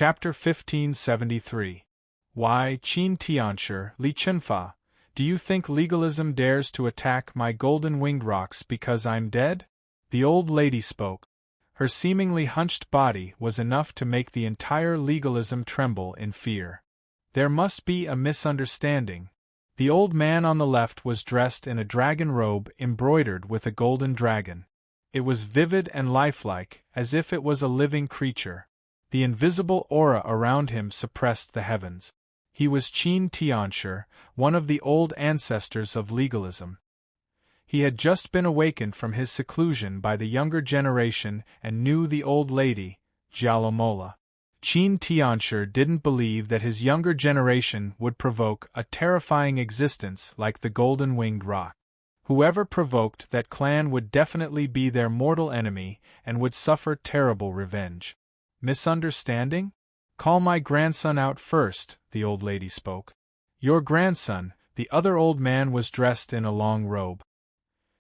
Chapter 1573. Why, Qin Tianshi, Li Chenfa, do you think legalism dares to attack my golden-winged rocks because I'm dead? The old lady spoke. Her seemingly hunched body was enough to make the entire legalism tremble in fear. There must be a misunderstanding. The old man on the left was dressed in a dragon robe embroidered with a golden dragon. It was vivid and lifelike, as if it was a living creature. The invisible aura around him suppressed the heavens. He was Qin Tianshi, one of the old ancestors of legalism. He had just been awakened from his seclusion by the younger generation and knew the old lady, Jalomola. Qin Tianshi didn't believe that his younger generation would provoke a terrifying existence like the golden-winged rock. Whoever provoked that clan would definitely be their mortal enemy and would suffer terrible revenge. Misunderstanding? Call my grandson out first, the old lady spoke. Your grandson, the other old man was dressed in a long robe.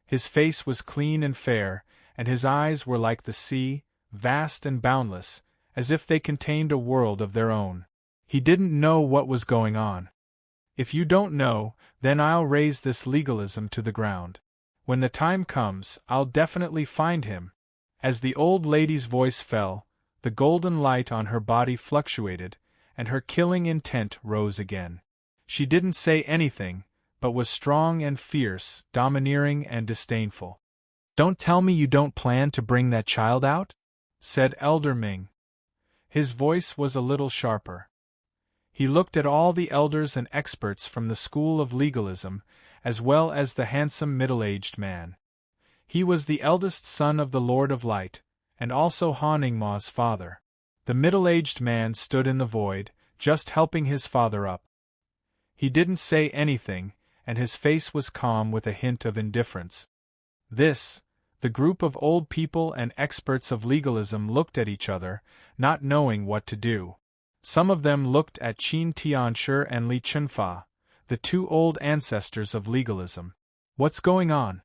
His face was clean and fair, and his eyes were like the sea, vast and boundless, as if they contained a world of their own. He didn't know what was going on. If you don't know, then I'll raze this legalism to the ground. When the time comes, I'll definitely find him. As the old lady's voice fell, the golden light on her body fluctuated, and her killing intent rose again. She didn't say anything, but was strong and fierce, domineering and disdainful. Don't tell me you don't plan to bring that child out? Said Elder Ming. His voice was a little sharper. He looked at all the elders and experts from the school of legalism, as well as the handsome middle-aged man. He was the eldest son of the Lord of Light, and also Han Ningma's father. The middle-aged man stood in the void, just helping his father up. He didn't say anything, and his face was calm with a hint of indifference. The group of old people and experts of legalism looked at each other, not knowing what to do. Some of them looked at Qin Tianshi and Li Chenfa, the two old ancestors of legalism. What's going on?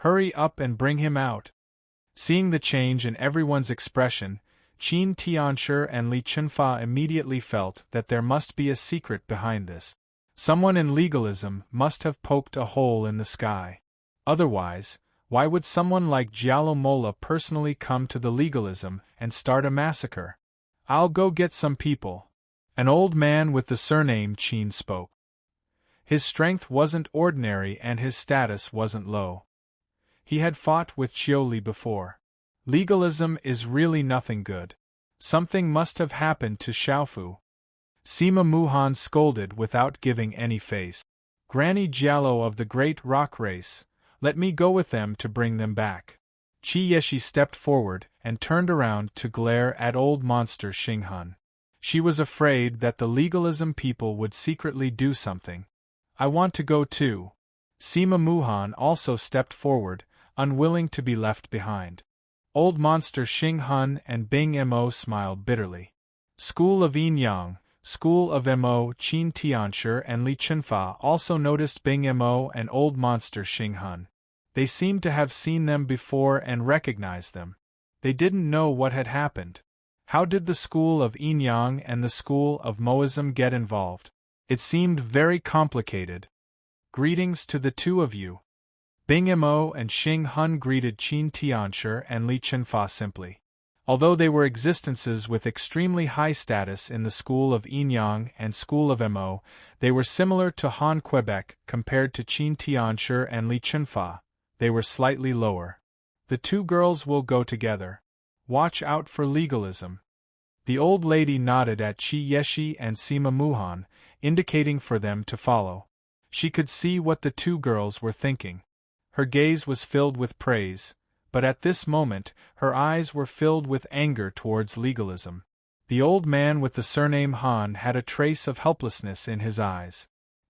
Hurry up and bring him out. Seeing the change in everyone's expression, Qin Tianshi and Li Chenfa immediately felt that there must be a secret behind this. Someone in legalism must have poked a hole in the sky. Otherwise, why would someone like Jalomola personally come to the legalism and start a massacre? I'll go get some people. An old man with the surname Qin spoke. His strength wasn't ordinary and his status wasn't low. He had fought with Qiuli before. Legalism is really nothing good. Something must have happened to Xiaofu. Sima Muhan scolded without giving any face. Granny Jialo of the Great Rock Race, let me go with them to bring them back. Qi Yeshi stepped forward and turned around to glare at old monster Xinghan. She was afraid that the legalism people would secretly do something. I want to go too. Sima Muhan also stepped forward, unwilling to be left behind. Old monster Xinghan and Bing Mo smiled bitterly. School of Yin Yang, School of Mo, Qin Tianshi and Li Chenfa also noticed Bing Mo and old monster Xinghan. They seemed to have seen them before and recognized them. They didn't know what had happened. How did the school of Yin Yang and the school of Moism get involved? It seemed very complicated. Greetings to the two of you. Bing Mo and Xinghan greeted Qin Tianshi and Li Chenfa simply. Although they were existences with extremely high status in the school of Yin Yang and school of Mo, they were similar to Han Quebec compared to Qin Tianshi and Li Chenfa. They were slightly lower. The two girls will go together. Watch out for legalism. The old lady nodded at Qi Yeshi and Sima Muhan, indicating for them to follow. She could see what the two girls were thinking. Her gaze was filled with praise, but at this moment, her eyes were filled with anger towards legalism. The old man with the surname Han had a trace of helplessness in his eyes.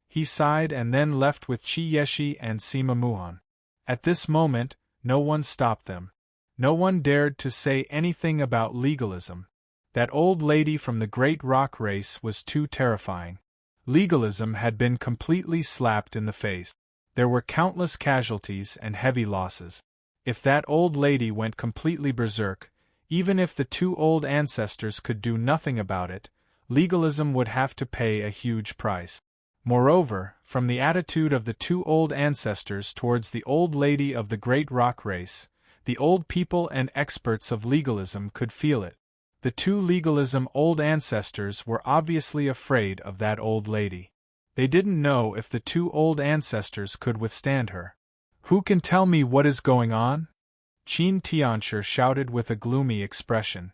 He sighed and then left with Qi Yeshi and Sima Muhan. At this moment, no one stopped them. No one dared to say anything about legalism. That old lady from the Great Rock Race was too terrifying. Legalism had been completely slapped in the face. There were countless casualties and heavy losses. If that old lady went completely berserk, Even if the two old ancestors could do nothing about it, legalism would have to pay a huge price. Moreover, from the attitude of the two old ancestors towards the old lady of the great rock race, the old people and experts of legalism could feel it. The two legalism old ancestors were obviously afraid of that old lady. They didn't know if the two old ancestors could withstand her. "Who can tell me what is going on?" Qin Tianshi shouted with a gloomy expression.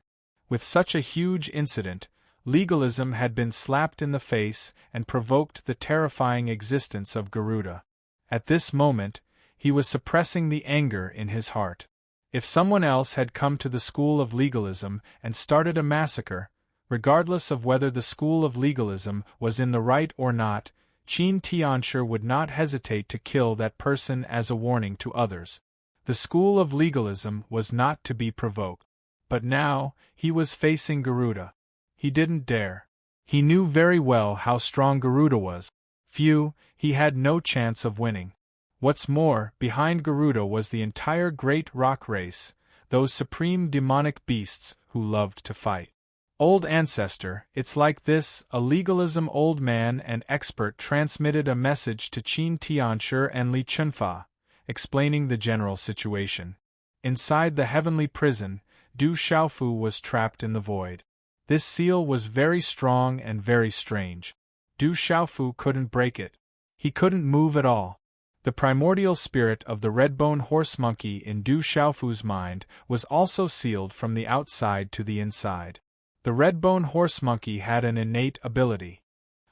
With such a huge incident, legalism had been slapped in the face and provoked the terrifying existence of Garuda. At this moment, he was suppressing the anger in his heart. If someone else had come to the school of legalism and started a massacre, regardless of whether the school of legalism was in the right or not, Qin Tianshi would not hesitate to kill that person as a warning to others. The school of legalism was not to be provoked. But now, he was facing Garuda. He didn't dare. He knew very well how strong Garuda was. He had no chance of winning. What's more, behind Garuda was the entire great rock race, those supreme demonic beasts who loved to fight. Old ancestor, it's like this, a legalism old man and expert transmitted a message to Qin Tianshi and Li Chunfa, explaining the general situation. Inside the heavenly prison, Du Xiaofu was trapped in the void. This seal was very strong and very strange. Du Xiaofu couldn't break it. He couldn't move at all. The primordial spirit of the red-bone horse monkey in Du Xiaofu's mind was also sealed from the outside to the inside. The red-bone horse monkey had an innate ability.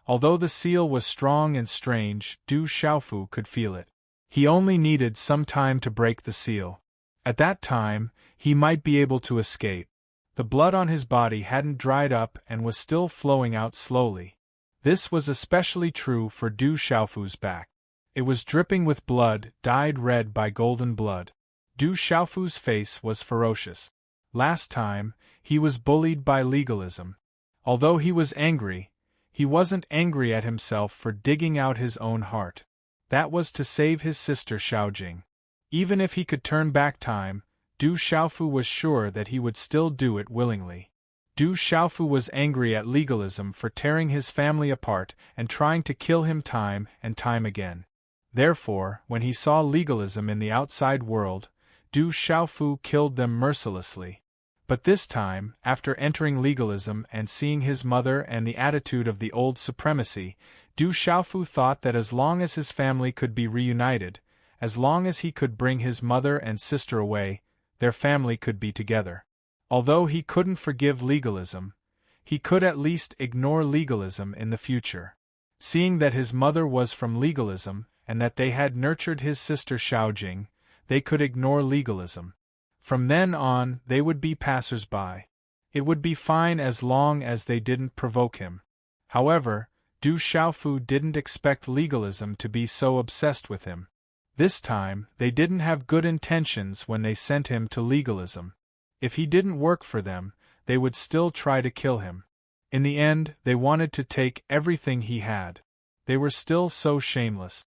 Although the seal was strong and strange, Du Xiaofu could feel it. He only needed some time to break the seal. At that time, he might be able to escape. The blood on his body hadn't dried up and was still flowing out slowly. This was especially true for Du Xiaofu's back. It was dripping with blood, dyed red by golden blood. Du Xiaofu's face was ferocious. Last time, he was bullied by legalism. Although he was angry, he wasn't angry at himself for digging out his own heart. That was to save his sister Xiaojing. Even if he could turn back time, Du Xiaofu was sure that he would still do it willingly. Du Xiaofu was angry at legalism for tearing his family apart and trying to kill him time and time again. Therefore, when he saw legalism in the outside world, Du Xiaofu killed them mercilessly. But this time, after entering legalism and seeing his mother and the attitude of the old supremacy, Du Xiaofu thought that as long as his family could be reunited, as long as he could bring his mother and sister away, their family could be together. Although he couldn't forgive legalism, he could at least ignore legalism in the future. Seeing that his mother was from legalism, and that they had nurtured his sister Xiaojing, they could ignore legalism. From then on, they would be passers-by. It would be fine as long as they didn't provoke him. However, Du Xiaofu didn't expect legalism to be so obsessed with him. This time, they didn't have good intentions when they sent him to legalism. If he didn't work for them, they would still try to kill him. In the end, they wanted to take everything he had. They were still so shameless.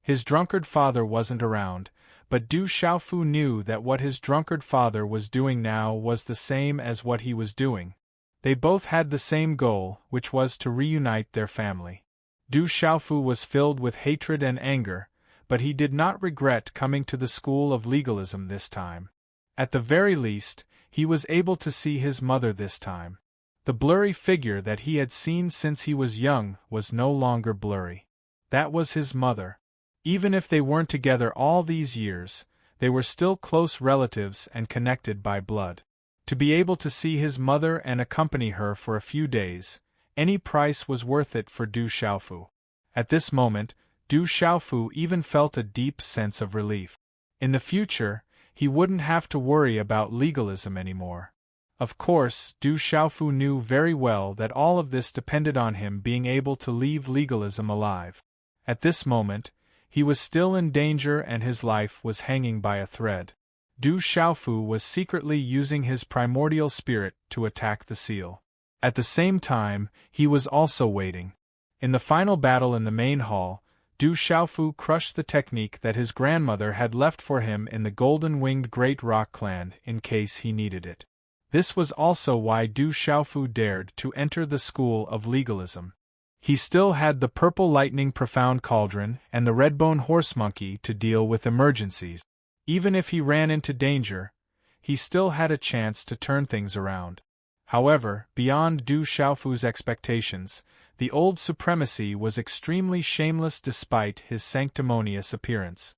His drunkard father wasn't around, but Du Xiaofu knew that what his drunkard father was doing now was the same as what he was doing. They both had the same goal, which was to reunite their family. Du Xiaofu was filled with hatred and anger, but he did not regret coming to the school of legalism this time. At the very least, he was able to see his mother this time. The blurry figure that he had seen since he was young was no longer blurry. That was his mother. Even if they weren't together all these years, they were still close relatives and connected by blood. To be able to see his mother and accompany her for a few days, any price was worth it for Du Xiaofu. At this moment, Du Xiaofu even felt a deep sense of relief. In the future, he wouldn't have to worry about legalism anymore. Of course, Du Xiaofu knew very well that all of this depended on him being able to leave legalism alive. At this moment, he was still in danger and his life was hanging by a thread. Du Xiaofu was secretly using his primordial spirit to attack the seal. At the same time, he was also waiting. In the final battle in the main hall, Du Xiaofu crushed the technique that his grandmother had left for him in the golden-winged Great Rock Clan in case he needed it. This was also why Du Xiaofu dared to enter the school of legalism. He still had the purple lightning profound cauldron and the red-bone horse monkey to deal with emergencies. Even if he ran into danger, he still had a chance to turn things around. However, beyond Du Xiaofu's expectations, the old supremacy was extremely shameless despite his sanctimonious appearance.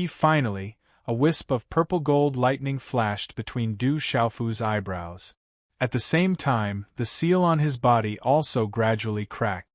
Finally, a wisp of purple-gold lightning flashed between Du Xiaofu's eyebrows. At the same time, the seal on his body also gradually cracked.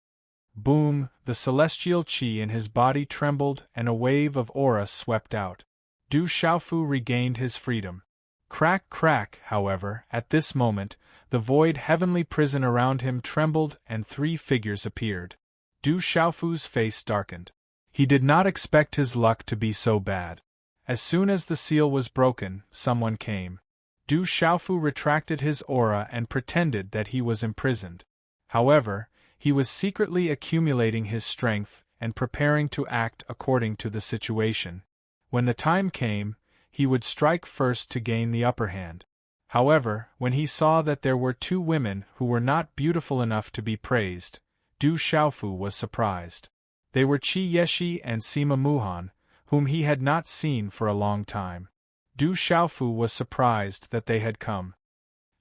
Boom! The celestial qi in his body trembled and a wave of aura swept out. Du Xiaofu regained his freedom. Crack, crack, however, at this moment, the void heavenly prison around him trembled and 3 figures appeared. Du Xiaofu's face darkened. He did not expect his luck to be so bad. As soon as the seal was broken, someone came. Du Xiaofu retracted his aura and pretended that he was imprisoned. However, he was secretly accumulating his strength and preparing to act according to the situation. When the time came, he would strike first to gain the upper hand. However, when he saw that there were 2 women who were not beautiful enough to be praised, Du Xiaofu was surprised. They were Qi Yeshi and Sima Muhan, whom he had not seen for a long time. Du Xiaofu was surprised that they had come.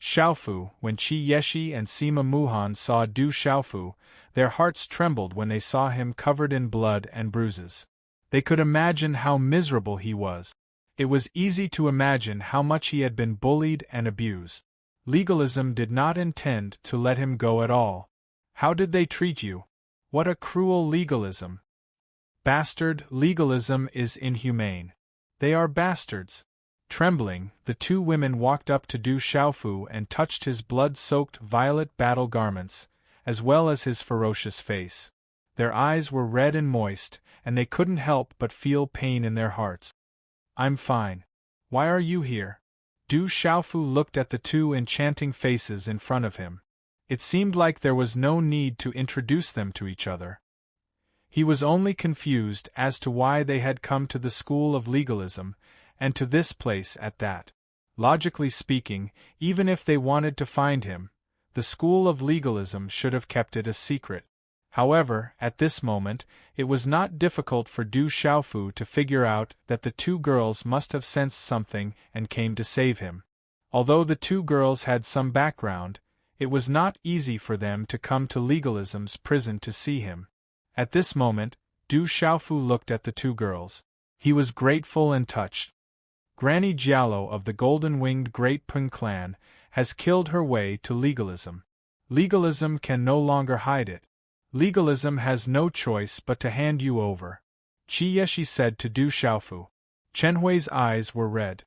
Xiaofu, when Qi Yeshi and Sima Muhan saw Du Xiaofu, their hearts trembled when they saw him covered in blood and bruises. They could imagine how miserable he was. It was easy to imagine how much he had been bullied and abused. Legalism did not intend to let him go at all. How did they treat you? What a cruel legalism! Bastard, legalism is inhumane. They are bastards. Trembling, the 2 women walked up to Du Xiaofu and touched his blood-soaked violet battle garments, as well as his ferocious face. Their eyes were red and moist, and they couldn't help but feel pain in their hearts. I'm fine. Why are you here? Du Xiaofu looked at the 2 enchanting faces in front of him. It seemed like there was no need to introduce them to each other. He was only confused as to why they had come to the school of legalism, and to this place at that. Logically speaking, even if they wanted to find him, the school of legalism should have kept it a secret. However, at this moment, it was not difficult for Du Xiaofu to figure out that the 2 girls must have sensed something and came to save him. Although the 2 girls had some background, it was not easy for them to come to legalism's prison to see him. At this moment, Du Xiaofu looked at the 2 girls. He was grateful and touched. Granny Jialo of the golden-winged Great Peng clan has killed her way to legalism. Legalism can no longer hide it. Legalism has no choice but to hand you over. Qi Yeshi said to Du Xiaofu. Chen Hui's eyes were red.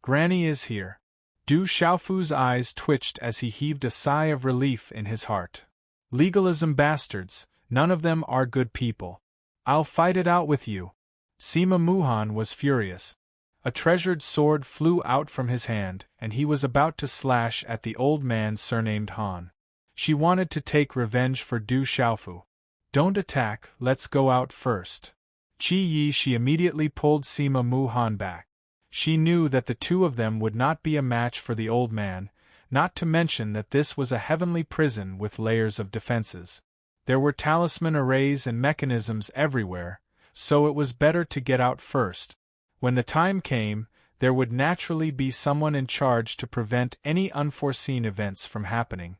Granny is here. Du Xiaofu's eyes twitched as he heaved a sigh of relief in his heart. Legalism bastards, none of them are good people. I'll fight it out with you. Sima Muhan was furious. A treasured sword flew out from his hand, and he was about to slash at the old man surnamed Han. She wanted to take revenge for Du Xiaofu. Don't attack, let's go out first. She immediately pulled Sima Muhan back. She knew that the 2 of them would not be a match for the old man, not to mention that this was a heavenly prison with layers of defenses. There were talisman arrays and mechanisms everywhere, so it was better to get out first. When the time came, there would naturally be someone in charge to prevent any unforeseen events from happening.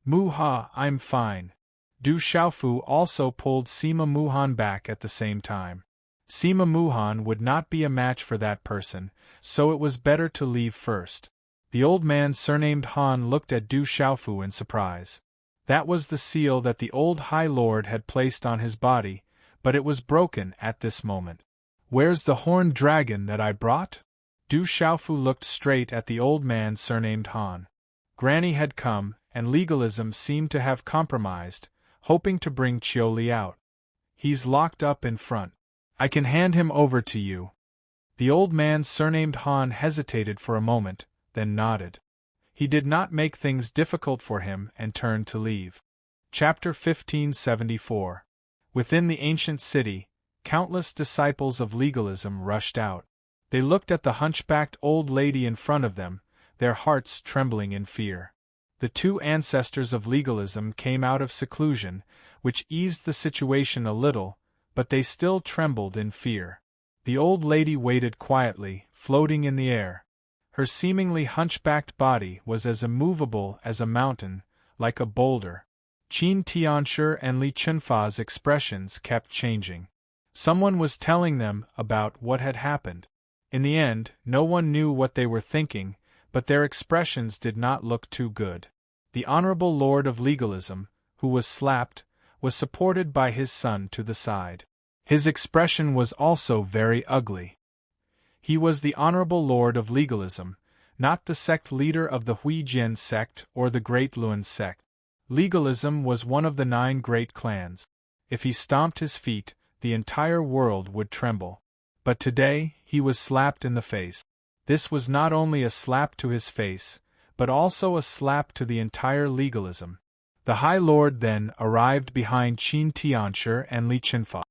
Muha, I'm fine. Du Xiaofu also pulled Sima Muhan back at the same time. Sima Muhan would not be a match for that person, so it was better to leave first. The old man surnamed Han looked at Du Xiaofu in surprise. That was the seal that the old High Lord had placed on his body, but it was broken at this moment. Where's the horned dragon that I brought? Du Xiaofu looked straight at the old man surnamed Han. Granny had come, and legalism seemed to have compromised, hoping to bring Qiuli out. He's locked up in front. I can hand him over to you. The old man surnamed Han hesitated for a moment, then nodded. He did not make things difficult for him and turned to leave. Chapter 1574. Within the ancient city, countless disciples of legalism rushed out. They looked at the hunchbacked old lady in front of them, their hearts trembling in fear. The two ancestors of legalism came out of seclusion, which eased the situation a little, but they still trembled in fear. The old lady waited quietly, floating in the air. Her seemingly hunchbacked body was as immovable as a mountain, like a boulder. Qin Tianshi and Li Chunfa's expressions kept changing. Someone was telling them about what had happened. In the end, no one knew what they were thinking, but their expressions did not look too good. The Honorable Lord of Legalism, who was slapped, was supported by his son to the side. His expression was also very ugly. He was the Honorable Lord of Legalism, not the sect leader of the Huijian sect or the Great Luan sect. Legalism was one of the 9 great clans. If he stomped his feet, the entire world would tremble. But today, he was slapped in the face. This was not only a slap to his face, but also a slap to the entire legalism. The High Lord then arrived behind Qin Tianshi and Li Chunfa.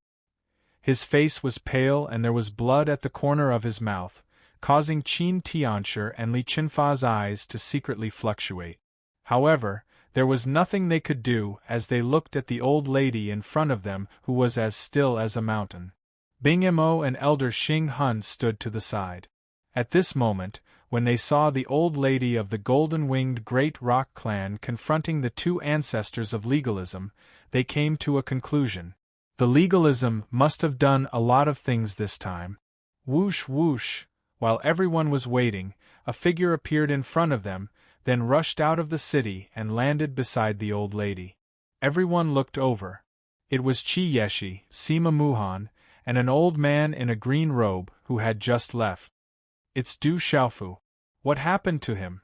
His face was pale and there was blood at the corner of his mouth, causing Qin Tianshi and Li Chunfa's eyes to secretly fluctuate. However, there was nothing they could do as they looked at the old lady in front of them who was as still as a mountain. Bing Mo and Elder Xing Hun stood to the side. At this moment, when they saw the old lady of the golden-winged Great Rock clan confronting the two ancestors of legalism, they came to a conclusion. The legalism must have done a lot of things this time. Whoosh whoosh, while everyone was waiting, a figure appeared in front of them, then rushed out of the city and landed beside the old lady. Everyone looked over. It was Chi Yeshi, Sima Muhan, and an old man in a green robe who had just left. It's Du Xiaofu. What happened to him?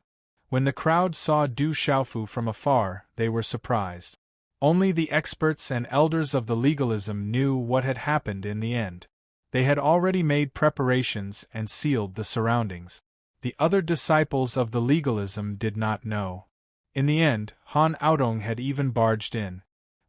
When the crowd saw Du Xiaofu from afar, they were surprised. Only the experts and elders of the legalism knew what had happened in the end. They had already made preparations and sealed the surroundings. The other disciples of the legalism did not know. In the end, Han Aodong had even barged in.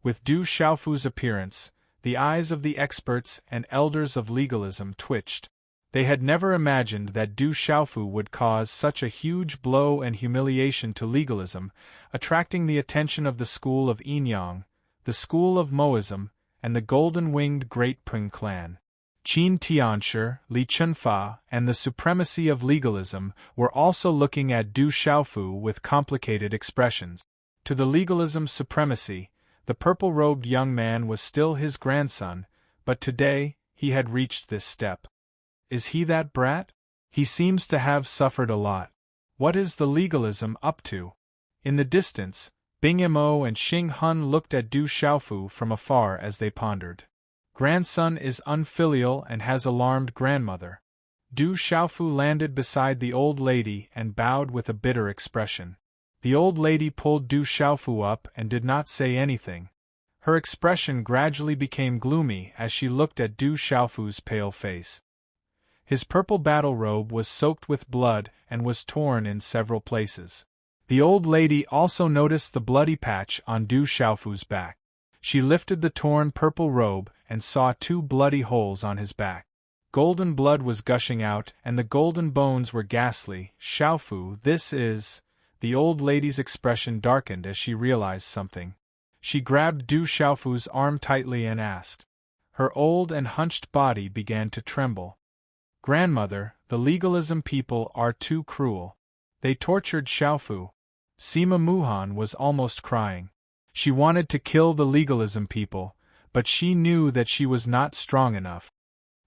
With Du Xiaofu's appearance, the eyes of the experts and elders of legalism twitched. They had never imagined that Du Xiaofu would cause such a huge blow and humiliation to legalism, attracting the attention of the school of Yinyang, the school of Moism, and the golden-winged Great Peng clan. Qin Tianshi, Li Chunfa, and the supremacy of legalism were also looking at Du Xiaofu with complicated expressions. To the legalism supremacy, the purple-robed young man was still his grandson, but today he had reached this step. Is he that brat? He seems to have suffered a lot. What is the legalism up to? In the distance, Bing Mo and Xing Hun looked at Du Xiaofu from afar as they pondered. Grandson is unfilial and has alarmed grandmother. Du Xiaofu landed beside the old lady and bowed with a bitter expression. The old lady pulled Du Xiaofu up and did not say anything. Her expression gradually became gloomy as she looked at Du Xiaofu's pale face. His purple battle robe was soaked with blood and was torn in several places. The old lady also noticed the bloody patch on Du Xiaofu's back. She lifted the torn purple robe and saw 2 bloody holes on his back. Golden blood was gushing out and the golden bones were ghastly. Xiaofu, this is... The old lady's expression darkened as she realized something. She grabbed Du Xiaofu's arm tightly and asked. Her old and hunched body began to tremble. Grandmother, the legalism people are too cruel. They tortured Xiaofu. Sima Muhan was almost crying. She wanted to kill the legalism people, but she knew that she was not strong enough.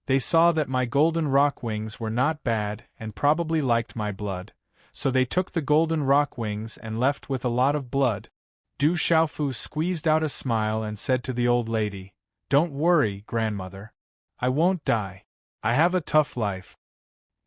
They saw that my golden rock wings were not bad and probably liked my blood, so they took the golden rock wings and left with a lot of blood. Du Xiaofu squeezed out a smile and said to the old lady, Don't worry, grandmother. I won't die. I have a tough life.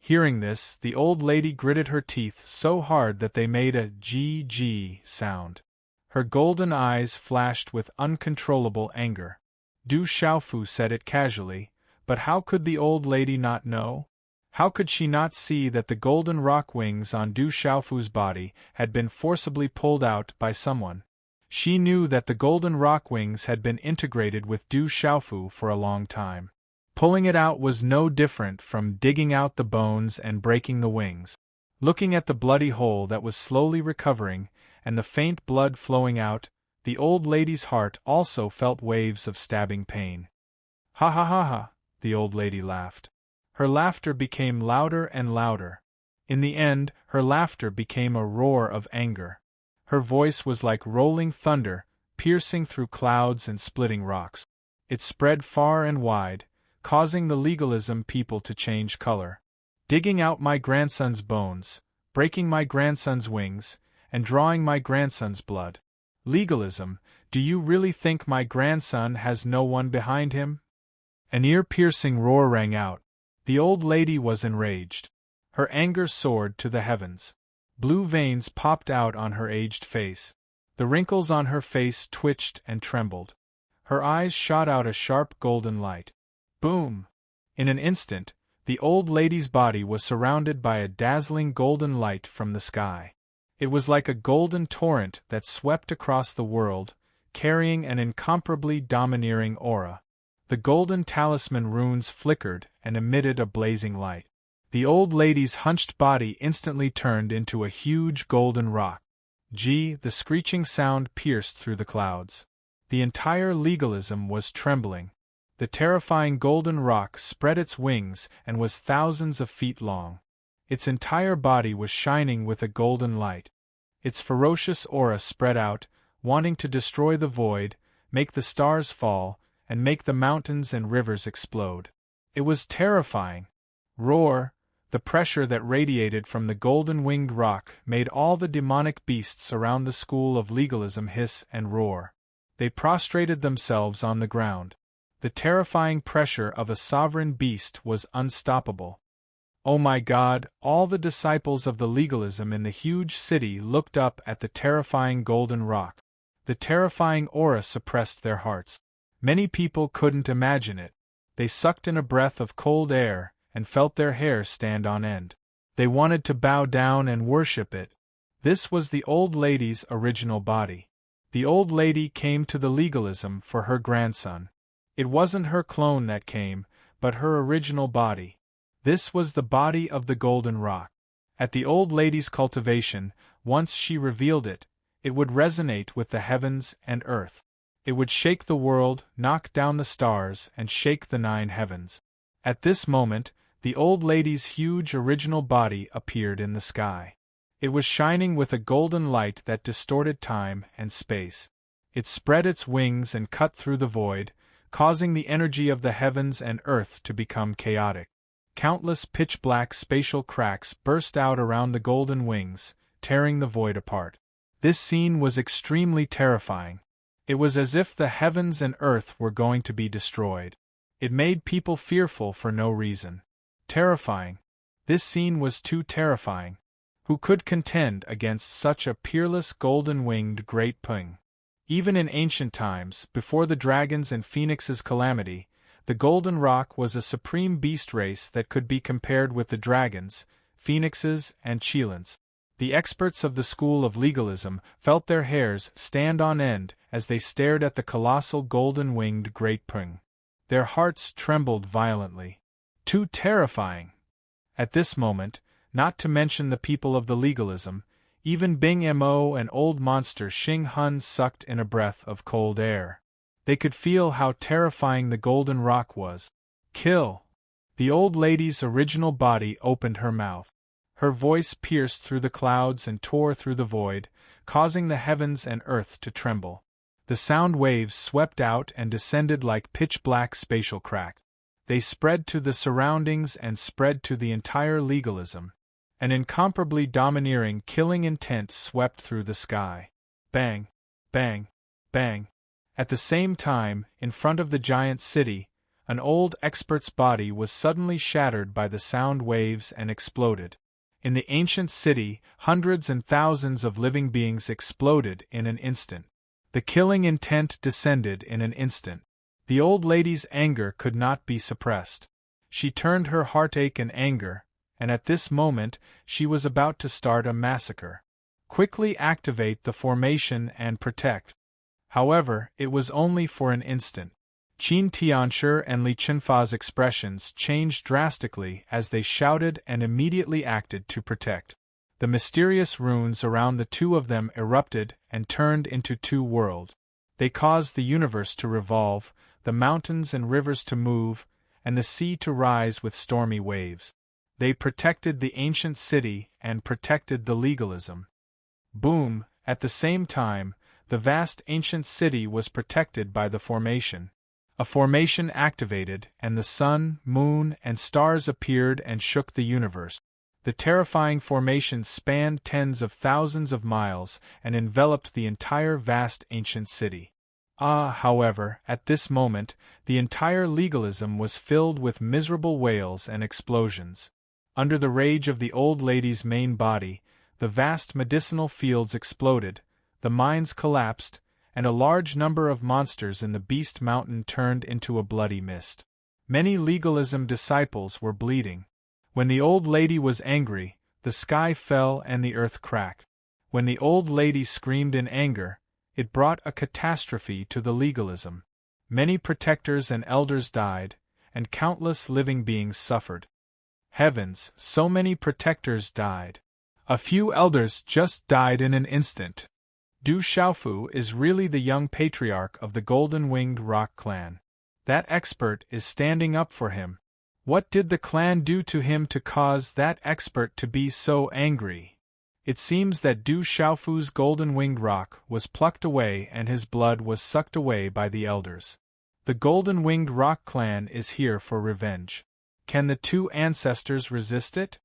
Hearing this, the old lady gritted her teeth so hard that they made a GG sound. Her golden eyes flashed with uncontrollable anger. Du Xiaofu said it casually, but how could the old lady not know? How could she not see that the golden rock wings on Du Xiaofu's body had been forcibly pulled out by someone? She knew that the golden rock wings had been integrated with Du Xiaofu for a long time. Pulling it out was no different from digging out the bones and breaking the wings. Looking at the bloody hole that was slowly recovering, and the faint blood flowing out, the old lady's heart also felt waves of stabbing pain. Ha ha ha ha, the old lady laughed. Her laughter became louder and louder. In the end, her laughter became a roar of anger. Her voice was like rolling thunder, piercing through clouds and splitting rocks. It spread far and wide, causing the legalism people to change color. Digging out my grandson's bones, breaking my grandson's wings, and drawing my grandson's blood. Legalism, do you really think my grandson has no one behind him? An ear-piercing roar rang out. The old lady was enraged. Her anger soared to the heavens. Blue veins popped out on her aged face. The wrinkles on her face twitched and trembled. Her eyes shot out a sharp golden light. Boom! In an instant, the old lady's body was surrounded by a dazzling golden light from the sky. It was like a golden torrent that swept across the world, carrying an incomparably domineering aura. The golden talisman runes flickered and emitted a blazing light. The old lady's hunched body instantly turned into a huge golden rock. Gee, the screeching sound pierced through the clouds. The entire legalism was trembling. The terrifying golden rock spread its wings and was thousands of feet long. Its entire body was shining with a golden light. Its ferocious aura spread out, wanting to destroy the void, make the stars fall, and make the mountains and rivers explode. It was terrifying. Roar! The pressure that radiated from the golden-winged rock made all the demonic beasts around the school of legalism hiss and roar. They prostrated themselves on the ground. The terrifying pressure of a sovereign beast was unstoppable. Oh my God, all the disciples of the legalism in the huge city looked up at the terrifying golden rock. The terrifying aura suppressed their hearts. Many people couldn't imagine it. They sucked in a breath of cold air and felt their hair stand on end. They wanted to bow down and worship it. This was the old lady's original body. The old lady came to the legalism for her grandson. It wasn't her clone that came, but her original body. This was the body of the golden rock. At the old lady's cultivation, once she revealed it, it would resonate with the heavens and earth. It would shake the world, knock down the stars, and shake the 9 heavens. At this moment, the old lady's huge original body appeared in the sky. It was shining with a golden light that distorted time and space. It spread its wings and cut through the void, causing the energy of the heavens and earth to become chaotic. Countless pitch-black spatial cracks burst out around the golden wings, tearing the void apart. This scene was extremely terrifying. It was as if the heavens and earth were going to be destroyed. It made people fearful for no reason. Terrifying. This scene was too terrifying. Who could contend against such a peerless golden-winged great pung? Even in ancient times, before the dragons and phoenixes' calamity, the golden rock was a supreme beast race that could be compared with the dragons, phoenixes, and cheilans. The experts of the school of legalism felt their hairs stand on end as they stared at the colossal golden-winged great pung. Their hearts trembled violently. Too terrifying! At this moment, not to mention the people of the legalism, even Bing Mo and old monster Xing Hun sucked in a breath of cold air. They could feel how terrifying the golden rock was. Kill! The old lady's original body opened her mouth. Her voice pierced through the clouds and tore through the void, causing the heavens and earth to tremble. The sound waves swept out and descended like pitch-black spatial cracks. They spread to the surroundings and spread to the entire legalism. An incomparably domineering, killing intent swept through the sky. Bang! Bang! Bang! At the same time, in front of the giant city, an old expert's body was suddenly shattered by the sound waves and exploded. In the ancient city, hundreds and thousands of living beings exploded in an instant. The killing intent descended in an instant. The old lady's anger could not be suppressed. She turned her heartache and anger, and at this moment, she was about to start a massacre. Quickly activate the formation and protect. However, it was only for an instant. Qin Tianshi and Li Chenfa's expressions changed drastically as they shouted and immediately acted to protect. The mysterious runes around the two of them erupted and turned into two worlds. They caused the universe to revolve, the mountains and rivers to move, and the sea to rise with stormy waves. They protected the ancient city and protected the legalism. Boom! At the same time, the vast ancient city was protected by the formation. A formation activated, and the sun, moon, and stars appeared and shook the universe. The terrifying formation spanned tens of thousands of miles and enveloped the entire vast ancient city. However, at this moment, the entire legalism was filled with miserable wails and explosions. Under the rage of the old lady's main body, the vast medicinal fields exploded, the mines collapsed, and a large number of monsters in the Beast Mountain turned into a bloody mist. Many legalism disciples were bleeding. When the old lady was angry, the sky fell and the earth cracked. When the old lady screamed in anger, it brought a catastrophe to the legalism. Many protectors and elders died, and countless living beings suffered. Heavens, so many protectors died. A few elders just died in an instant. Du Xiaofu is really the young patriarch of the Golden-Winged Rock clan. That expert is standing up for him. What did the clan do to him to cause that expert to be so angry? It seems that Du Xiaofu's Golden-Winged Rock was plucked away and his blood was sucked away by the elders. The Golden-Winged Rock clan is here for revenge. Can the two ancestors resist it?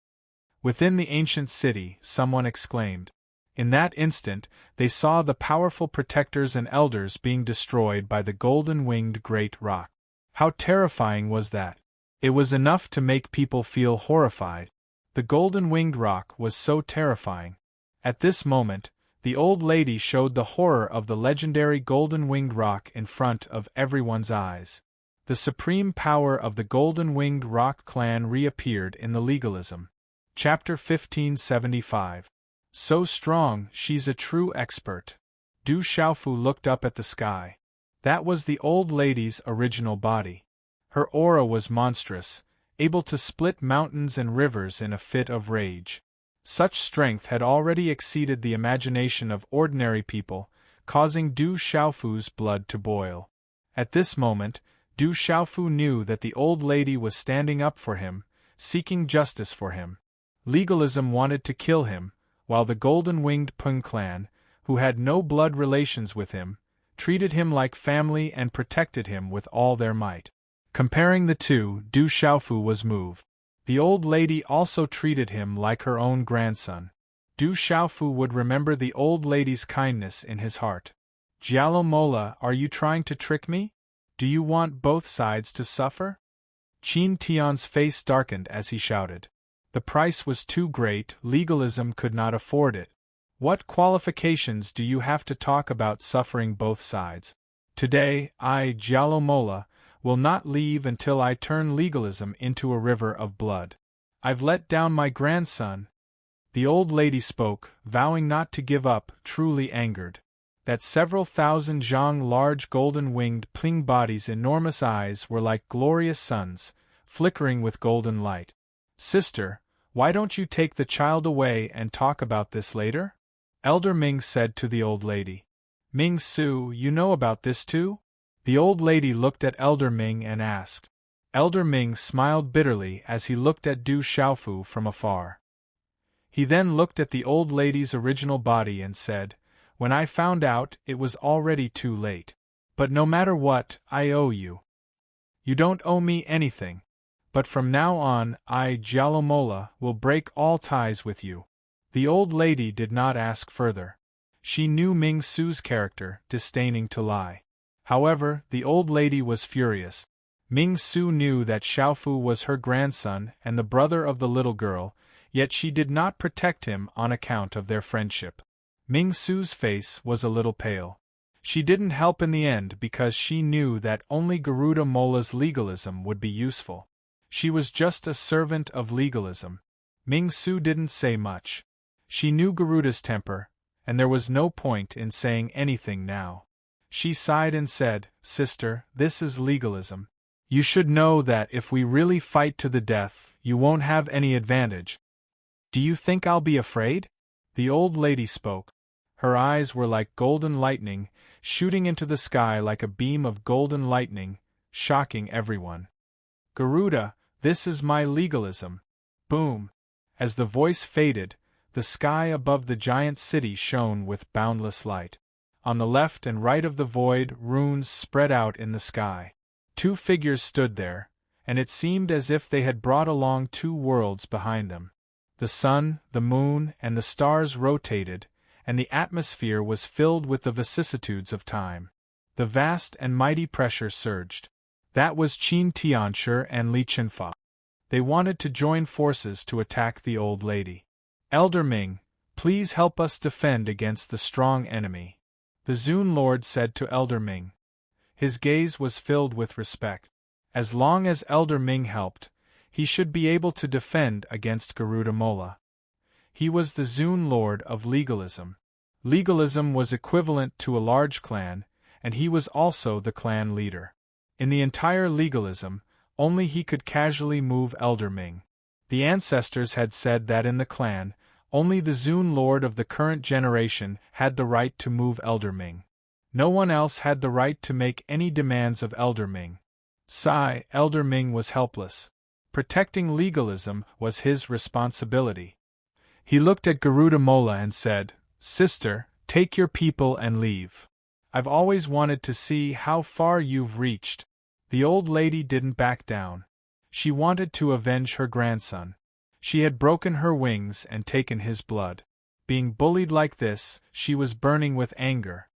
Within the ancient city, someone exclaimed. In that instant, they saw the powerful protectors and elders being destroyed by the golden-winged great rock. How terrifying was that? It was enough to make people feel horrified. The golden-winged rock was so terrifying. At this moment, the old lady showed the horror of the legendary golden-winged rock in front of everyone's eyes. The supreme power of the golden-winged rock clan reappeared in the legalism. Chapter 1575. So strong, she's a true expert. Du Xiaofu looked up at the sky. That was the old lady's original body. Her aura was monstrous, able to split mountains and rivers in a fit of rage. Such strength had already exceeded the imagination of ordinary people, causing Du Xiaofu's blood to boil. At this moment, Du Xiaofu knew that the old lady was standing up for him, seeking justice for him. Legalism wanted to kill him, while the golden-winged Peng clan, who had no blood relations with him, treated him like family and protected him with all their might. Comparing the two, Du Xiaofu was moved. The old lady also treated him like her own grandson. Du Xiaofu would remember the old lady's kindness in his heart. Jialo Mola, are you trying to trick me? Do you want both sides to suffer? Qin Tian's face darkened as he shouted. The price was too great, legalism could not afford it. What qualifications do you have to talk about suffering both sides? Today, I, Jialo Mola, will not leave until I turn legalism into a river of blood. I've let down my grandson. The old lady spoke, vowing not to give up, truly angered. That several thousand zhang large golden-winged Ping bodies' enormous eyes were like glorious suns, flickering with golden light. Sister, why don't you take the child away and talk about this later? Elder Ming said to the old lady. Ming Su, you know about this too? The old lady looked at Elder Ming and asked. Elder Ming smiled bitterly as he looked at Du Xiaofu from afar. He then looked at the old lady's original body and said, When I found out, it was already too late. But no matter what, I owe you. You don't owe me anything. But from now on, I, Jialo Mola, will break all ties with you. The old lady did not ask further. She knew Ming Su's character, disdaining to lie. However, the old lady was furious. Ming Su knew that Xiaofu was her grandson and the brother of the little girl, yet she did not protect him on account of their friendship. Ming Su's face was a little pale. She didn't help in the end because she knew that only Garuda Mola's legalism would be useful. She was just a servant of legalism. Ming Su didn't say much. She knew Garuda's temper, and there was no point in saying anything now. She sighed and said, Sister, this is legalism. You should know that if we really fight to the death, you won't have any advantage. Do you think I'll be afraid? The old lady spoke. Her eyes were like golden lightning, shooting into the sky like a beam of golden lightning, shocking everyone. Garuda, this is my legalism. Boom! As the voice faded, the sky above the giant city shone with boundless light. On the left and right of the void, runes spread out in the sky. Two figures stood there, and it seemed as if they had brought along two worlds behind them. The sun, the moon, and the stars rotated, and the atmosphere was filled with the vicissitudes of time. The vast and mighty pressure surged. That was Qin Tianshi and Li Qinfa. They wanted to join forces to attack the old lady. Elder Ming, please help us defend against the strong enemy, the Zun Lord said to Elder Ming. His gaze was filled with respect. As long as Elder Ming helped, he should be able to defend against Garuda Mola. He was the Zun Lord of legalism. Legalism was equivalent to a large clan, and he was also the clan leader. In the entire legalism, only he could casually move Elder Ming. The ancestors had said that in the clan, only the Zun Lord of the current generation had the right to move Elder Ming. No one else had the right to make any demands of Elder Ming. Elder Ming was helpless. Protecting legalism was his responsibility. He looked at Garuda Mola and said, "Sister, take your people and leave. I've always wanted to see how far you've reached." The old lady didn't back down. She wanted to avenge her grandson. She had broken her wings and taken his blood. Being bullied like this, she was burning with anger.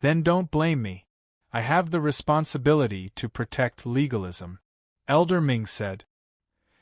Then don't blame me. I have the responsibility to protect legalism, Elder Ming said.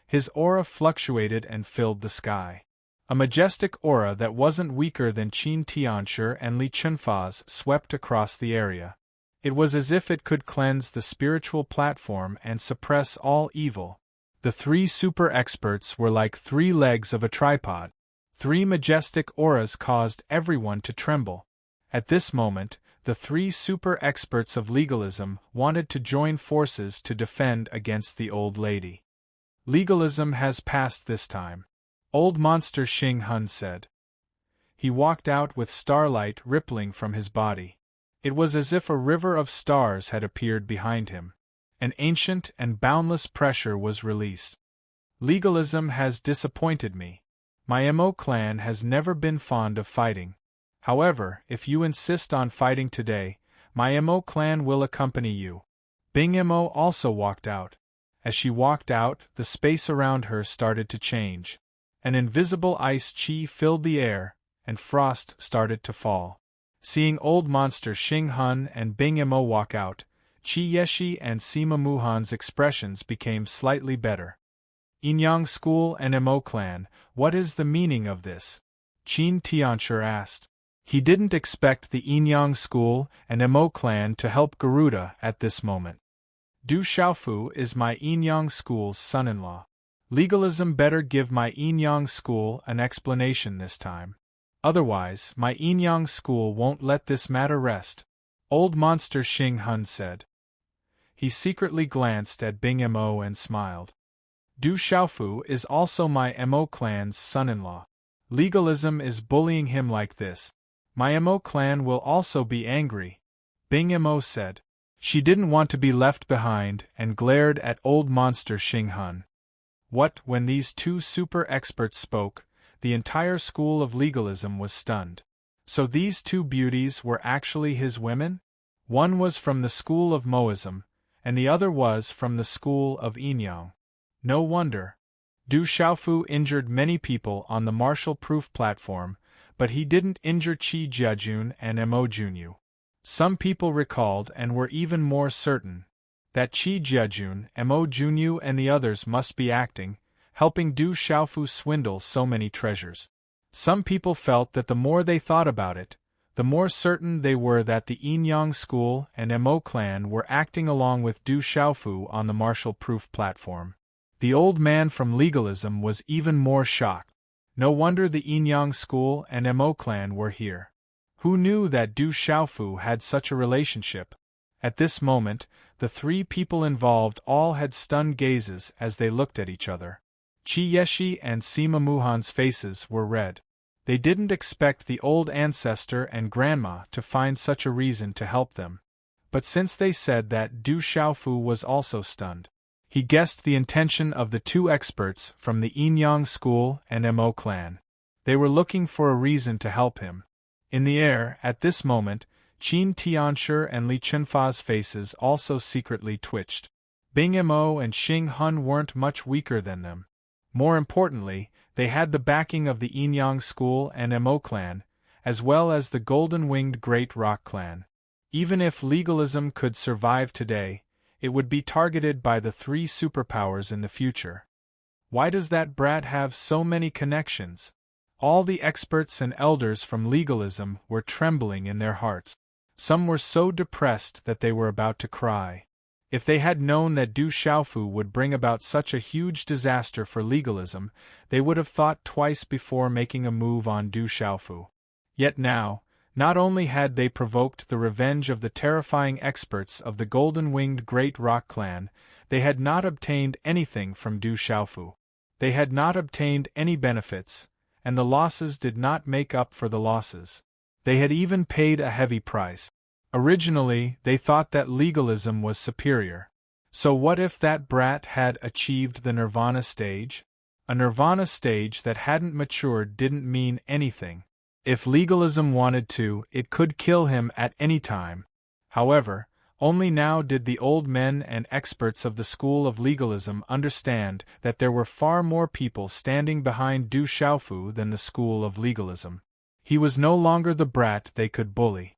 His aura fluctuated and filled the sky. A majestic aura that wasn't weaker than Qin Tianshi and Li Qinfa's swept across the area. It was as if it could cleanse the spiritual platform and suppress all evil. The three super experts were like 3 legs of a tripod. 3 majestic auras caused everyone to tremble. At this moment, the 3 super experts of legalism wanted to join forces to defend against the old lady. Legalism has passed this time, Old Monster Xing Hun said. He walked out with starlight rippling from his body. It was as if a river of stars had appeared behind him. An ancient and boundless pressure was released. Legalism has disappointed me. My Mo clan has never been fond of fighting. However, if you insist on fighting today, my Mo clan will accompany you. Bing Mo also walked out. As she walked out, the space around her started to change. An invisible ice chi filled the air, and frost started to fall. Seeing Old Monster Xing Hun and Bing Mo walk out, Chi Yeshi and Sima Muhan's expressions became slightly better. Inyang School and Mo clan, what is the meaning of this? Qin Tianshi asked. He didn't expect the Inyang School and Mo clan to help Garuda at this moment. Du Xiaofu is my Inyang School's son-in-law. Legalism better give my Inyang School an explanation this time. Otherwise, my Inyang School won't let this matter rest, Old Monster Xing Hun said. He secretly glanced at Bing Mo and smiled. Du Xiaofu is also my Mo clan's son-in-law. Legalism is bullying him like this. My Mo clan will also be angry, Bing Mo said. She didn't want to be left behind and glared at Old Monster Xing Hun. When these 2 super experts spoke, the entire school of legalism was stunned. So these 2 beauties were actually his women? One was from the school of Moism, and the other was from the school of Inyang. No wonder. Du Xiaofu injured many people on the martial-proof platform, but he didn't injure Qi Jiajun and Mo Junyu. Some people recalled and were even more certain that Qi Jiajun, Mo Junyu and the others must be acting, helping Du Xiaofu swindle so many treasures. Some people felt that the more they thought about it, the more certain they were that the Inyang School and Mo clan were acting along with Du Xiaofu on the martial-proof platform. The old man from legalism was even more shocked. No wonder the Inyang School and Mo clan were here. Who knew that Du Xiaofu had such a relationship? At this moment, the 3 people involved all had stunned gazes as they looked at each other. Chi Yeshi and Sima Muhan's faces were red. They didn't expect the old ancestor and grandma to find such a reason to help them. But since they said that, Du Xiaofu was also stunned. He guessed the intention of the two experts from the Yinyang school and Mo clan. They were looking for a reason to help him. In the air, at this moment, Qin Tianshi and Li Chunfa's faces also secretly twitched. Bing Mo and Xing Hun weren't much weaker than them. More importantly, they had the backing of the Yinyang school and Mo clan, as well as the golden-winged Great Rock clan. Even if legalism could survive today, it would be targeted by the three superpowers in the future. Why does that brat have so many connections? All the experts and elders from legalism were trembling in their hearts. Some were so depressed that they were about to cry. If they had known that Du Xiaofu would bring about such a huge disaster for legalism, they would have thought twice before making a move on Du Xiaofu. Yet now, not only had they provoked the revenge of the terrifying experts of the golden-winged Great Rock clan, they had not obtained anything from Du Xiaofu. They had not obtained any benefits, and the losses did not make up for the losses. They had even paid a heavy price. Originally, they thought that legalism was superior. So what if that brat had achieved the nirvana stage? A nirvana stage that hadn't matured didn't mean anything. If legalism wanted to, it could kill him at any time. However, only now did the old men and experts of the school of legalism understand that there were far more people standing behind Du Xiaofu than the school of legalism. He was no longer the brat they could bully.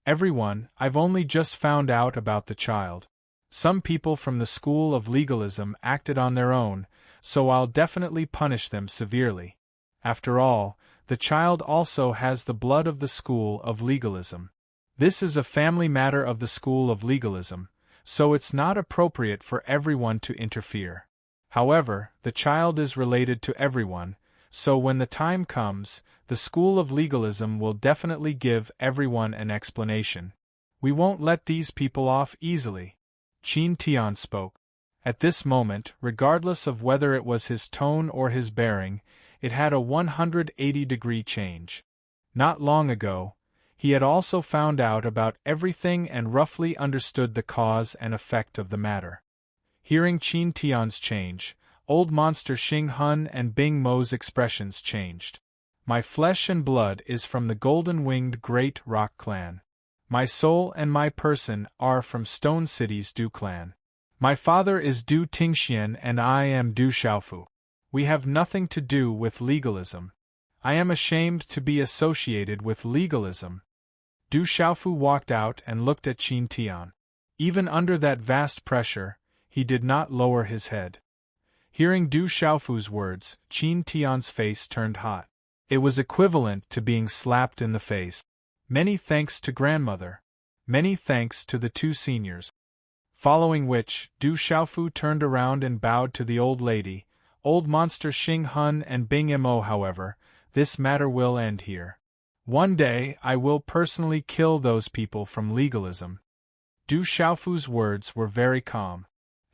Everyone, I've only just found out about the child. Some people from the school of legalism acted on their own, so I'll definitely punish them severely. After all, the child also has the blood of the school of legalism. This is a family matter of the school of legalism, so it's not appropriate for everyone to interfere. However, the child is related to everyone, so when the time comes, the school of legalism will definitely give everyone an explanation. We won't let these people off easily. Qin Tian spoke. At this moment, regardless of whether it was his tone or his bearing, it had a 180-degree change. Not long ago, he had also found out about everything and roughly understood the cause and effect of the matter. Hearing Qin Tian's change, Old Monster Xing Hun and Bing Mo's expressions changed. My flesh and blood is from the golden-winged Great Rock clan. My soul and my person are from Stone City's Du clan. My father is Du Tingxian and I am Du Xiaofu. We have nothing to do with legalism. I am ashamed to be associated with legalism. Du Xiaofu walked out and looked at Qin Tian. Even under that vast pressure, he did not lower his head. Hearing Du Xiaofu's words, Qin Tian's face turned hot. It was equivalent to being slapped in the face. Many thanks to grandmother. Many thanks to the two seniors. Following which, Du Xiaofu turned around and bowed to the old lady. Old Monster Xing Hun and Bing Mo, however, this matter will end here. One day I will personally kill those people from legalism. Du Xiaofu's words were very calm.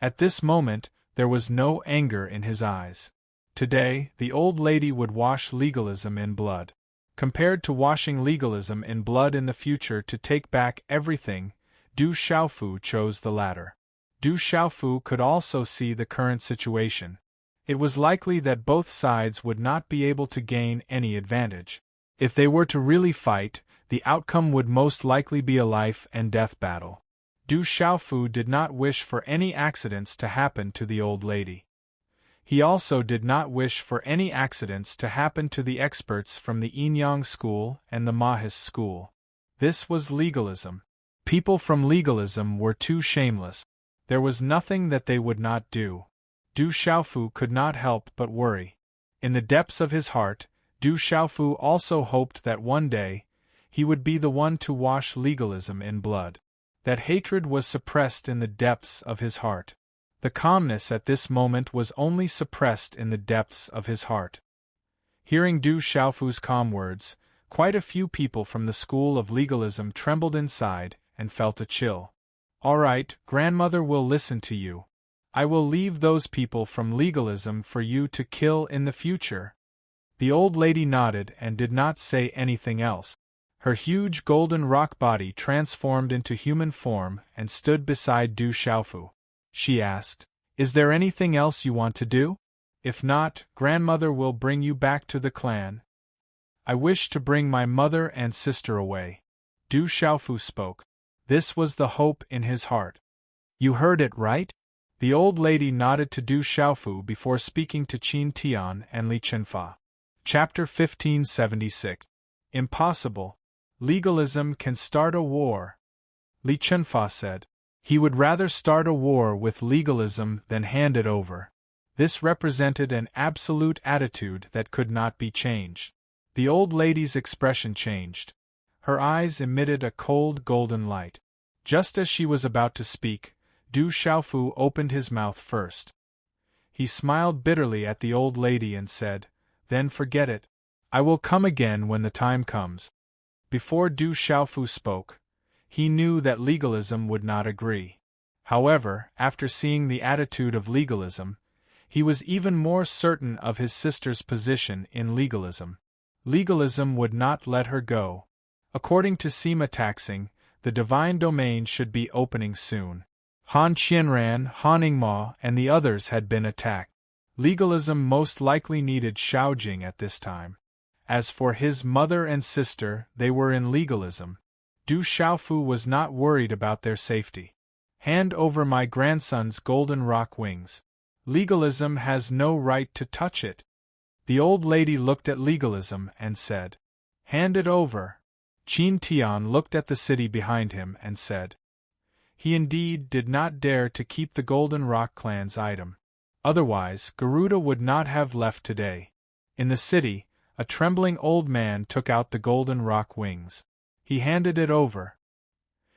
At this moment, there was no anger in his eyes. Today, the old lady would wash legalism in blood. Compared to washing legalism in blood in the future to take back everything, Du Xiaofu chose the latter. Du Xiaofu could also see the current situation. It was likely that both sides would not be able to gain any advantage. If they were to really fight, the outcome would most likely be a life-and-death battle. Du Xiaofu did not wish for any accidents to happen to the old lady. He also did not wish for any accidents to happen to the experts from the Yinyang school and the Mahis school. This was legalism. People from legalism were too shameless. There was nothing that they would not do. Du Xiaofu could not help but worry. In the depths of his heart, Du Xiaofu also hoped that one day, he would be the one to wash legalism in blood. That hatred was suppressed in the depths of his heart. The calmness at this moment was only suppressed in the depths of his heart. Hearing Du Xiaofu's calm words, quite a few people from the school of legalism trembled inside and felt a chill. All right, grandmother will listen to you. I will leave those people from legalism for you to kill in the future. The old lady nodded and did not say anything else. Her huge golden rock body transformed into human form and stood beside Du Xiaofu. She asked, "Is there anything else you want to do? If not, grandmother will bring you back to the clan." "I wish to bring my mother and sister away." Du Xiaofu spoke. This was the hope in his heart. "You heard it right?" The old lady nodded to Du Xiaofu before speaking to Qin Tian and Li Chenfa. Chapter 1576. Impossible. Legalism can start a war. Li Chenfa said. He would rather start a war with legalism than hand it over. This represented an absolute attitude that could not be changed. The old lady's expression changed. Her eyes emitted a cold golden light. Just as she was about to speak, Du Xiaofu opened his mouth first. He smiled bitterly at the old lady and said, "Then forget it. I will come again when the time comes." Before Du Xiaofu spoke, he knew that legalism would not agree. However, after seeing the attitude of legalism, he was even more certain of his sister's position in legalism. Legalism would not let her go. According to Sima taxing, the divine domain should be opening soon. Han Qianran, Han Yingma, and the others had been attacked. Legalism most likely needed Shaojing at this time. As for his mother and sister, they were in legalism. Du Xiaofu was not worried about their safety. "Hand over my grandson's golden rock wings. Legalism has no right to touch it." The old lady looked at legalism and said, "Hand it over." Qin Tian looked at the city behind him and said, he indeed did not dare to keep the Golden Rock clan's item. Otherwise, Garuda would not have left today. In the city, a trembling old man took out the Golden Rock wings. He handed it over.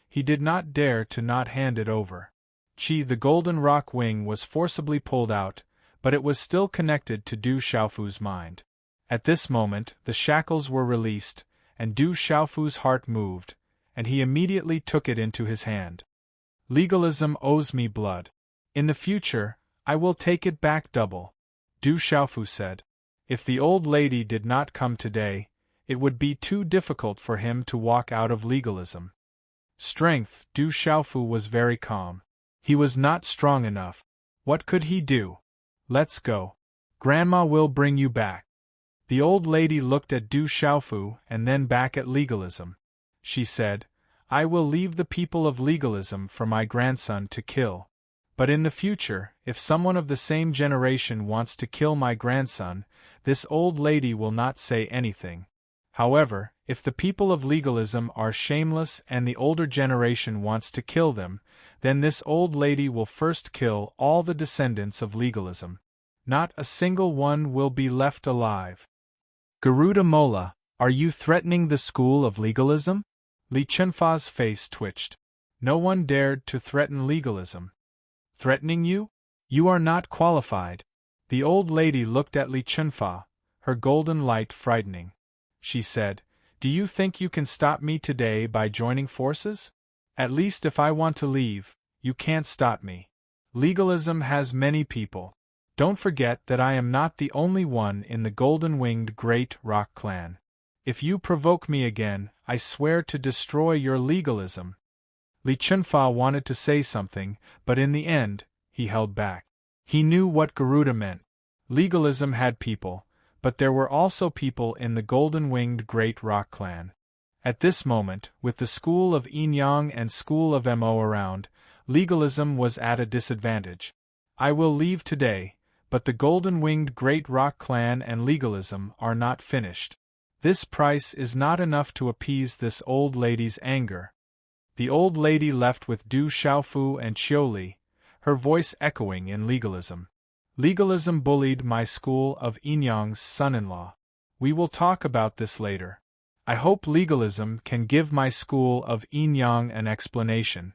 He did not dare to not hand it over. The Golden Rock wing was forcibly pulled out, but it was still connected to Du Xiaofu's mind. At this moment, the shackles were released, and Du Xiaofu's heart moved, and he immediately took it into his hand. "Legalism owes me blood. In the future, I will take it back double," Du Xiaofu said. If the old lady did not come today, it would be too difficult for him to walk out of legalism. Strength. Du Xiaofu was very calm. He was not strong enough. What could he do? "Let's go. Grandma will bring you back." The old lady looked at Du Xiaofu and then back at legalism. She said, "I will leave the people of legalism for my grandson to kill. But in the future, if someone of the same generation wants to kill my grandson, this old lady will not say anything. However, if the people of legalism are shameless and the older generation wants to kill them, then this old lady will first kill all the descendants of legalism. Not a single one will be left alive." "Garuda Mola, are you threatening the school of legalism?" Li Chenfa's face twitched. No one dared to threaten legalism. "Threatening you? You are not qualified." The old lady looked at Li Chenfa, her golden light frightening. She said, "Do you think you can stop me today by joining forces? At least if I want to leave, you can't stop me. Legalism has many people. Don't forget that I am not the only one in the golden-winged Great Rock clan. If you provoke me again, I swear to destroy your legalism." Li Chenfa wanted to say something, but in the end, he held back. He knew what Garuda meant. Legalism had people, but there were also people in the golden-winged Great Rock clan. At this moment, with the school of Yinyang and school of Mo around, legalism was at a disadvantage. "I will leave today, but the golden-winged Great Rock clan and legalism are not finished. This price is not enough to appease this old lady's anger." The old lady left with Du Xiaofu and Qiuli, her voice echoing in legalism. "Legalism bullied my school of Yinyang's son-in-law. We will talk about this later. I hope legalism can give my school of Yinyang an explanation."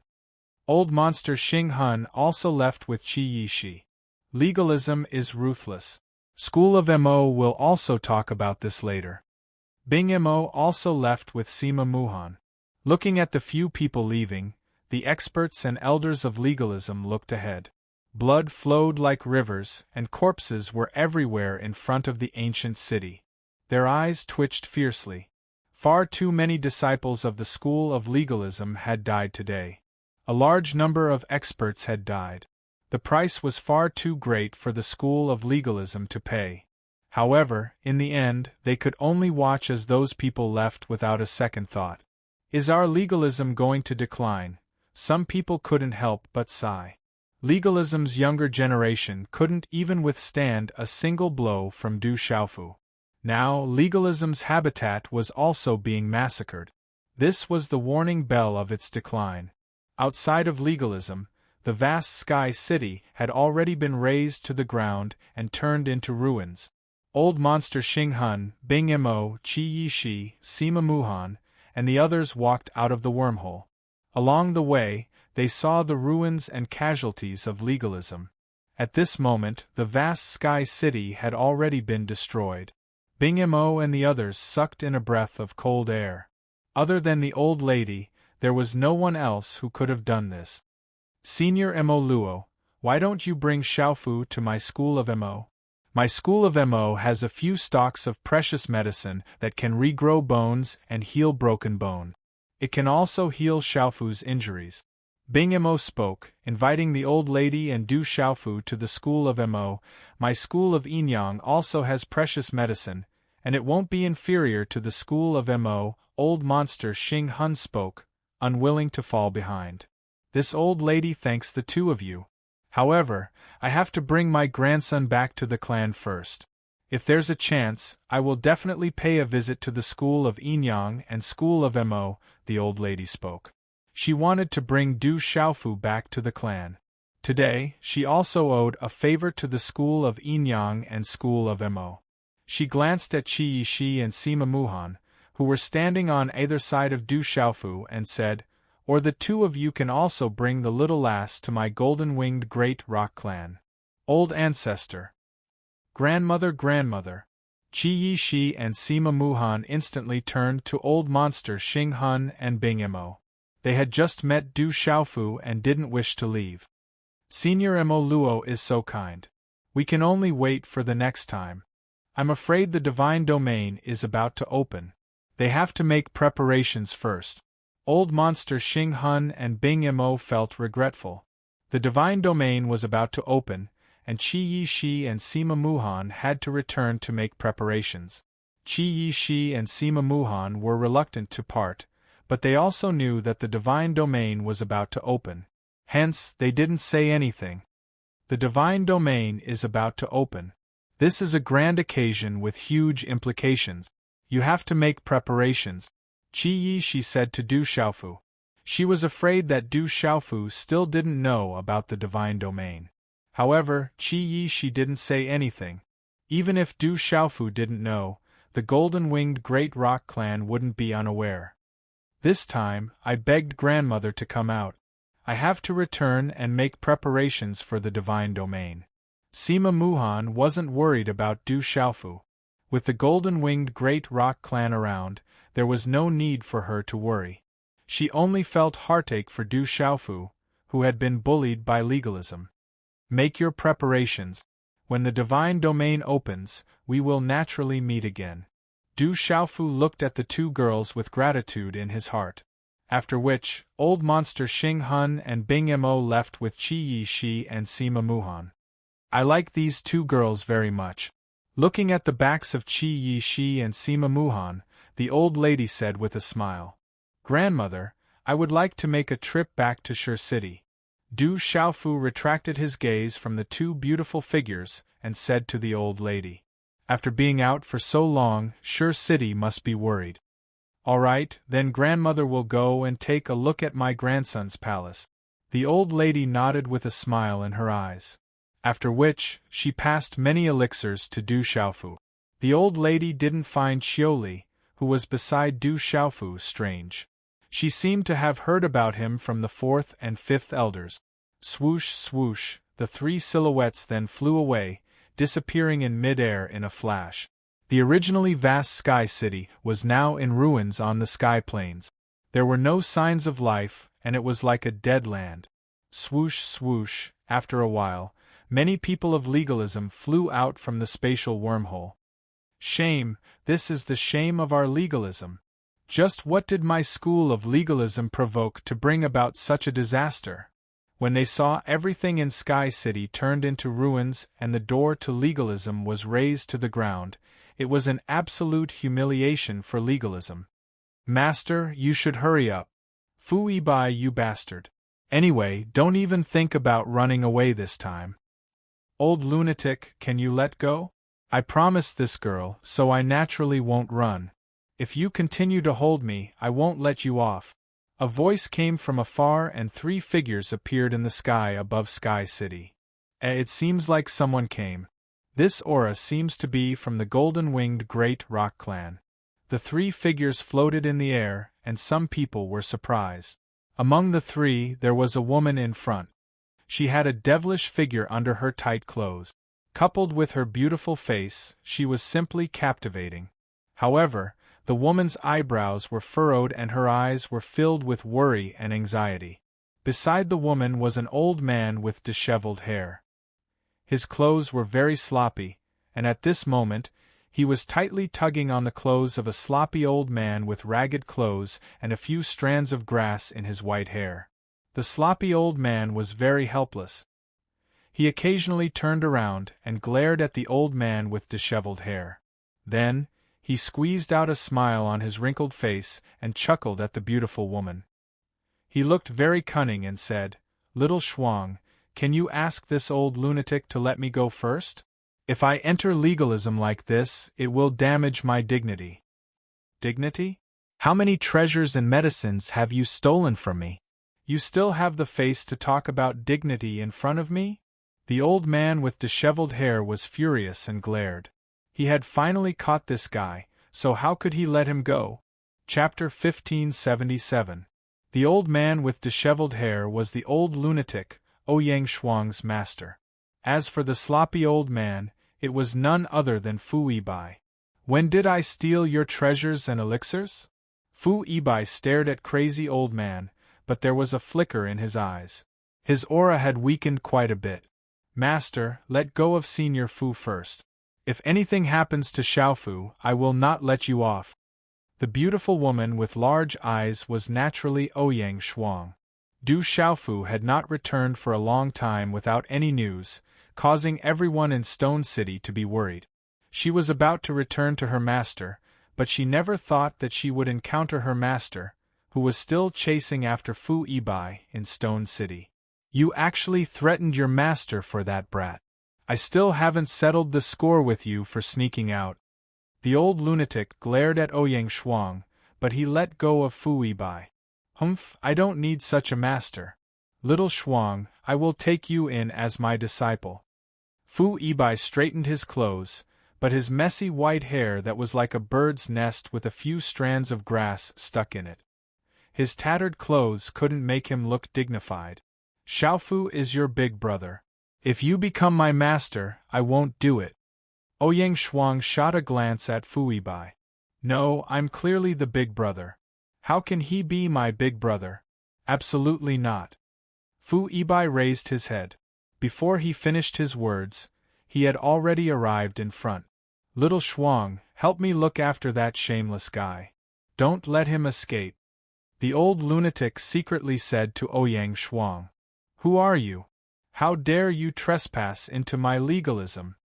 Old monster Xing Hun also left with Qi Yishi. Legalism is ruthless. School of Mo will also talk about this later. Bing Mo also left with Sima Muhan. Looking at the few people leaving, the experts and elders of legalism looked ahead. Blood flowed like rivers, and corpses were everywhere in front of the ancient city. Their eyes twitched fiercely. Far too many disciples of the school of legalism had died today. A large number of experts had died. The price was far too great for the school of legalism to pay. However, in the end, they could only watch as those people left without a second thought. Is our legalism going to decline? Some people couldn't help but sigh. Legalism's younger generation couldn't even withstand a single blow from Du Xiaofu. Now, legalism's habitat was also being massacred. This was the warning bell of its decline. Outside of legalism, the vast sky city had already been razed to the ground and turned into ruins. Old monster Xing Hun, Bing Mo, Qi Yishi, Sima Muhan, and the others walked out of the wormhole. Along the way, they saw the ruins and casualties of legalism. At this moment, the vast sky city had already been destroyed. Bing Mo and the others sucked in a breath of cold air. Other than the old lady, there was no one else who could have done this. Senior Mo Luo, why don't you bring Xiaofu to my school of Mo? My school of Mo has a few stocks of precious medicine that can regrow bones and heal broken bone. It can also heal Xiaofu's injuries. Bing Mo spoke, inviting the old lady and Du Xiaofu to the school of Mo. My school of Yinyang also has precious medicine, and it won't be inferior to the school of Mo. Old monster Xing Hun spoke, unwilling to fall behind. This old lady thanks the two of you. However, I have to bring my grandson back to the clan first. If there's a chance, I will definitely pay a visit to the school of Yinyang and school of Mo, the old lady spoke. She wanted to bring Du Xiaofu back to the clan. Today, she also owed a favor to the school of Yinyang and school of Mo. She glanced at Qi Yishi and Sima Muhan, who were standing on either side of Du Xiaofu, and said, or the two of you can also bring the little lass to my golden-winged great rock clan. Old ancestor. Grandmother. Qi Yishi and Sima Muhan instantly turned to old monster Xing Hun and Bing Mo. They had just met Du Xiaofu and didn't wish to leave. Senior Mo Luo is so kind. We can only wait for the next time. I'm afraid the divine domain is about to open. They have to make preparations first. Old monster Xing Hun and Bing Mo felt regretful. The divine domain was about to open, and Qi Yishi and Sima Muhan had to return to make preparations. Qi Yishi and Sima Muhan were reluctant to part, but they also knew that the divine domain was about to open. Hence, they didn't say anything. The divine domain is about to open. This is a grand occasion with huge implications. You have to make preparations, Qi Yishi said to Du Xiaofu. She was afraid that Du Xiaofu still didn't know about the divine domain. However, Qi Yishi didn't say anything. Even if Du Xiaofu didn't know, the golden-winged great rock clan wouldn't be unaware. This time, I begged grandmother to come out. I have to return and make preparations for the divine domain. Sima Muhan wasn't worried about Du Xiaofu. With the golden-winged great rock clan around, there was no need for her to worry. She only felt heartache for Du Xiaofu, who had been bullied by legalism. Make your preparations. When the divine domain opens, we will naturally meet again. Du Xiaofu looked at the two girls with gratitude in his heart. After which, old monster Xing Hun and Bing Mo left with Qi Yishi and Sima Muhan. I like these two girls very much. Looking at the backs of Qi Yishi and Sima Muhan, the old lady said with a smile, Grandmother, I would like to make a trip back to Shur City. Du Xiaofu retracted his gaze from the two beautiful figures and said to the old lady, After being out for so long, Shur City must be worried. All right, then grandmother will go and take a look at my grandson's palace. The old lady nodded with a smile in her eyes. After which, she passed many elixirs to Du Xiaofu. The old lady didn't find Xiaoli, who was beside Du Xiaofu, strange. She seemed to have heard about him from the fourth and fifth elders. Swoosh, swoosh, the three silhouettes then flew away, disappearing in mid-air in a flash. The originally vast sky city was now in ruins on the sky plains. There were no signs of life, and it was like a dead land. Swoosh, swoosh, after a while, many people of legalism flew out from the spatial wormhole. Shame, this is the shame of our legalism. Just what did my school of legalism provoke to bring about such a disaster? When they saw everything in Sky City turned into ruins and the door to legalism was razed to the ground, it was an absolute humiliation for legalism. Master, you should hurry up. Fooey by, you bastard. Anyway, don't even think about running away this time. Old lunatic, can you let go? I promised this girl, so I naturally won't run. If you continue to hold me, I won't let you off. A voice came from afar and 3 figures appeared in the sky above Sky City. It seems like someone came. This aura seems to be from the golden-winged Great Rock Clan. The 3 figures floated in the air, and some people were surprised. Among the 3, there was a woman in front. She had a devilish figure under her tight clothes. Coupled with her beautiful face, she was simply captivating. However, the woman's eyebrows were furrowed and her eyes were filled with worry and anxiety. Beside the woman was an old man with disheveled hair. His clothes were very sloppy, and at this moment, he was tightly tugging on the clothes of a sloppy old man with ragged clothes and a few strands of grass in his white hair. The sloppy old man was very helpless. He occasionally turned around and glared at the old man with disheveled hair. Then, he squeezed out a smile on his wrinkled face and chuckled at the beautiful woman. He looked very cunning and said, "Little Shuang, can you ask this old lunatic to let me go first? If I enter legalism like this, it will damage my dignity." Dignity? How many treasures and medicines have you stolen from me? You still have the face to talk about dignity in front of me? The old man with disheveled hair was furious and glared. He had finally caught this guy, so how could he let him go? Chapter 1577. The old man with disheveled hair was the old lunatic, Ouyang Shuang's master. As for the sloppy old man, it was none other than Fu Yibai. "When did I steal your treasures and elixirs?" Fu Yibai stared at crazy old man, but there was a flicker in his eyes. His aura had weakened quite a bit. "Master, let go of Senior Fu first. If anything happens to Xiaofu, I will not let you off." The beautiful woman with large eyes was naturally Ouyang Shuang. Du Xiaofu had not returned for a long time without any news, causing everyone in Stone City to be worried. She was about to return to her master, but she never thought that she would encounter her master, who was still chasing after Fu Yibai in Stone City. "You actually threatened your master for that brat. I still haven't settled the score with you for sneaking out." The old lunatic glared at Ouyang Shuang, but he let go of Fu Yibai. "Humph, I don't need such a master. Little Shuang, I will take you in as my disciple." Fu Yibai straightened his clothes, but his messy white hair that was like a bird's nest with a few strands of grass stuck in it. His tattered clothes couldn't make him look dignified. "Xiaofu is your big brother. If you become my master, I won't do it." Ouyang Shuang shot a glance at Fu Yibai. "No, I'm clearly the big brother. How can he be my big brother? Absolutely not." Fu Yibai raised his head. Before he finished his words, he had already arrived in front. "Little Shuang, help me look after that shameless guy. Don't let him escape." The old lunatic secretly said to Ouyang Shuang, "Who are you? How dare you trespass into my legalism?"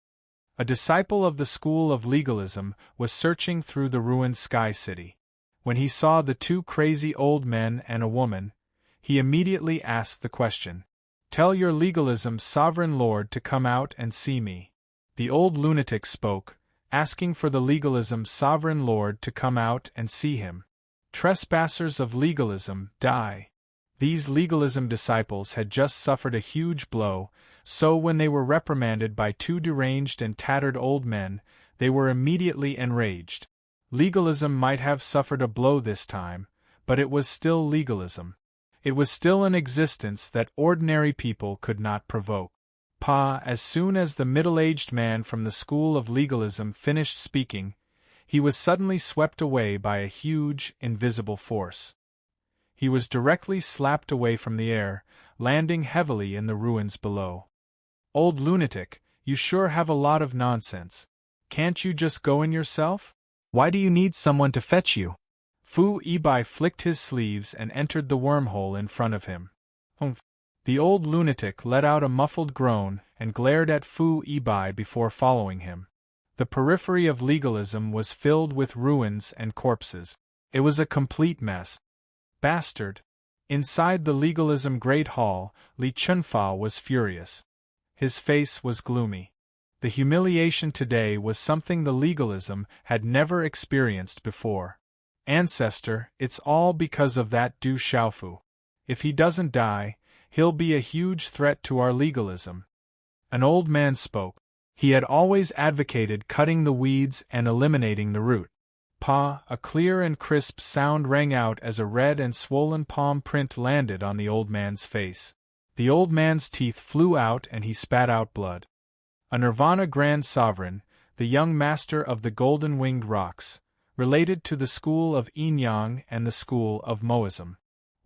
A disciple of the school of legalism was searching through the ruined Sky City. When he saw the 2 crazy old men and a woman, he immediately asked the question, "Tell your legalism's sovereign lord to come out and see me." The old lunatic spoke, asking for the legalism's sovereign lord to come out and see him. Trespassers of legalism, die. These legalism disciples had just suffered a huge blow, so when they were reprimanded by 2 deranged and tattered old men, they were immediately enraged. Legalism might have suffered a blow this time, but it was still legalism. It was still an existence that ordinary people could not provoke. As soon as the middle-aged man from the school of legalism finished speaking, he was suddenly swept away by a huge, invisible force. He was directly slapped away from the air, landing heavily in the ruins below. "Old lunatic, you sure have a lot of nonsense. Can't you just go in yourself? Why do you need someone to fetch you?" Fu Ibai flicked his sleeves and entered the wormhole in front of him. "Humph." The old lunatic let out a muffled groan and glared at Fu Ibai before following him. The periphery of legalism was filled with ruins and corpses. It was a complete mess. Bastard! Inside the legalism Great Hall, Li Chunfa was furious. His face was gloomy. The humiliation today was something the legalism had never experienced before. "Ancestor, it's all because of that Du Xiaofu. If he doesn't die, he'll be a huge threat to our legalism." An old man spoke. He had always advocated cutting the weeds and eliminating the root. "Pa!" A clear and crisp sound rang out as a red and swollen palm print landed on the old man's face. The old man's teeth flew out and he spat out blood. A Nirvana Grand Sovereign, the young master of the golden-winged rocks, related to the school of Yin-Yang and the school of Moism.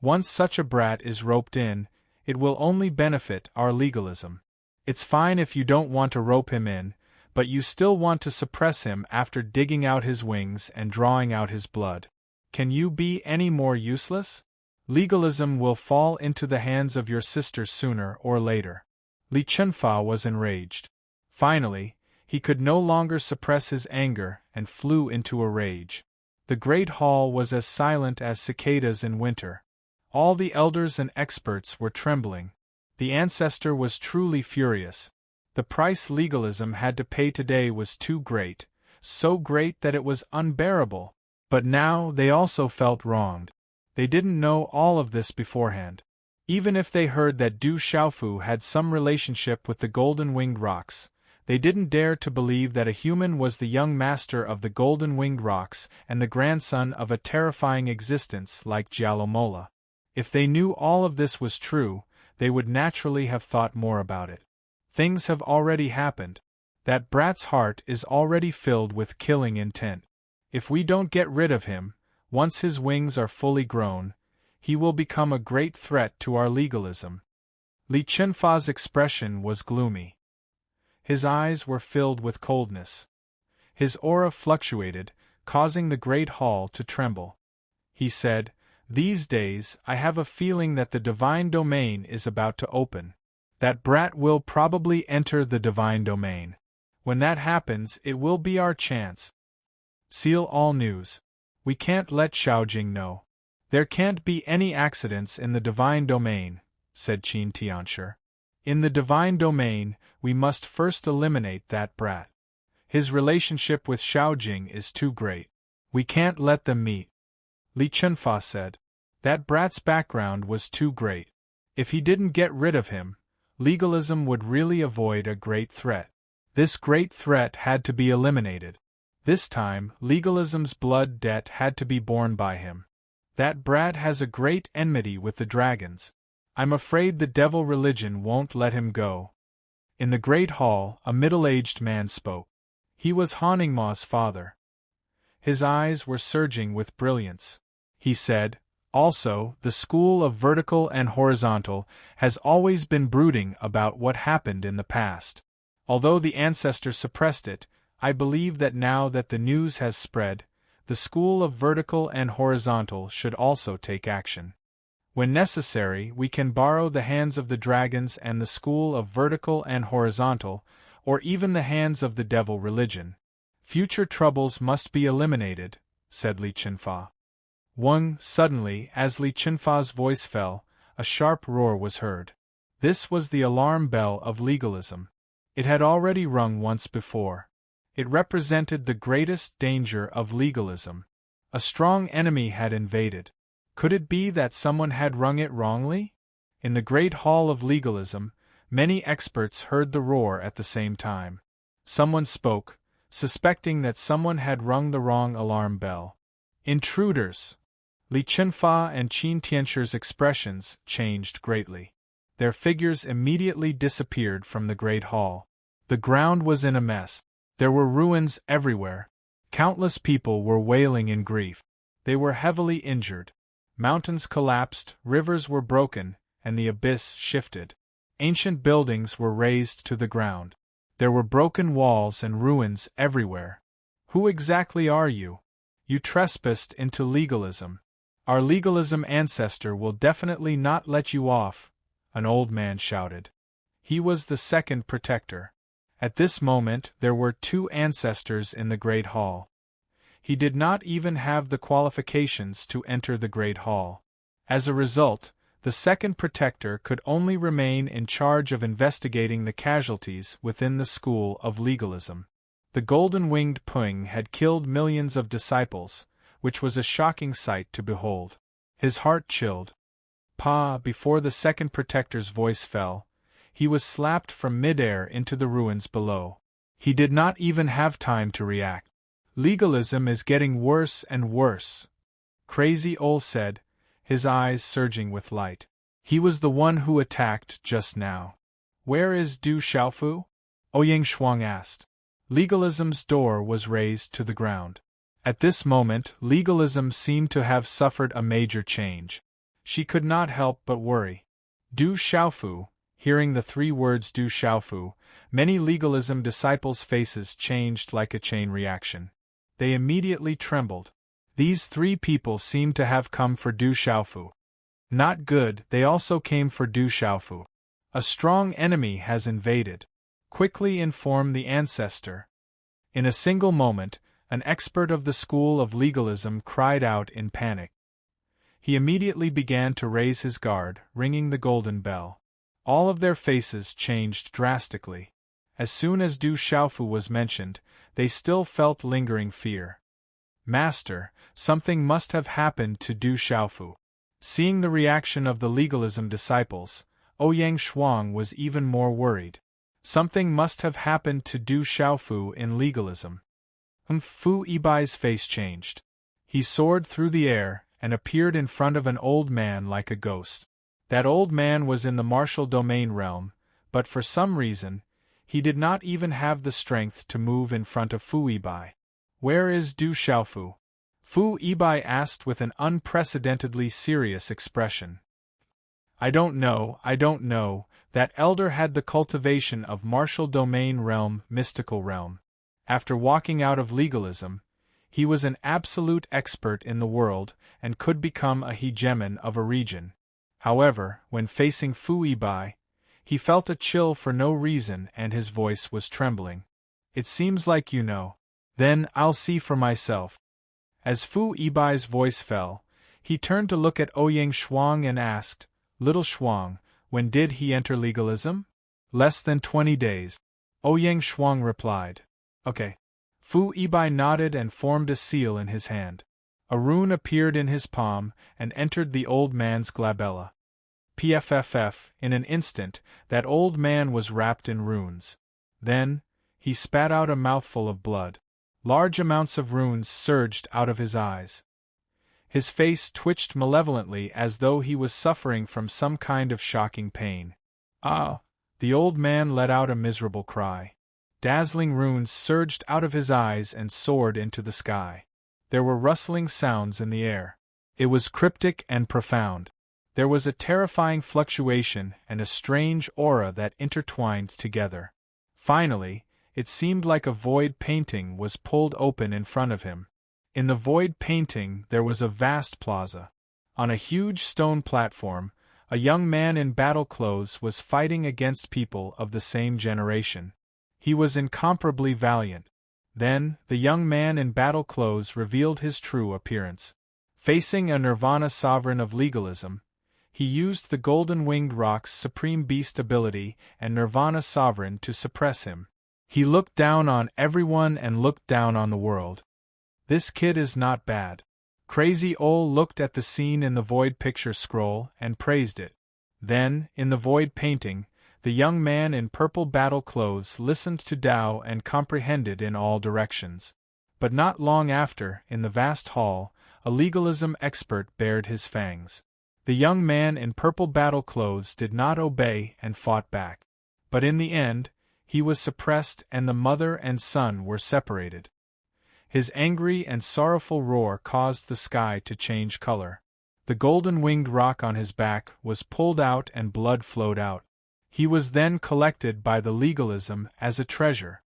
Once such a brat is roped in, it will only benefit our legalism. It's fine if you don't want to rope him in, but you still want to suppress him after digging out his wings and drawing out his blood. Can you be any more useless? Legalism will fall into the hands of your sisters sooner or later. Li Chunfa was enraged. Finally, he could no longer suppress his anger and flew into a rage. The great hall was as silent as cicadas in winter. All the elders and experts were trembling. The ancestor was truly furious. The price legalism had to pay today was too great, so great that it was unbearable. But now they also felt wronged. They didn't know all of this beforehand. Even if they heard that Du Xiaofu had some relationship with the golden-winged rocks, they didn't dare to believe that a human was the young master of the golden-winged rocks and the grandson of a terrifying existence like Jialomola. If they knew all of this was true, they would naturally have thought more about it. Things have already happened. That brat's heart is already filled with killing intent. If we don't get rid of him, once his wings are fully grown, he will become a great threat to our legalism. Li Chunfa's expression was gloomy. His eyes were filled with coldness. His aura fluctuated, causing the great hall to tremble. He said, "These days, I have a feeling that the divine domain is about to open. That brat will probably enter the divine domain. When that happens, it will be our chance. Seal all news. We can't let Xiaojing know. There can't be any accidents in the divine domain," said Qin Tianshi. "In the divine domain, we must first eliminate that brat. His relationship with Xiaojing is too great. We can't let them meet." Li Chunfa said. That brat's background was too great. If he didn't get rid of him, legalism would really avoid a great threat. This great threat had to be eliminated. This time, legalism's blood debt had to be borne by him. That brat has a great enmity with the dragons. I'm afraid the devil religion won't let him go. In the great hall, a middle-aged man spoke. He was Haningma's father. His eyes were surging with brilliance. He said, "Also, the school of vertical and horizontal has always been brooding about what happened in the past. Although the ancestor suppressed it, I believe that now that the news has spread, the school of vertical and horizontal should also take action. When necessary, we can borrow the hands of the dragons and the school of vertical and horizontal, or even the hands of the devil religion. Future troubles must be eliminated," said Li Chunfa. Suddenly, as Li Chunfa's voice fell, a sharp roar was heard. This was the alarm bell of legalism. It had already rung once before. It represented the greatest danger of legalism. A strong enemy had invaded. Could it be that someone had rung it wrongly? In the great hall of legalism, many experts heard the roar at the same time. Someone spoke, suspecting that someone had rung the wrong alarm bell. "Intruders!" Li Chunfa and Qin Tianshi's expressions changed greatly. Their figures immediately disappeared from the great hall. The ground was in a mess. There were ruins everywhere. Countless people were wailing in grief. They were heavily injured. Mountains collapsed, rivers were broken, and the abyss shifted. Ancient buildings were razed to the ground. There were broken walls and ruins everywhere. Who exactly are you? You trespassed into legalism. Our legalism ancestor will definitely not let you off, an old man shouted. He was the second protector. At this moment there were two ancestors in the Great Hall. He did not even have the qualifications to enter the Great Hall. As a result, the second protector could only remain in charge of investigating the casualties within the school of legalism. The golden-winged Puing had killed millions of disciples, which was a shocking sight to behold. His heart chilled. Before the second protector's voice fell, he was slapped from midair into the ruins below. He did not even have time to react. Legalism is getting worse and worse, Crazy Ol said, his eyes surging with light. He was the one who attacked just now. Where is Du Xiaofu? Ouyang Shuang asked. Legalism's door was raised to the ground. At this moment, legalism seemed to have suffered a major change. She could not help but worry. Du Xiaofu, hearing the three words Du Xiaofu, many legalism disciples' faces changed like a chain reaction. They immediately trembled. These three people seemed to have come for Du Xiaofu. Not good, they also came for Du Xiaofu. A strong enemy has invaded. Quickly inform the ancestor. In a single moment, an expert of the school of legalism cried out in panic. He immediately began to raise his guard, ringing the golden bell. All of their faces changed drastically. As soon as Du Xiaofu was mentioned, they still felt lingering fear. Master, something must have happened to Du Xiaofu. Seeing the reaction of the legalism disciples, Ouyang Shuang was even more worried. Something must have happened to Du Xiaofu in legalism. Fu Yibai's face changed. He soared through the air and appeared in front of an old man like a ghost. That old man was in the martial domain realm, but for some reason, he did not even have the strength to move in front of Fu Yibai. Where is Du Xiaofu? Fu Yibai asked with an unprecedentedly serious expression. I don't know, that elder had the cultivation of martial domain realm, mystical realm. After walking out of legalism, he was an absolute expert in the world and could become a hegemon of a region. However, when facing Fu Yibai, he felt a chill for no reason and his voice was trembling. It seems like you know. Then I'll see for myself. As Fu Yibai's voice fell, he turned to look at Ouyang Shuang and asked, Little Shuang, when did he enter legalism? Less than 20 days. Ouyang Shuang replied. Okay. Fu Yibai nodded and formed a seal in his hand. A rune appeared in his palm and entered the old man's glabella. PFFF, in an instant, that old man was wrapped in runes. Then, he spat out a mouthful of blood. Large amounts of runes surged out of his eyes. His face twitched malevolently as though he was suffering from some kind of shocking pain. Ah! The old man let out a miserable cry. Dazzling runes surged out of his eyes and soared into the sky. There were rustling sounds in the air. It was cryptic and profound. There was a terrifying fluctuation and a strange aura that intertwined together. Finally, it seemed like a void painting was pulled open in front of him. In the void painting there was a vast plaza. On a huge stone platform, a young man in battle clothes was fighting against people of the same generation. He was incomparably valiant. Then, the young man in battle clothes revealed his true appearance. Facing a Nirvana sovereign of legalism, he used the golden-winged rock's supreme beast ability and Nirvana sovereign to suppress him. He looked down on everyone and looked down on the world. This kid is not bad. Crazy Ol looked at the scene in the void picture scroll and praised it. Then, in the void painting, the young man in purple battle clothes listened to Tao and comprehended in all directions. But not long after, in the vast hall, a legalism expert bared his fangs. The young man in purple battle clothes did not obey and fought back. But in the end, he was suppressed and the mother and son were separated. His angry and sorrowful roar caused the sky to change color. The golden-winged rock on his back was pulled out and blood flowed out. He was then collected by the legalism as a treasure.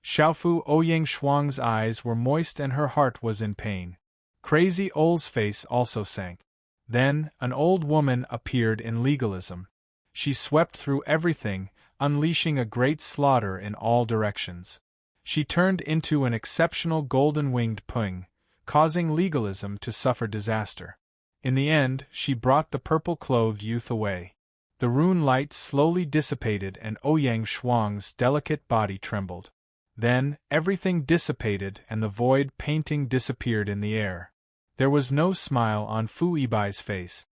Xiaofu Ouyang Shuang's eyes were moist and her heart was in pain. Crazy Ole's face also sank. Then, an old woman appeared in legalism. She swept through everything, unleashing a great slaughter in all directions. She turned into an exceptional golden-winged pung, causing legalism to suffer disaster. In the end, she brought the purple-clothed youth away. The rune light slowly dissipated and Ouyang Shuang's delicate body trembled. Then, everything dissipated and the void painting disappeared in the air. There was no smile on Fu Yibai's face.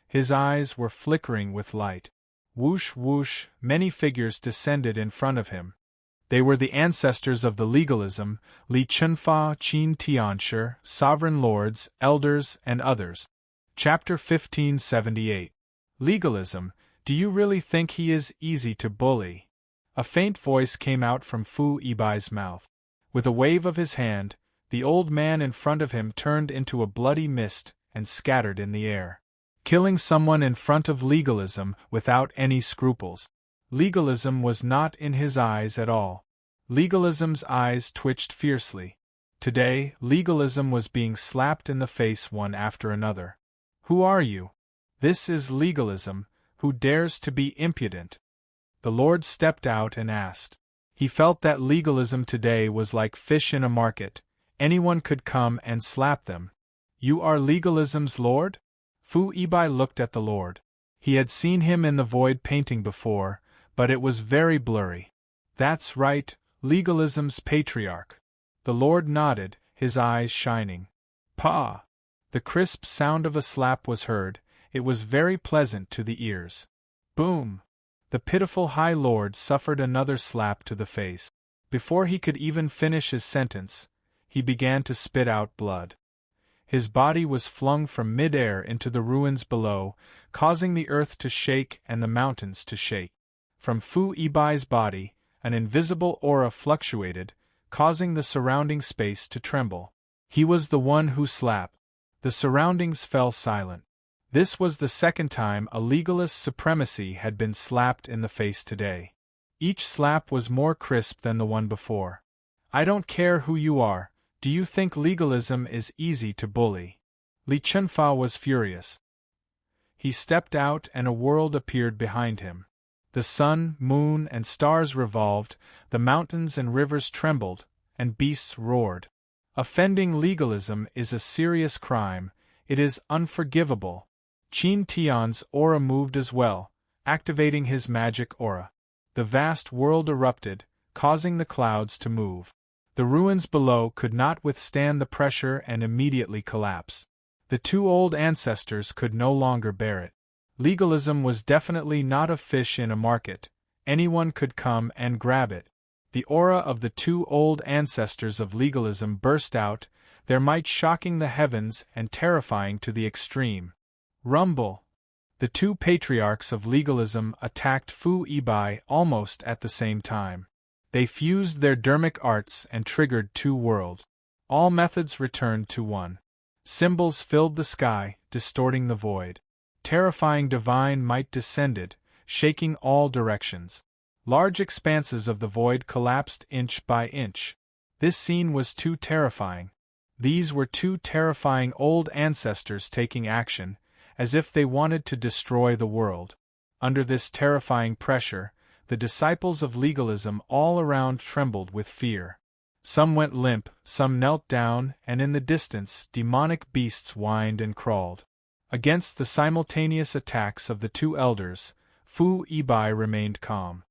His eyes were flickering with light. Whoosh whoosh, many figures descended in front of him. They were the ancestors of the legalism, Li Chunfa, Qin Tianshi, sovereign lords, elders, and others. Chapter 1578. Legalism, do you really think he is easy to bully? A faint voice came out from Fu Yibai's mouth. With a wave of his hand, the old man in front of him turned into a bloody mist and scattered in the air. Killing someone in front of legalism without any scruples. Legalism was not in his eyes at all. Legalism's eyes twitched fiercely. Today, legalism was being slapped in the face one after another. Who are you? This is legalism, who dares to be impudent? The Lord stepped out and asked. He felt that legalism today was like fish in a market. Anyone could come and slap them. You are legalism's lord? Fu Yibai looked at the Lord. He had seen him in the void painting before, but it was very blurry. That's right, legalism's patriarch. The Lord nodded, his eyes shining. Pa! The crisp sound of a slap was heard. It was very pleasant to the ears. Boom! The pitiful High Lord suffered another slap to the face. Before he could even finish his sentence, he began to spit out blood. His body was flung from mid-air into the ruins below, causing the earth to shake and the mountains to shake. From Fu Yibai's body, an invisible aura fluctuated, causing the surrounding space to tremble. He was the one who slapped. The surroundings fell silent. This was the second time a legalist supremacy had been slapped in the face today. Each slap was more crisp than the one before. I don't care who you are. Do you think legalism is easy to bully? Li Chunfa was furious. He stepped out and a world appeared behind him. The sun, moon, and stars revolved, the mountains and rivers trembled, and beasts roared. Offending legalism is a serious crime, it is unforgivable. Qin Tian's aura moved as well, activating his magic aura. The vast world erupted, causing the clouds to move. The ruins below could not withstand the pressure and immediately collapsed. The two old ancestors could no longer bear it. Legalism was definitely not a fish in a market. Anyone could come and grab it. The aura of the two old ancestors of legalism burst out, their might shocking the heavens and terrifying to the extreme. Rumble! The two patriarchs of legalism attacked Fu Yibai almost at the same time. They fused their dermic arts and triggered two worlds. All methods returned to one. Symbols filled the sky, distorting the void. Terrifying divine might descended, shaking all directions. Large expanses of the void collapsed inch by inch. This scene was too terrifying. These were two terrifying old ancestors taking action, as if they wanted to destroy the world. Under this terrifying pressure, the disciples of legalism all around trembled with fear. Some went limp, some knelt down, and in the distance demonic beasts whined and crawled. Against the simultaneous attacks of the two elders, Fu Yibai remained calm.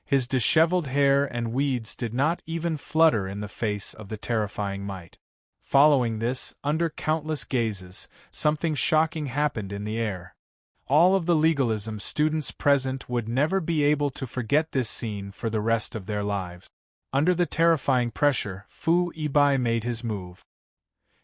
His disheveled hair and weeds did not even flutter in the face of the terrifying might. Following this, under countless gazes, something shocking happened in the air. All of the legalism students present would never be able to forget this scene for the rest of their lives. Under the terrifying pressure, Fu Yibai made his move.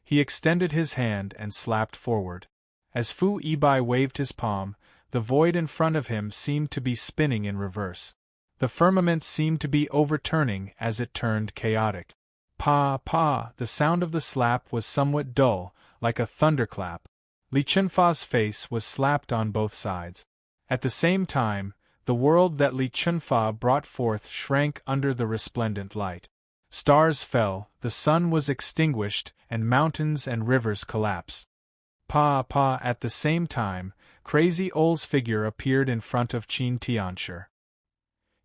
He extended his hand and slapped forward. As Fu Yibai waved his palm, the void in front of him seemed to be spinning in reverse. The firmament seemed to be overturning as it turned chaotic. Pa, pa, the sound of the slap was somewhat dull, like a thunderclap. Li Chunfa's face was slapped on both sides. At the same time, the world that Li Chunfa brought forth shrank under the resplendent light. Stars fell, the sun was extinguished, and mountains and rivers collapsed. At the same time, Crazy Ole's figure appeared in front of Qin Tianshi.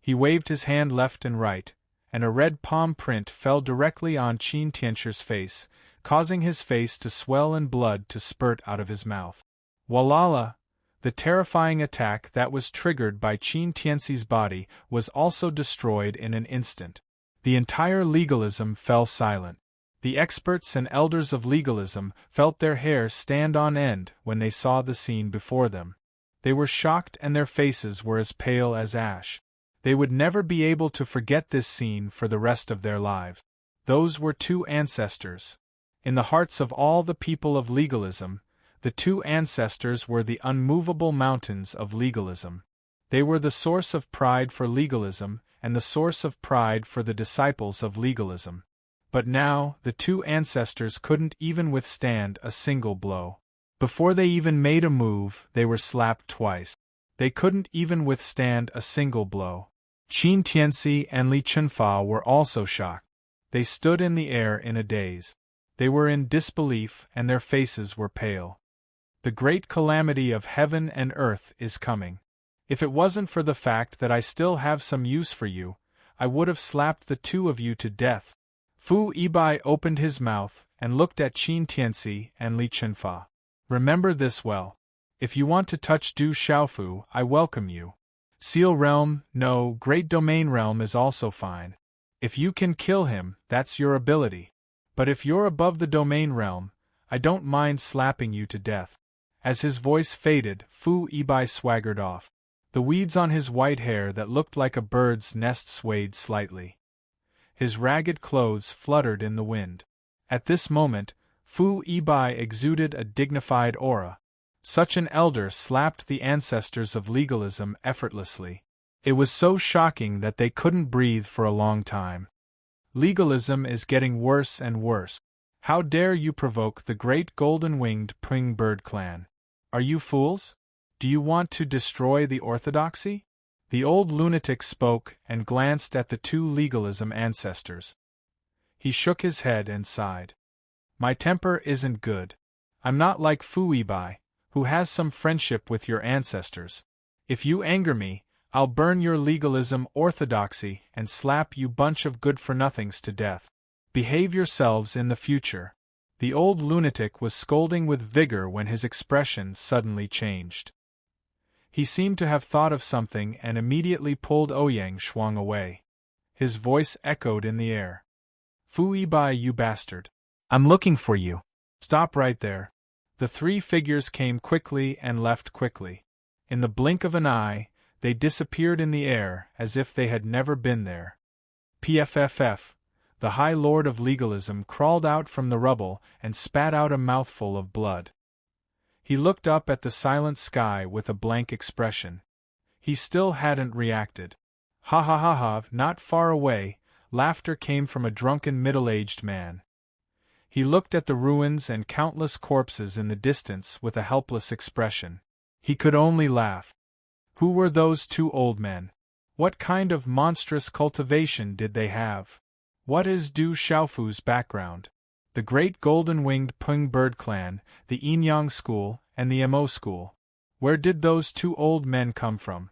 He waved his hand left and right, and a red palm print fell directly on Qin Tianshi's face, causing his face to swell and blood to spurt out of his mouth. Walala! The terrifying attack that was triggered by Qin Tianxi's body was also destroyed in an instant. The entire legalism fell silent. The experts and elders of legalism felt their hair stand on end when they saw the scene before them. They were shocked and their faces were as pale as ash. They would never be able to forget this scene for the rest of their lives. Those were two ancestors. In the hearts of all the people of legalism, the two ancestors were the unmovable mountains of legalism. They were the source of pride for legalism and the source of pride for the disciples of legalism. But now, the two ancestors couldn't even withstand a single blow. Before they even made a move, they were slapped twice. They couldn't even withstand a single blow. Qin Tianxi and Li Chunfa were also shocked. They stood in the air in a daze. They were in disbelief and their faces were pale. The great calamity of heaven and earth is coming. If it wasn't for the fact that I still have some use for you, I would have slapped the two of you to death. Fu Yibai opened his mouth and looked at Qin Tianxi and Li Chunfa. Remember this well. If you want to touch Du Xiaofu, I welcome you. Seal Realm, no, Great Domain Realm is also fine. If you can kill him, that's your ability. But if you're above the Domain Realm, I don't mind slapping you to death. As his voice faded, Fu Yibai swaggered off. The weeds on his white hair that looked like a bird's nest swayed slightly. His ragged clothes fluttered in the wind. At this moment, Fu Yibai exuded a dignified aura. Such an elder slapped the ancestors of legalism effortlessly. It was so shocking that they couldn't breathe for a long time. Legalism is getting worse and worse. How dare you provoke the great golden-winged Ping Bird clan? Are you fools? Do you want to destroy the orthodoxy? The old lunatic spoke and glanced at the two legalism ancestors. He shook his head and sighed. My temper isn't good. I'm not like Fu Yibai, who has some friendship with your ancestors. If you anger me, I'll burn your legalism orthodoxy and slap you bunch of good-for-nothings to death. Behave yourselves in the future. The old lunatic was scolding with vigor when his expression suddenly changed. He seemed to have thought of something and immediately pulled Ouyang Shuang away. His voice echoed in the air. Fu Yibai, you bastard. I'm looking for you. Stop right there. The three figures came quickly and left quickly. In the blink of an eye, they disappeared in the air as if they had never been there. PFFF, the High Lord of Legalism crawled out from the rubble and spat out a mouthful of blood. He looked up at the silent sky with a blank expression. He still hadn't reacted. Ha ha ha ha, not far away, laughter came from a drunken middle-aged man. He looked at the ruins and countless corpses in the distance with a helpless expression. He could only laugh. Who were those two old men? What kind of monstrous cultivation did they have? What is Du Xiaofu's background? The great golden-winged Ping Bird clan, the Yinyang school, and the Mo school. Where did those two old men come from?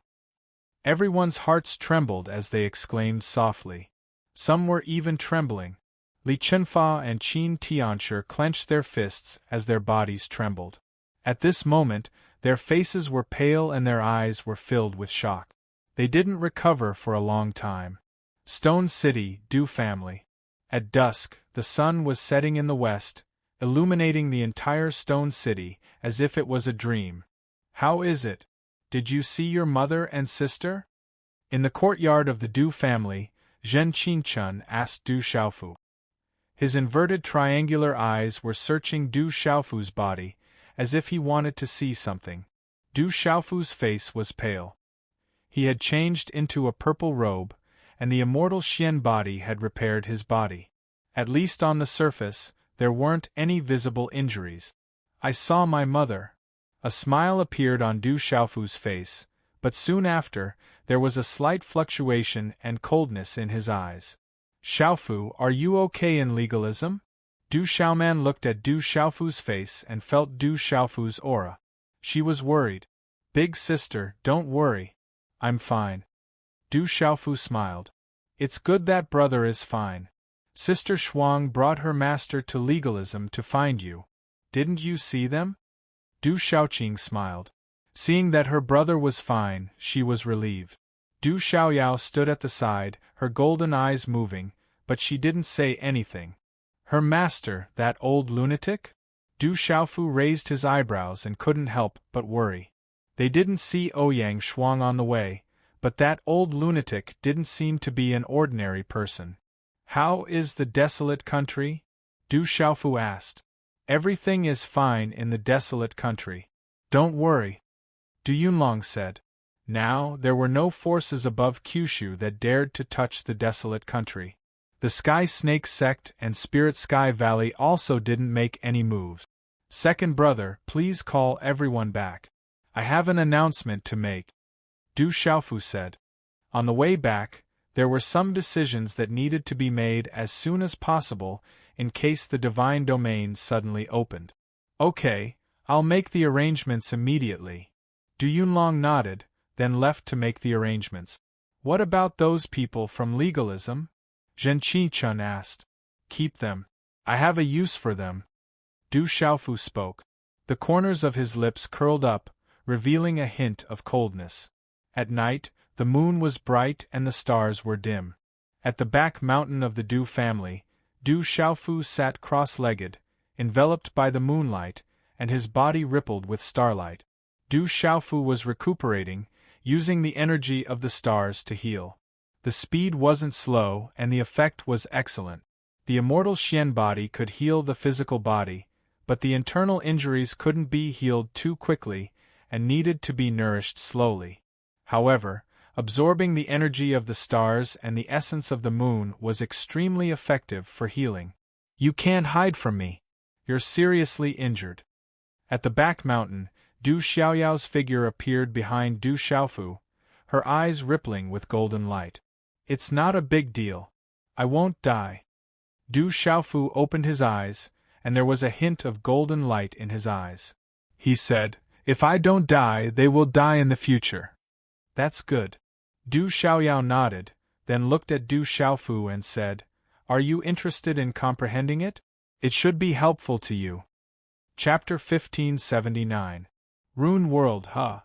Everyone's hearts trembled as they exclaimed softly. Some were even trembling. Li Chunfa and Qin Tianshi clenched their fists as their bodies trembled. At this moment, their faces were pale and their eyes were filled with shock. They didn't recover for a long time. Stone City, Du family. At dusk, the sun was setting in the west, illuminating the entire Stone City as if it was a dream. How is it? Did you see your mother and sister? In the courtyard of the Du family, Zhen Qinchun asked Du Xiaofu. His inverted triangular eyes were searching Du Xiaofu's body, as if he wanted to see something. Du Xiaofu's face was pale. He had changed into a purple robe, and the immortal Xian body had repaired his body. At least on the surface, there weren't any visible injuries. I saw my mother. A smile appeared on Du Xiaofu's face, but soon after, there was a slight fluctuation and coldness in his eyes. Xiaofu, are you okay in legalism? Du Xiaoman looked at Du Xiaofu's face and felt Du Xiaofu's aura. She was worried. Big sister, don't worry. I'm fine. Du Xiaofu smiled. It's good that brother is fine. Sister Shuang brought her master to legalism to find you. Didn't you see them? Du Xiaoqing smiled. Seeing that her brother was fine, she was relieved. Du Xiaoyao stood at the side, her golden eyes moving, but she didn't say anything. Her master, that old lunatic? Du Xiaofu raised his eyebrows and couldn't help but worry. They didn't see Ouyang Shuang on the way, but that old lunatic didn't seem to be an ordinary person. How is the desolate country? Du Xiaofu asked. Everything is fine in the desolate country. Don't worry. Du Yunlong said. Now, there were no forces above Kyushu that dared to touch the desolate country. The Sky Snake sect and Spirit Sky Valley also didn't make any moves. Second brother, please call everyone back. I have an announcement to make. Du Xiaofu said. On the way back, there were some decisions that needed to be made as soon as possible in case the divine domain suddenly opened. Okay, I'll make the arrangements immediately. Du Yunlong nodded, then left to make the arrangements. What about those people from legalism? Zhen Qi-chun asked. Keep them. I have a use for them. Du Xiaofu spoke. The corners of his lips curled up, revealing a hint of coldness. At night, the moon was bright and the stars were dim. At the back mountain of the Du family, Du Xiaofu sat cross-legged, enveloped by the moonlight, and his body rippled with starlight. Du Xiaofu was recuperating, using the energy of the stars to heal. The speed wasn't slow and the effect was excellent. The immortal Xian body could heal the physical body, but the internal injuries couldn't be healed too quickly and needed to be nourished slowly. However, absorbing the energy of the stars and the essence of the moon was extremely effective for healing. You can't hide from me. You're seriously injured. At the back mountain, Du Xiaoyao's figure appeared behind Du Xiaofu, her eyes rippling with golden light. It's not a big deal. I won't die. Du Xiaofu opened his eyes, and there was a hint of golden light in his eyes. He said, If I don't die, they will die in the future. That's good. Du Xiaoyao nodded, then looked at Du Xiaofu and said, Are you interested in comprehending it? It should be helpful to you. Chapter 1579. Rune World, huh?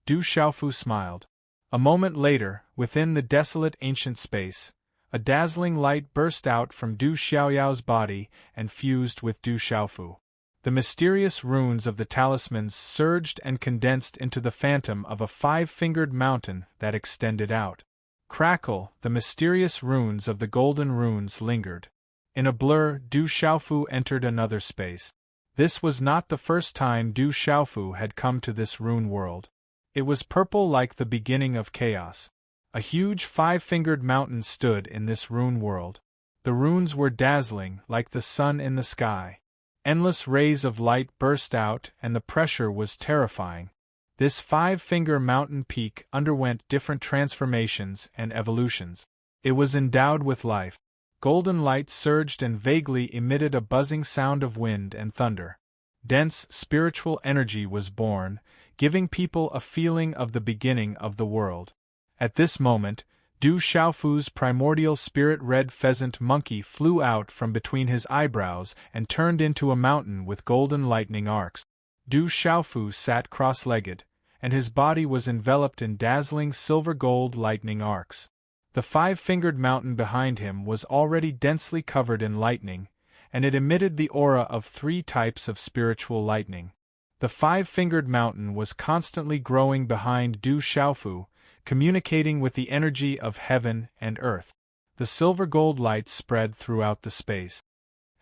Du Xiaofu smiled. A moment later, within the desolate ancient space, a dazzling light burst out from Du Xiaoyao's body and fused with Du Xiaofu. The mysterious runes of the talismans surged and condensed into the phantom of a five-fingered mountain that extended out. Crackle, the mysterious runes of the golden runes lingered. In a blur, Du Xiaofu entered another space. This was not the first time Du Xiaofu had come to this rune world. It was purple like the beginning of chaos. A huge five-fingered mountain stood in this rune world. The runes were dazzling like the sun in the sky. Endless rays of light burst out and the pressure was terrifying. This five-finger mountain peak underwent different transformations and evolutions. It was endowed with life. Golden light surged and vaguely emitted a buzzing sound of wind and thunder. Dense spiritual energy was born, giving people a feeling of the beginning of the world. At this moment, Du Xiaofu's primordial spirit red pheasant monkey flew out from between his eyebrows and turned into a mountain with golden lightning arcs. Du Xiaofu sat cross-legged, and his body was enveloped in dazzling silver-gold lightning arcs. The five-fingered mountain behind him was already densely covered in lightning, and it emitted the aura of three types of spiritual lightning. The five-fingered mountain was constantly growing behind Du Xiaofu, communicating with the energy of heaven and earth. The silver-gold light spread throughout the space.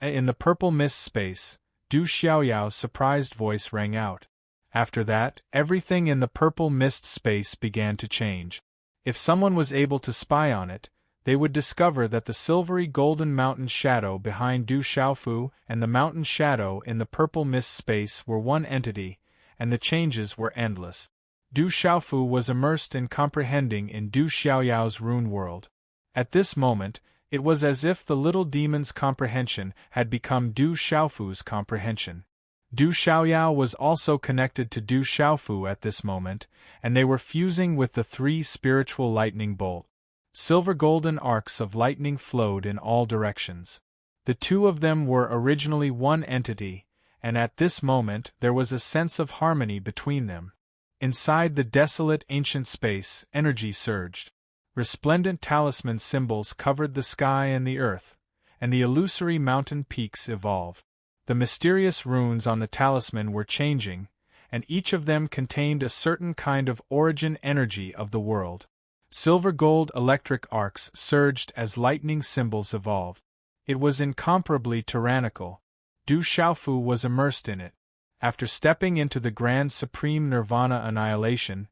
In the purple mist space, Du Xiaoyao's surprised voice rang out. After that, everything in the purple mist space began to change. If someone was able to spy on it, they would discover that the silvery golden mountain shadow behind Du Xiaofu and the mountain shadow in the purple mist space were one entity, and the changes were endless. Du Xiaofu was immersed in comprehending in Du Xiaoyao's rune world. At this moment, it was as if the little demon's comprehension had become Du Xiaofu's comprehension. Du Xiaoyao was also connected to Du Xiaofu at this moment, and they were fusing with the three spiritual lightning bolt. Silver golden arcs of lightning flowed in all directions. The two of them were originally one entity, and at this moment there was a sense of harmony between them. Inside the desolate ancient space, energy surged. Resplendent talisman symbols covered the sky and the earth, and the illusory mountain peaks evolved. The mysterious runes on the talisman were changing, and each of them contained a certain kind of origin energy of the world. Silver-gold electric arcs surged as lightning symbols evolved. It was incomparably tyrannical. Du Xiaofu was immersed in it. After stepping into the grand supreme nirvana annihilation,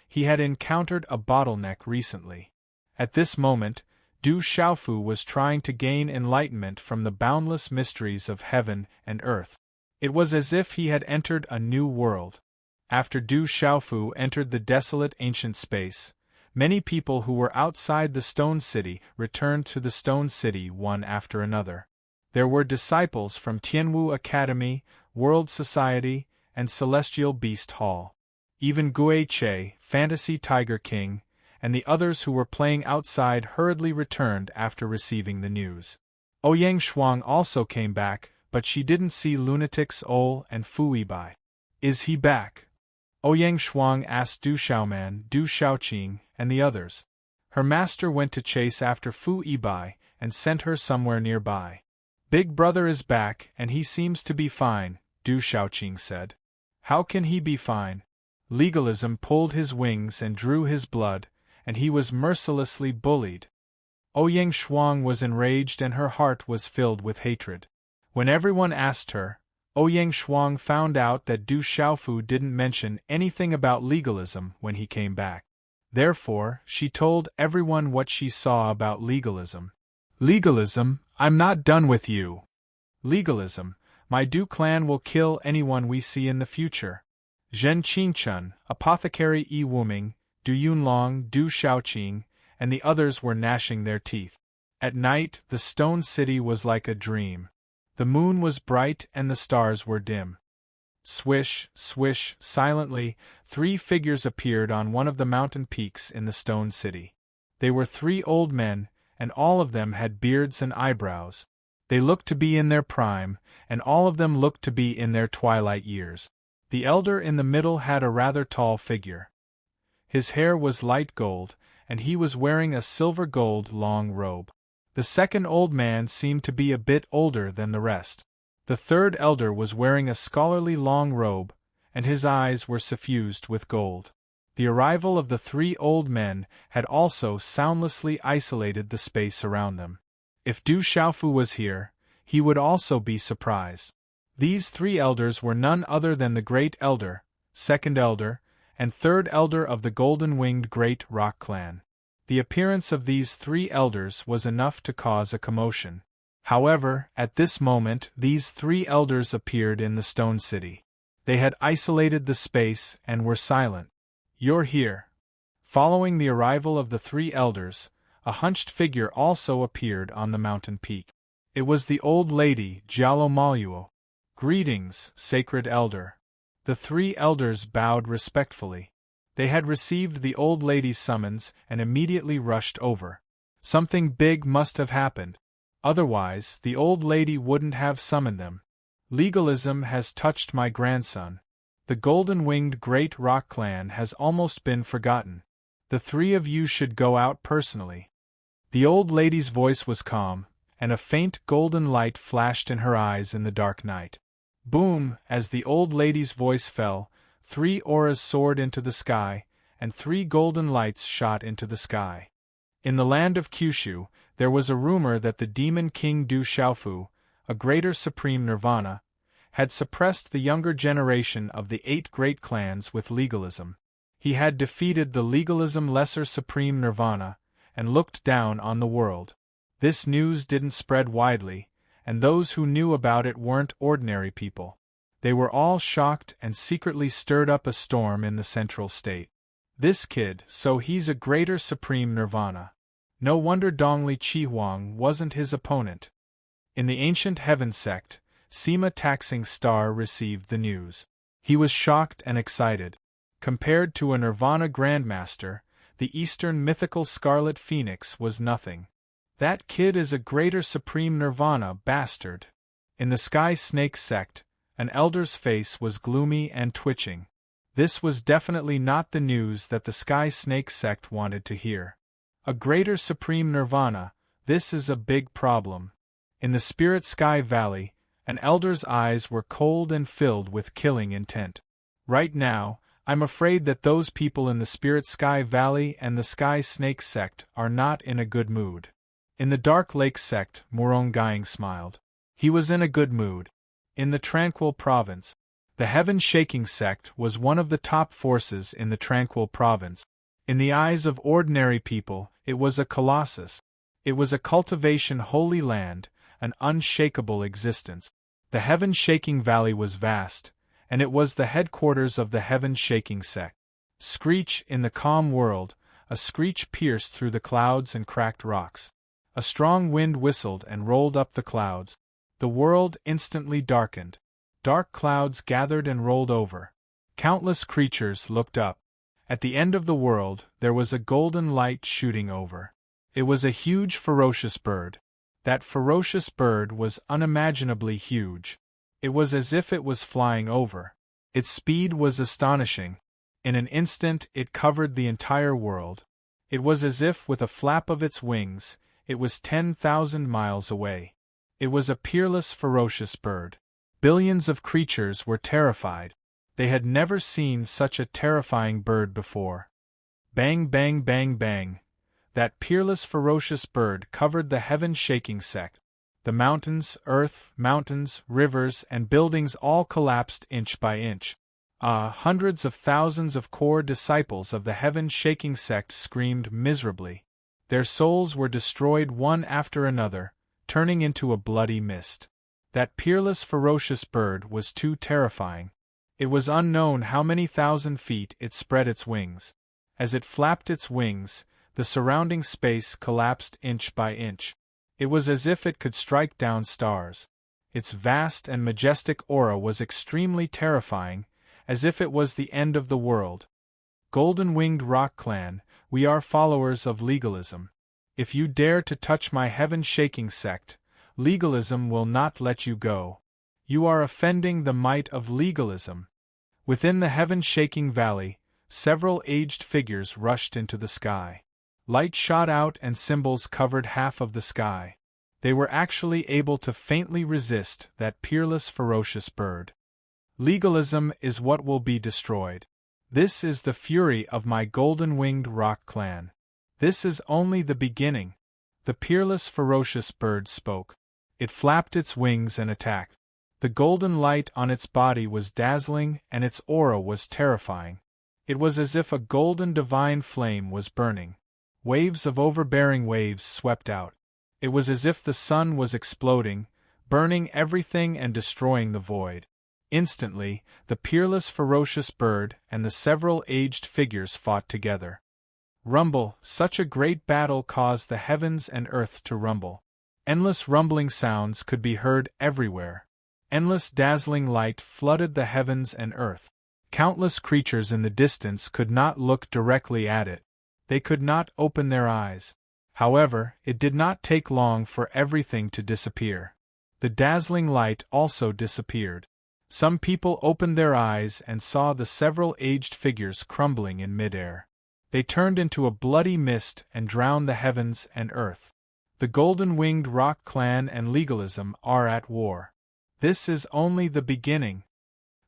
he had encountered a bottleneck recently. At this moment, Du Xiaofu was trying to gain enlightenment from the boundless mysteries of heaven and earth. It was as if he had entered a new world. After Du Xiaofu entered the desolate ancient space, many people who were outside the Stone City returned to the Stone City one after another. There were disciples from Tianwu Academy, World Society, and Celestial Beast Hall. Even Gui Che, Fantasy Tiger King, and the others who were playing outside hurriedly returned after receiving the news. Ouyang Shuang also came back, but she didn't see lunatics Ol and Fu Yibai. Is he back? Ouyang Shuang asked Du Xiaoman, Du Xiaoqing, and the others. Her master went to chase after Fu Yibai and sent her somewhere nearby. Big brother is back and he seems to be fine, Du Xiaoqing said. How can he be fine? Legalism pulled his wings and drew his blood, and he was mercilessly bullied. Ouyang Shuang was enraged and her heart was filled with hatred. When everyone asked her, Ouyang Shuang found out that Du Xiaofu didn't mention anything about legalism when he came back. Therefore, she told everyone what she saw about legalism. Legalism, I'm not done with you. Legalism, my Du clan will kill anyone we see in the future. Zhen Qingchun, Apothecary Yi Wuming, Du Yunlong, Du Xiaoqing, and the others were gnashing their teeth. At night, the Stone City was like a dream. The moon was bright and the stars were dim. Swish, swish, silently, three figures appeared on one of the mountain peaks in the Stone City. They were three old men, and all of them had beards and eyebrows. They looked to be in their prime, and all of them looked to be in their twilight years. The elder in the middle had a rather tall figure. His hair was light gold, and he was wearing a silver-gold long robe. The second old man seemed to be a bit older than the rest. The third elder was wearing a scholarly long robe, and his eyes were suffused with gold. The arrival of the three old men had also soundlessly isolated the space around them. If Du Xiaofu was here, he would also be surprised. These three elders were none other than the Great Elder, Second Elder, and Third Elder of the Golden-Winged Great Rock Clan. The appearance of these three elders was enough to cause a commotion. However, at this moment these three elders appeared in the Stone City. They had isolated the space and were silent. You're here. Following the arrival of the three elders, a hunched figure also appeared on the mountain peak. It was the old lady, Jialo Maluo. Greetings, Sacred Elder. The three elders bowed respectfully. They had received the old lady's summons and immediately rushed over. Something big must have happened. Otherwise, the old lady wouldn't have summoned them. Legalism has touched my grandson. The Golden-Winged Great Rock Clan has almost been forgotten. The three of you should go out personally. The old lady's voice was calm, and a faint golden light flashed in her eyes in the dark night. Boom! As the old lady's voice fell, three auras soared into the sky, and three golden lights shot into the sky. In the land of Kyushu, there was a rumor that the demon king Du Xiaofu, a greater supreme nirvana, had suppressed the younger generation of the 8 great clans with legalism. He had defeated the legalism lesser supreme nirvana, and looked down on the world. This news didn't spread widely, and those who knew about it weren't ordinary people. They were all shocked and secretly stirred up a storm in the central state. This kid, so he's a greater supreme nirvana. No wonder Dongli Chi-Huang wasn't his opponent. In the ancient heaven sect, Sima Taxing Star received the news. He was shocked and excited. Compared to a nirvana grandmaster, the Eastern mythical Scarlet Phoenix was nothing. That kid is a greater supreme nirvana bastard. In the Sky Snake sect, an elder's face was gloomy and twitching. This was definitely not the news that the Sky Snake sect wanted to hear. A greater supreme nirvana, this is a big problem. In the Spirit Sky Valley, an elder's eyes were cold and filled with killing intent. Right now, I'm afraid that those people in the Spirit Sky Valley and the Sky Snake sect are not in a good mood. In the Dark Lake sect, Murongying smiled. He was in a good mood. In the Tranquil Province, the Heaven Shaking sect was one of the top forces in the Tranquil Province. In the eyes of ordinary people, it was a colossus. It was a cultivation holy land, an unshakable existence. The Heaven Shaking Valley was vast, and it was the headquarters of the Heaven Shaking sect. Screech in the calm world, a screech pierced through the clouds and cracked rocks. A strong wind whistled and rolled up the clouds. The world instantly darkened. Dark clouds gathered and rolled over. Countless creatures looked up. At the end of the world, there was a golden light shooting over. It was a huge ferocious bird. That ferocious bird was unimaginably huge. It was as if it was flying over. Its speed was astonishing. In an instant it covered the entire world. It was as if with a flap of its wings, it was 10,000 miles away. It was a peerless ferocious bird. Billions of creatures were terrified. They had never seen such a terrifying bird before. Bang bang bang bang. That peerless ferocious bird covered the Heaven Shaking sect. The mountains, mountains, rivers, and buildings all collapsed inch by inch. Hundreds of thousands of core disciples of the Heaven Shaking sect screamed miserably. Their souls were destroyed one after another, turning into a bloody mist. That peerless ferocious bird was too terrifying. It was unknown how many thousand feet it spread its wings. As it flapped its wings, the surrounding space collapsed inch by inch. It was as if it could strike down stars. Its vast and majestic aura was extremely terrifying, as if it was the end of the world. Golden-Winged Rock Clan, we are followers of legalism. If you dare to touch my Heaven-Shaking sect, legalism will not let you go. You are offending the might of legalism. Within the Heaven-Shaking Valley, several aged figures rushed into the sky. Light shot out and symbols covered half of the sky. They were actually able to faintly resist that peerless ferocious bird. Legalism is what will be destroyed. This is the fury of my golden-winged rock clan. This is only the beginning. The peerless ferocious bird spoke. It flapped its wings and attacked. The golden light on its body was dazzling and its aura was terrifying. It was as if a golden divine flame was burning. Waves of overbearing waves swept out. It was as if the sun was exploding, burning everything and destroying the void. Instantly, the peerless ferocious bird and the several aged figures fought together. Rumble, such a great battle caused the heavens and earth to rumble. Endless rumbling sounds could be heard everywhere. Endless dazzling light flooded the heavens and earth. Countless creatures in the distance could not look directly at it. They could not open their eyes. However, it did not take long for everything to disappear. The dazzling light also disappeared. Some people opened their eyes and saw the several aged figures crumbling in midair. They turned into a bloody mist and drowned the heavens and earth. The golden-winged rock clan and legalism are at war. This is only the beginning.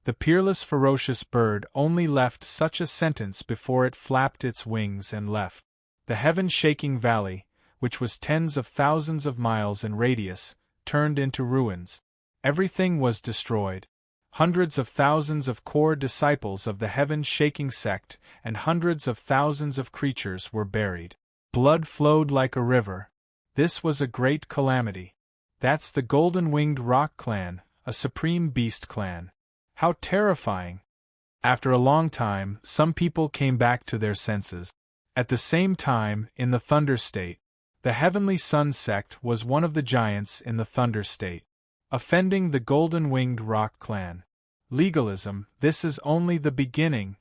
The peerless ferocious bird only left such a sentence before it flapped its wings and left. The heaven-shaking valley, which was tens of thousands of miles in radius, turned into ruins. Everything was destroyed. Hundreds of thousands of core disciples of the heaven-shaking sect and hundreds of thousands of creatures were buried. Blood flowed like a river. This was a great calamity. That's the Golden-Winged Rock Clan, a supreme beast clan. How terrifying! After a long time, some people came back to their senses. At the same time, in the Thunder State, the Heavenly Sun sect was one of the giants in the Thunder State, offending the Golden-Winged Rock Clan. Legalism, this is only the beginning.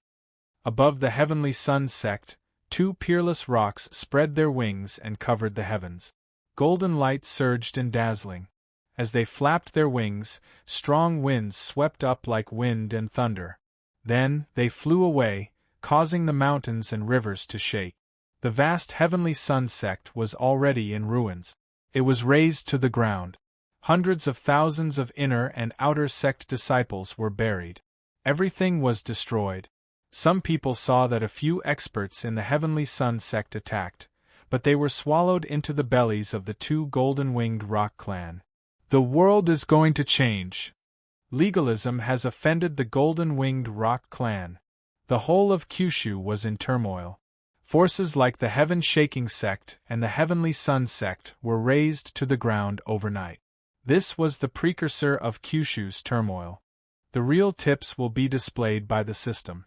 Above the Heavenly Sun sect, two peerless rocks spread their wings and covered the heavens. Golden light surged and dazzling. As they flapped their wings, strong winds swept up like wind and thunder. Then, they flew away, causing the mountains and rivers to shake. The vast Heavenly Sun sect was already in ruins. It was razed to the ground. Hundreds of thousands of inner and outer sect disciples were buried. Everything was destroyed. Some people saw that a few experts in the Heavenly Sun sect attacked, but they were swallowed into the bellies of the two Golden-Winged Rock Clan. The world is going to change. Legalism has offended the Golden-Winged Rock Clan. The whole of Kyushu was in turmoil. Forces like the Heaven-Shaking sect and the Heavenly Sun sect were razed to the ground overnight. This was the precursor of Kyushu's turmoil. The real tips will be displayed by the system.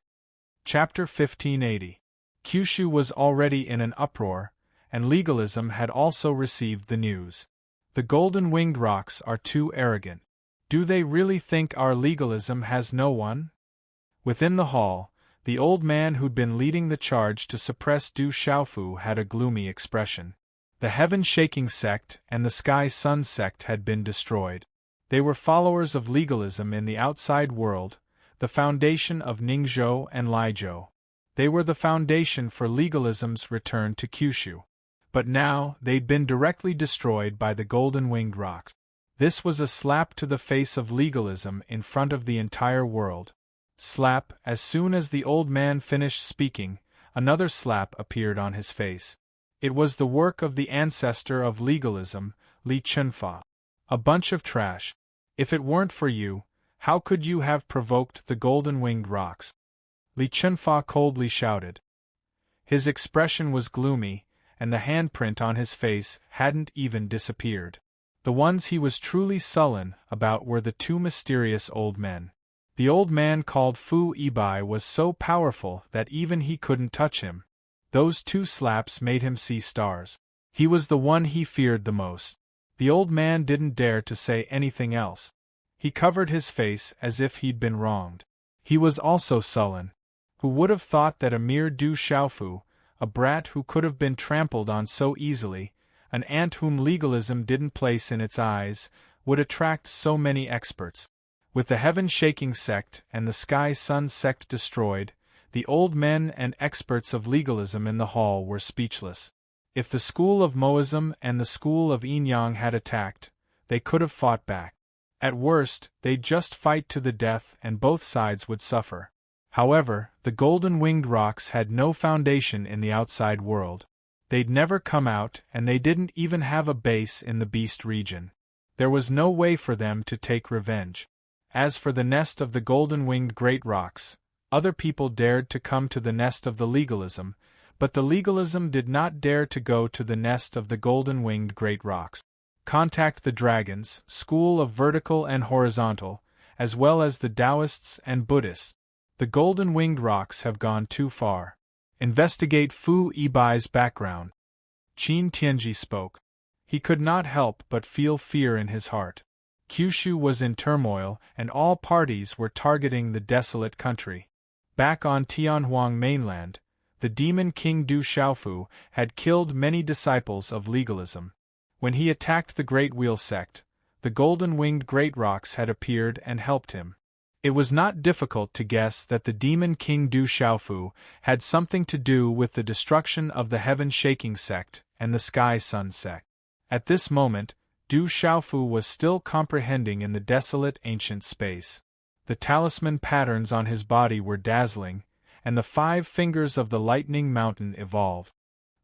Chapter 1580. Kyushu was already in an uproar, and legalism had also received the news. The Golden-Winged Rocks are too arrogant. Do they really think our legalism has no one? Within the hall, the old man who'd been leading the charge to suppress Du Xiaofu had a gloomy expression. The Heaven-Shaking sect and the Sky-Sun sect had been destroyed. They were followers of legalism in the outside world, the foundation of Ningzhou and Laizhou. They were the foundation for legalism's return to Kyushu. But now, they'd been directly destroyed by the Golden-Winged Rocks. This was a slap to the face of legalism in front of the entire world. Slap. As soon as the old man finished speaking, another slap appeared on his face. It was the work of the ancestor of legalism, Li Chunfa. A bunch of trash. If it weren't for you, how could you have provoked the Golden-Winged Rocks? Li Chunfa coldly shouted. His expression was gloomy, and the handprint on his face hadn't even disappeared. The ones he was truly sullen about were the two mysterious old men. The old man called Fu Ibai was so powerful that even he couldn't touch him. Those two slaps made him see stars. He was the one he feared the most. The old man didn't dare to say anything else. He covered his face as if he'd been wronged. He was also sullen. Who would have thought that a mere Du Xiaofu, a brat who could have been trampled on so easily, an ant whom legalism didn't place in its eyes, would attract so many experts? With the Heaven-Shaking sect and the Sky-Sun sect destroyed, the old men and experts of legalism in the hall were speechless. If the school of Moism and the school of Yin-Yang had attacked, they could have fought back. At worst, they'd just fight to the death and both sides would suffer. However, the Golden-Winged Rocks had no foundation in the outside world. They'd never come out and they didn't even have a base in the Beast region. There was no way for them to take revenge. As for the nest of the Golden-Winged Great Rocks, other people dared to come to the nest of the legalism, but the legalism did not dare to go to the nest of the Golden-Winged Great Rocks. Contact the Dragons, school of vertical and horizontal, as well as the Taoists and Buddhists. The Golden-Winged Rocks have gone too far. Investigate Fu Ibai's background. Qin Tianji spoke. He could not help but feel fear in his heart. Kyushu was in turmoil and all parties were targeting the desolate country. Back on Tianhuang mainland, the demon king Du Xiaofu had killed many disciples of legalism. When he attacked the Great Wheel sect, the Golden-Winged Great Rocks had appeared and helped him. It was not difficult to guess that the demon king Du Xiaofu had something to do with the destruction of the Heaven-Shaking sect and the Sky-Sun sect. At this moment, Du Xiaofu was still comprehending in the desolate ancient space. The talisman patterns on his body were dazzling, and the 5 fingers of the lightning mountain evolved.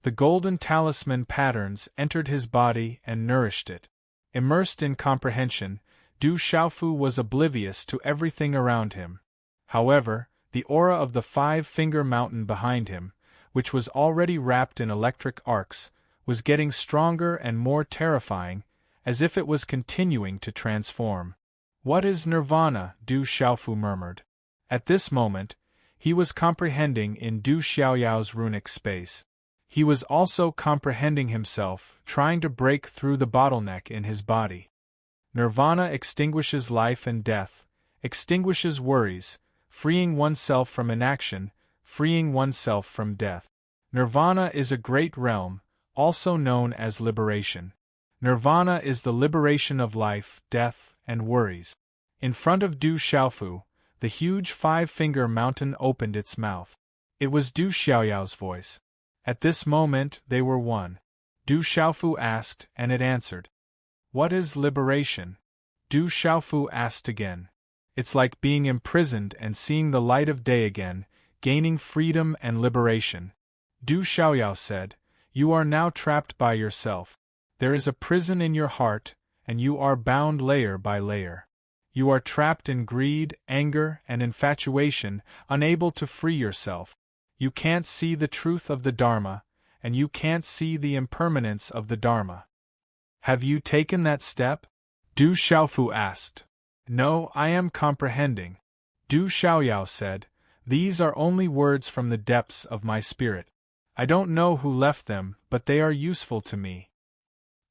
The golden talisman patterns entered his body and nourished it. Immersed in comprehension, Du Xiaofu was oblivious to everything around him. However, the aura of the 5-finger mountain behind him, which was already wrapped in electric arcs, was getting stronger and more terrifying, as if it was continuing to transform. "What is nirvana?" Du Xiaofu murmured. At this moment, he was comprehending in Du Xiaoyao's runic space. He was also comprehending himself, trying to break through the bottleneck in his body. Nirvana extinguishes life and death, extinguishes worries, freeing oneself from inaction, freeing oneself from death. Nirvana is a great realm, also known as liberation. Nirvana is the liberation of life, death, and worries. In front of Du Xiaofu, the huge five-finger mountain opened its mouth. It was Du Xiaoyao's voice. At this moment they were one. Du Xiaofu asked, and it answered. "What is liberation?" Du Xiaofu asked again. "It's like being imprisoned and seeing the light of day again, gaining freedom and liberation." Du Xiaoyao said, "You are now trapped by yourself. There is a prison in your heart, and you are bound layer by layer. You are trapped in greed, anger, and infatuation, unable to free yourself. You can't see the truth of the Dharma, and you can't see the impermanence of the Dharma." "Have you taken that step?" Du Xiaofu asked. "No, I am comprehending." Du Xiaoyao said, "These are only words from the depths of my spirit. I don't know who left them, but they are useful to me.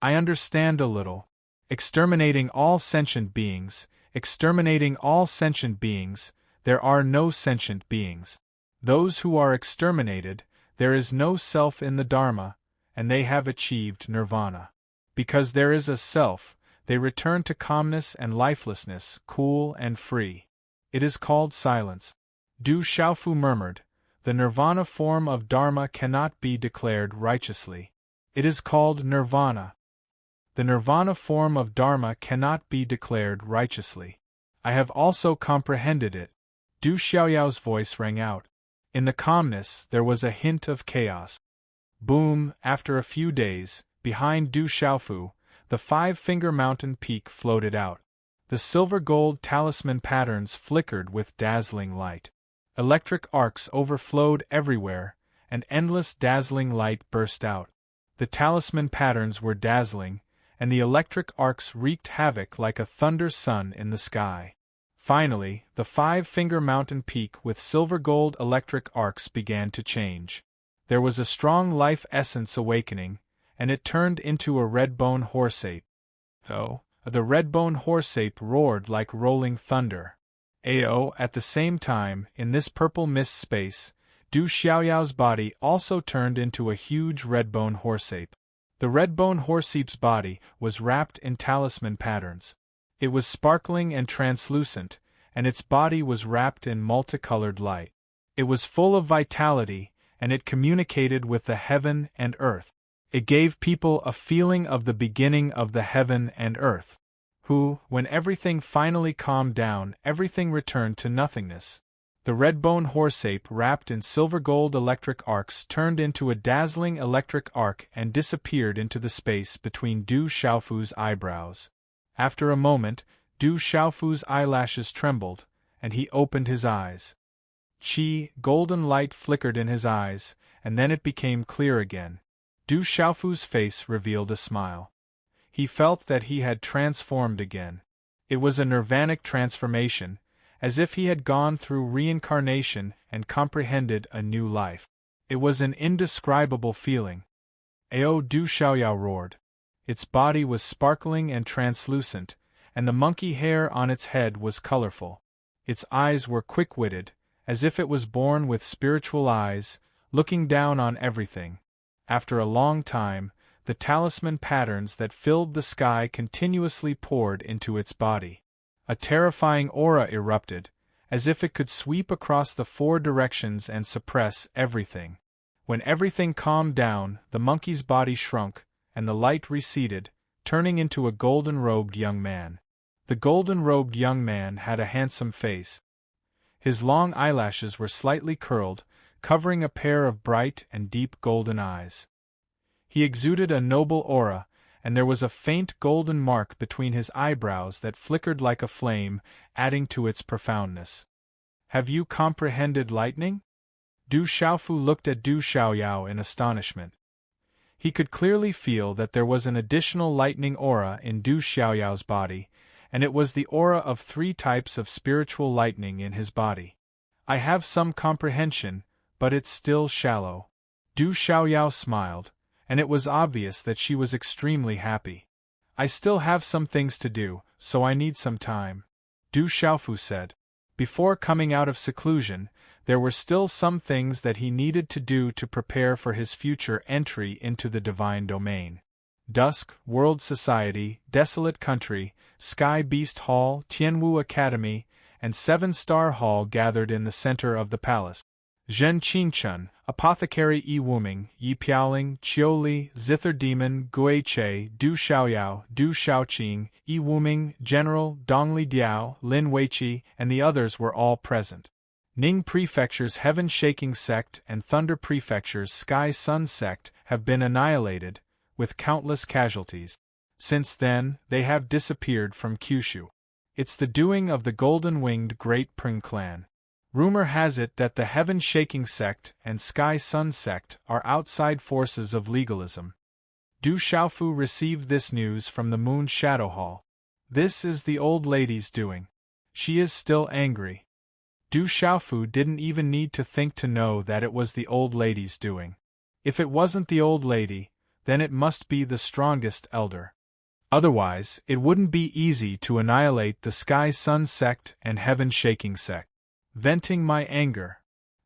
I understand a little. Exterminating all sentient beings, exterminating all sentient beings, there are no sentient beings. Those who are exterminated, there is no self in the Dharma, and they have achieved nirvana. Because there is a self, they return to calmness and lifelessness, cool and free. It is called silence." Du Xiaofu murmured, "The nirvana form of Dharma cannot be declared righteously. It is called nirvana. The nirvana form of Dharma cannot be declared righteously. I have also comprehended it." Du Xiaoyao's voice rang out. In the calmness there was a hint of chaos. Boom! After a few days, behind Du Xiaofu, the five-finger mountain peak floated out. The silver-gold talisman patterns flickered with dazzling light. Electric arcs overflowed everywhere, and endless dazzling light burst out. The talisman patterns were dazzling, and the electric arcs wreaked havoc like a thunder sun in the sky. Finally, the five-finger mountain peak with silver-gold electric arcs began to change. There was a strong life essence awakening, and it turned into a red-bone horse-ape. Oh, the red-bone horse-ape roared like rolling thunder. At the same time, in this purple mist space, Du Xiaoyao's body also turned into a huge red-bone horse-ape. The red-bone horse-ape's body was wrapped in talisman patterns. It was sparkling and translucent, and its body was wrapped in multicolored light. It was full of vitality, and it communicated with the heaven and earth. It gave people a feeling of the beginning of the heaven and earth. When everything finally calmed down, everything returned to nothingness. The red-bone horse-ape wrapped in silver-gold electric arcs turned into a dazzling electric arc and disappeared into the space between Du Xiaofu's eyebrows. After a moment, Du Xiaofu's eyelashes trembled, and he opened his eyes. Golden light flickered in his eyes, and then it became clear again. Du Xiaofu's face revealed a smile. He felt that he had transformed again. It was a nirvanic transformation, as if he had gone through reincarnation and comprehended a new life. It was an indescribable feeling. "Ao!" Du Xiaoyao roared. Its body was sparkling and translucent, and the monkey hair on its head was colorful. Its eyes were quick-witted, as if it was born with spiritual eyes, looking down on everything. After a long time, the talisman patterns that filled the sky continuously poured into its body. A terrifying aura erupted, as if it could sweep across the four directions and suppress everything. When everything calmed down, the monkey's body shrunk, and the light receded, turning into a golden-robed young man. The golden-robed young man had a handsome face. His long eyelashes were slightly curled, covering a pair of bright and deep golden eyes. He exuded a noble aura, and there was a faint golden mark between his eyebrows that flickered like a flame, adding to its profoundness. "Have you comprehended lightning?" Du Xiaofu looked at Du Xiaoyao in astonishment. He could clearly feel that there was an additional lightning aura in Du Xiaoyao's body, and it was the aura of 3 types of spiritual lightning in his body. I have some comprehension, but it's still shallow. Du Xiaoyao smiled, and it was obvious that she was extremely happy. I still have some things to do, so I need some time, Du Xiaofu said. Before coming out of seclusion, there were still some things that he needed to do to prepare for his future entry into the divine domain. Dusk, World Society, Desolate Country, Sky Beast Hall, Tianwu Academy, and 7-Star Hall gathered in the center of the palace. Zhen Qingchun, Apothecary Yi Wuming, Yi Piaoling, Qiuli, Zither Demon, Gui Che, Du Xiaoyao, Du Xiaoqing, Yi Wuming, General, Dongli Diao, Lin Weiqi, and the others were all present. Ning Prefecture's Heaven-Shaking Sect and Thunder Prefecture's Sky-Sun Sect have been annihilated, with countless casualties. Since then, they have disappeared from Kyushu. It's the doing of the golden-winged Great Pring clan. Rumor has it that the Heaven-Shaking Sect and Sky-Sun Sect are outside forces of legalism. Du Xiaofu received this news from the Moon Shadow Hall. This is the old lady's doing. She is still angry. Du Xiaofu didn't even need to think to know that it was the old lady's doing. If it wasn't the old lady, then it must be the strongest elder. Otherwise, it wouldn't be easy to annihilate the Sky-Sun Sect and Heaven-Shaking Sect. Venting my anger,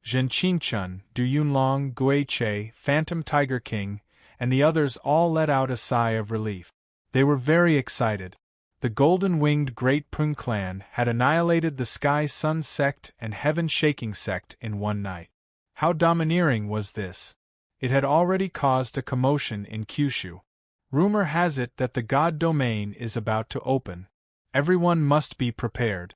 Zhen Qingchun, Du Yunlong, Gui Che, Phantom Tiger King, and the others all let out a sigh of relief. They were very excited. The golden-winged Great Pring clan had annihilated the Sky-Sun Sect and Heaven-Shaking Sect in one night. How domineering was this? It had already caused a commotion in Kyushu. Rumor has it that the God domain is about to open. Everyone must be prepared,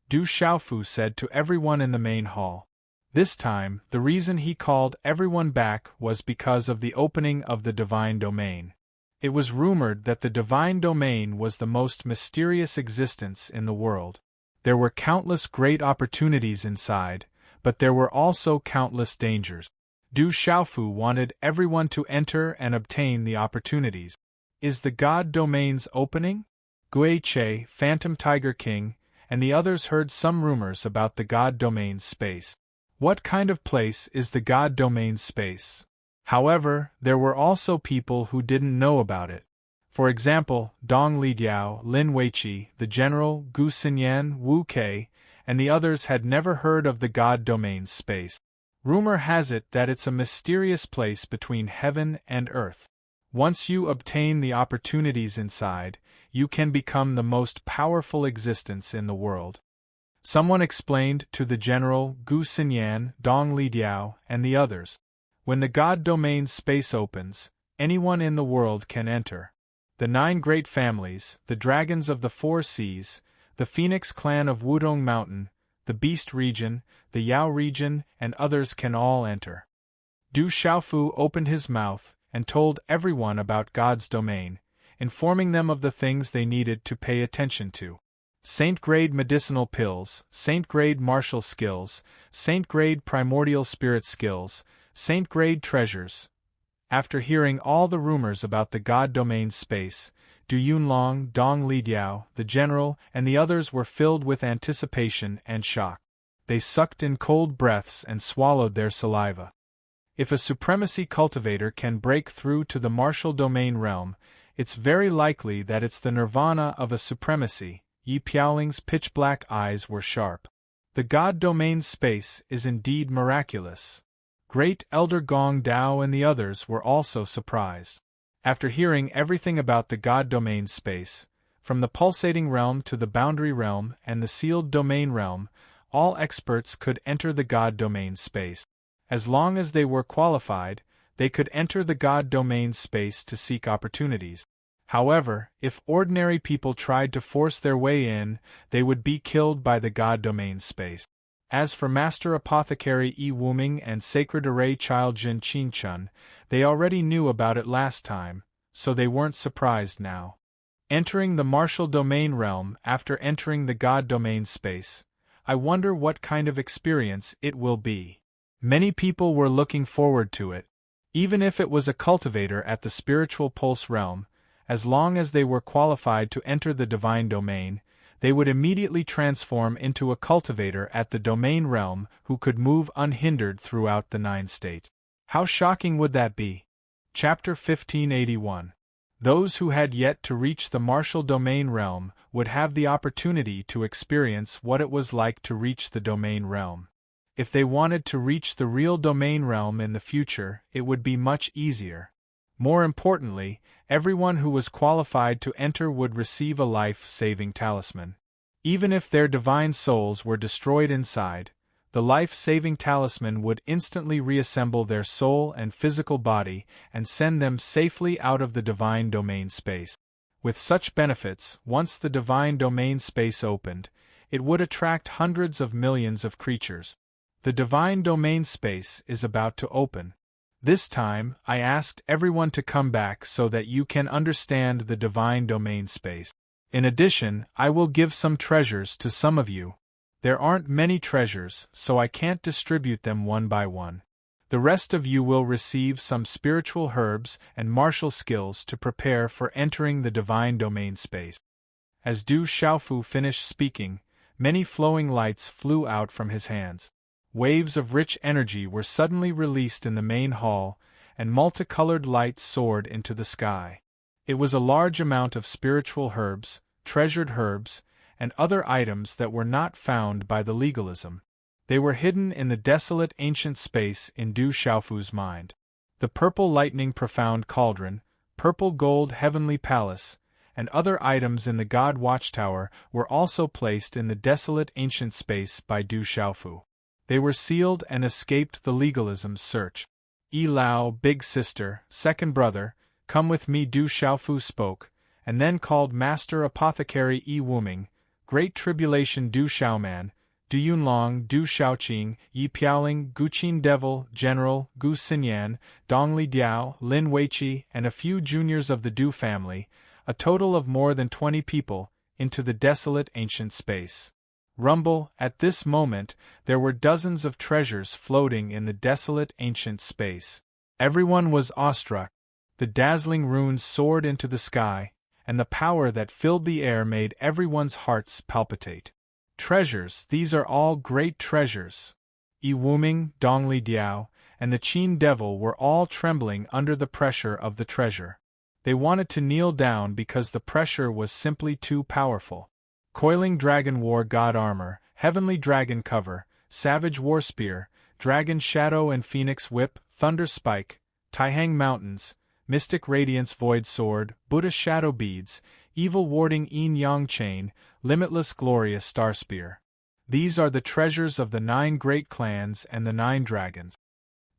Du Xiaofu said to everyone in the main hall. This time, the reason he called everyone back was because of the opening of the divine domain. It was rumored that the divine domain was the most mysterious existence in the world. There were countless great opportunities inside, but there were also countless dangers. Du Xiaofu wanted everyone to enter and obtain the opportunities. Is the God domain's opening? Gui Che, Phantom Tiger King, and the others heard some rumors about the God domain's space. What kind of place is the God domain's space? However, there were also people who didn't know about it. For example, Dong Lidiao, Lin Weiqi, the General, Gu Xinyan, Wu Kei, and the others had never heard of the God domain's space. Rumor has it that it's a mysterious place between heaven and earth. Once you obtain the opportunities inside, you can become the most powerful existence in the world. Someone explained to the General, Gu Xinyan, Dong Lidiao, and the others. When the God domain's space opens, anyone in the world can enter. The 9 great families, the dragons of the 4 seas, the Phoenix clan of Wudong Mountain, the Beast region, the Yao region, and others can all enter. Du Xiaofu opened his mouth and told everyone about God's domain, informing them of the things they needed to pay attention to. Saint-grade medicinal pills, Saint-grade martial skills, Saint-grade primordial spirit skills, Saint-grade treasures. After hearing all the rumors about the God domain's space, Du Yunlong, Dong Lidiao, the General, and the others were filled with anticipation and shock. They sucked in cold breaths and swallowed their saliva. If a supremacy cultivator can break through to the martial domain realm, it's very likely that it's the nirvana of a supremacy. Yi Piaoling's pitch-black eyes were sharp. The God domain's space is indeed miraculous. Great Elder Gong Dao and the others were also surprised. After hearing everything about the God domain's space, from the pulsating realm to the boundary realm and the sealed domain realm, all experts could enter the God domain's space. As long as they were qualified, they could enter the God domain's space to seek opportunities. However, if ordinary people tried to force their way in, they would be killed by the God domain's space. As for Master Apothecary Yi Wuming and Sacred Array Child Zhen Qingchun, they already knew about it last time, so they weren't surprised now. Entering the martial domain realm after entering the God domain space, I wonder what kind of experience it will be. Many people were looking forward to it. Even if it was a cultivator at the spiritual pulse realm, as long as they were qualified to enter the divine domain, they would immediately transform into a cultivator at the domain realm who could move unhindered throughout the 9 states. How shocking would that be? Chapter 1581. Those who had yet to reach the martial domain realm would have the opportunity to experience what it was like to reach the domain realm. If they wanted to reach the real domain realm in the future, it would be much easier. More importantly, everyone who was qualified to enter would receive a life-saving talisman. Even if their divine souls were destroyed inside, the life-saving talisman would instantly reassemble their soul and physical body and send them safely out of the divine domain space. With such benefits, once the divine domain space opened, it would attract hundreds of millions of creatures. The divine domain space is about to open. This time, I asked everyone to come back so that you can understand the divine domain space. In addition, I will give some treasures to some of you. There aren't many treasures, so I can't distribute them one by one. The rest of you will receive some spiritual herbs and martial skills to prepare for entering the divine domain space. As Du Xiaofu finished speaking, many flowing lights flew out from his hands. Waves of rich energy were suddenly released in the main hall, and multicolored light soared into the sky. It was a large amount of spiritual herbs, treasured herbs, and other items that were not found by the legalism. They were hidden in the desolate ancient space in Du Xiaofu's mind. The purple lightning profound cauldron, purple gold heavenly palace, and other items in the God Watchtower were also placed in the desolate ancient space by Du Xiaofu. They were sealed and escaped the legalism's search. Yi Lao, big sister, second brother, come with me, Du Xiaofu spoke, and then called Master Apothecary Yi Wuming, Great Tribulation Du Xiaoman, Du Yunlong, Du Xiaoqing, Yi Piaoling, Guqin Devil, General, Gu Xinyan, Dongli Diao, Lin Weiqi, and a few juniors of the Du family, a total of more than 20 people, into the desolate ancient space. Rumble, at this moment, there were dozens of treasures floating in the desolate ancient space. Everyone was awestruck. The dazzling runes soared into the sky, and the power that filled the air made everyone's hearts palpitate. Treasures, these are all great treasures. Yi Wuming, Dongli Diao, and the Qin Devil were all trembling under the pressure of the treasure. They wanted to kneel down because the pressure was simply too powerful. Coiling Dragon War God Armor, Heavenly Dragon Cover, Savage War Spear, Dragon Shadow and Phoenix Whip, Thunder Spike, Taihang Mountains, Mystic Radiance Void Sword, Buddha Shadow Beads, Evil Warding Yin Yang Chain, Limitless Glorious Star Spear. These are the treasures of the 9 great clans and the 9 dragons.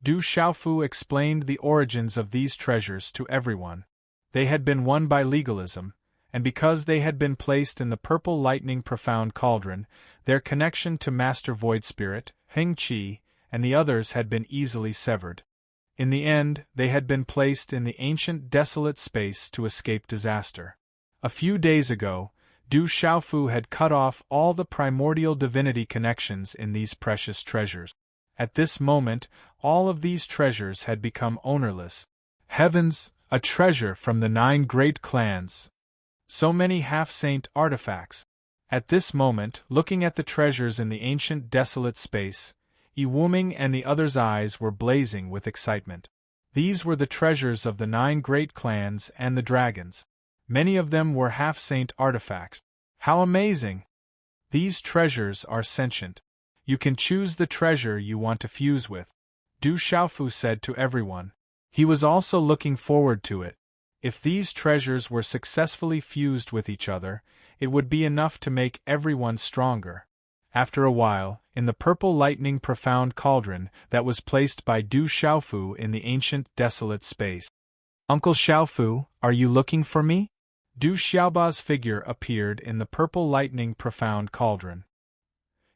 Du Xiaofu explained the origins of these treasures to everyone. They had been won by legalism, and because they had been placed in the purple lightning profound cauldron, their connection to Master Void Spirit, Heng Qi, and the others had been easily severed. In the end, they had been placed in the ancient desolate space to escape disaster. A few days ago, Du Xiaofu had cut off all the primordial divinity connections in these precious treasures. At this moment, all of these treasures had become ownerless. Heavens, a treasure from the 9 great clans! So many half-saint artifacts. At this moment, looking at the treasures in the ancient desolate space, Yi Wuming and the others' eyes were blazing with excitement. These were the treasures of the 9 great clans and the dragons. Many of them were half-saint artifacts. How amazing! These treasures are sentient. You can choose the treasure you want to fuse with, Du Xiaofu said to everyone. He was also looking forward to it. If these treasures were successfully fused with each other, it would be enough to make everyone stronger. After a while, in the purple lightning profound cauldron that was placed by Du Xiaofu in the ancient desolate space. Uncle Xiaofu, are you looking for me? Du Xiaoba's figure appeared in the purple lightning profound cauldron.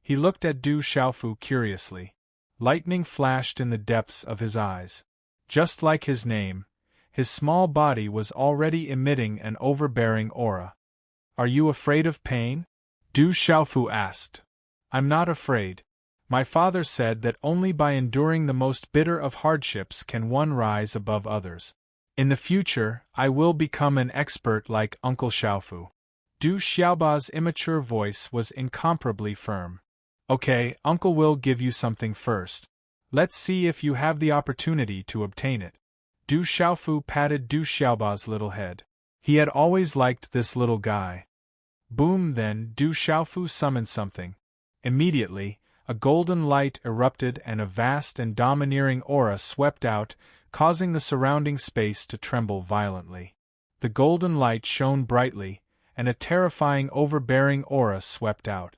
He looked at Du Xiaofu curiously. Lightning flashed in the depths of his eyes. Just like his name, his small body was already emitting an overbearing aura. Are you afraid of pain? Du Xiaofu asked. I'm not afraid. My father said that only by enduring the most bitter of hardships can one rise above others. In the future, I will become an expert like Uncle Xiaofu. Du Xiaoba's immature voice was incomparably firm. Okay, Uncle will give you something first. Let's see if you have the opportunity to obtain it. Du Xiaofu patted Du Xiaoba's little head. He had always liked this little guy. Boom, then Du Xiaofu summoned something. Immediately, a golden light erupted and a vast and domineering aura swept out, causing the surrounding space to tremble violently. The golden light shone brightly, and a terrifying overbearing aura swept out.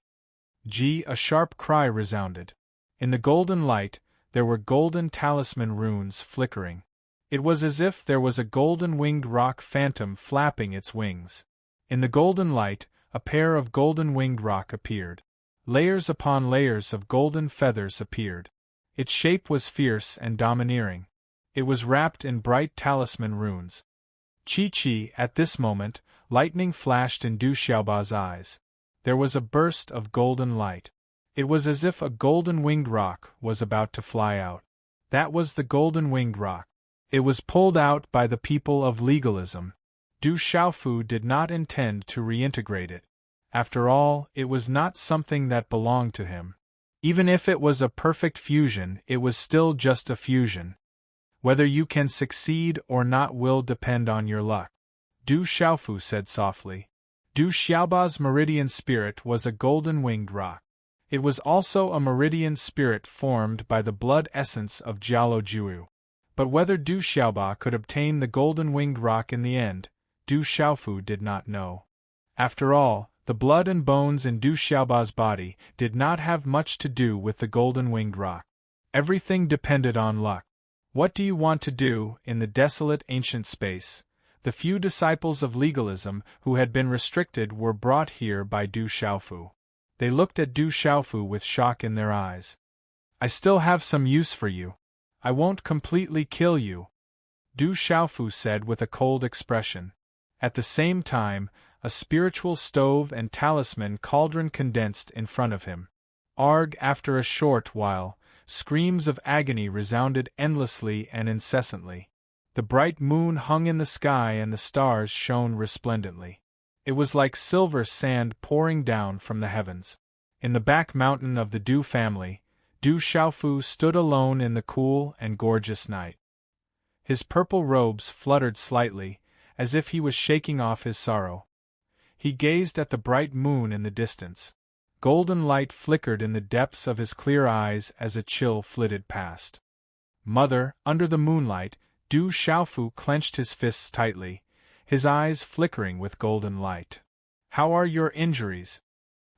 A sharp cry resounded. In the golden light, there were golden talisman runes flickering. It was as if there was a golden-winged rock phantom flapping its wings. In the golden light, a pair of golden-winged rock appeared. Layers upon layers of golden feathers appeared. Its shape was fierce and domineering. It was wrapped in bright talisman runes. Chi-chi, at this moment, lightning flashed in Du Xiaoba's eyes. There was a burst of golden light. It was as if a golden-winged rock was about to fly out. That was the golden-winged rock. It was pulled out by the people of legalism. Du Xiaofu did not intend to reintegrate it. After all, it was not something that belonged to him. Even if it was a perfect fusion, it was still just a fusion. Whether you can succeed or not will depend on your luck. Du Xiaofu said softly. Du Xiaoba's meridian spirit was a golden-winged rock. It was also a meridian spirit formed by the blood essence of Jialo Jiu. But whether Du Xiaoba could obtain the golden-winged rock in the end, Du Xiaofu did not know. After all, the blood and bones in Du Xiaoba's body did not have much to do with the golden-winged rock. Everything depended on luck. What do you want to do in the desolate ancient space? The few disciples of legalism who had been restricted were brought here by Du Xiaofu. They looked at Du Xiaofu with shock in their eyes. I still have some use for you. I won't completely kill you, Du Xiaofu said with a cold expression. At the same time, a spiritual stove and talisman cauldron condensed in front of him. After a short while, screams of agony resounded endlessly and incessantly. The bright moon hung in the sky and the stars shone resplendently. It was like silver sand pouring down from the heavens. In the back mountain of the Du family, Du Xiaofu stood alone in the cool and gorgeous night. His purple robes fluttered slightly, as if he was shaking off his sorrow. He gazed at the bright moon in the distance. Golden light flickered in the depths of his clear eyes as a chill flitted past. Mother, under the moonlight, Du Xiaofu clenched his fists tightly, his eyes flickering with golden light. How are your injuries?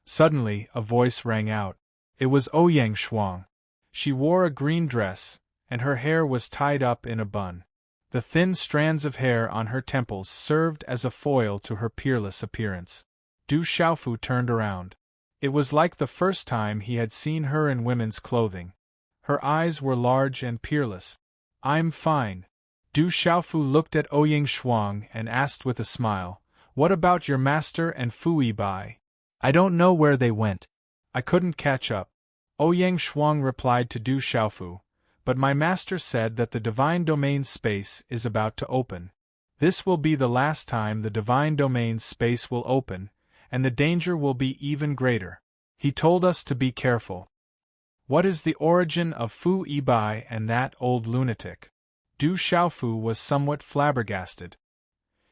Suddenly, a voice rang out. It was Ouyang Shuang. She wore a green dress, and her hair was tied up in a bun. The thin strands of hair on her temples served as a foil to her peerless appearance. Du Xiaofu turned around. It was like the first time he had seen her in women's clothing. Her eyes were large and peerless. I'm fine. Du Xiaofu looked at Ouyang Shuang and asked with a smile, What about your master and Fu Yibai? I don't know where they went. I couldn't catch up. Ouyang Shuang replied to Du Xiaofu, But my master said that the divine domain space is about to open. This will be the last time the divine domain space will open, and the danger will be even greater. He told us to be careful. What is the origin of Fu Yibai and that old lunatic? Du Xiaofu was somewhat flabbergasted.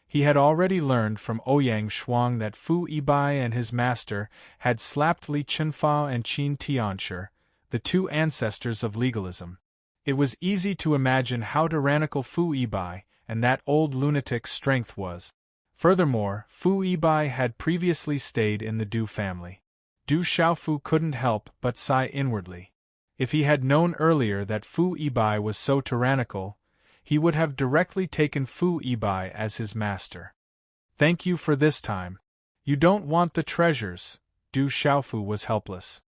He had already learned from Ouyang Shuang that Fu Yibai and his master had slapped Li Chunfa and Qin Tianshi, the two ancestors of legalism. It was easy to imagine how tyrannical Fu Yibai and that old lunatic's strength was. Furthermore, Fu Yibai had previously stayed in the Du family. Du Xiaofu couldn't help but sigh inwardly. If he had known earlier that Fu Yibai was so tyrannical, he would have directly taken Fu Yibai as his master. Thank you for this time. You don't want the treasures. Du Xiaofu was helpless.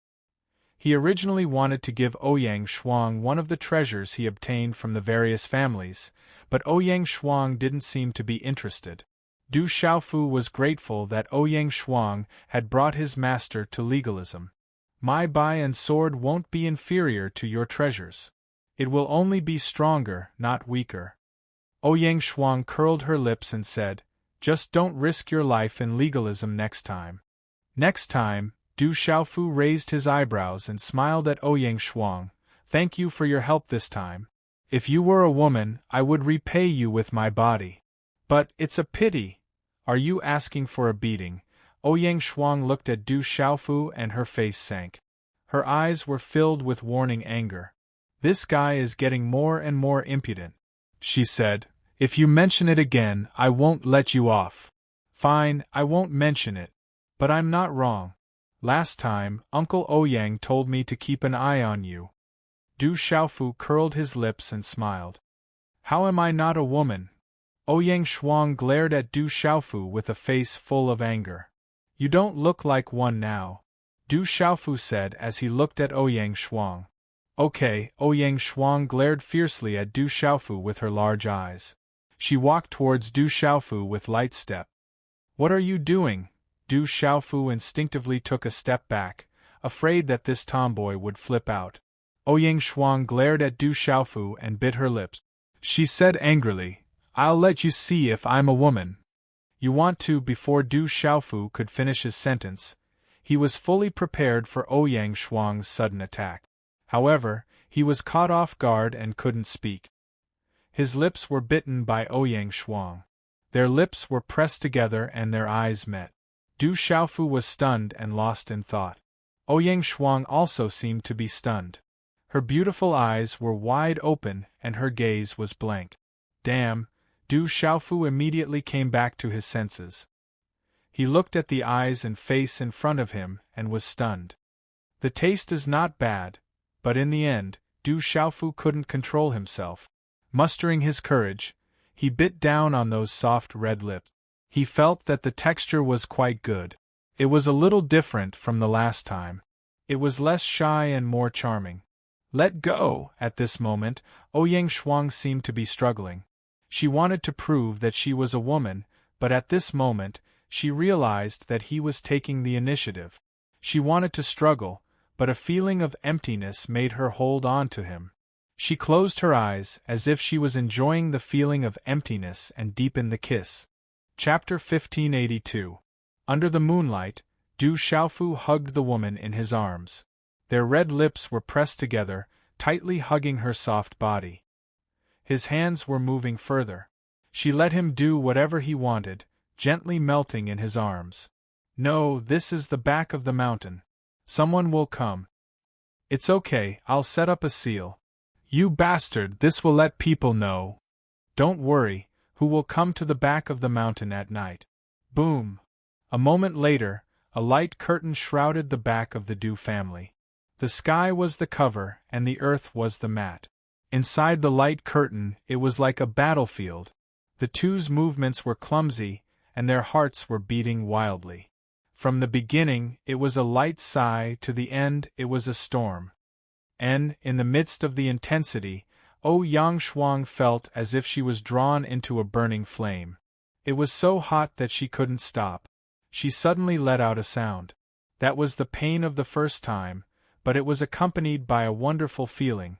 He originally wanted to give Ouyang Shuang one of the treasures he obtained from the various families, but Ouyang Shuang didn't seem to be interested. Du Xiaofu was grateful that Ouyang Shuang had brought his master to legalism. My bow and sword won't be inferior to your treasures. It will only be stronger, not weaker. Ouyang Shuang curled her lips and said, just don't risk your life in legalism next time. Next time, Du Xiaofu raised his eyebrows and smiled at Ouyang Shuang. Thank you for your help this time. If you were a woman, I would repay you with my body. But it's a pity. Are you asking for a beating? Ouyang Shuang looked at Du Xiaofu and her face sank. Her eyes were filled with warning anger. This guy is getting more and more impudent, she said. If you mention it again, I won't let you off. Fine, I won't mention it. But I'm not wrong. Last time, Uncle Ouyang told me to keep an eye on you. Du Xiaofu curled his lips and smiled. How am I not a woman? Ouyang Shuang glared at Du Xiaofu with a face full of anger. You don't look like one now, Du Xiaofu said as he looked at Ouyang Shuang. Okay, Ouyang Shuang glared fiercely at Du Xiaofu with her large eyes. She walked towards Du Xiaofu with light step. What are you doing? Du Xiaofu instinctively took a step back, afraid that this tomboy would flip out. Ouyang Shuang glared at Du Xiaofu and bit her lips. She said angrily, I'll let you see if I'm a woman. You want to? Before Du Xiaofu could finish his sentence, he was fully prepared for Ouyang Shuang's sudden attack. However, he was caught off guard and couldn't speak. His lips were bitten by Ouyang Shuang. Their lips were pressed together and their eyes met. Du Xiaofu was stunned and lost in thought. Ouyang Shuang also seemed to be stunned. Her beautiful eyes were wide open and her gaze was blank. Damn, Du Xiaofu immediately came back to his senses. He looked at the eyes and face in front of him and was stunned. The taste is not bad, but in the end, Du Xiaofu couldn't control himself. Mustering his courage, he bit down on those soft red lips. He felt that the texture was quite good. It was a little different from the last time. It was less shy and more charming. Let go! At this moment, Ouyang Shuang seemed to be struggling. She wanted to prove that she was a woman, but at this moment, she realized that he was taking the initiative. She wanted to struggle, but a feeling of emptiness made her hold on to him. She closed her eyes as if she was enjoying the feeling of emptiness and deepened the kiss. Chapter 1582. Under the moonlight, Du Xiaofu hugged the woman in his arms. Their red lips were pressed together, tightly hugging her soft body. His hands were moving further. She let him do whatever he wanted, gently melting in his arms. No, this is the back of the mountain. Someone will come. It's okay, I'll set up a seal. You bastard, this will let people know. Don't worry, who will come to the back of the mountain at night. Boom! A moment later, a light curtain shrouded the back of the Du family. The sky was the cover and the earth was the mat. Inside the light curtain, it was like a battlefield. The two's movements were clumsy, and their hearts were beating wildly. From the beginning, it was a light sigh, to the end, it was a storm. And, in the midst of the intensity, Ouyang Shuang felt as if she was drawn into a burning flame. It was so hot that she couldn't stop. She suddenly let out a sound. That was the pain of the first time, but it was accompanied by a wonderful feeling.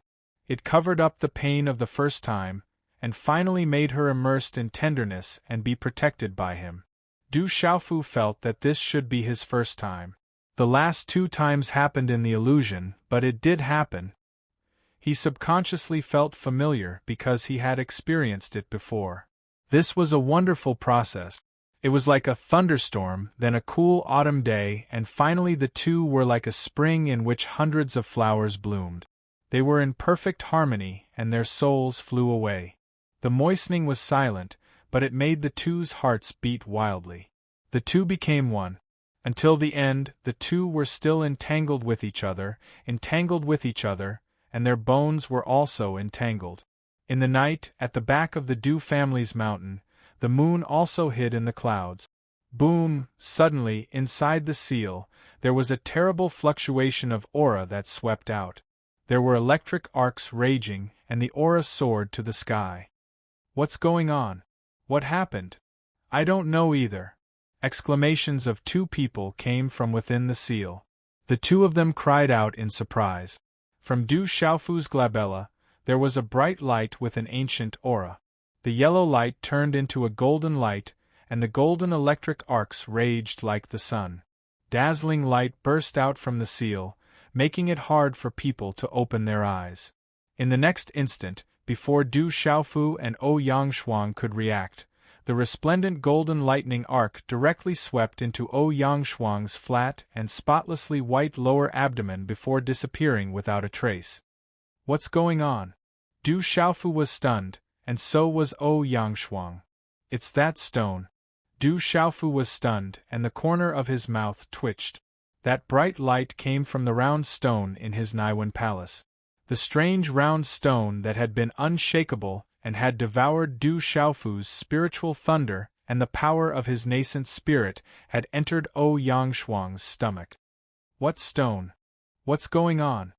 It covered up the pain of the first time, and finally made her immersed in tenderness and be protected by him. Du Xiaofu felt that this should be his first time. The last 2 times happened in the illusion, but it did happen. He subconsciously felt familiar because he had experienced it before. This was a wonderful process. It was like a thunderstorm, then a cool autumn day, and finally the two were like a spring in which hundreds of flowers bloomed. They were in perfect harmony, and their souls flew away. The moistening was silent, but it made the two's hearts beat wildly. The two became one. Until the end, the two were still entangled with each other, and their bones were also entangled. In the night, at the back of the Du family's mountain, the moon also hid in the clouds. Boom! Suddenly, inside the seal, there was a terrible fluctuation of aura that swept out. There were electric arcs raging, and the aura soared to the sky. What's going on? What happened? I don't know either. Exclamations of 2 people came from within the seal. The two of them cried out in surprise. From Du Xiaofu's glabella, there was a bright light with an ancient aura. The yellow light turned into a golden light, and the golden electric arcs raged like the sun. Dazzling light burst out from the seal, making it hard for people to open their eyes. In the next instant, before Du Xiaofu and Ouyang Shuang could react, the resplendent golden lightning arc directly swept into Ouyang Shuang's flat and spotlessly white lower abdomen before disappearing without a trace. What's going on? Du Xiaofu was stunned, and so was Ouyang Shuang. It's that stone. Du Xiaofu was stunned, and the corner of his mouth twitched. That bright light came from the round stone in his Naiwan palace. The strange round stone that had been unshakable and had devoured Du Xiaofu's spiritual thunder and the power of his nascent spirit had entered Ouyang Shuang's stomach. What stone? What's going on?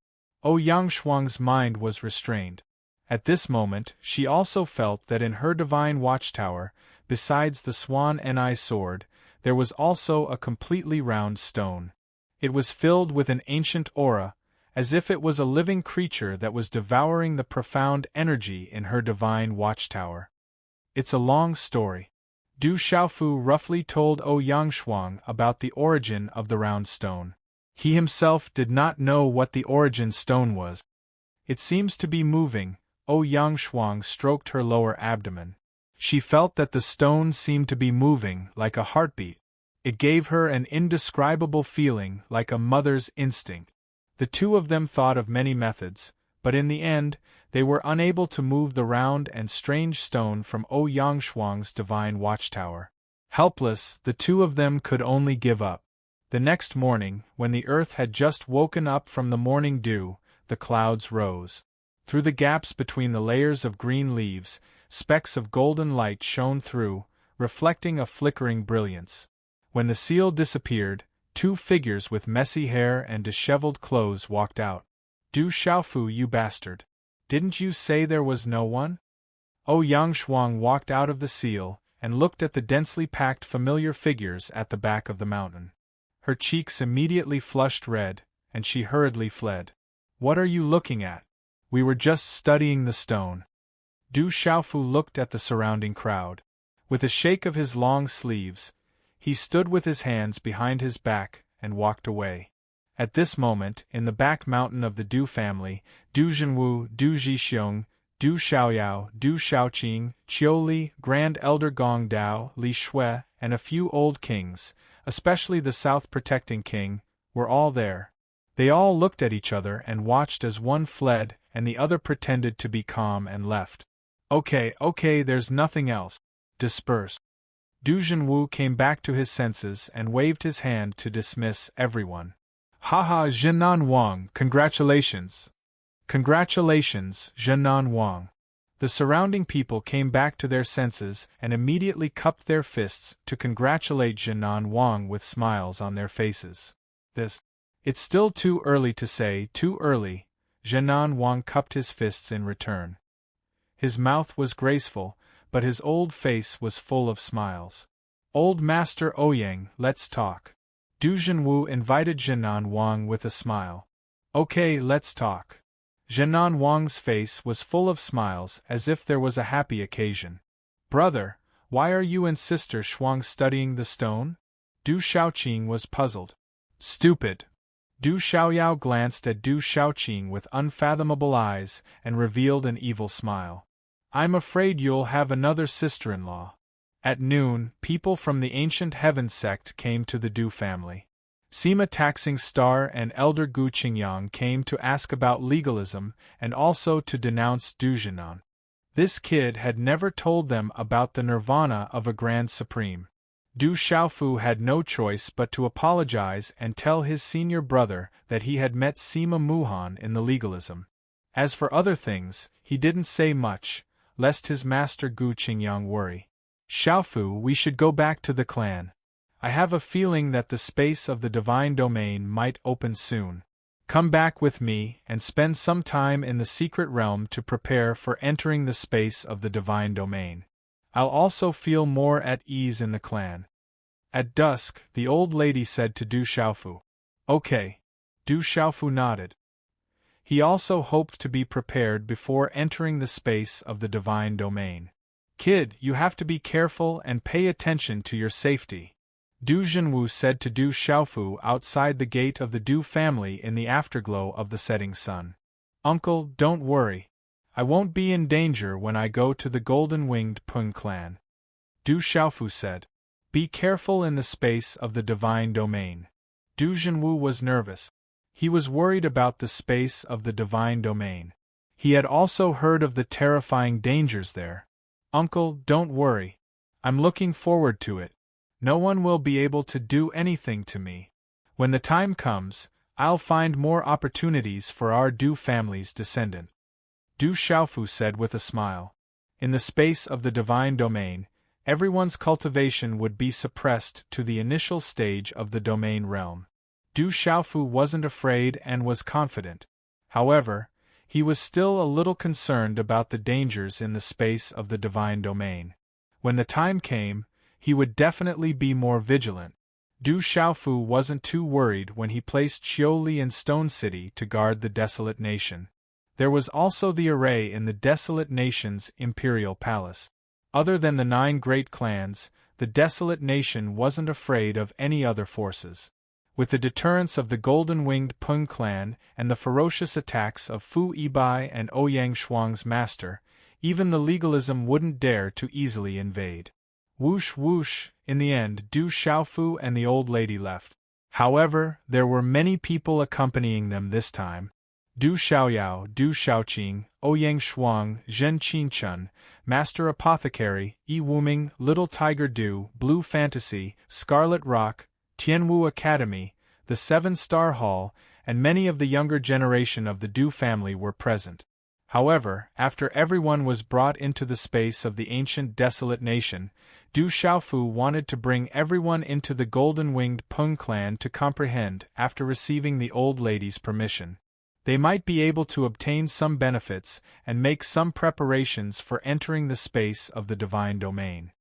Ouyang Shuang's mind was restrained. At this moment, she also felt that in her divine watchtower, besides the swan and eye sword, there was also a completely round stone. It was filled with an ancient aura, as if it was a living creature that was devouring the profound energy in her divine watchtower. It's a long story. Du Xiaofu roughly told Ouyang Shuang about the origin of the round stone. He himself did not know what the origin stone was. It seems to be moving. Ouyang Shuang stroked her lower abdomen. She felt that the stone seemed to be moving like a heartbeat. It gave her an indescribable feeling like a mother's instinct. The two of them thought of many methods, but in the end, they were unable to move the round and strange stone from Ouyang Shuang's divine watchtower. Helpless, the two of them could only give up. The next morning, when the earth had just woken up from the morning dew, the clouds rose. Through the gaps between the layers of green leaves, specks of golden light shone through, reflecting a flickering brilliance. When the seal disappeared, two figures with messy hair and disheveled clothes walked out. Du Xiaofu, you bastard! Didn't you say there was no one? Ouyang Shuang walked out of the seal and looked at the densely packed familiar figures at the back of the mountain. Her cheeks immediately flushed red, and she hurriedly fled. What are you looking at? We were just studying the stone. Du Xiaofu looked at the surrounding crowd. With a shake of his long sleeves, he stood with his hands behind his back and walked away. At this moment, in the back mountain of the Du family, Du Zhenwu, Du Zhixiong, Du Xiaoyao, Du Xiaoqing, Qiu Li, Grand Elder Gong Dao, Li Shui, and a few old kings, especially the South Protecting King, were all there. They all looked at each other and watched as one fled and the other pretended to be calm and left. Okay, there's nothing else. Disperse. Du Zhenwu came back to his senses and waved his hand to dismiss everyone. Haha, Zhenan Wang, congratulations! Congratulations, Zhenan Wang! The surrounding people came back to their senses and immediately cupped their fists to congratulate Zhenan Wang with smiles on their faces. It's still too early to say, too early. Zhenan Wang cupped his fists in return. His mouth was graceful, but his old face was full of smiles. Old Master Ouyang, let's talk. Du Zhenwu invited Zhenan Wang with a smile. Okay, let's talk. Zhenan Wang's face was full of smiles as if there was a happy occasion. Brother, why are you and Sister Shuang studying the stone? Du Xiaoqing was puzzled. Stupid. Du Xiaoyao glanced at Du Xiaoqing with unfathomable eyes and revealed an evil smile. I'm afraid you'll have another sister-in-law. At noon, people from the ancient heaven sect came to the Du family. Sima Taxing Star and Elder Gu Qingyang came to ask about legalism and also to denounce Du Zhenan. This kid had never told them about the nirvana of a Grand Supreme. Du Xiaofu had no choice but to apologize and tell his senior brother that he had met Sima Muhan in the legalism. As for other things, he didn't say much, lest his master Gu Qingyang worry. Xiaofu, we should go back to the clan. I have a feeling that the space of the divine domain might open soon. Come back with me and spend some time in the secret realm to prepare for entering the space of the divine domain. I'll also feel more at ease in the clan. At dusk, the old lady said to Du Xiaofu, Okay. Du Xiaofu nodded. He also hoped to be prepared before entering the space of the divine domain. Kid, you have to be careful and pay attention to your safety, Du Zhenwu said to Du Xiaofu outside the gate of the Du family in the afterglow of the setting sun. Uncle, don't worry. I won't be in danger when I go to the golden-winged Peng clan, Du Xiaofu said. Be careful in the space of the divine domain. Du Zhenwu was nervous. He was worried about the space of the divine domain. He had also heard of the terrifying dangers there. Uncle, don't worry. I'm looking forward to it. No one will be able to do anything to me. When the time comes, I'll find more opportunities for our Du family's descendant, Du Xiaofu said with a smile. In the space of the divine domain, everyone's cultivation would be suppressed to the initial stage of the domain realm. Du Xiaofu wasn't afraid and was confident. However, he was still a little concerned about the dangers in the space of the divine domain. When the time came, he would definitely be more vigilant. Du Xiaofu wasn't too worried when he placed Xiuli in Stone City to guard the desolate nation. There was also the array in the desolate nation's imperial palace. Other than the 9 great clans, the desolate nation wasn't afraid of any other forces. With the deterrence of the golden-winged Peng clan and the ferocious attacks of Fu Yibai and Ouyang Shuang's master, even the legalism wouldn't dare to easily invade. Whoosh whoosh, in the end Du Xiaofu and the old lady left. However, there were many people accompanying them this time. Du Xiaoyao, Du Xiaoqing, Ouyang Shuang, Zhen Qinchun, Master Apothecary, Yi Wuming, Little Tiger Du, Blue Fantasy, Scarlet Rock, Tianwu Academy, the 7-Star Hall, and many of the younger generation of the Du family were present. However, after everyone was brought into the space of the ancient desolate nation, Du Xiaofu wanted to bring everyone into the golden-winged Peng clan to comprehend after receiving the old lady's permission. They might be able to obtain some benefits and make some preparations for entering the space of the divine domain.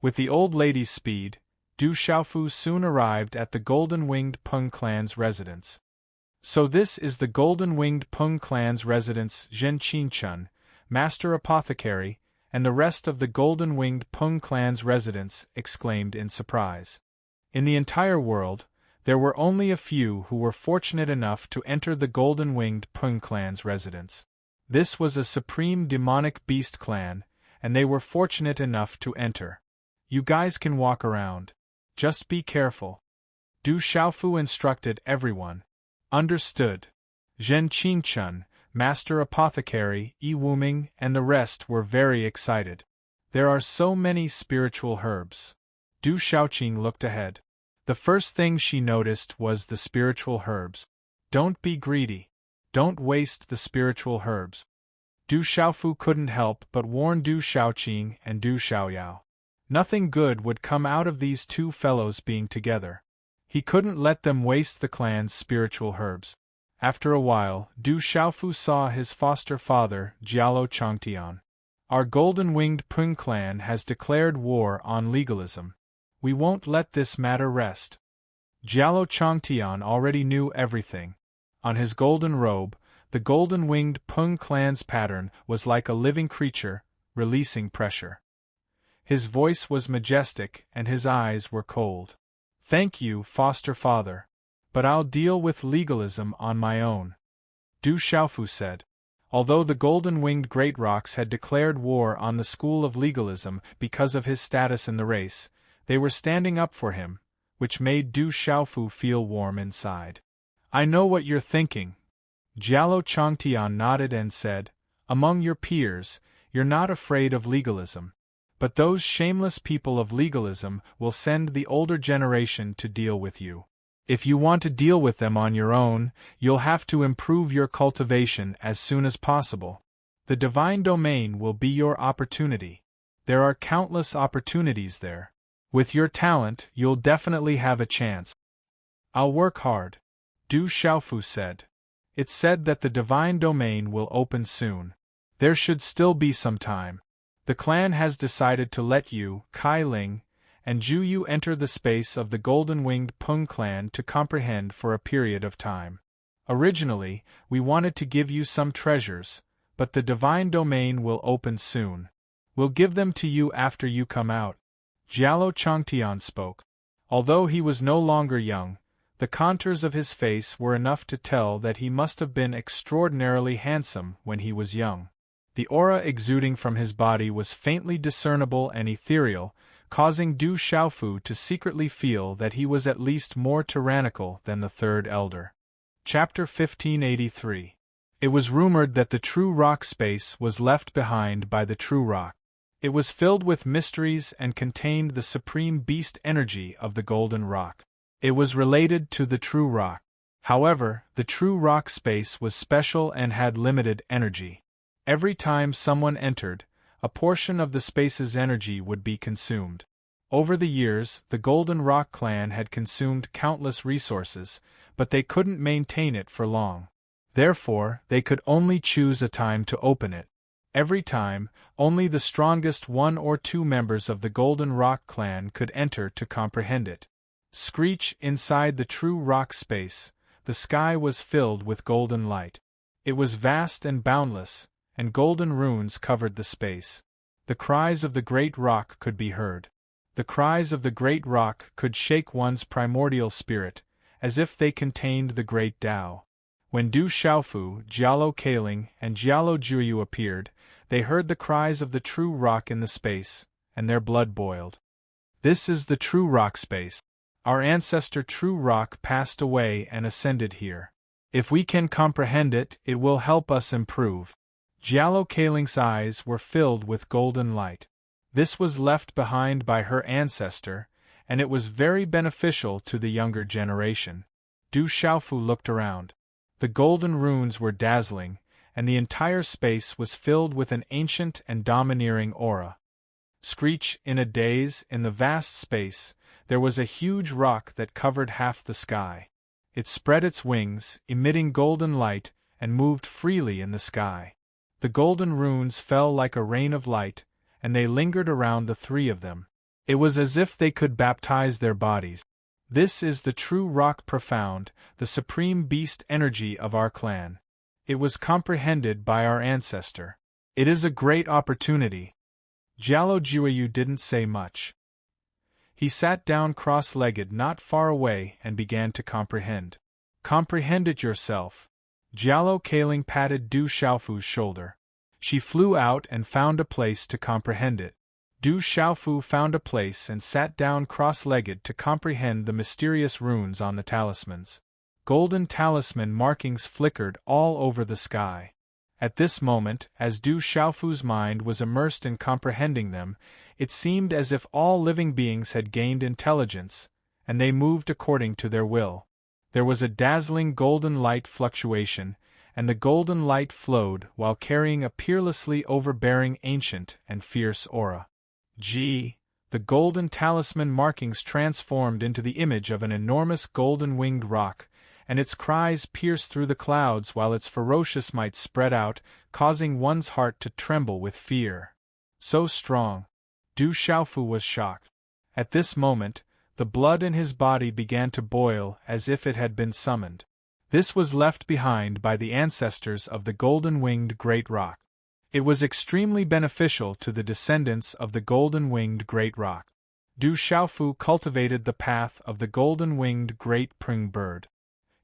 With the old lady's speed, Du Xiaofu soon arrived at the golden-winged Peng clan's residence. So this is the golden-winged Peng clan's residence, Zhen Qinchun, Master Apothecary, and the rest of the golden-winged Peng clan's residence exclaimed in surprise. In the entire world, there were only a few who were fortunate enough to enter the golden-winged Peng clan's residence. This was a supreme demonic beast clan, and they were fortunate enough to enter. You guys can walk around. Just be careful. Du Xiaofu instructed everyone. Understood. Zhen Qinchun, Master Apothecary, Yi Wuming, and the rest were very excited. There are so many spiritual herbs. Du Xiaoqing looked ahead. The first thing she noticed was the spiritual herbs. Don't be greedy. Don't waste the spiritual herbs. Du Xiaofu couldn't help but warn Du Xiaoqing and Du Xiaoyao. Nothing good would come out of these two fellows being together. He couldn't let them waste the clan's spiritual herbs. After a while, Du Xiaofu saw his foster father, Jialo Changtian. Our golden-winged Peng clan has declared war on legalism. We won't let this matter rest. Jialo Changtian already knew everything. On his golden robe, the golden-winged Peng clan's pattern was like a living creature, releasing pressure. His voice was majestic and his eyes were cold. Thank you, foster father. But I'll deal with legalism on my own, Du Xiaofu said. Although the golden-winged Great Rocks had declared war on the school of legalism because of his status in the race, they were standing up for him, which made Du Xiaofu feel warm inside. I know what you're thinking. Jialo Changtian nodded and said, among your peers, you're not afraid of legalism. But those shameless people of legalism will send the older generation to deal with you. If you want to deal with them on your own, you'll have to improve your cultivation as soon as possible. The divine domain will be your opportunity. There are countless opportunities there. With your talent, you'll definitely have a chance. I'll work hard, Du Xiaofu said. It's said that the divine domain will open soon. There should still be some time. The clan has decided to let you, Kai Ling, and Zhu Yu enter the space of the golden-winged Peng clan to comprehend for a period of time. Originally, we wanted to give you some treasures, but the divine domain will open soon. We'll give them to you after you come out. Jialo Changtian spoke. Although he was no longer young, the contours of his face were enough to tell that he must have been extraordinarily handsome when he was young. The aura exuding from his body was faintly discernible and ethereal, causing Du Xiaofu to secretly feel that he was at least more tyrannical than the third elder. Chapter 1583. It was rumored that the true rock space was left behind by the true rock. It was filled with mysteries and contained the supreme beast energy of the golden rock. It was related to the true rock. However, the true rock space was special and had limited energy. Every time someone entered, a portion of the space's energy would be consumed. Over the years, the Golden Rock clan had consumed countless resources, but they couldn't maintain it for long. Therefore, they could only choose a time to open it. Every time, only the strongest 1 or 2 members of the Golden Rock clan could enter to comprehend it. Screech inside the true rock space, the sky was filled with golden light. It was vast and boundless, and golden runes covered the space. The cries of the great rock could be heard. The cries of the great rock could shake one's primordial spirit, as if they contained the great Tao. When Du Xiaofu, Jialo Kaling, and Jialo Juyu appeared, they heard the cries of the true rock in the space, and their blood boiled. This is the true rock space. Our ancestor true rock passed away and ascended here. If we can comprehend it, it will help us improve. Jialo Kaling's eyes were filled with golden light. This was left behind by her ancestor, and it was very beneficial to the younger generation. Du Xiaofu looked around. The golden runes were dazzling, and the entire space was filled with an ancient and domineering aura. Screech in a daze, in the vast space, there was a huge rock that covered half the sky. It spread its wings, emitting golden light, and moved freely in the sky. The golden runes fell like a rain of light, and they lingered around the 3 of them. It was as if they could baptize their bodies. This is the true rock profound, the supreme beast energy of our clan. It was comprehended by our ancestor. It is a great opportunity. Jialo Juyu didn't say much. He sat down cross-legged not far away and began to comprehend. Comprehend it yourself. Jialo Kaling patted Du Xiaofu's shoulder. She flew out and found a place to comprehend it. Du Xiaofu found a place and sat down cross-legged to comprehend the mysterious runes on the talismans. Golden talisman markings flickered all over the sky. At this moment, as Du Xiaofu's mind was immersed in comprehending them, it seemed as if all living beings had gained intelligence, and they moved according to their will. There was a dazzling golden light fluctuation, and the golden light flowed while carrying a peerlessly overbearing ancient and fierce aura. The golden talisman markings transformed into the image of an enormous golden-winged rock, and its cries pierced through the clouds while its ferocious might spread out, causing one's heart to tremble with fear. So strong! Du Xiaofu was shocked. At this moment, the blood in his body began to boil as if it had been summoned. This was left behind by the ancestors of the golden-winged great rock. It was extremely beneficial to the descendants of the golden-winged great rock. Du Xiaofu cultivated the path of the golden-winged great pring bird.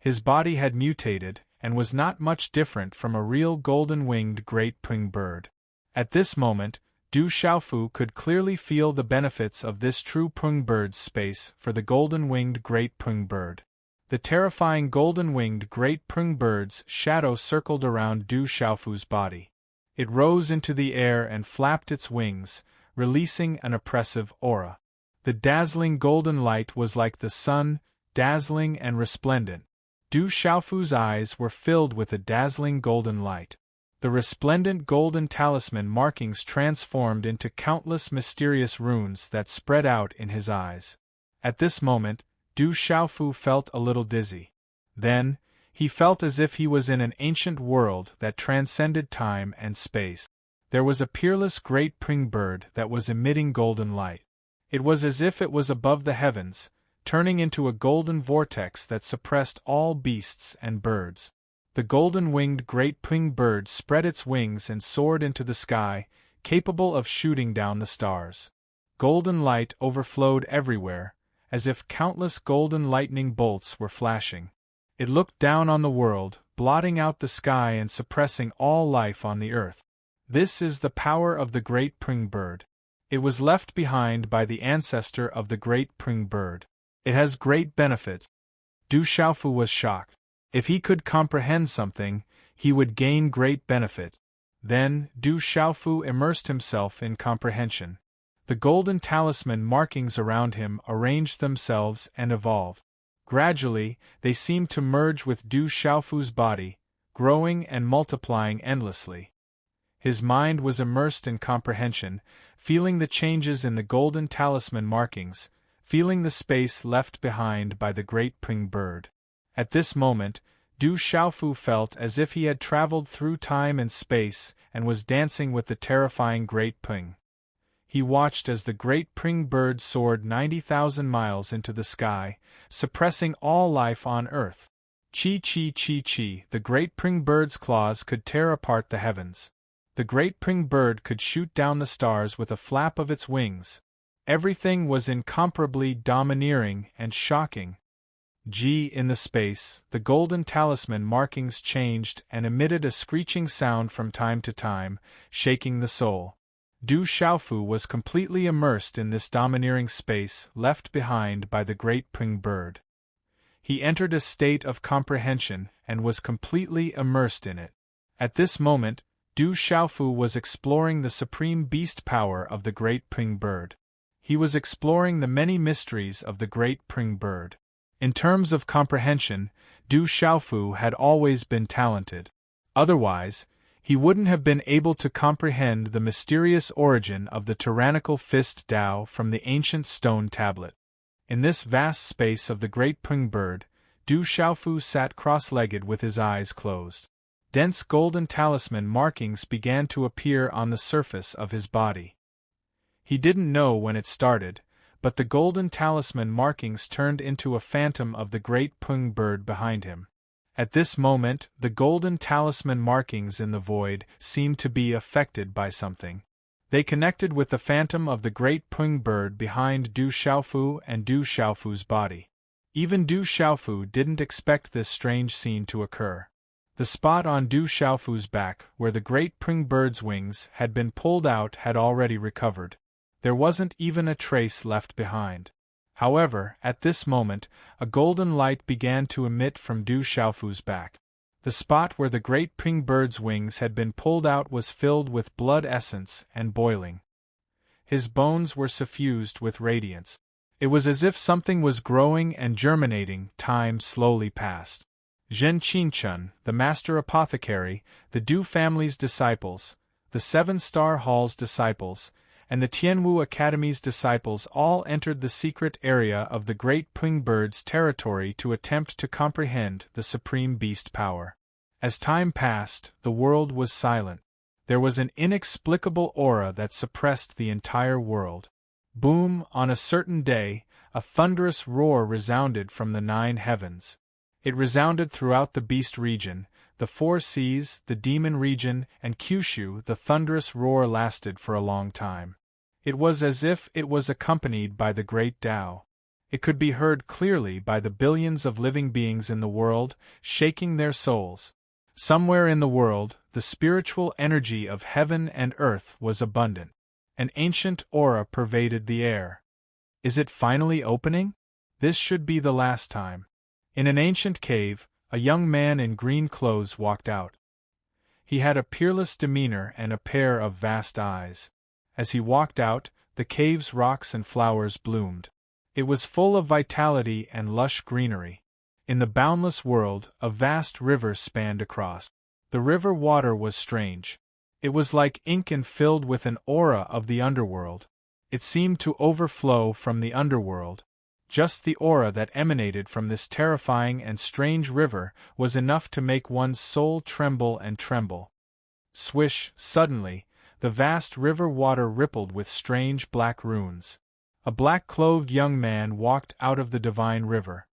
His body had mutated, and was not much different from a real golden-winged great pring bird. At this moment, Du Xiaofu could clearly feel the benefits of this true pring bird's space for the golden-winged great pring bird. The terrifying golden-winged great pring bird's shadow circled around Du Xiaofu's body. It rose into the air and flapped its wings, releasing an oppressive aura. The dazzling golden light was like the sun, dazzling and resplendent. Du Xiaofu's eyes were filled with a dazzling golden light. The resplendent golden talisman markings transformed into countless mysterious runes that spread out in his eyes. At this moment, Du Xiaofu felt a little dizzy. Then, he felt as if he was in an ancient world that transcended time and space. There was a peerless great pring bird that was emitting golden light. It was as if it was above the heavens, turning into a golden vortex that suppressed all beasts and birds. The golden-winged great ping bird spread its wings and soared into the sky, capable of shooting down the stars. Golden light overflowed everywhere, as if countless golden lightning bolts were flashing. It looked down on the world, blotting out the sky and suppressing all life on the earth. This is the power of the great ping bird. It was left behind by the ancestor of the great ping bird. It has great benefits. Du Xiaofu was shocked. If he could comprehend something, he would gain great benefit. Then, Du Xiaofu immersed himself in comprehension. The golden talisman markings around him arranged themselves and evolved. Gradually, they seemed to merge with Du Xiaofu's body, growing and multiplying endlessly. His mind was immersed in comprehension, feeling the changes in the golden talisman markings, feeling the space left behind by the great ping bird. At this moment, Du Xiaofu felt as if he had traveled through time and space and was dancing with the terrifying great ping. He watched as the great ping bird soared 90,000 miles into the sky, suppressing all life on Earth. Chi, the great ping bird's claws could tear apart the heavens. The great ping bird could shoot down the stars with a flap of its wings. Everything was incomparably domineering and shocking. In the space, the golden talisman markings changed and emitted a screeching sound from time to time, shaking the soul. Du Xiaofu was completely immersed in this domineering space left behind by the great ping bird. He entered a state of comprehension and was completely immersed in it. At this moment, Du Xiaofu was exploring the supreme beast power of the great ping bird. He was exploring the many mysteries of the great ping bird. In terms of comprehension, Du Xiaofu had always been talented. Otherwise, he wouldn't have been able to comprehend the mysterious origin of the tyrannical fist Tao from the ancient stone tablet. In this vast space of the great ping bird, Du Xiaofu sat cross-legged with his eyes closed. Dense golden talisman markings began to appear on the surface of his body. He didn't know when it started, but the golden talisman markings turned into a phantom of the great ping bird behind him. At this moment, the golden talisman markings in the void seemed to be affected by something. They connected with the phantom of the great ping bird behind Du Xiaofu and Du Xiaofu's body. Even Du Xiaofu didn't expect this strange scene to occur. The spot on Du Xiaofu's back, where the great ping bird's wings had been pulled out, had already recovered. There wasn't even a trace left behind. However, at this moment, a golden light began to emit from Du Xiaofu's back. The spot where the great ping bird's wings had been pulled out was filled with blood essence and boiling. His bones were suffused with radiance. It was as if something was growing and germinating. Time slowly passed. Zhen Qinchun, the master apothecary, the Du family's disciples, the Seven-Star Hall's disciples, and the Tianwu Academy's disciples all entered the secret area of the great ping bird's territory to attempt to comprehend the supreme beast power. As time passed, the world was silent. There was an inexplicable aura that suppressed the entire world. Boom! On a certain day, a thunderous roar resounded from the 9 heavens. It resounded throughout the beast region, the 4 seas, the demon region, and Kyushu. The thunderous roar lasted for a long time. It was as if it was accompanied by the great Tao. It could be heard clearly by the billions of living beings in the world, shaking their souls. Somewhere in the world, the spiritual energy of heaven and earth was abundant. An ancient aura pervaded the air. Is it finally opening? This should be the last time. In an ancient cave, a young man in green clothes walked out. He had a peerless demeanor and a pair of vast eyes. As he walked out, the cave's rocks and flowers bloomed. It was full of vitality and lush greenery. In the boundless world, a vast river spanned across. The river water was strange. It was like ink and filled with an aura of the underworld. It seemed to overflow from the underworld. Just the aura that emanated from this terrifying and strange river was enough to make one's soul tremble and tremble. Swish! Suddenly, the vast river water rippled with strange black runes. A black-clothed young man walked out of the divine river.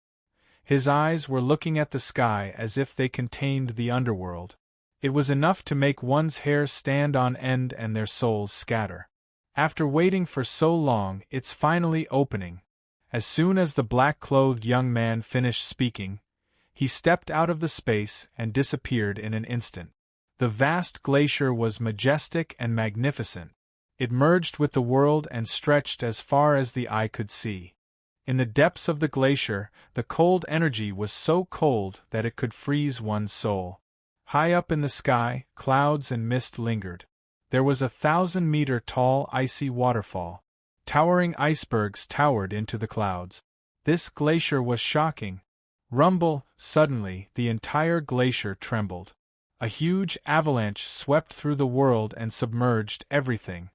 His eyes were looking at the sky as if they contained the underworld. It was enough to make one's hair stand on end and their souls scatter. After waiting for so long, it's finally opening. As soon as the black-clothed young man finished speaking, he stepped out of the space and disappeared in an instant. The vast glacier was majestic and magnificent. It merged with the world and stretched as far as the eye could see. In the depths of the glacier, the cold energy was so cold that it could freeze one's soul. High up in the sky, clouds and mist lingered. There was a 1,000-meter-tall icy waterfall. Towering icebergs towered into the clouds. This glacier was shocking. Rumble, suddenly, the entire glacier trembled. A huge avalanche swept through the world and submerged everything.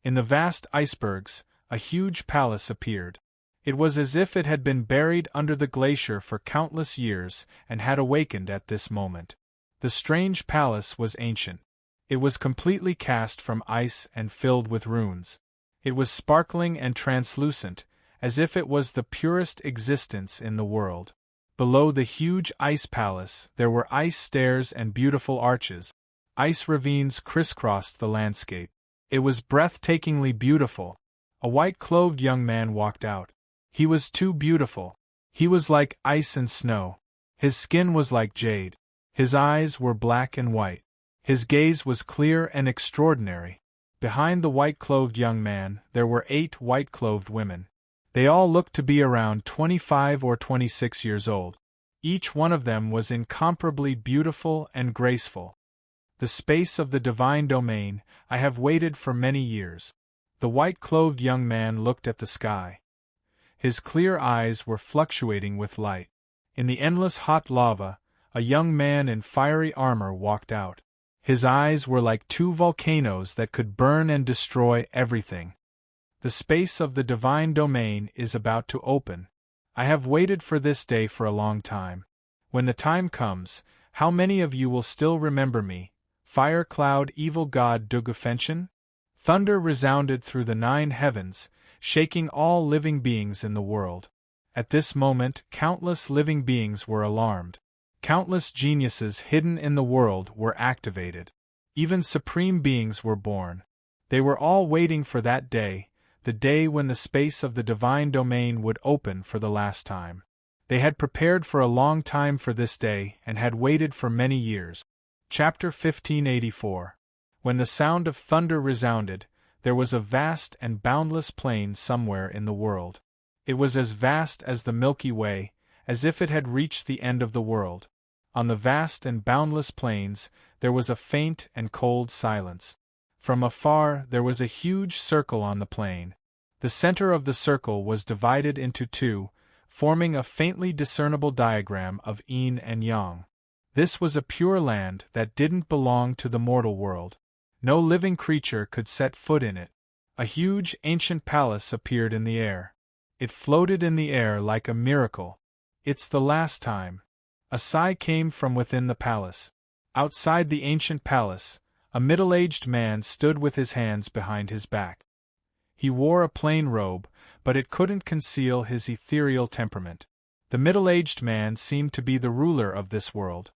In the vast icebergs, a huge palace appeared. It was as if it had been buried under the glacier for countless years and had awakened at this moment. The strange palace was ancient. It was completely cast from ice and filled with runes. It was sparkling and translucent, as if it was the purest existence in the world. Below the huge ice palace, there were ice stairs and beautiful arches. Ice ravines crisscrossed the landscape. It was breathtakingly beautiful. A white-clothed young man walked out. He was too beautiful. He was like ice and snow. His skin was like jade. His eyes were black and white. His gaze was clear and extraordinary. Behind the white-clothed young man, there were 8 white-clothed women. They all looked to be around 25 or 26 years old. Each one of them was incomparably beautiful and graceful. The space of the divine domain, I have waited for many years. The white-clothed young man looked at the sky. His clear eyes were fluctuating with light. In the endless hot lava, a young man in fiery armor walked out. His eyes were like 2 volcanoes that could burn and destroy everything. The space of the divine domain is about to open. I have waited for this day for a long time. When the time comes, how many of you will still remember me? Fire cloud evil god Dugufenchen? Thunder resounded through the 9 heavens, shaking all living beings in the world. At this moment, countless living beings were alarmed. Countless geniuses hidden in the world were activated. Even supreme beings were born. They were all waiting for that day, the day when the space of the divine domain would open for the last time. They had prepared for a long time for this day and had waited for many years. Chapter 1584. When the sound of thunder resounded, there was a vast and boundless plain somewhere in the world. It was as vast as the Milky Way, as if it had reached the end of the world. On the vast and boundless plains, there was a faint and cold silence. From afar, there was a huge circle on the plain. The center of the circle was divided into 2, forming a faintly discernible diagram of yin and yang. This was a pure land that didn't belong to the mortal world. No living creature could set foot in it. A huge ancient palace appeared in the air. It floated in the air like a miracle. It's the last time. A sigh came from within the palace. Outside the ancient palace, a middle-aged man stood with his hands behind his back. He wore a plain robe, but it couldn't conceal his ethereal temperament. The middle-aged man seemed to be the ruler of this world.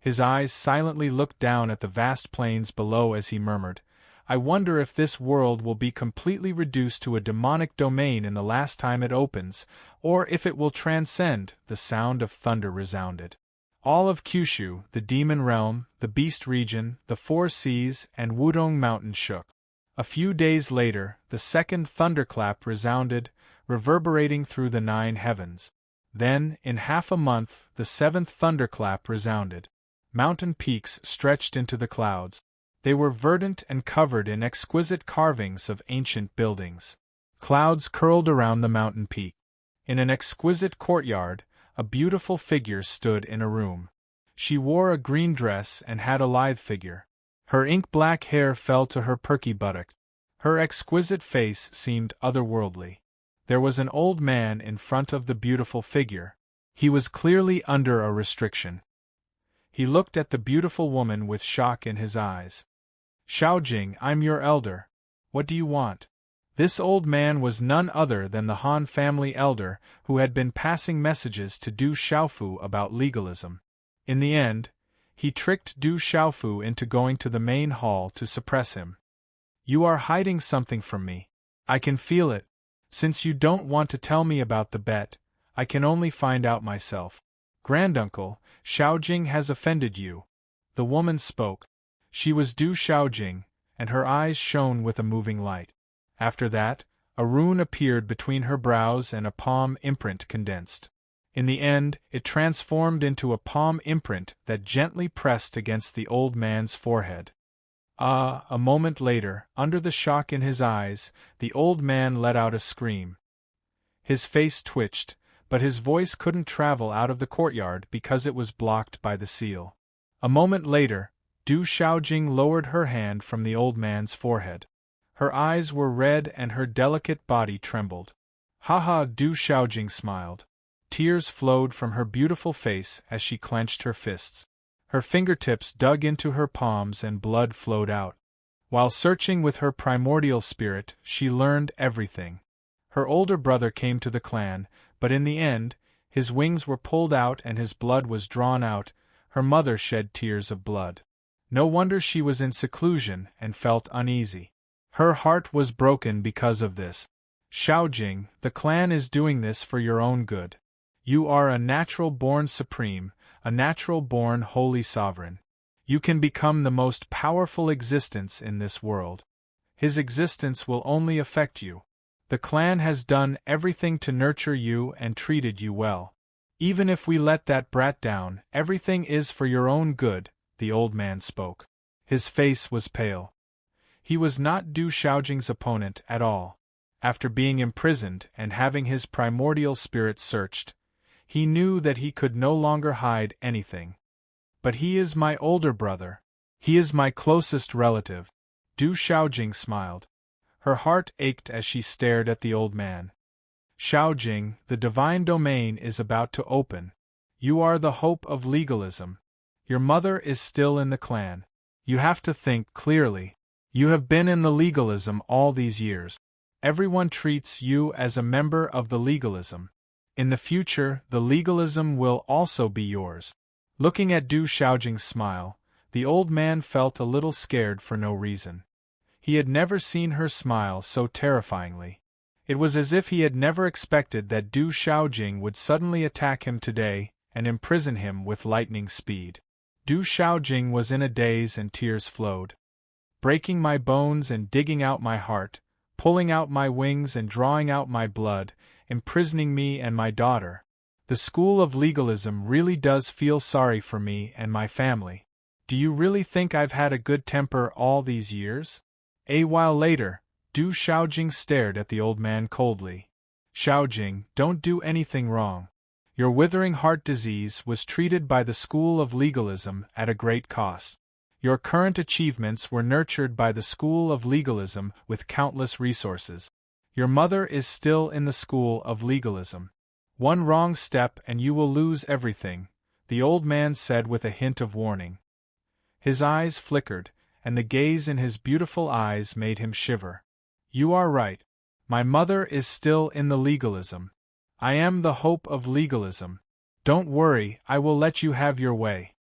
His eyes silently looked down at the vast plains below as he murmured, "I wonder if this world will be completely reduced to a demonic domain in the last time it opens, or if it will transcend." The sound of thunder resounded. All of Kyushu, the demon realm, the beast region, the 4 seas, and Wudong Mountain shook. A few days later, the second thunderclap resounded, reverberating through the 9 heavens. Then, in half a month, the 7th thunderclap resounded. Mountain peaks stretched into the clouds. They were verdant and covered in exquisite carvings of ancient buildings. Clouds curled around the mountain peak. In an exquisite courtyard, a beautiful figure stood in a room. She wore a green dress and had a lithe figure. Her ink-black hair fell to her perky buttock. Her exquisite face seemed otherworldly. There was an old man in front of the beautiful figure. He was clearly under a restriction. He looked at the beautiful woman with shock in his eyes. "Shaojing, I'm your elder. What do you want?" This old man was none other than the Han family elder who had been passing messages to Du Xiaofu about legalism. In the end, he tricked Du Xiaofu into going to the main hall to suppress him. You are hiding something from me. I can feel it. Since you don't want to tell me about the bet, I can only find out myself. Granduncle, Xiaojing has offended you. The woman spoke. She was Du Xiaojing, and her eyes shone with a moving light. After that, a rune appeared between her brows and a palm imprint condensed. In the end, it transformed into a palm imprint that gently pressed against the old man's forehead. A moment later, under the shock in his eyes, the old man let out a scream. His face twitched, but his voice couldn't travel out of the courtyard because it was blocked by the seal. A moment later, Du Xiaojing lowered her hand from the old man's forehead. Her eyes were red and her delicate body trembled. "Ha!" Du Xiaojing smiled. Tears flowed from her beautiful face as she clenched her fists. Her fingertips dug into her palms and blood flowed out. While searching with her primordial spirit, she learned everything. Her older brother came to the clan, but in the end, his wings were pulled out and his blood was drawn out. Her mother shed tears of blood. No wonder she was in seclusion and felt uneasy. Her heart was broken because of this. Xiaojing, the clan is doing this for your own good. You are a natural-born supreme, a natural-born holy sovereign. You can become the most powerful existence in this world. His existence will only affect you. The clan has done everything to nurture you and treated you well. Even if we let that brat down, everything is for your own good, the old man spoke. His face was pale. He was not Du Xiaojing's opponent at all. After being imprisoned and having his primordial spirit searched, he knew that he could no longer hide anything. But he is my older brother. He is my closest relative. Du Xiaojing smiled. Her heart ached as she stared at the old man. Xiaojing, the divine domain is about to open. You are the hope of legalism. Your mother is still in the clan. You have to think clearly. You have been in the legalism all these years. Everyone treats you as a member of the legalism. In the future, the legalism will also be yours. Looking at Du Xiaojing's smile, the old man felt a little scared for no reason. He had never seen her smile so terrifyingly. It was as if he had never expected that Du Xiaojing would suddenly attack him today and imprison him with lightning speed. Du Xiaojing was in a daze and tears flowed. Breaking my bones and digging out my heart, pulling out my wings and drawing out my blood, imprisoning me and my daughter. The school of legalism really does feel sorry for me and my family. Do you really think I've had a good temper all these years? A while later, Du Xiaojing stared at the old man coldly. Xiaojing, don't do anything wrong. Your withering heart disease was treated by the school of legalism at a great cost. Your current achievements were nurtured by the school of legalism with countless resources. Your mother is still in the school of legalism. One wrong step and you will lose everything, the old man said with a hint of warning. His eyes flickered, and the gaze in his beautiful eyes made him shiver. You are right. My mother is still in the legalism. I am the hope of legalism. Don't worry, I will let you have your way.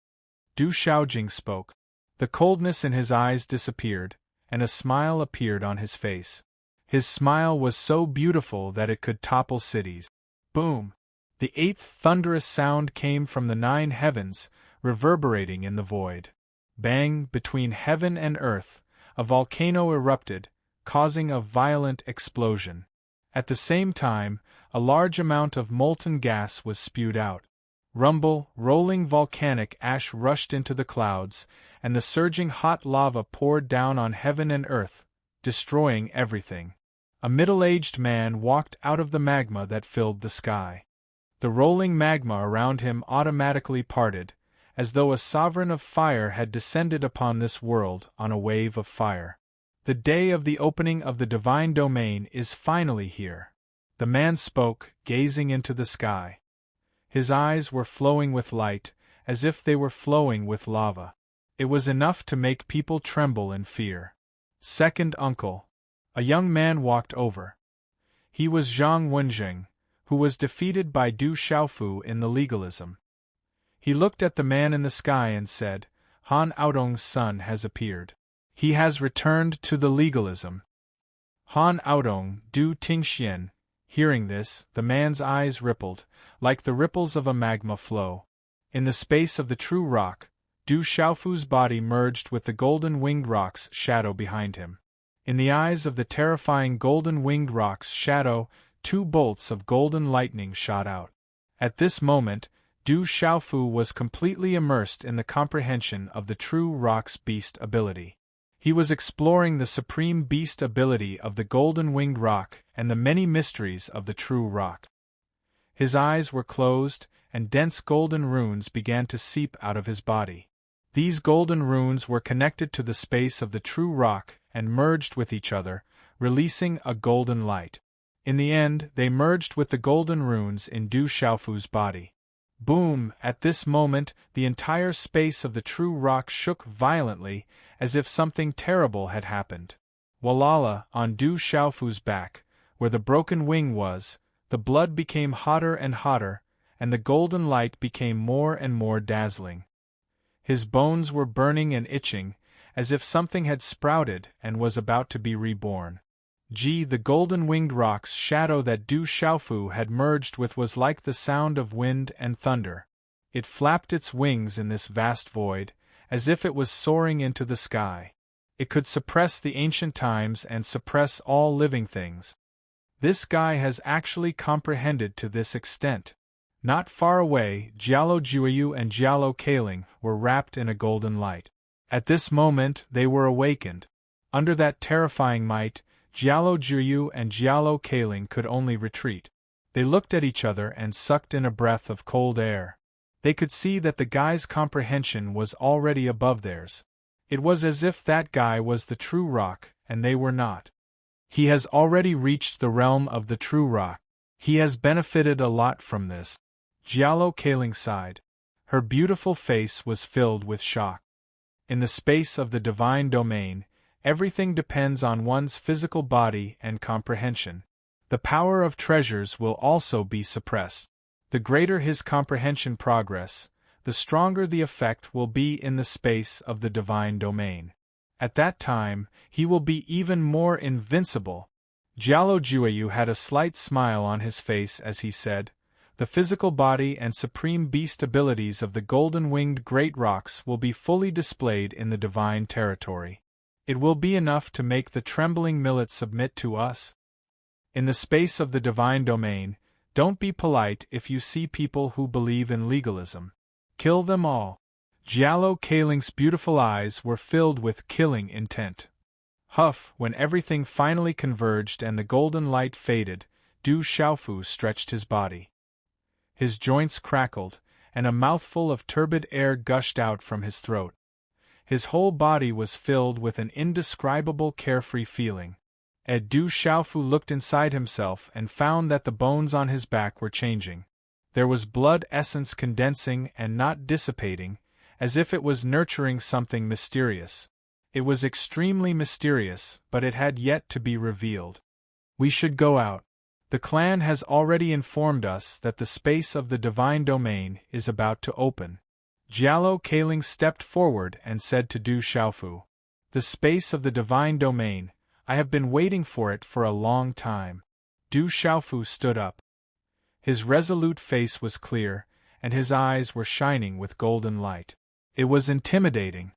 Du Xiaojing spoke. The coldness in his eyes disappeared, and a smile appeared on his face. His smile was so beautiful that it could topple cities. Boom! The eighth thunderous sound came from the 9 heavens, reverberating in the void. Bang! Between heaven and earth, a volcano erupted, causing a violent explosion. At the same time, a large amount of molten gas was spewed out. Rumble, rolling volcanic ash rushed into the clouds, and the surging hot lava poured down on heaven and earth, destroying everything. A middle-aged man walked out of the magma that filled the sky. The rolling magma around him automatically parted, as though a sovereign of fire had descended upon this world on a wave of fire. The day of the opening of the divine domain is finally here. The man spoke, gazing into the sky. His eyes were flowing with light, as if they were flowing with lava. It was enough to make people tremble in fear. Second uncle. A young man walked over. He was Zhang Wenjing, who was defeated by Du Xiaofu in the legalism. He looked at the man in the sky and said, Han Aodong's son has appeared. He has returned to the legalism. Han Aodong, Du Tingxian. Hearing this, the man's eyes rippled, like the ripples of a magma flow. In the space of the true rock, Du Xiaofu's body merged with the golden-winged rock's shadow behind him. In the eyes of the terrifying golden-winged rock's shadow, 2 bolts of golden lightning shot out. At this moment, Du Xiaofu was completely immersed in the comprehension of the true rock's beast ability. He was exploring the supreme beast ability of the golden-winged rock and the many mysteries of the true rock. His eyes were closed, and dense golden runes began to seep out of his body. These golden runes were connected to the space of the true rock and merged with each other, releasing a golden light. In the end, they merged with the golden runes in Du Xiaofu's body. Boom! At this moment, the entire space of the true rock shook violently, as if something terrible had happened. Walala, on Du Xiaofu's back, where the broken wing was, the blood became hotter and hotter, and the golden light became more and more dazzling. His bones were burning and itching, as if something had sprouted and was about to be reborn. The golden-winged rock's shadow that Du Xiaofu had merged with was like the sound of wind and thunder. It flapped its wings in this vast void, as if it was soaring into the sky. It could suppress the ancient times and suppress all living things. This guy has actually comprehended to this extent. Not far away, Jialo Juiyu and Jialo Kaling were wrapped in a golden light. At this moment, they were awakened. Under that terrifying might, Jialo Juiyu and Jialo Kaling could only retreat. They looked at each other and sucked in a breath of cold air. They could see that the guy's comprehension was already above theirs. It was as if that guy was the true rock, and they were not. He has already reached the realm of the true rock. He has benefited a lot from this. Jialo Kaling sighed. Her beautiful face was filled with shock. In the space of the divine domain, everything depends on one's physical body and comprehension. The power of treasures will also be suppressed. The greater his comprehension progress, the stronger the effect will be in the space of the divine domain. At that time, he will be even more invincible. Jialo Juiyu had a slight smile on his face as he said, "The physical body and supreme beast abilities of the golden-winged great rocks will be fully displayed in the divine territory. It will be enough to make the trembling millet submit to us." In the space of the divine domain, don't be polite if you see people who believe in legalism. Kill them all. Jialo Kaling's beautiful eyes were filled with killing intent. Huff, when everything finally converged and the golden light faded, Du Xiaofu stretched his body. His joints crackled, and a mouthful of turbid air gushed out from his throat. His whole body was filled with an indescribable carefree feeling. Du Xiaofu looked inside himself and found that the bones on his back were changing. There was blood essence condensing and not dissipating, as if it was nurturing something mysterious. It was extremely mysterious, but it had yet to be revealed. We should go out. The clan has already informed us that the space of the divine domain is about to open. Jialo Kaling stepped forward and said to Du Xiaofu, "The space of the divine domain, I have been waiting for it for a long time." Du Xiaofu stood up. His resolute face was clear, and his eyes were shining with golden light. It was intimidating.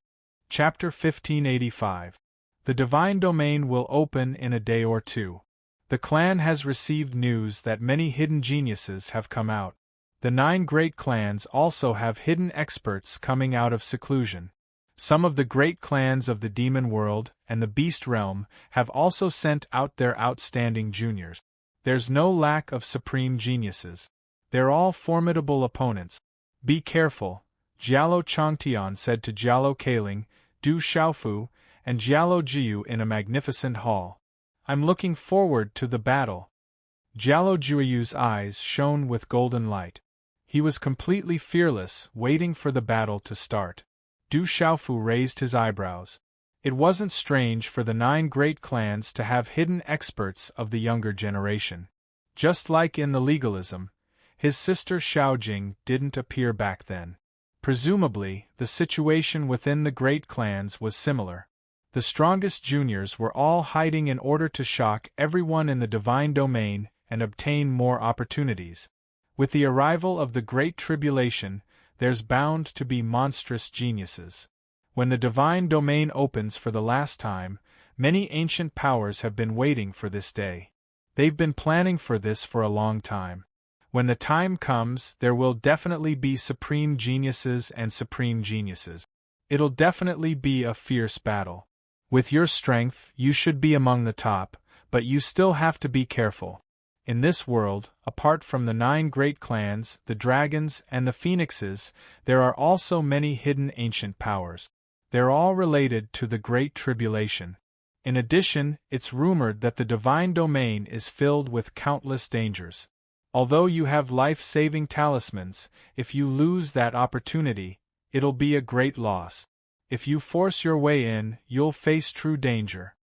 Chapter 1585. The divine domain will open in a day or two. The clan has received news that many hidden geniuses have come out. The 9 great clans also have hidden experts coming out of seclusion. Some of the great clans of the demon world and the beast realm have also sent out their outstanding juniors. There's no lack of supreme geniuses. They're all formidable opponents. Be careful, Jialo Changtian said to Jialo Kaling, Du Xiaofu, and Jialo Jiu in a magnificent hall. I'm looking forward to the battle. Jialo Juiyu's eyes shone with golden light. He was completely fearless, waiting for the battle to start. Du Xiaofu raised his eyebrows. It wasn't strange for the 9 great clans to have hidden experts of the younger generation. Just like in the legalism, his sister Xiaojing didn't appear back then. Presumably, the situation within the great clans was similar. The strongest juniors were all hiding in order to shock everyone in the divine domain and obtain more opportunities. With the arrival of the Great Tribulation, there's bound to be monstrous geniuses. When the divine domain opens for the last time, many ancient powers have been waiting for this day. They've been planning for this for a long time. When the time comes, there will definitely be supreme geniuses and supreme geniuses. It'll definitely be a fierce battle. With your strength, you should be among the top, but you still have to be careful. In this world, apart from the 9 great clans, the dragons, and the phoenixes, there are also many hidden ancient powers. They're all related to the Great Tribulation. In addition, it's rumored that the divine domain is filled with countless dangers. Although you have life-saving talismans, if you lose that opportunity, it'll be a great loss. If you force your way in, you'll face true danger.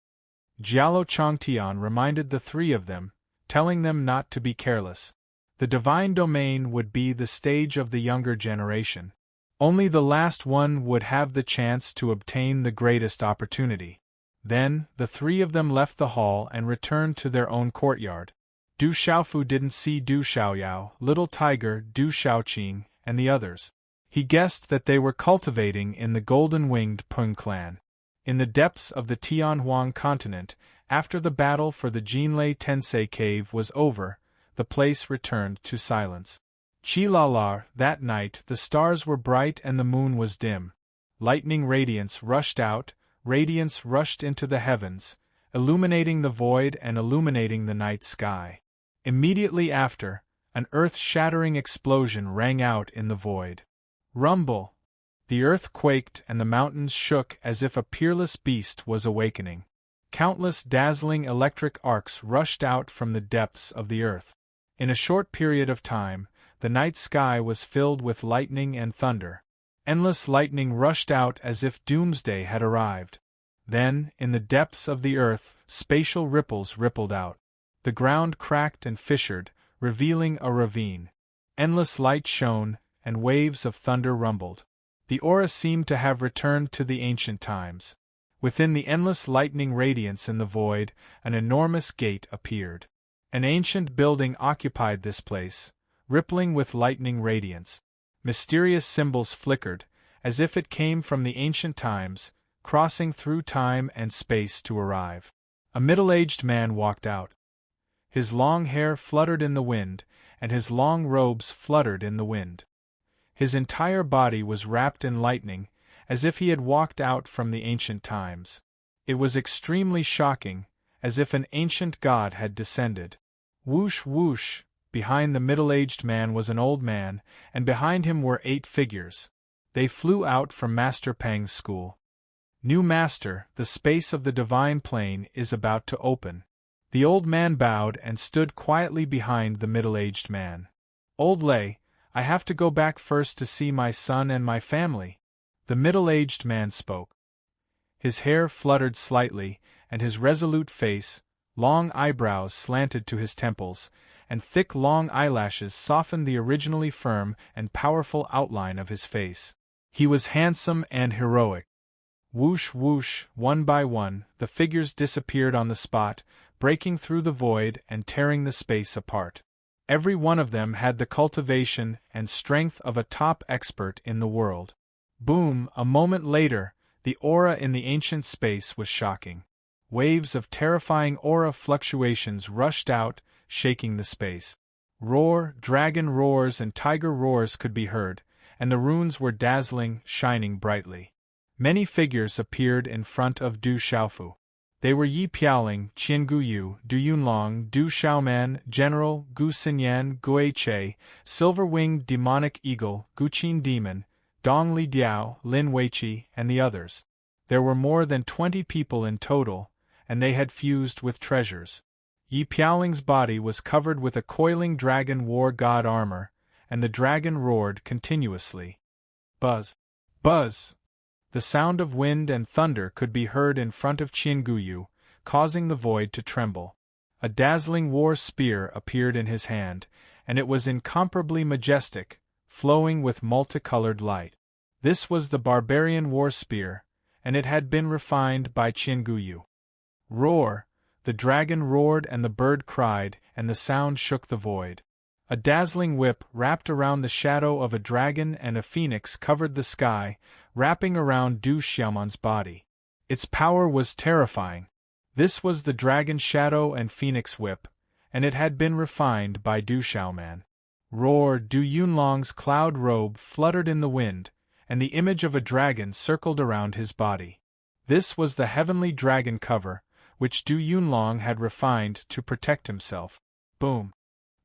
Jialo Changtian reminded the 3 of them, telling them not to be careless. The divine domain would be the stage of the younger generation. Only the last one would have the chance to obtain the greatest opportunity. Then, the 3 of them left the hall and returned to their own courtyard. Du Xiaofu didn't see Du Xiaoyao, Little Tiger, Du Xiaoqing, and the others. He guessed that they were cultivating in the golden-winged Peng clan. In the depths of the Tianhuang continent, after the battle for the Jinlei Tensei cave was over, the place returned to silence. Qilalar, that night the stars were bright and the moon was dim. Lightning radiance rushed out, radiance rushed into the heavens, illuminating the void and illuminating the night sky. Immediately after, an earth-shattering explosion rang out in the void. Rumble! The earth quaked and the mountains shook as if a peerless beast was awakening. Countless dazzling electric arcs rushed out from the depths of the earth. In a short period of time, the night sky was filled with lightning and thunder. Endless lightning rushed out as if doomsday had arrived. Then, in the depths of the earth, spatial ripples rippled out. The ground cracked and fissured, revealing a ravine. Endless light shone, and waves of thunder rumbled. The aura seemed to have returned to the ancient times. Within the endless lightning radiance in the void, an enormous gate appeared. An ancient building occupied this place, rippling with lightning radiance. Mysterious symbols flickered, as if it came from the ancient times, crossing through time and space to arrive. A middle-aged man walked out. His long hair fluttered in the wind, and his long robes fluttered in the wind. His entire body was wrapped in lightning, as if he had walked out from the ancient times. It was extremely shocking, as if an ancient god had descended. Whoosh whoosh! Behind the middle-aged man was an old man, and behind him were 8 figures. They flew out from Master Pang's school. New Master, the space of the divine plane is about to open. The old man bowed and stood quietly behind the middle-aged man. Old Lei, I have to go back first to see my son and my family. The middle-aged man spoke. His hair fluttered slightly, and his resolute face, long eyebrows slanted to his temples, and thick long eyelashes softened the originally firm and powerful outline of his face. He was handsome and heroic. Whoosh whoosh, one by one, the figures disappeared on the spot, breaking through the void and tearing the space apart. Every one of them had the cultivation and strength of a top expert in the world. Boom! A moment later, the aura in the ancient space was shocking. Waves of terrifying aura fluctuations rushed out, shaking the space. Roar, dragon roars and tiger roars could be heard, and the runes were dazzling, shining brightly. Many figures appeared in front of Du Xiaofu. They were Yi Piaoling, Qian Guyu, Du Yunlong, Du Xiaoman, General, Gu Xinyan, Gui Che, Silver-Winged Demonic Eagle, Guqin Demon, Dong Li Diao, Lin Weiqi, and the others. There were more than 20 people in total, and they had fused with treasures. Yi Piaoling's body was covered with a coiling dragon war god armor, and the dragon roared continuously. Buzz! Buzz! The sound of wind and thunder could be heard in front of Qianguyu, causing the void to tremble. A dazzling war spear appeared in his hand, and it was incomparably majestic, flowing with multicolored light. This was the barbarian war spear, and it had been refined by Qianguyu. Roar! The dragon roared and the bird cried, and the sound shook the void. A dazzling whip wrapped around the shadow of a dragon and a phoenix covered the sky, wrapping around Du Xiaoman's body. Its power was terrifying. This was the dragon shadow and phoenix whip, and it had been refined by Du Xiaoman. Roar! Du Yunlong's cloud robe fluttered in the wind, and the image of a dragon circled around his body. This was the heavenly dragon cover, which Du Yunlong had refined to protect himself. Boom!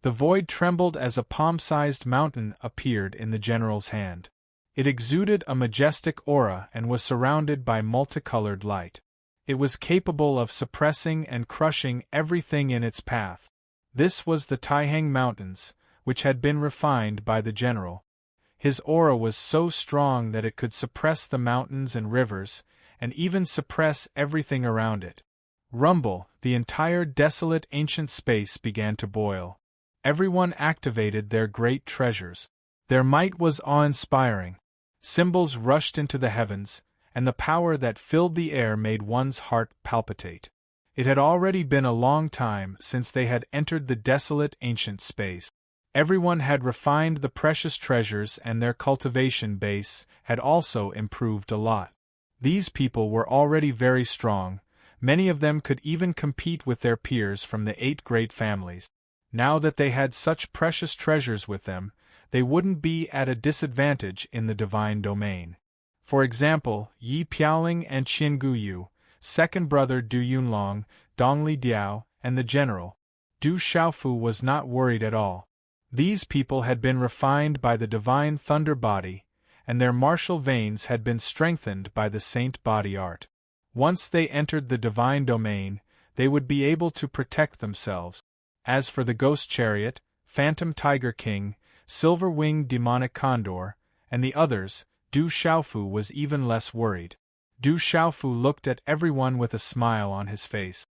The void trembled as a palm-sized mountain appeared in the general's hand. It exuded a majestic aura and was surrounded by multicolored light. It was capable of suppressing and crushing everything in its path. This was the Taihang Mountains, which had been refined by the general. His aura was so strong that it could suppress the mountains and rivers, and even suppress everything around it. Rumble! The entire desolate ancient space began to boil. Everyone activated their great treasures. Their might was awe-inspiring. Symbols rushed into the heavens, and the power that filled the air made one's heart palpitate. It had already been a long time since they had entered the desolate ancient space. Everyone had refined the precious treasures and their cultivation base had also improved a lot. These people were already very strong, many of them could even compete with their peers from the 8 great families. Now that they had such precious treasures with them, they wouldn't be at a disadvantage in the divine domain. For example, Yi Piaoling and Qianguyu, second brother Du Yunlong, Dongli Diao, and the general, Du Xiaofu was not worried at all. These people had been refined by the divine thunder body, and their martial veins had been strengthened by the saint body art. Once they entered the divine domain, they would be able to protect themselves. As for the ghost chariot, phantom tiger king, silver-winged demonic condor, and the others, Du Xiaofu was even less worried. Du Xiaofu looked at everyone with a smile on his face.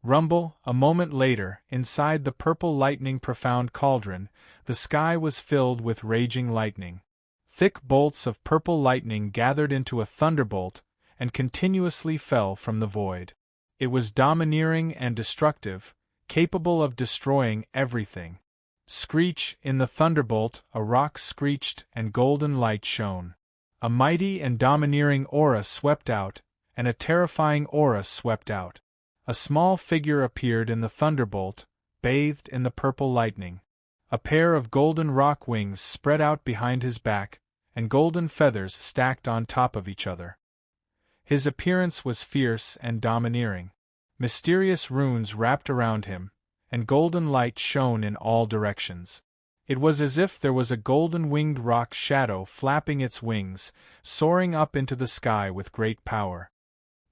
Rumble! A moment later, inside the purple lightning profound cauldron, the sky was filled with raging lightning. Thick bolts of purple lightning gathered into a thunderbolt, and continuously fell from the void. It was domineering and destructive, capable of destroying everything. Screech! In the thunderbolt, a rock screeched and golden light shone. A mighty and domineering aura swept out, and a terrifying aura swept out. A small figure appeared in the thunderbolt, bathed in the purple lightning. A pair of golden rock wings spread out behind his back, and golden feathers stacked on top of each other. His appearance was fierce and domineering. Mysterious runes wrapped around him, and golden light shone in all directions. It was as if there was a golden-winged rock shadow flapping its wings, soaring up into the sky with great power.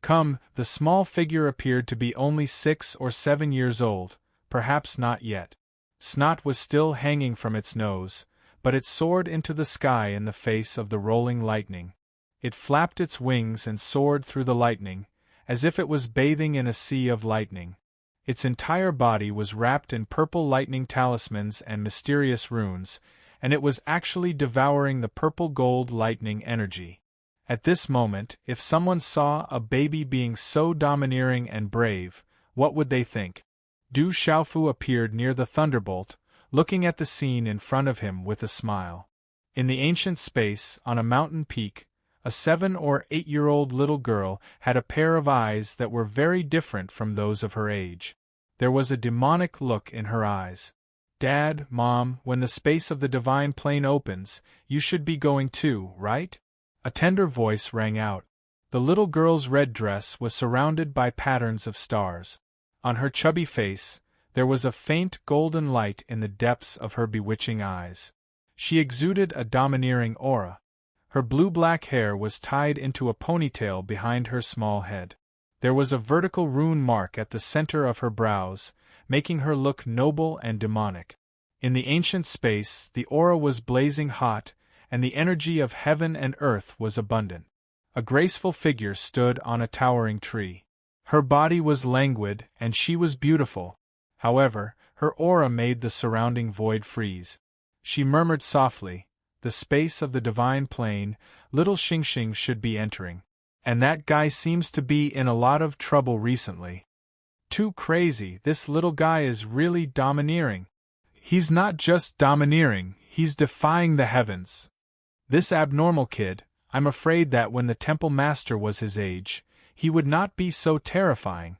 Come, the small figure appeared to be only 6 or 7 years old, perhaps not yet. Snot was still hanging from its nose, but it soared into the sky in the face of the rolling lightning. It flapped its wings and soared through the lightning, as if it was bathing in a sea of lightning. Its entire body was wrapped in purple lightning talismans and mysterious runes, and it was actually devouring the purple-gold lightning energy. At this moment, if someone saw a baby being so domineering and brave, what would they think? Du Xiaofu appeared near the thunderbolt, looking at the scene in front of him with a smile. In the ancient space, on a mountain peak, a 7 or 8-year-old little girl had a pair of eyes that were very different from those of her age. There was a demonic look in her eyes. Dad, Mom, when the space of the divine plane opens, you should be going too, right? A tender voice rang out. The little girl's red dress was surrounded by patterns of stars. On her chubby face, there was a faint golden light in the depths of her bewitching eyes. She exuded a domineering aura. Her blue-black hair was tied into a ponytail behind her small head. There was a vertical rune mark at the center of her brows, making her look noble and demonic. In the ancient space, the aura was blazing hot, and the energy of heaven and earth was abundant. A graceful figure stood on a towering tree. Her body was languid and she was beautiful. However, her aura made the surrounding void freeze. She murmured softly, "The space of the divine plane, little Xingxing should be entering. And that guy seems to be in a lot of trouble recently. Too crazy, this little guy is really domineering. He's not just domineering, he's defying the heavens. This abnormal kid, I'm afraid that when the temple master was his age, he would not be so terrifying.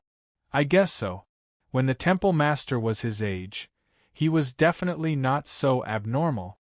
I guess so. When the temple master was his age, he was definitely not so abnormal."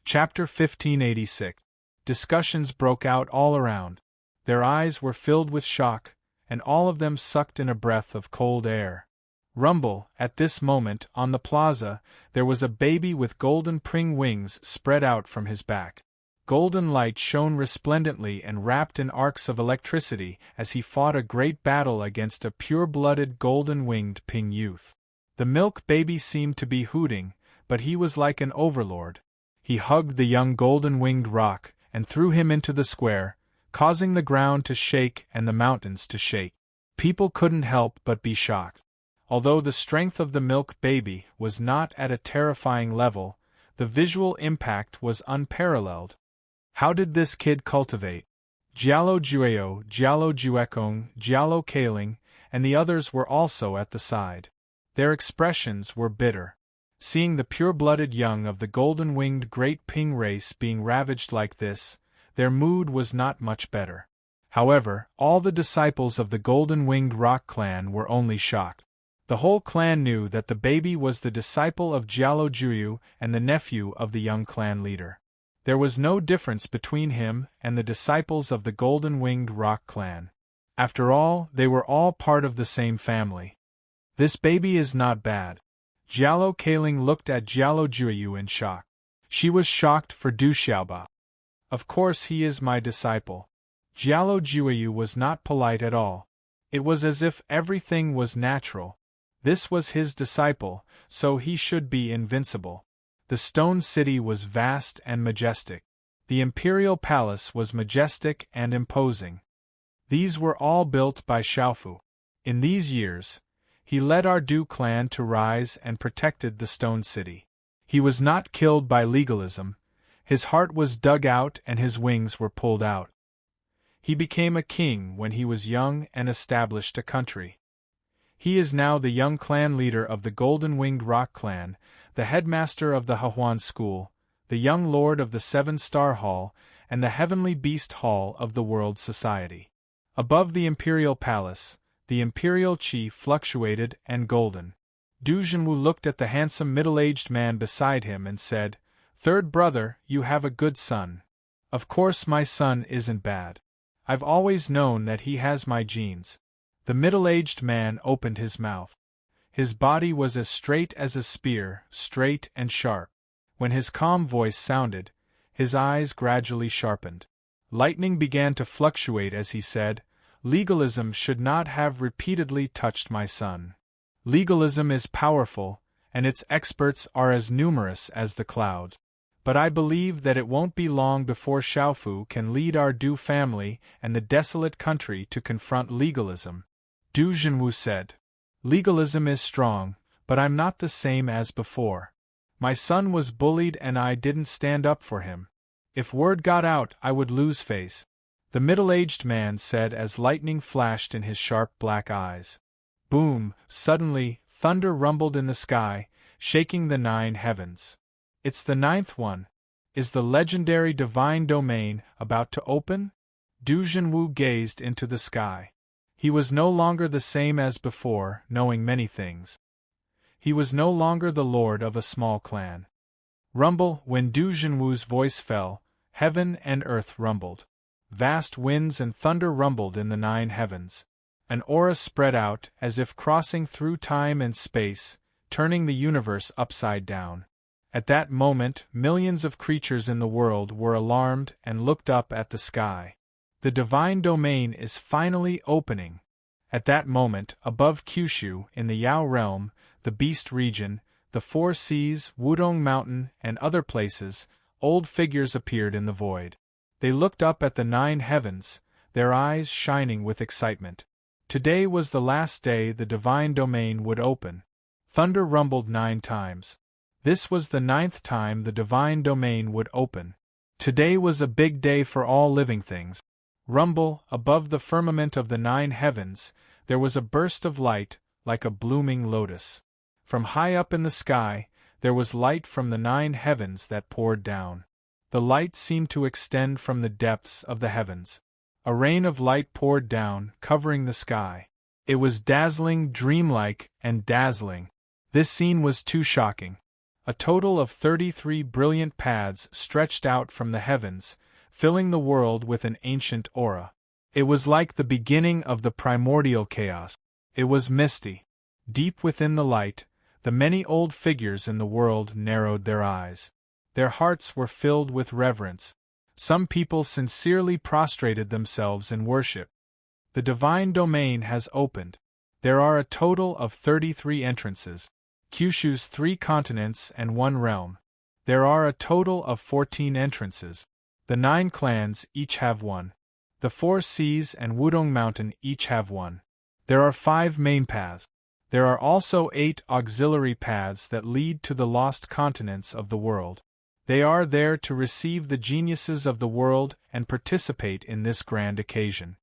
Chapter 1586. Discussions broke out all around. Their eyes were filled with shock, and all of them sucked in a breath of cold air. Rumble, at this moment, on the plaza, there was a baby with golden pring wings spread out from his back. Golden light shone resplendently and wrapped in arcs of electricity as he fought a great battle against a pure-blooded golden-winged ping youth. The milk baby seemed to be hooting, but he was like an overlord. He hugged the young golden-winged rock and threw him into the square, causing the ground to shake and the mountains to shake. People couldn't help but be shocked. Although the strength of the milk baby was not at a terrifying level, the visual impact was unparalleled. How did this kid cultivate? Jialo Jueo, Jialo Juekong, Jialo Kaling, and the others were also at the side. Their expressions were bitter. Seeing the pure-blooded young of the golden-winged great ping race being ravaged like this, their mood was not much better. However, all the disciples of the golden-winged rock clan were only shocked. The whole clan knew that the baby was the disciple of Jialo Juyu and the nephew of the young clan leader. There was no difference between him and the disciples of the golden-winged rock clan. After all, they were all part of the same family. This baby is not bad. Jialo Kaling looked at Jialo Juyu in shock. She was shocked for Du Xiaoba. Of course he is my disciple. Jialo Juyu was not polite at all. It was as if everything was natural. This was his disciple, so he should be invincible. The stone city was vast and majestic. The imperial palace was majestic and imposing. These were all built by Xiaofu. In these years, he led our Du clan to rise and protected the stone city. He was not killed by legalism. His heart was dug out and his wings were pulled out. He became a king when he was young and established a country. He is now the young clan leader of the Golden-Winged Rock clan, the headmaster of the Hahuan School, the young lord of the Seven-Star Hall, and the Heavenly Beast Hall of the World Society. Above the imperial palace, the imperial chi fluctuated and golden. Du Zhenwu looked at the handsome middle-aged man beside him and said, "Third brother, you have a good son." "Of course my son isn't bad. I've always known that he has my genes." The middle-aged man opened his mouth. His body was as straight as a spear, straight and sharp. When his calm voice sounded, his eyes gradually sharpened. Lightning began to fluctuate as he said, "Legalism should not have repeatedly touched my son. Legalism is powerful, and its experts are as numerous as the clouds. But I believe that it won't be long before Xiaofu can lead our Du family and the desolate country to confront legalism." Du Zhenwu said, "Legalism is strong, but I'm not the same as before. My son was bullied and I didn't stand up for him. If word got out, I would lose face," the middle-aged man said as lightning flashed in his sharp black eyes. Boom! Suddenly, thunder rumbled in the sky, shaking the 9 heavens. "It's the 9th one. Is the legendary divine domain about to open?" Du Zhenwu gazed into the sky. He was no longer the same as before, knowing many things. He was no longer the lord of a small clan. Rumble! When Du Zhenwu's voice fell, heaven and earth rumbled. Vast winds and thunder rumbled in the 9 heavens. An aura spread out, as if crossing through time and space, turning the universe upside down. At that moment, millions of creatures in the world were alarmed and looked up at the sky. The divine domain is finally opening. At that moment, above Kyushu, in the Yao realm, the Beast region, the 4 seas, Wudong Mountain, and other places, old figures appeared in the void. They looked up at the 9 heavens, their eyes shining with excitement. Today was the last day the divine domain would open. Thunder rumbled 9 times. This was the 9th time the divine domain would open. Today was a big day for all living things. Rumble, above the firmament of the 9 heavens, there was a burst of light, like a blooming lotus. From high up in the sky, there was light from the 9 heavens that poured down. The light seemed to extend from the depths of the heavens. A rain of light poured down, covering the sky. It was dazzling, dreamlike, and dazzling. This scene was too shocking. A total of 33 brilliant paths stretched out from the heavens, filling the world with an ancient aura. It was like the beginning of the primordial chaos. It was misty. Deep within the light, the many old figures in the world narrowed their eyes. Their hearts were filled with reverence. Some people sincerely prostrated themselves in worship. The divine domain has opened. There are a total of 33 entrances. Kyushu's 3 continents and 1 realm. There are a total of 14 entrances. The 9 clans each have 1. The 4 seas and Wudong Mountain each have 1. There are 5 main paths. There are also 8 auxiliary paths that lead to the lost continents of the world. They are there to receive the geniuses of the world and participate in this grand occasion.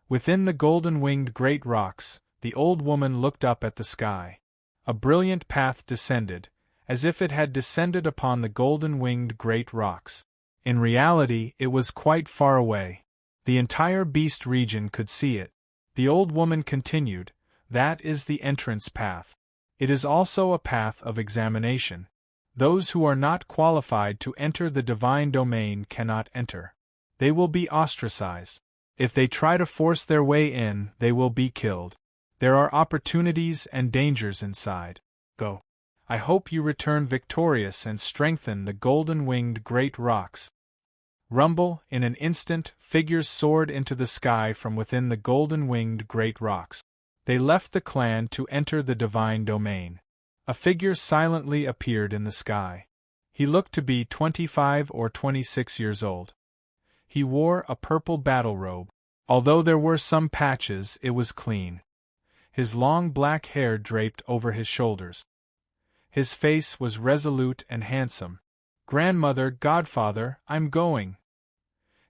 Within the golden-winged great rocks, the old woman looked up at the sky. A brilliant path descended, as if it had descended upon the golden-winged great rocks. In reality, it was quite far away. The entire beast region could see it. The old woman continued, "That is the entrance path. It is also a path of examination. Those who are not qualified to enter the divine domain cannot enter. They will be ostracized. If they try to force their way in, they will be killed. There are opportunities and dangers inside. Go. I hope you return victorious and strengthen the golden-winged great rocks." Rumble, in an instant, figures soared into the sky from within the golden-winged great rocks. They left the clan to enter the divine domain. A figure silently appeared in the sky. He looked to be 25 or 26 years old. He wore a purple battle robe. Although there were some patches, it was clean. His long black hair draped over his shoulders. His face was resolute and handsome. "Grandmother, godfather, I'm going."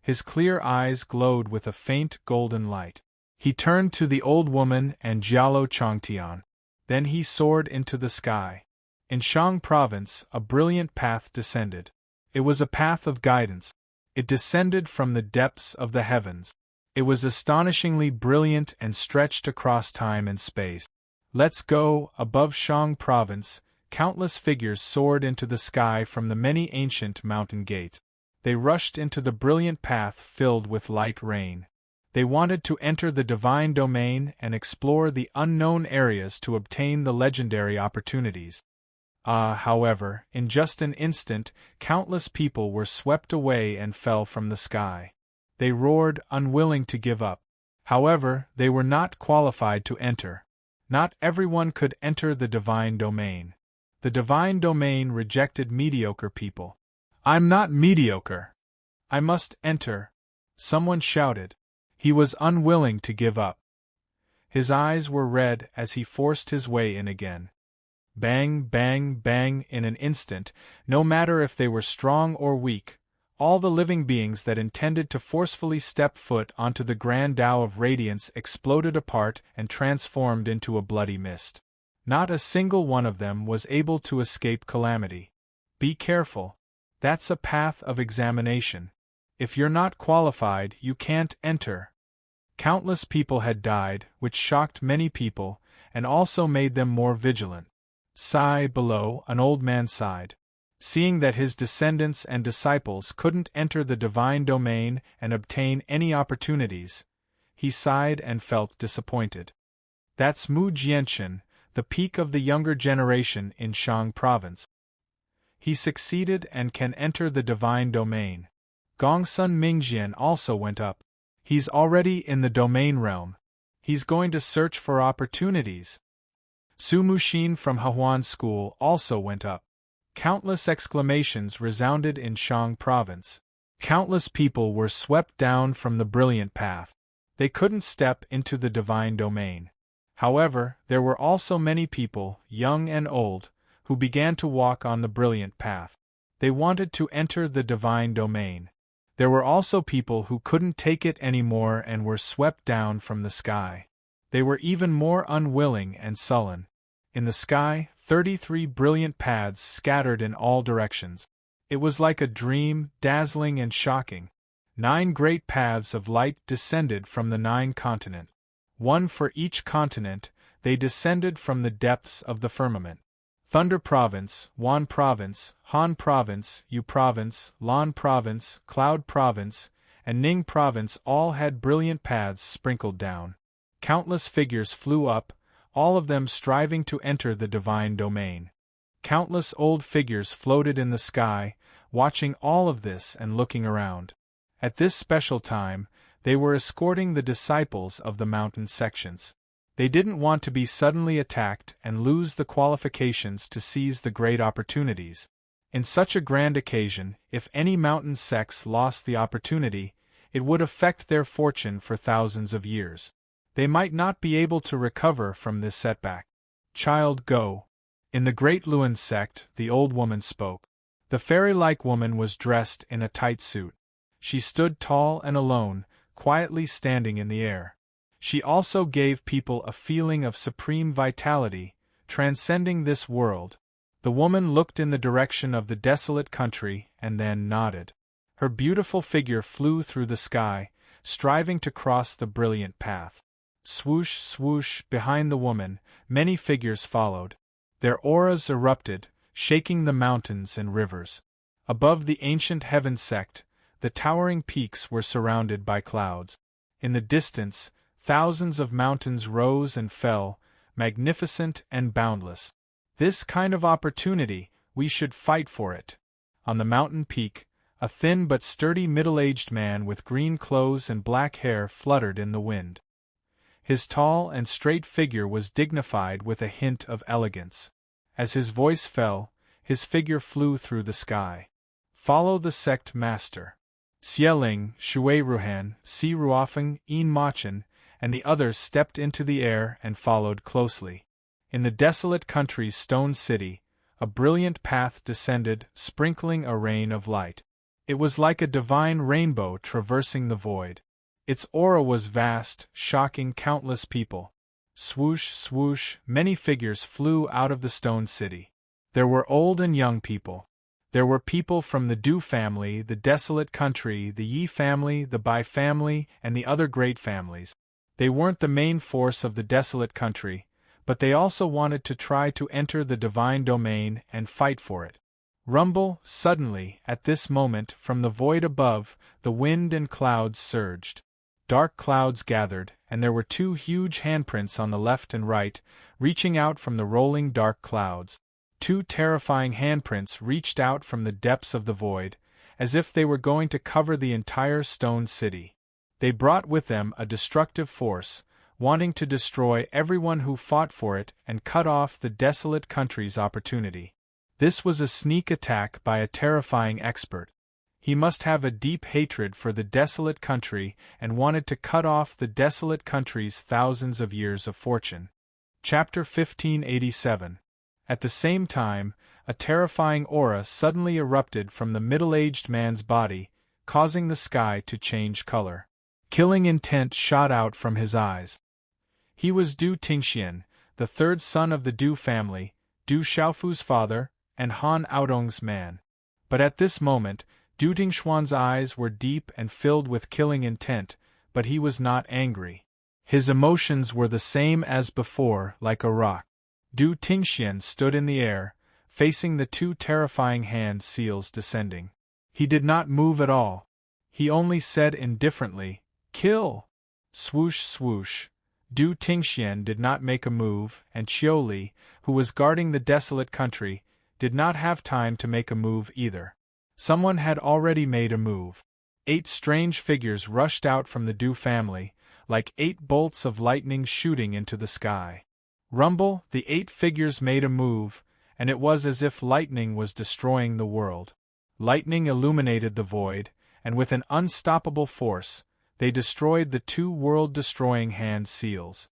His clear eyes glowed with a faint golden light. He turned to the old woman and Jialo Chongtian. Then he soared into the sky. In Shang province, a brilliant path descended. It was a path of guidance. It descended from the depths of the heavens. It was astonishingly brilliant and stretched across time and space. Let's go, above Shang province, countless figures soared into the sky from the many ancient mountain gates. They rushed into the brilliant path filled with light rain. They wanted to enter the divine domain and explore the unknown areas to obtain the legendary opportunities. However, in just an instant, countless people were swept away and fell from the sky. They roared, unwilling to give up. However, they were not qualified to enter. Not everyone could enter the divine domain. The divine domain rejected mediocre people. "I'm not mediocre. I must enter," someone shouted. He was unwilling to give up. His eyes were red as he forced his way in again. Bang, bang, bang, in an instant, no matter if they were strong or weak, all the living beings that intended to forcefully step foot onto the grand Tao of radiance exploded apart and transformed into a bloody mist. Not a single one of them was able to escape calamity. Be careful. That's a path of examination. If you're not qualified, you can't enter. Countless people had died, which shocked many people, and also made them more vigilant. Sigh below, an old man sighed. Seeing that his descendants and disciples couldn't enter the divine domain and obtain any opportunities, he sighed and felt disappointed. That's Mu Jianchen, the peak of the younger generation in Shang province. He succeeded and can enter the divine domain. Gongsun Mingjian also went up. He's already in the domain realm. He's going to search for opportunities. Su Muxin from Hahuan School also went up. Countless exclamations resounded in Shang province. Countless people were swept down from the brilliant path. They couldn't step into the divine domain. However, there were also many people, young and old, who began to walk on the brilliant path. They wanted to enter the divine domain. There were also people who couldn't take it anymore and were swept down from the sky. They were even more unwilling and sullen. In the sky, 33 brilliant paths scattered in all directions. It was like a dream, dazzling and shocking. 9 great paths of light descended from the 9 continents. One for each continent, they descended from the depths of the firmament. Thunder Province, Wan Province, Han Province, Yu Province, Lan Province, Cloud Province, and Ning Province all had brilliant paths sprinkled down. Countless figures flew up, all of them striving to enter the divine domain. Countless old figures floated in the sky, watching all of this and looking around. At this special time, they were escorting the disciples of the mountain sections. They didn't want to be suddenly attacked and lose the qualifications to seize the great opportunities. In such a grand occasion, if any mountain sects lost the opportunity, it would affect their fortune for thousands of years. They might not be able to recover from this setback. Child, go. In the great Luan sect, the old woman spoke. The fairy-like woman was dressed in a tight suit. She stood tall and alone, quietly standing in the air. She also gave people a feeling of supreme vitality, transcending this world. The woman looked in the direction of the desolate country and then nodded. Her beautiful figure flew through the sky, striving to cross the brilliant path. Swoosh, swoosh, behind the woman, many figures followed. Their auras erupted, shaking the mountains and rivers. Above the ancient heaven sect, the towering peaks were surrounded by clouds. In the distance, thousands of mountains rose and fell, magnificent and boundless. This kind of opportunity, we should fight for it. On the mountain peak, a thin but sturdy middle-aged man with green clothes and black hair fluttered in the wind. His tall and straight figure was dignified with a hint of elegance. As his voice fell, his figure flew through the sky. Follow the sect master. Xieling, Shui Ruhan, Si Ruofeng, Yin Machen, and the others stepped into the air and followed closely. In the desolate country's stone city, a brilliant path descended, sprinkling a rain of light. It was like a divine rainbow traversing the void. Its aura was vast, shocking countless people. Swoosh, swoosh, many figures flew out of the stone city. There were old and young people. There were people from the Du family, the desolate country, the Yi family, the Bai family, and the other great families. They weren't the main force of the desolate country, but they also wanted to try to enter the divine domain and fight for it. Rumble, suddenly, at this moment, from the void above, the wind and clouds surged. Dark clouds gathered, and there were 2 huge handprints on the left and right, reaching out from the rolling dark clouds. 2 terrifying handprints reached out from the depths of the void, as if they were going to cover the entire stone city. They brought with them a destructive force, wanting to destroy everyone who fought for it and cut off the desolate country's opportunity. This was a sneak attack by a terrifying expert. He must have a deep hatred for the desolate country and wanted to cut off the desolate country's thousands of years of fortune. Chapter 1587. At the same time, a terrifying aura suddenly erupted from the middle-aged man's body, causing the sky to change color. Killing intent shot out from his eyes. He was Du Tingxian, the 3rd son of the Du family, Du Xiaofu's father, and Han Aodong's man. But at this moment, Du Tingshuan's eyes were deep and filled with killing intent, but he was not angry. His emotions were the same as before, like a rock. Du Tingxian stood in the air, facing the 2 terrifying hand seals descending. He did not move at all. He only said indifferently, "Kill!" Swoosh, swoosh. Du Tingxian did not make a move, and Qiu Li, who was guarding the desolate country, did not have time to make a move either. Someone had already made a move. 8 strange figures rushed out from the Du family, like 8 bolts of lightning shooting into the sky. Rumble, the 8 figures made a move, and it was as if lightning was destroying the world. Lightning illuminated the void, and with an unstoppable force, They destroyed the two world-destroying hand seals.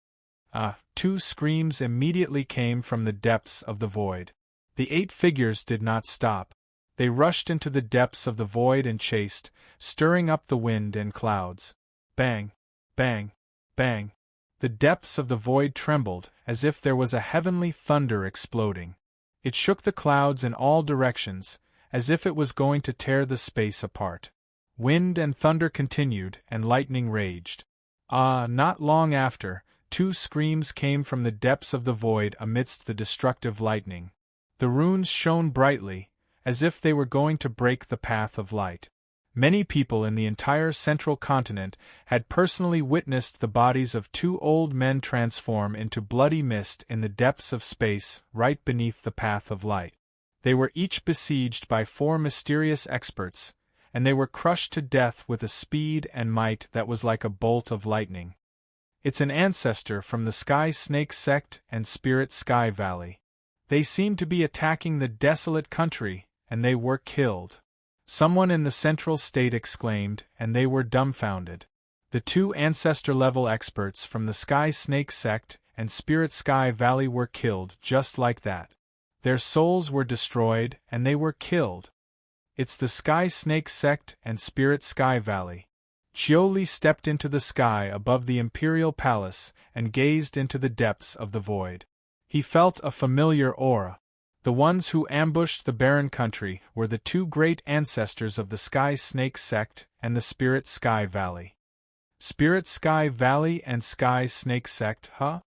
Two screams immediately came from the depths of the void. The 8 figures did not stop. They rushed into the depths of the void and chased, stirring up the wind and clouds. Bang! Bang! Bang! The depths of the void trembled, as if there was a heavenly thunder exploding. It shook the clouds in all directions, as if it was going to tear the space apart. Wind and thunder continued, and lightning raged. Not long after, 2 screams came from the depths of the void amidst the destructive lightning. The runes shone brightly, as if they were going to break the path of light. Many people in the entire central continent had personally witnessed the bodies of 2 old men transform into bloody mist in the depths of space right beneath the path of light. They were each besieged by 4 mysterious experts, and they were crushed to death with a speed and might that was like a bolt of lightning. It's an ancestor from the Sky Snake sect and Spirit Sky Valley. They seemed to be attacking the desolate country, and they were killed. Someone in the central state exclaimed, and they were dumbfounded. The 2 ancestor-level experts from the Sky Snake sect and Spirit Sky Valley were killed just like that. Their souls were destroyed, and they were killed. It's the Sky Snake sect and Spirit Sky Valley. Chioli stepped into the sky above the Imperial Palace and gazed into the depths of the void. He felt a familiar aura. The ones who ambushed the barren country were the 2 great ancestors of the Sky Snake sect and the Spirit Sky Valley. Spirit Sky Valley and Sky Snake sect, huh?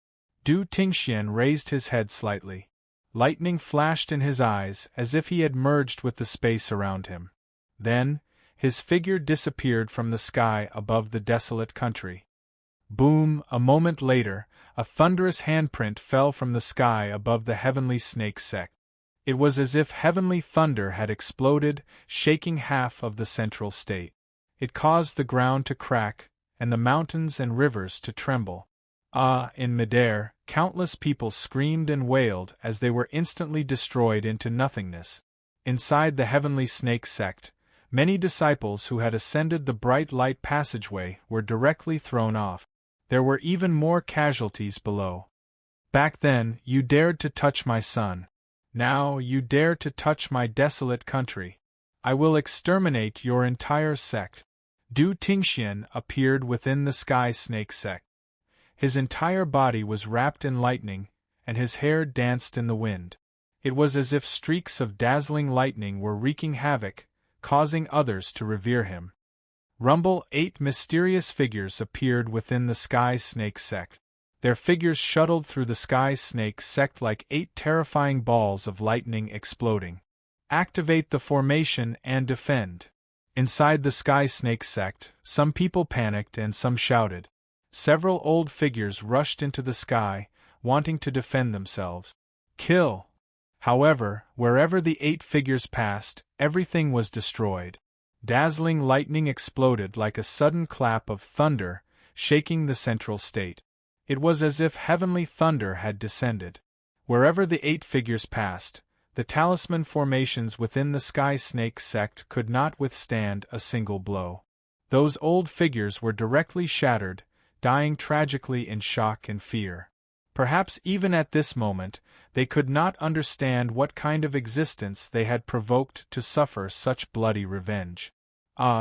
Du Tingxian raised his head slightly. Lightning flashed in his eyes as if he had merged with the space around him. Then, his figure disappeared from the sky above the desolate country. Boom! A moment later, a thunderous handprint fell from the sky above the heavenly snake sect. It was as if heavenly thunder had exploded, shaking half of the central state. It caused the ground to crack, and the mountains and rivers to tremble. In midair, countless people screamed and wailed as they were instantly destroyed into nothingness. Inside the heavenly snake sect, many disciples who had ascended the bright light passageway were directly thrown off. There were even more casualties below. Back then, you dared to touch my son. Now you dare to touch my desolate country. I will exterminate your entire sect. Du Tingxian appeared within the Sky Snake sect. His entire body was wrapped in lightning, and his hair danced in the wind. It was as if streaks of dazzling lightning were wreaking havoc, causing others to revere him. Rumble 8 mysterious figures appeared within the Sky Snake sect. Their figures shuttled through the Sky Snake sect like 8 terrifying balls of lightning exploding. Activate the formation and defend. Inside the Sky Snake sect, some people panicked and some shouted. Several old figures rushed into the sky, wanting to defend themselves. Kill! However, wherever the 8 figures passed, everything was destroyed. Dazzling lightning exploded like a sudden clap of thunder, shaking the central state. It was as if heavenly thunder had descended. Wherever the 8 figures passed, the talisman formations within the Sky Snake sect could not withstand a single blow. Those old figures were directly shattered, dying tragically in shock and fear. Perhaps even at this moment, they could not understand what kind of existence they had provoked to suffer such bloody revenge.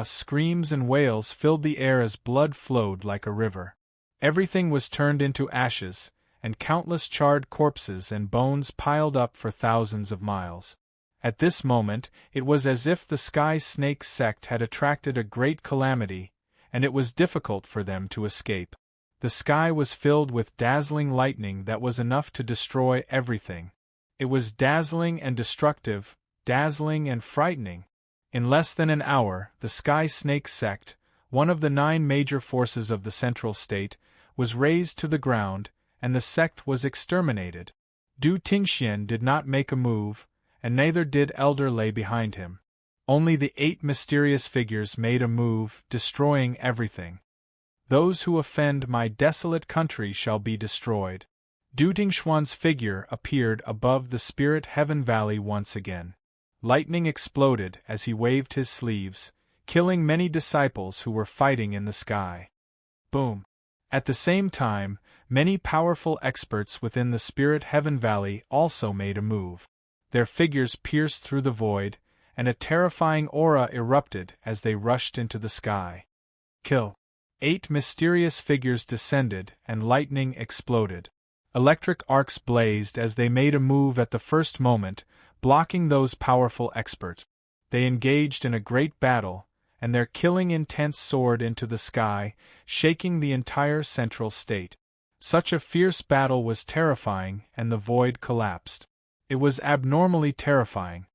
Screams and wails filled the air as blood flowed like a river. Everything was turned into ashes, and countless charred corpses and bones piled up for thousands of miles. At this moment, it was as if the Sky Snake sect had attracted a great calamity, and it was difficult for them to escape. The sky was filled with dazzling lightning that was enough to destroy everything. It was dazzling and destructive, dazzling and frightening. In less than an hour, the Sky Snake sect, one of the 9 major forces of the central state, was razed to the ground, and the sect was exterminated. Du Tingxian did not make a move, and neither did Elder Lei behind him. Only the 8 mysterious figures made a move, destroying everything. Those who offend my desolate country shall be destroyed. Du Tingxuan's figure appeared above the Spirit Heaven Valley once again. Lightning exploded as he waved his sleeves, killing many disciples who were fighting in the sky. Boom! At the same time, many powerful experts within the Spirit Heaven Valley also made a move. Their figures pierced through the void, and a terrifying aura erupted as they rushed into the sky. Kill! 8 mysterious figures descended, and lightning exploded. Electric arcs blazed as they made a move at the first moment, blocking those powerful experts. They engaged in a great battle, and their killing intent soared into the sky, shaking the entire central state. Such a fierce battle was terrifying, and the void collapsed. It was abnormally terrifying.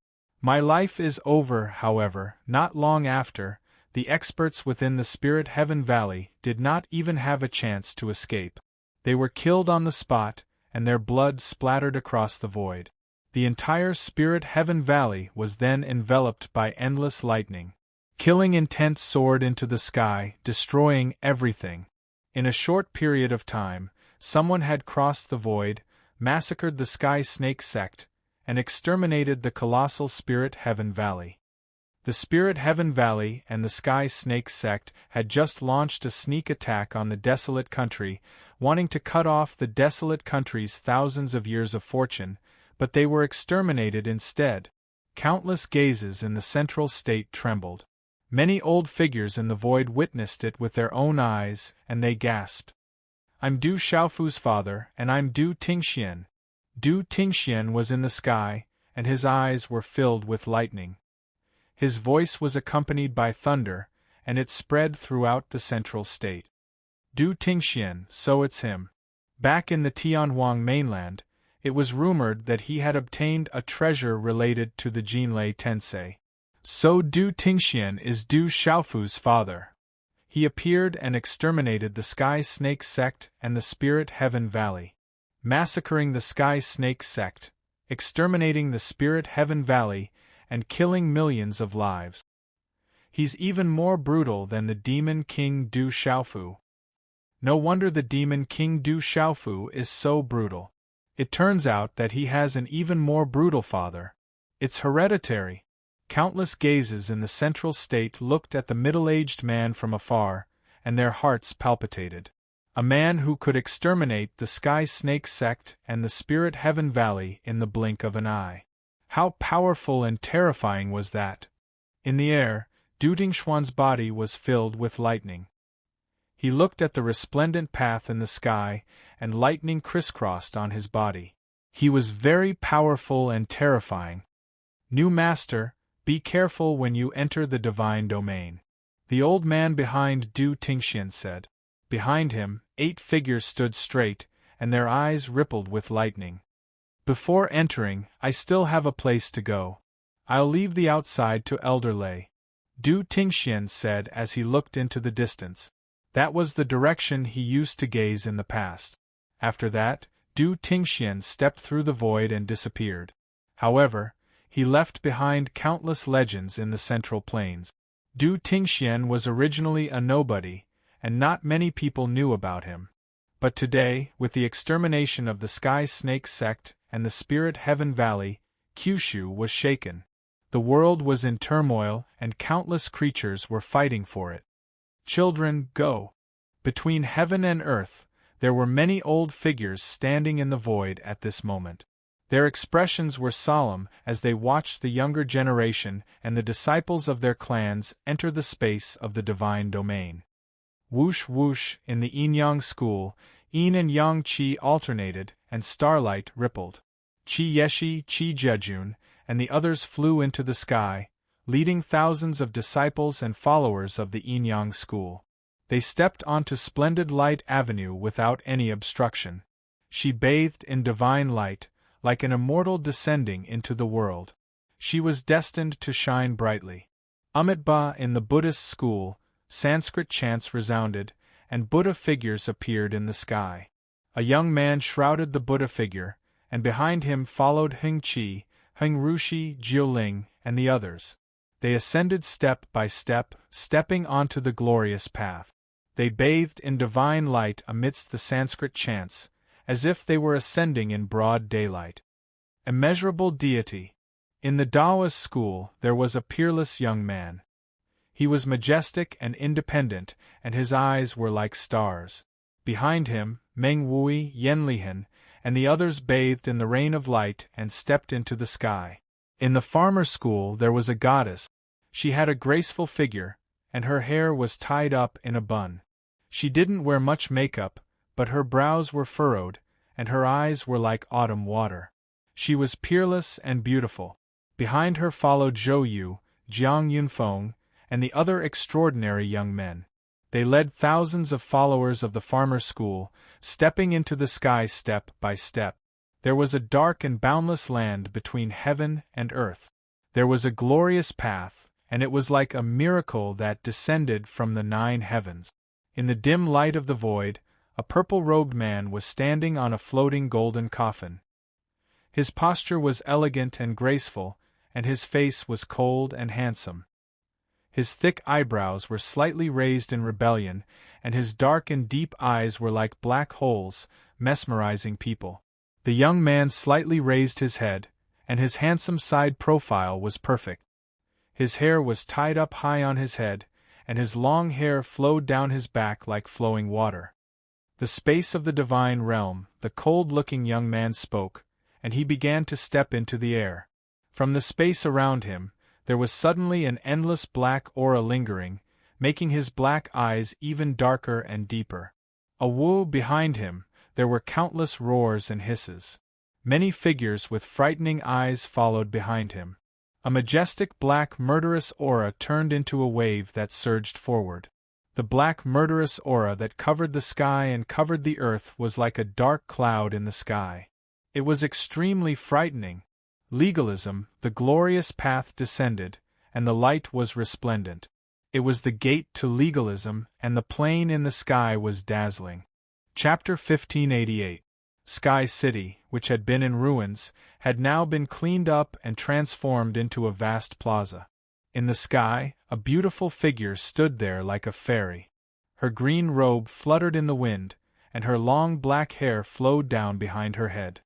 My life is over, however. Not long after, the experts within the Spirit Heaven Valley did not even have a chance to escape. They were killed on the spot, and their blood splattered across the void. The entire Spirit Heaven Valley was then enveloped by endless lightning. Killing intent soared into the sky, destroying everything. In a short period of time, someone had crossed the void, massacred the Sky Snake sect, and exterminated the colossal Spirit Heaven Valley. The Spirit Heaven Valley and the Sky Snake sect had just launched a sneak attack on the desolate country, wanting to cut off the desolate country's thousands of years of fortune, but they were exterminated instead. Countless gazes in the central state trembled. Many old figures in the void witnessed it with their own eyes, and they gasped. "I'm Du Xiaofu's father, and I'm Du Tingxian." Du Tingxian was in the sky, and his eyes were filled with lightning. His voice was accompanied by thunder, and it spread throughout the central state. Du Tingxian, so it's him. Back in the Tianhuang mainland, it was rumored that he had obtained a treasure related to the Jinlei Tensei. So Du Tingxian is Du Xiaofu's father. He appeared and exterminated the Sky Snake sect and the Spirit Heaven Valley. Massacring the Sky Snake sect, exterminating the Spirit Heaven Valley, and killing millions of lives. He's even more brutal than the Demon King Du Xiaofu. No wonder the Demon King Du Xiaofu is so brutal. It turns out that he has an even more brutal father. It's hereditary. Countless gazes in the central state looked at the middle-aged man from afar, and their hearts palpitated. A man who could exterminate the Sky Snake sect and the Spirit Heaven Valley in the blink of an eye. How powerful and terrifying was that? In the air, Du Tingxian's body was filled with lightning. He looked at the resplendent path in the sky, and lightning crisscrossed on his body. He was very powerful and terrifying. New Master, be careful when you enter the divine domain. The old man behind Du Tingxian said. Behind him, 8 figures stood straight, and their eyes rippled with lightning. Before entering, I still have a place to go. I'll leave the outside to Elder Lei. Du Tingxian said as he looked into the distance. That was the direction he used to gaze in the past. After that, Du Tingxian stepped through the void and disappeared. However, he left behind countless legends in the Central Plains. Du Tingxian was originally a nobody, and not many people knew about him. But today, with the extermination of the Sky Snake sect and the Spirit Heaven Valley, Kyushu was shaken. The world was in turmoil, and countless creatures were fighting for it. Children, go! Between heaven and earth, there were many old figures standing in the void at this moment. Their expressions were solemn as they watched the younger generation and the disciples of their clans enter the space of the divine domain. Whoosh whoosh, in the yin-yang school, yin and yang qi alternated, and starlight rippled. Qi Yeshi, Qi Jejun, and the others flew into the sky, leading thousands of disciples and followers of the yin-yang school. They stepped onto splendid light avenue without any obstruction. She bathed in divine light, like an immortal descending into the world. She was destined to shine brightly. Amitabha in the Buddhist school, Sanskrit chants resounded, and Buddha figures appeared in the sky. A young man shrouded the Buddha figure, and behind him followed Heng Qi, Heng Rushi, Jiuling, and the others. They ascended step by step, stepping onto the glorious path. They bathed in divine light amidst the Sanskrit chants, as if they were ascending in broad daylight. Immeasurable deity. In the Taoist school there was a peerless young man. He was majestic and independent, and his eyes were like stars. Behind him, Meng Wui, Yenlihan, and the others bathed in the rain of light and stepped into the sky. In the farmer school there was a goddess. She had a graceful figure, and her hair was tied up in a bun. She didn't wear much makeup, but her brows were furrowed, and her eyes were like autumn water. She was peerless and beautiful. Behind her followed Zhou Yu, Jiang Yunfeng, and the other extraordinary young men. They led thousands of followers of the farmer school, stepping into the sky step by step. There was a dark and boundless land between heaven and earth. There was a glorious path, and it was like a miracle that descended from the 9 heavens. In the dim light of the void, a purple-robed man was standing on a floating golden coffin. His posture was elegant and graceful, and his face was cold and handsome. His thick eyebrows were slightly raised in rebellion, and his dark and deep eyes were like black holes, mesmerizing people. The young man slightly raised his head, and his handsome side profile was perfect. His hair was tied up high on his head, and his long hair flowed down his back like flowing water. The space of the divine realm, the cold-looking young man spoke, and he began to step into the air. From the space around him, there was suddenly an endless black aura lingering, making his black eyes even darker and deeper. Behind him, there were countless roars and hisses. Many figures with frightening eyes followed behind him. A majestic black murderous aura turned into a wave that surged forward. The black murderous aura that covered the sky and covered the earth was like a dark cloud in the sky. It was extremely frightening. Legalism, the glorious path descended, and the light was resplendent. It was the gate to legalism, and the plain in the sky was dazzling. Chapter 1588. Sky City, which had been in ruins, had now been cleaned up and transformed into a vast plaza. In the sky, a beautiful figure stood there like a fairy. Her green robe fluttered in the wind, and her long black hair flowed down behind her head.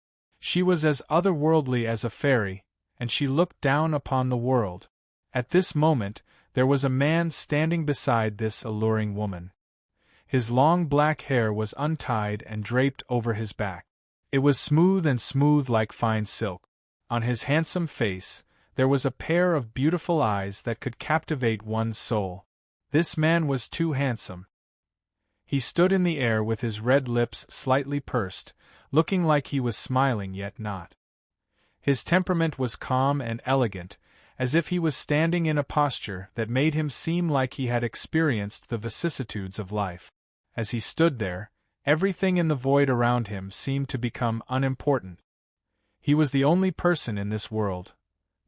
She was as otherworldly as a fairy, and she looked down upon the world. At this moment, there was a man standing beside this alluring woman. His long black hair was untied and draped over his back. It was smooth like fine silk. On his handsome face, there was a pair of beautiful eyes that could captivate one's soul. This man was too handsome. He stood in the air with his red lips slightly pursed, looking like he was smiling yet not. His temperament was calm and elegant, as if he was standing in a posture that made him seem like he had experienced the vicissitudes of life. As he stood there, everything in the void around him seemed to become unimportant. He was the only person in this world.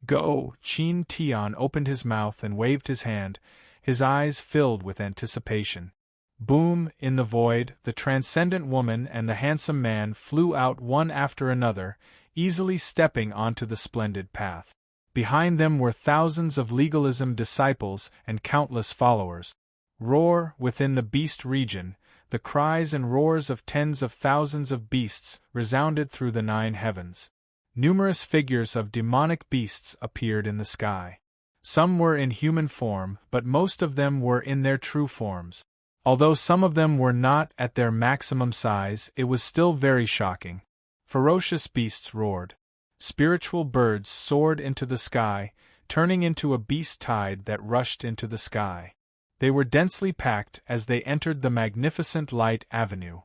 Qin Tian opened his mouth and waved his hand, his eyes filled with anticipation. Boom! In the void, the transcendent woman and the handsome man flew out one after another, easily stepping onto the splendid path. Behind them were thousands of legalism disciples and countless followers. Roar! Within the beast region, the cries and roars of tens of thousands of beasts resounded through the 9 heavens. Numerous figures of demonic beasts appeared in the sky. Some were in human form, but most of them were in their true forms. Although some of them were not at their maximum size, it was still very shocking. Ferocious beasts roared. Spiritual birds soared into the sky, turning into a beast tide that rushed into the sky. They were densely packed as they entered the magnificent light avenue.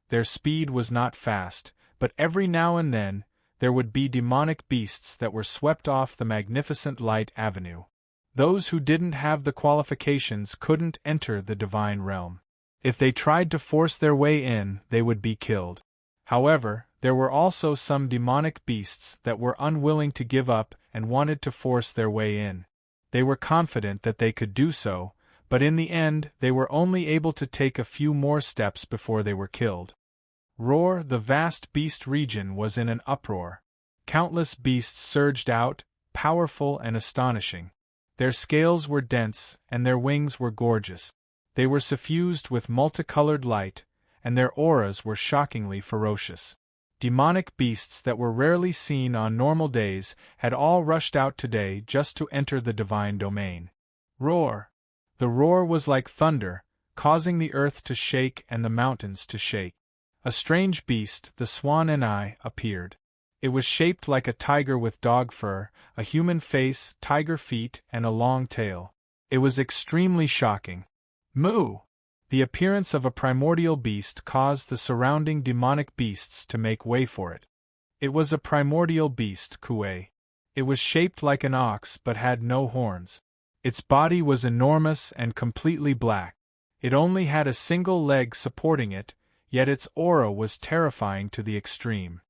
Their speed was not fast, but every now and then, there would be demonic beasts that were swept off the magnificent light avenue. Those who didn't have the qualifications couldn't enter the divine realm. If they tried to force their way in, they would be killed. However, there were also some demonic beasts that were unwilling to give up and wanted to force their way in. They were confident that they could do so, but in the end they were only able to take a few more steps before they were killed. Roar! The vast beast region was in an uproar. Countless beasts surged out, powerful and astonishing. Their scales were dense, and their wings were gorgeous. They were suffused with multicolored light, and their auras were shockingly ferocious. Demonic beasts that were rarely seen on normal days had all rushed out today just to enter the divine domain. Roar! The roar was like thunder, causing the earth to shake and the mountains to shake. A strange beast, the swan and I, appeared. It was shaped like a tiger with dog fur, a human face, tiger feet, and a long tail. It was extremely shocking. Moo! The appearance of a primordial beast caused the surrounding demonic beasts to make way for it. It was a primordial beast, Kuei. It was shaped like an ox but had no horns. Its body was enormous and completely black. It only had a single leg supporting it, yet its aura was terrifying to the extreme.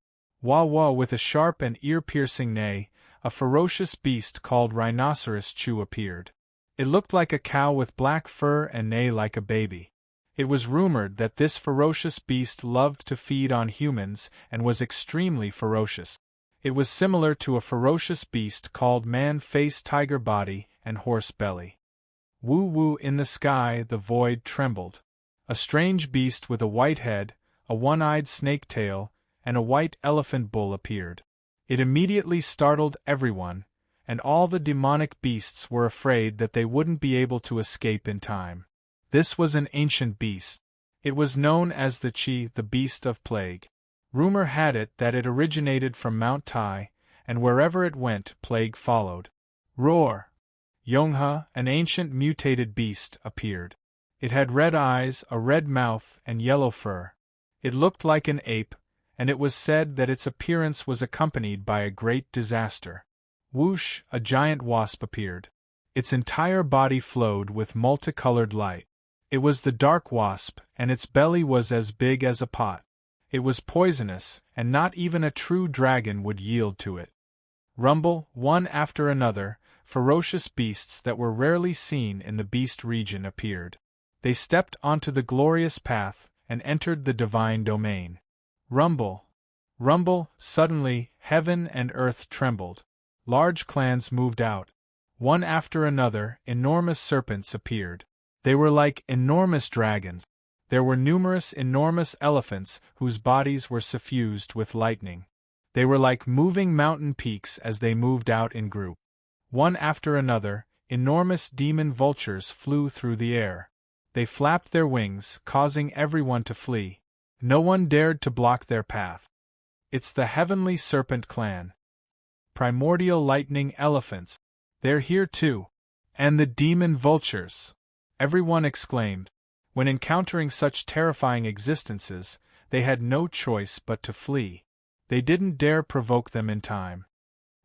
Wah wah! With a sharp and ear-piercing neigh, a ferocious beast called Rhinoceros Chew appeared. It looked like a cow with black fur and neighed like a baby. It was rumored that this ferocious beast loved to feed on humans and was extremely ferocious. It was similar to a ferocious beast called Man-Face Tiger Body and Horse Belly. Woo woo! In the sky the void trembled. A strange beast with a white head, a one-eyed snake tail, and a white elephant bull appeared. It immediately startled everyone, and all the demonic beasts were afraid that they wouldn't be able to escape in time. This was an ancient beast. It was known as the Chi, the beast of plague. Rumor had it that it originated from Mount Tai, and wherever it went, plague followed. Roar! Yongha, an ancient mutated beast, appeared. It had red eyes, a red mouth, and yellow fur. It looked like an ape, and it was said that its appearance was accompanied by a great disaster. Whoosh! A giant wasp appeared. Its entire body flowed with multicolored light. It was the dark wasp, and its belly was as big as a pot. It was poisonous, and not even a true dragon would yield to it. Rumble! One after another, ferocious beasts that were rarely seen in the beast region appeared. They stepped onto the glorious path and entered the divine domain. Rumble! Rumble! Suddenly, heaven and earth trembled. Large clans moved out. One after another, enormous serpents appeared. They were like enormous dragons. There were numerous enormous elephants whose bodies were suffused with lightning. They were like moving mountain peaks as they moved out in group. One after another, enormous demon vultures flew through the air. They flapped their wings, causing everyone to flee. No one dared to block their path. It's the Heavenly Serpent Clan. Primordial lightning elephants. They're here too. And the demon vultures! Everyone exclaimed. When encountering such terrifying existences, they had no choice but to flee. They didn't dare provoke them in time.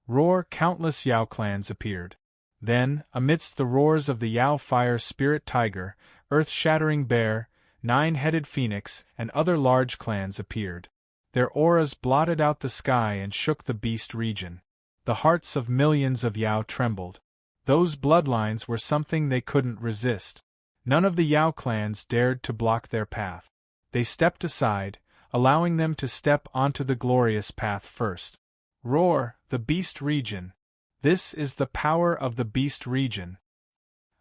Roar! Countless Yao clans appeared. Then, amidst the roars of the Yao fire spirit tiger, earth-shattering bear, nine-headed phoenix, and other large clans appeared. Their auras blotted out the sky and shook the beast region. The hearts of millions of Yao trembled. Those bloodlines were something they couldn't resist. None of the Yao clans dared to block their path. They stepped aside, allowing them to step onto the glorious path first. Roar! The beast region. This is the power of the beast region.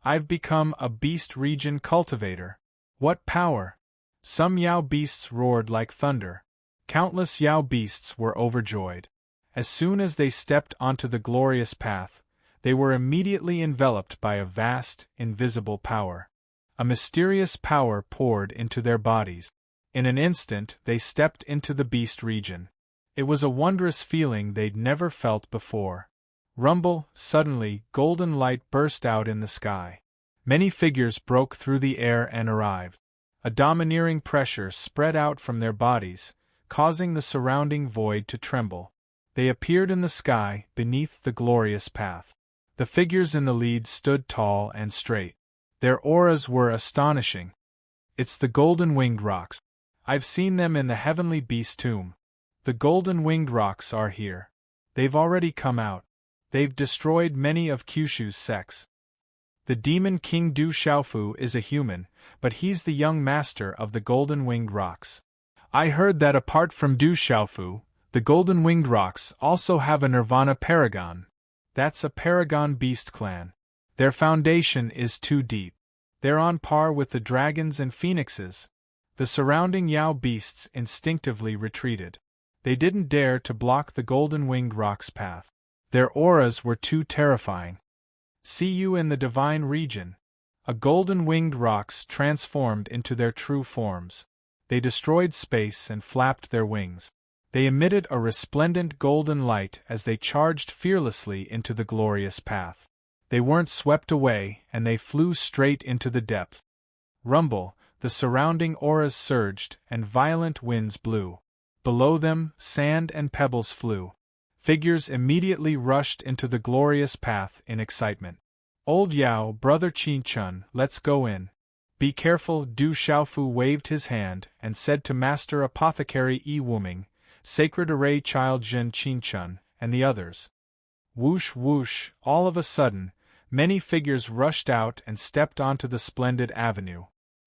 I've become a beast region cultivator. What power! Some Yao beasts roared like thunder. Countless Yao beasts were overjoyed. As soon as they stepped onto the glorious path, they were immediately enveloped by a vast, invisible power. A mysterious power poured into their bodies. In an instant, they stepped into the beast region. It was a wondrous feeling they'd never felt before. Rumble! Suddenly, golden light burst out in the sky. Many figures broke through the air and arrived. A domineering pressure spread out from their bodies, causing the surrounding void to tremble. They appeared in the sky, beneath the glorious path. The figures in the lead stood tall and straight. Their auras were astonishing. It's the golden-winged rocks. I've seen them in the heavenly beast tomb. The golden-winged rocks are here. They've already come out. They've destroyed many of Kyushu's sects. The demon king Du Xiaofu is a human, but he's the young master of the golden-winged rocks. I heard that apart from Du Xiaofu, the golden-winged rocks also have a nirvana paragon. That's a paragon beast clan. Their foundation is too deep. They're on par with the dragons and phoenixes. The surrounding Yao beasts instinctively retreated. They didn't dare to block the golden-winged rock's path. Their auras were too terrifying. See you in the divine region. A golden-winged rocks transformed into their true forms. They destroyed space and flapped their wings. They emitted a resplendent golden light as they charged fearlessly into the glorious path. They weren't swept away, and they flew straight into the depth. Rumble, the surrounding auras surged, and violent winds blew. Below them, sand and pebbles flew. Figures immediately rushed into the glorious path in excitement. Old Yao, brother Qin Chun, let's go in. Be careful. Du Xiaofu waved his hand and said to Master Apothecary Yi Wuming, Sacred Array Child Jin Qin Chun, and the others. Whoosh whoosh, all of a sudden, many figures rushed out and stepped onto the splendid avenue.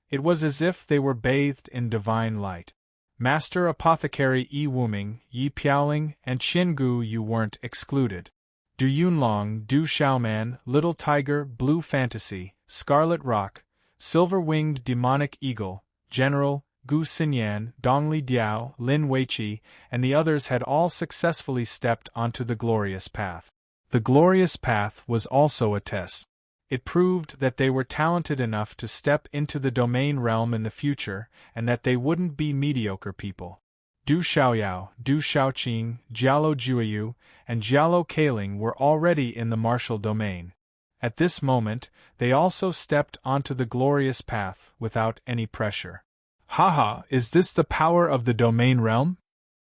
It was as if they were bathed in divine light. Master Apothecary Yi Wuming, Yi Piaoling, and Qin Gu Yu weren't excluded. Du Yunlong, Du Xiaoman, Little Tiger, Blue Fantasy, Scarlet Rock, Silver-Winged Demonic Eagle, General, Gu Xinyan, Dongli Diao, Lin Weiqi, and the others had all successfully stepped onto the glorious path. The glorious path was also a test. It proved that they were talented enough to step into the domain realm in the future, and that they wouldn't be mediocre people. Du Xiaoyao, Du Xiaoqing, Jialo Juiyu, and Jialo Kaling were already in the martial domain. At this moment, they also stepped onto the glorious path without any pressure. Haha, is this the power of the domain realm?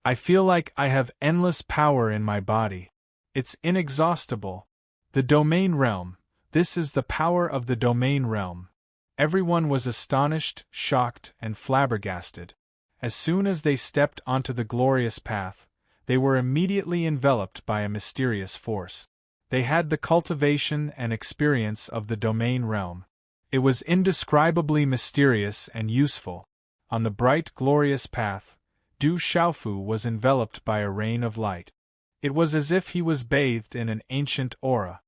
I feel like I have endless power in my body. It's inexhaustible. The domain realm. This is the power of the domain realm. Everyone was astonished, shocked, and flabbergasted. As soon as they stepped onto the glorious path, they were immediately enveloped by a mysterious force. They had the cultivation and experience of the domain realm. It was indescribably mysterious and useful. On the bright, glorious path, Du Xiaofu was enveloped by a rain of light. It was as if he was bathed in an ancient aura.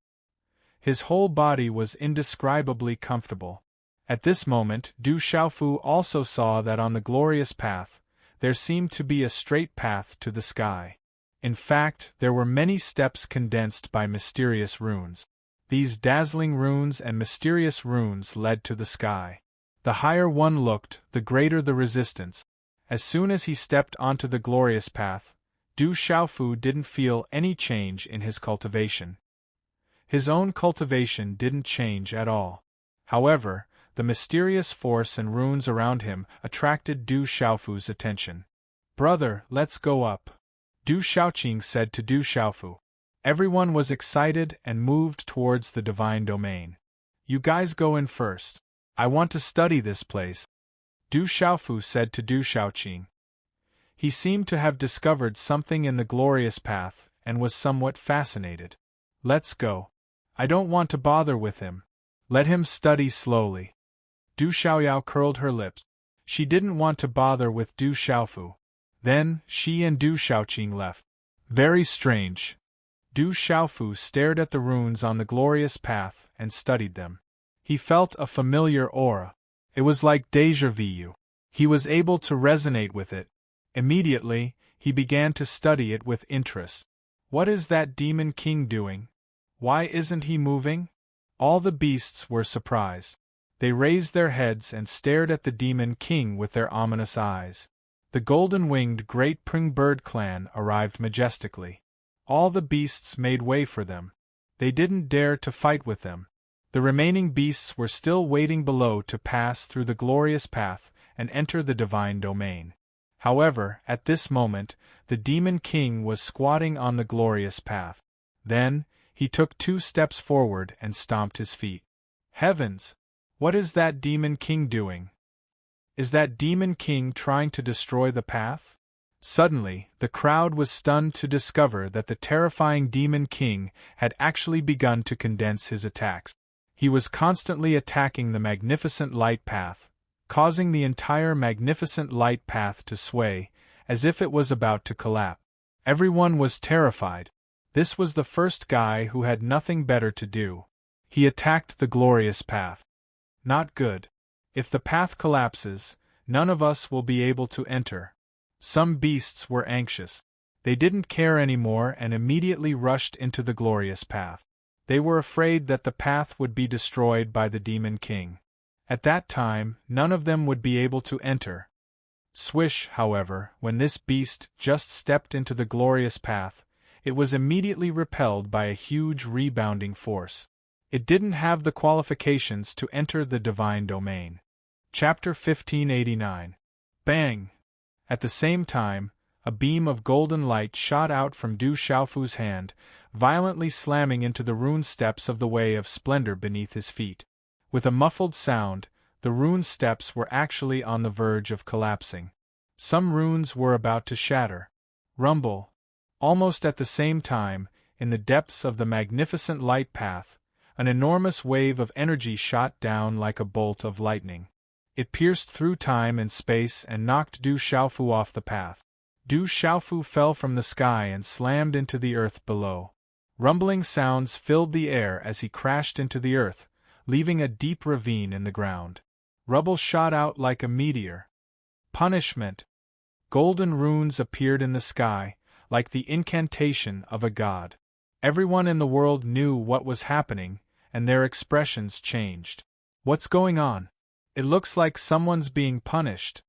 His whole body was indescribably comfortable. At this moment, Du Xiaofu also saw that on the glorious path, there seemed to be a straight path to the sky. In fact, there were many steps condensed by mysterious runes. These dazzling runes and mysterious runes led to the sky. The higher one looked, the greater the resistance. As soon as he stepped onto the glorious path, Du Xiaofu didn't feel any change in his cultivation. His own cultivation didn't change at all. However, the mysterious force and runes around him attracted Du Xiaofu's attention. Brother, let's go up. Du Xiaoqing said to Du Xiaofu. Everyone was excited and moved towards the divine domain. You guys go in first. I want to study this place. Du Xiaofu said to Du Xiaoqing. He seemed to have discovered something in the glorious path and was somewhat fascinated. Let's go. I don't want to bother with him. Let him study slowly. Du Xiaoyao curled her lips. She didn't want to bother with Du Xiaofu. Then, she and Du Xiaoqing left. Very strange. Du Xiaofu stared at the runes on the glorious path and studied them. He felt a familiar aura. It was like déjà vu. He was able to resonate with it. Immediately, he began to study it with interest. What is that demon king doing? Why isn't he moving? All the beasts were surprised. They raised their heads and stared at the demon king with their ominous eyes. The golden-winged great Pring bird clan arrived majestically. All the beasts made way for them. They didn't dare to fight with them. The remaining beasts were still waiting below to pass through the glorious path and enter the divine domain. However, at this moment, the demon king was squatting on the glorious path. Then, he took 2 steps forward and stomped his feet. Heavens! What is that demon king doing? Is that demon king trying to destroy the path? Suddenly, the crowd was stunned to discover that the terrifying demon king had actually begun to condense his attacks. He was constantly attacking the magnificent light path, causing the entire magnificent light path to sway, as if it was about to collapse. Everyone was terrified. This was the first guy who had nothing better to do. He attacked the glorious path. Not good. If the path collapses, none of us will be able to enter. Some beasts were anxious. They didn't care anymore and immediately rushed into the glorious path. They were afraid that the path would be destroyed by the Demon King. At that time, none of them would be able to enter. Swish, however, when this beast just stepped into the glorious path, it was immediately repelled by a huge rebounding force. It didn't have the qualifications to enter the divine domain. Chapter 1589. Bang! At the same time, a beam of golden light shot out from Du Xiaofu's hand, violently slamming into the rune steps of the Way of Splendor beneath his feet. With a muffled sound, the rune steps were actually on the verge of collapsing. Some runes were about to shatter. Rumble. Almost at the same time, in the depths of the magnificent light path, an enormous wave of energy shot down like a bolt of lightning. It pierced through time and space and knocked Du Xiaofu off the path. Du Xiaofu fell from the sky and slammed into the earth below. Rumbling sounds filled the air as he crashed into the earth, leaving a deep ravine in the ground. Rubble shot out like a meteor. Punishment. Golden runes appeared in the sky, like the incantation of a god. Everyone in the world knew what was happening, and their expressions changed. What's going on? It looks like someone's being punished.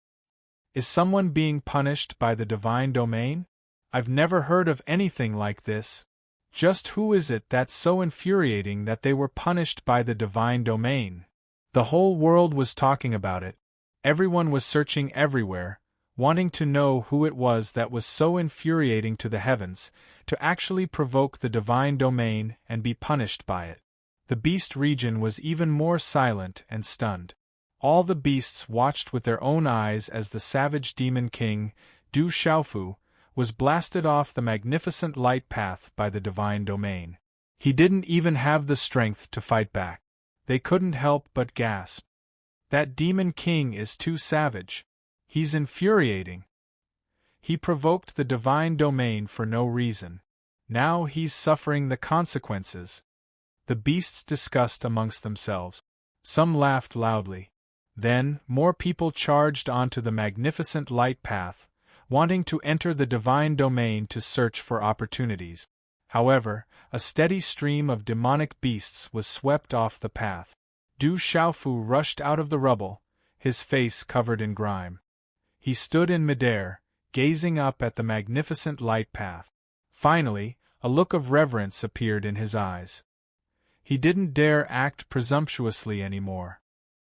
Is someone being punished by the divine domain? I've never heard of anything like this. Just who is it that's so infuriating that they were punished by the divine domain? The whole world was talking about it. Everyone was searching everywhere, wanting to know who it was that was so infuriating to the heavens, to actually provoke the divine domain and be punished by it. The beast region was even more silent and stunned. All the beasts watched with their own eyes as the savage demon king, Du Xiaofu, was blasted off the magnificent light path by the divine domain. He didn't even have the strength to fight back. They couldn't help but gasp. That demon king is too savage. He's infuriating. He provoked the divine domain for no reason. Now he's suffering the consequences. The beasts discussed amongst themselves. Some laughed loudly. Then, more people charged onto the magnificent light path, wanting to enter the divine domain to search for opportunities. However, a steady stream of demonic beasts was swept off the path. Du Xiaofu rushed out of the rubble, his face covered in grime. He stood in midair, gazing up at the magnificent light path. Finally, a look of reverence appeared in his eyes. He didn't dare act presumptuously anymore.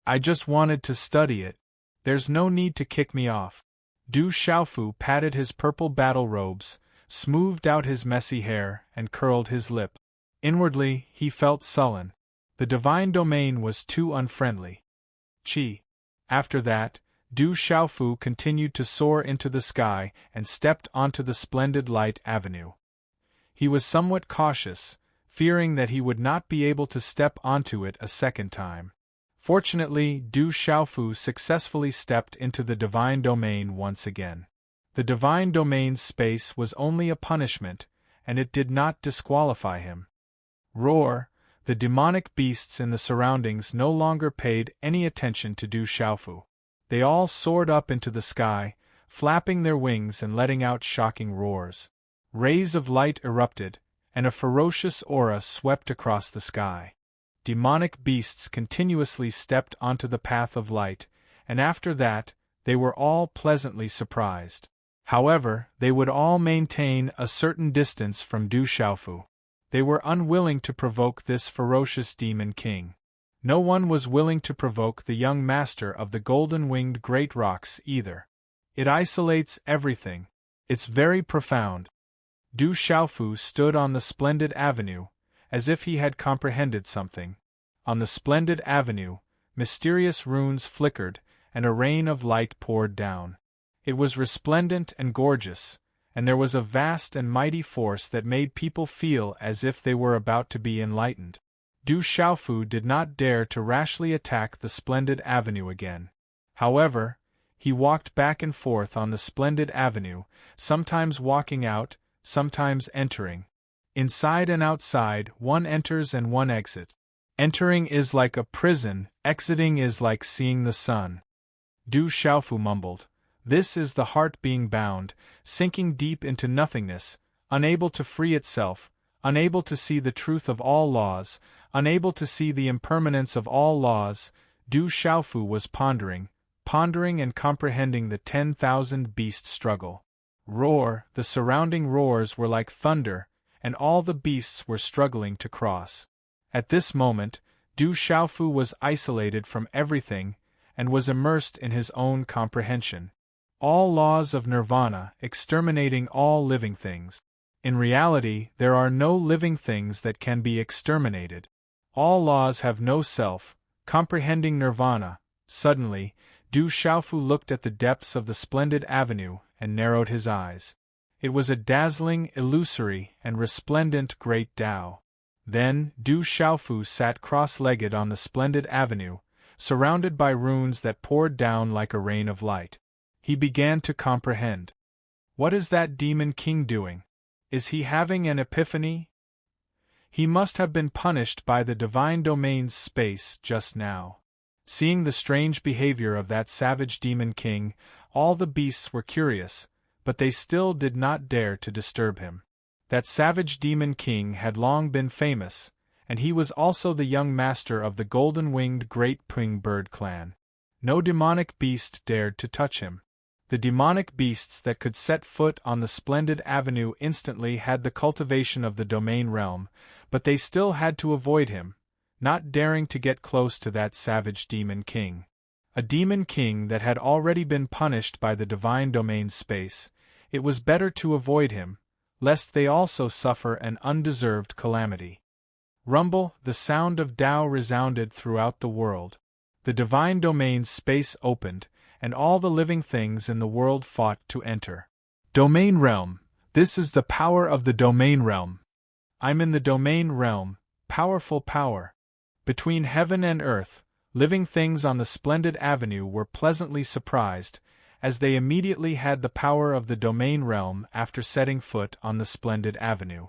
I just wanted to study it. There's no need to kick me off. Du Xiaofu patted his purple battle robes, smoothed out his messy hair, and curled his lip. Inwardly, he felt sullen. The divine domain was too unfriendly. Chi. After that, Du Xiaofu continued to soar into the sky and stepped onto the splendid light avenue. He was somewhat cautious, fearing that he would not be able to step onto it a second time. Fortunately, Du Xiaofu successfully stepped into the divine domain once again. The divine domain's space was only a punishment, and it did not disqualify him. Roar! The demonic beasts in the surroundings no longer paid any attention to Du Xiaofu. They all soared up into the sky, flapping their wings and letting out shocking roars. Rays of light erupted, and a ferocious aura swept across the sky. Demonic beasts continuously stepped onto the path of light, and after that, they were all pleasantly surprised. However, they would all maintain a certain distance from Du Xiaofu. They were unwilling to provoke this ferocious demon king. No one was willing to provoke the young master of the golden-winged great rocks either. It isolates everything. It's very profound. Du Xiaofu stood on the splendid avenue, as if he had comprehended something. On the splendid avenue, mysterious runes flickered, and a rain of light poured down. It was resplendent and gorgeous, and there was a vast and mighty force that made people feel as if they were about to be enlightened. Du Xiaofu did not dare to rashly attack the splendid avenue again. However, he walked back and forth on the splendid avenue, sometimes walking out, sometimes entering. Inside and outside, one enters and one exits. Entering is like a prison, exiting is like seeing the sun. Du Xiaofu mumbled. This is the heart being bound, sinking deep into nothingness, unable to free itself, unable to see the truth of all laws, unable to see the impermanence of all laws, Du Xiaofu was pondering and comprehending the 10,000 beast struggle. Roar, the surrounding roars were like thunder, and all the beasts were struggling to cross. At this moment, Du Xiaofu was isolated from everything, and was immersed in his own comprehension. All laws of nirvana, exterminating all living things. In reality, there are no living things that can be exterminated. All laws have no self, comprehending nirvana. Suddenly, Du Xiaofu looked at the depths of the splendid avenue and narrowed his eyes. It was a dazzling, illusory, and resplendent great Tao. Then, Du Xiaofu sat cross-legged on the splendid avenue, surrounded by runes that poured down like a rain of light. He began to comprehend. What is that demon king doing? Is he having an epiphany? He must have been punished by the divine domain's space just now. Seeing the strange behavior of that savage demon king, all the beasts were curious, but they still did not dare to disturb him. That savage demon king had long been famous, and he was also the young master of the golden-winged Great Ping Bird clan. No demonic beast dared to touch him. The demonic beasts that could set foot on the splendid avenue instantly had the cultivation of the domain realm, but they still had to avoid him, not daring to get close to that savage demon king. A demon king that had already been punished by the divine domain space. It was better to avoid him, lest they also suffer an undeserved calamity. Rumble, the sound of Tao resounded throughout the world. The divine domain's space opened, and all the living things in the world fought to enter. Domain realm, this is the power of the domain realm. I'm in the domain realm, powerful power. Between heaven and earth, living things on the splendid avenue were pleasantly surprised, as they immediately had the power of the domain realm after setting foot on the splendid avenue.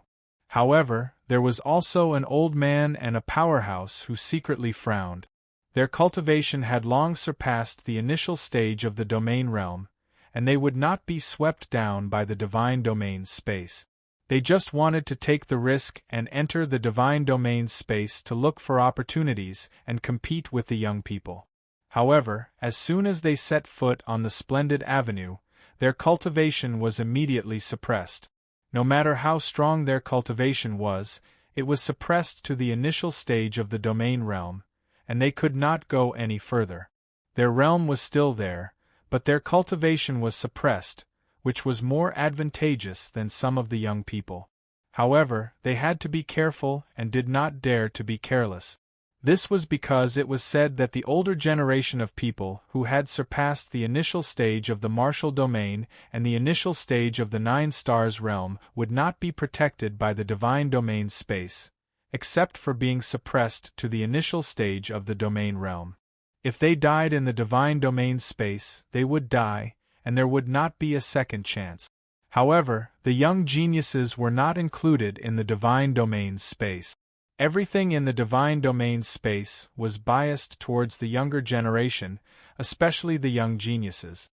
However, there was also an old man and a powerhouse who secretly frowned. Their cultivation had long surpassed the initial stage of the domain realm, and they would not be swept down by the divine domain's space. They just wanted to take the risk and enter the divine domain's space to look for opportunities and compete with the young people. However, as soon as they set foot on the splendid avenue, their cultivation was immediately suppressed. No matter how strong their cultivation was, it was suppressed to the initial stage of the domain realm, and they could not go any further. Their realm was still there, but their cultivation was suppressed, which was more advantageous than some of the young people. However, they had to be careful and did not dare to be careless. This was because it was said that the older generation of people who had surpassed the initial stage of the martial domain and the initial stage of the 9 stars realm would not be protected by the divine domain's space, except for being suppressed to the initial stage of the domain realm. If they died in the divine domain's space, they would die, and there would not be a second chance. However, the young geniuses were not included in the divine domain's space. Everything in the divine domain's space was biased towards the younger generation, especially the young geniuses.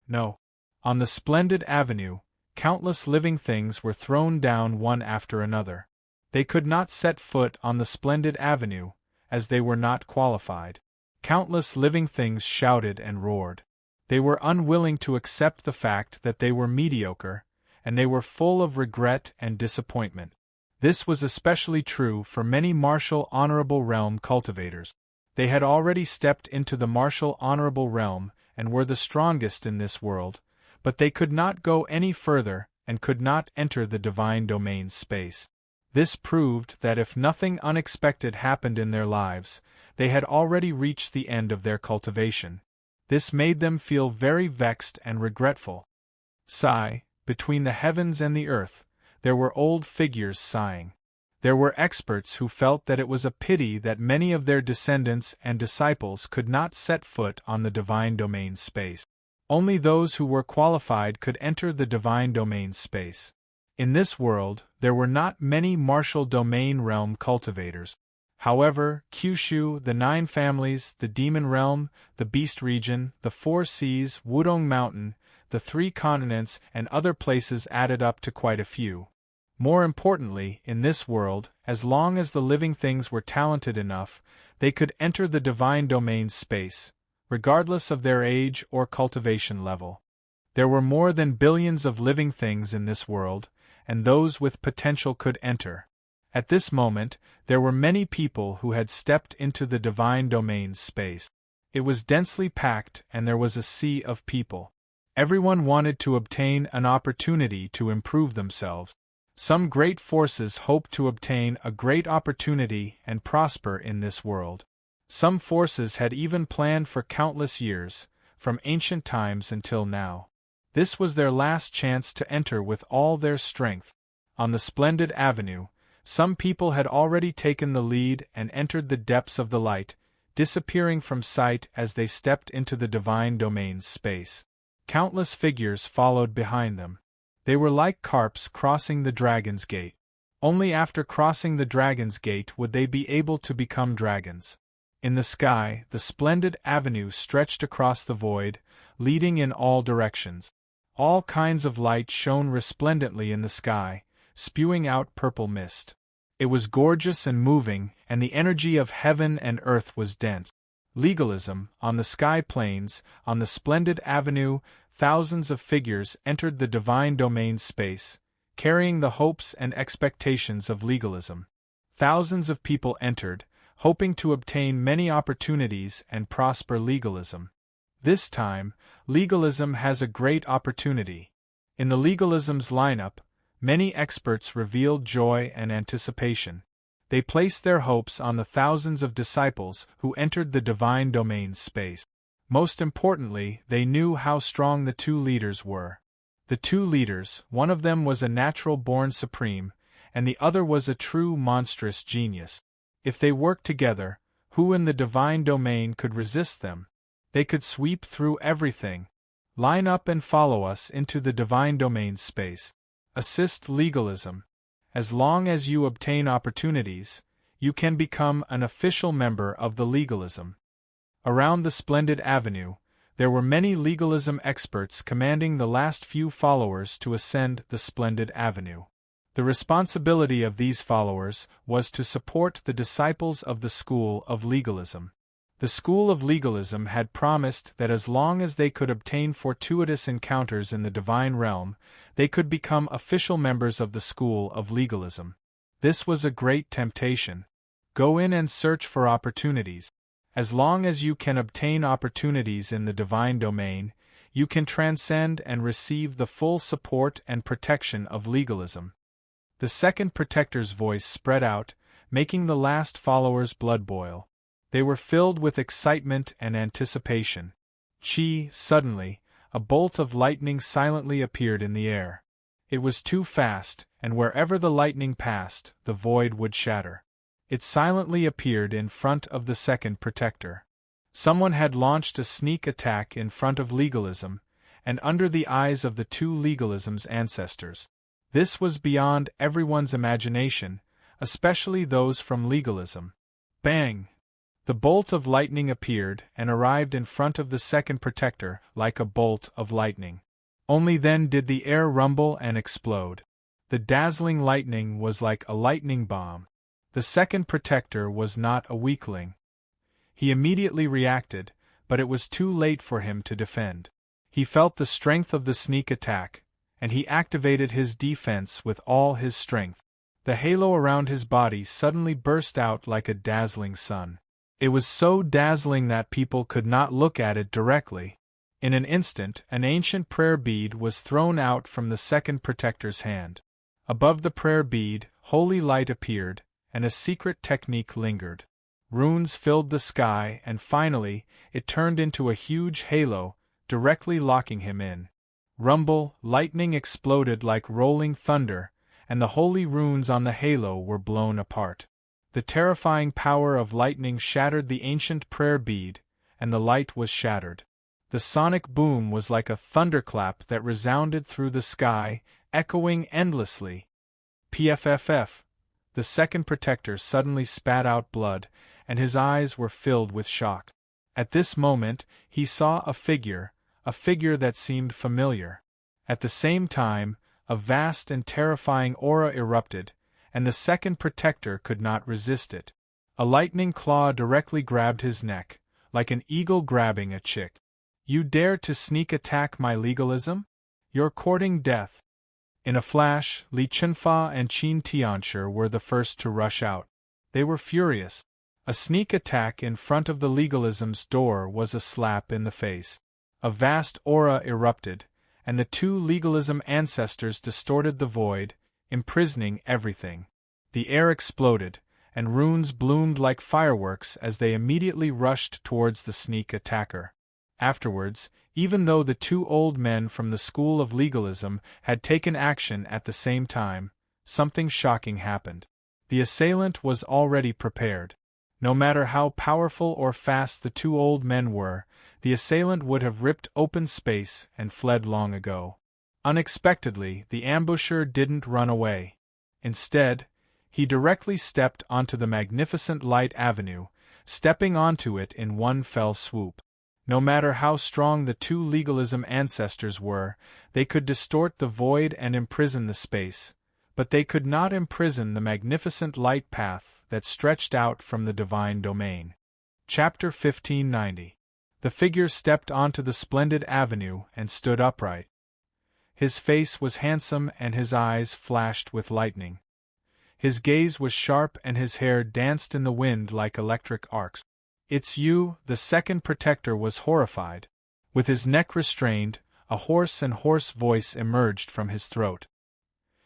No. On the splendid avenue, countless living things were thrown down one after another. They could not set foot on the splendid avenue, as they were not qualified. Countless living things shouted and roared. They were unwilling to accept the fact that they were mediocre, and they were full of regret and disappointment. This was especially true for many martial honorable realm cultivators. They had already stepped into the martial honorable realm and were the strongest in this world, but they could not go any further and could not enter the divine domain space. This proved that if nothing unexpected happened in their lives, they had already reached the end of their cultivation. This made them feel very vexed and regretful. Sigh, between the heavens and the earth, there were old figures sighing. There were experts who felt that it was a pity that many of their descendants and disciples could not set foot on the divine domain space. Only those who were qualified could enter the divine domain space. In this world, there were not many martial domain realm cultivators. However, Kyushu, the 9 families, the demon realm, the beast region, the 4 seas, Wudong Mountain, the 3 continents, and other places added up to quite a few. More importantly, in this world, as long as the living things were talented enough, they could enter the divine domain's space, regardless of their age or cultivation level. There were more than billions of living things in this world, and those with potential could enter. At this moment, there were many people who had stepped into the divine domain's space. It was densely packed and there was a sea of people. Everyone wanted to obtain an opportunity to improve themselves. Some great forces hoped to obtain a great opportunity and prosper in this world. Some forces had even planned for countless years, from ancient times until now. This was their last chance to enter with all their strength. On the splendid avenue, some people had already taken the lead and entered the depths of the light, disappearing from sight as they stepped into the divine domain's space. Countless figures followed behind them. They were like carps crossing the dragon's gate. Only after crossing the dragon's gate would they be able to become dragons. In the sky, the splendid avenue stretched across the void, leading in all directions. All kinds of light shone resplendently in the sky, spewing out purple mist. It was gorgeous and moving, and the energy of heaven and earth was dense. Legalism, on the sky plains, on the splendid avenue, thousands of figures entered the divine domain's space, carrying the hopes and expectations of legalism. Thousands of people entered, hoping to obtain many opportunities and prosper legalism. This time, legalism has a great opportunity. In the legalism's lineup, many experts revealed joy and anticipation. They placed their hopes on the thousands of disciples who entered the divine domain's space. Most importantly, they knew how strong the two leaders were. The two leaders, one of them was a natural-born supreme, and the other was a true monstrous genius. If they worked together, who in the divine domain could resist them? They could sweep through everything. Line up and follow us into the divine domain's space. Assist legalism. As long as you obtain opportunities, you can become an official member of the legalism. Around the splendid avenue, there were many legalism experts commanding the last few followers to ascend the splendid avenue. The responsibility of these followers was to support the disciples of the school of legalism. The school of legalism had promised that as long as they could obtain fortuitous encounters in the divine realm, they could become official members of the school of legalism. This was a great temptation. Go in and search for opportunities. As long as you can obtain opportunities in the divine domain, you can transcend and receive the full support and protection of legalism. The second protector's voice spread out, making the last followers' blood boil. They were filled with excitement and anticipation. Suddenly, a bolt of lightning silently appeared in the air. It was too fast, and wherever the lightning passed, the void would shatter. It silently appeared in front of the second protector. Someone had launched a sneak attack in front of legalism, and under the eyes of the two legalism's ancestors. This was beyond everyone's imagination, especially those from legalism. Bang! The bolt of lightning appeared and arrived in front of the second protector like a bolt of lightning. Only then did the air rumble and explode. The dazzling lightning was like a lightning bomb. The second protector was not a weakling. He immediately reacted, but it was too late for him to defend. He felt the strength of the sneak attack, and he activated his defense with all his strength. The halo around his body suddenly burst out like a dazzling sun. It was so dazzling that people could not look at it directly. In an instant, an ancient prayer bead was thrown out from the second protector's hand. Above the prayer bead, holy light appeared, and a secret technique lingered. Runes filled the sky, and finally, it turned into a huge halo, directly locking him in. Rumble, lightning exploded like rolling thunder, and the holy runes on the halo were blown apart. The terrifying power of lightning shattered the ancient prayer bead, and the light was shattered. The sonic boom was like a thunderclap that resounded through the sky, echoing endlessly. PFFF. The second protector suddenly spat out blood, and his eyes were filled with shock. At this moment, he saw a figure that seemed familiar. At the same time, A vast and terrifying aura erupted, and the second protector could not resist it. A lightning claw directly grabbed his neck, like an eagle grabbing a chick. You dare to sneak attack my legalism? You're courting death. In a flash, Li Chunfa and Qin Tianshi were the first to rush out. They were furious. A sneak attack in front of the legalism's door was a slap in the face. A vast aura erupted, and the two legalism ancestors distorted the void, imprisoning everything. The air exploded, and runes bloomed like fireworks as they immediately rushed towards the sneak attacker. Afterwards, even though the two old men from the school of legalism had taken action at the same time, something shocking happened. The assailant was already prepared. No matter how powerful or fast the two old men were, the assailant would have ripped open space and fled long ago. Unexpectedly, the ambusher didn't run away. Instead, he directly stepped onto the magnificent light avenue, stepping onto it in one fell swoop. No matter how strong the two legalism ancestors were, they could distort the void and imprison the space, but they could not imprison the magnificent light path that stretched out from the divine domain. Chapter 1590. The figure stepped onto the splendid avenue and stood upright. His face was handsome and his eyes flashed with lightning. His gaze was sharp and his hair danced in the wind like electric arcs. "It's you," the second protector was horrified. With his neck restrained, a hoarse and hoarse voice emerged from his throat.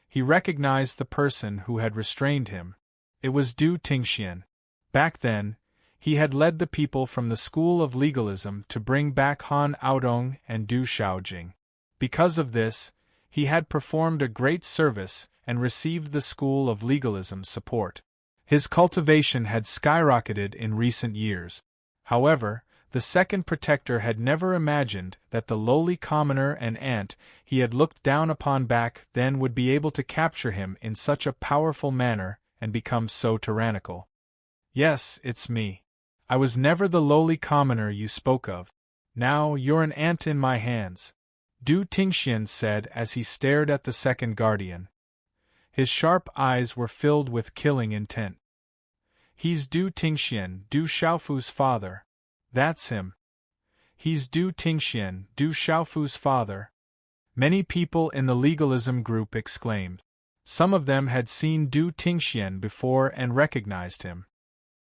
He recognized the person who had restrained him. It was Du Tingxian. Back then, he had led the people from the school of legalism to bring back Han Aodong and Du Shaojing. Because of this, he had performed a great service and received the school of legalism's support. His cultivation had skyrocketed in recent years. However, the second protector had never imagined that the lowly commoner and ant he had looked down upon back then would be able to capture him in such a powerful manner and become so tyrannical. "Yes, it's me. I was never the lowly commoner you spoke of. Now you're an ant in my hands," Du Tingxian said as he stared at the second guardian. His sharp eyes were filled with killing intent. "He's Du Tingxian, Du Xiaofu's father. That's him. He's Du Tingxian, Du Xiaofu's father." Many people in the legalism group exclaimed. Some of them had seen Du Tingxian before and recognized him.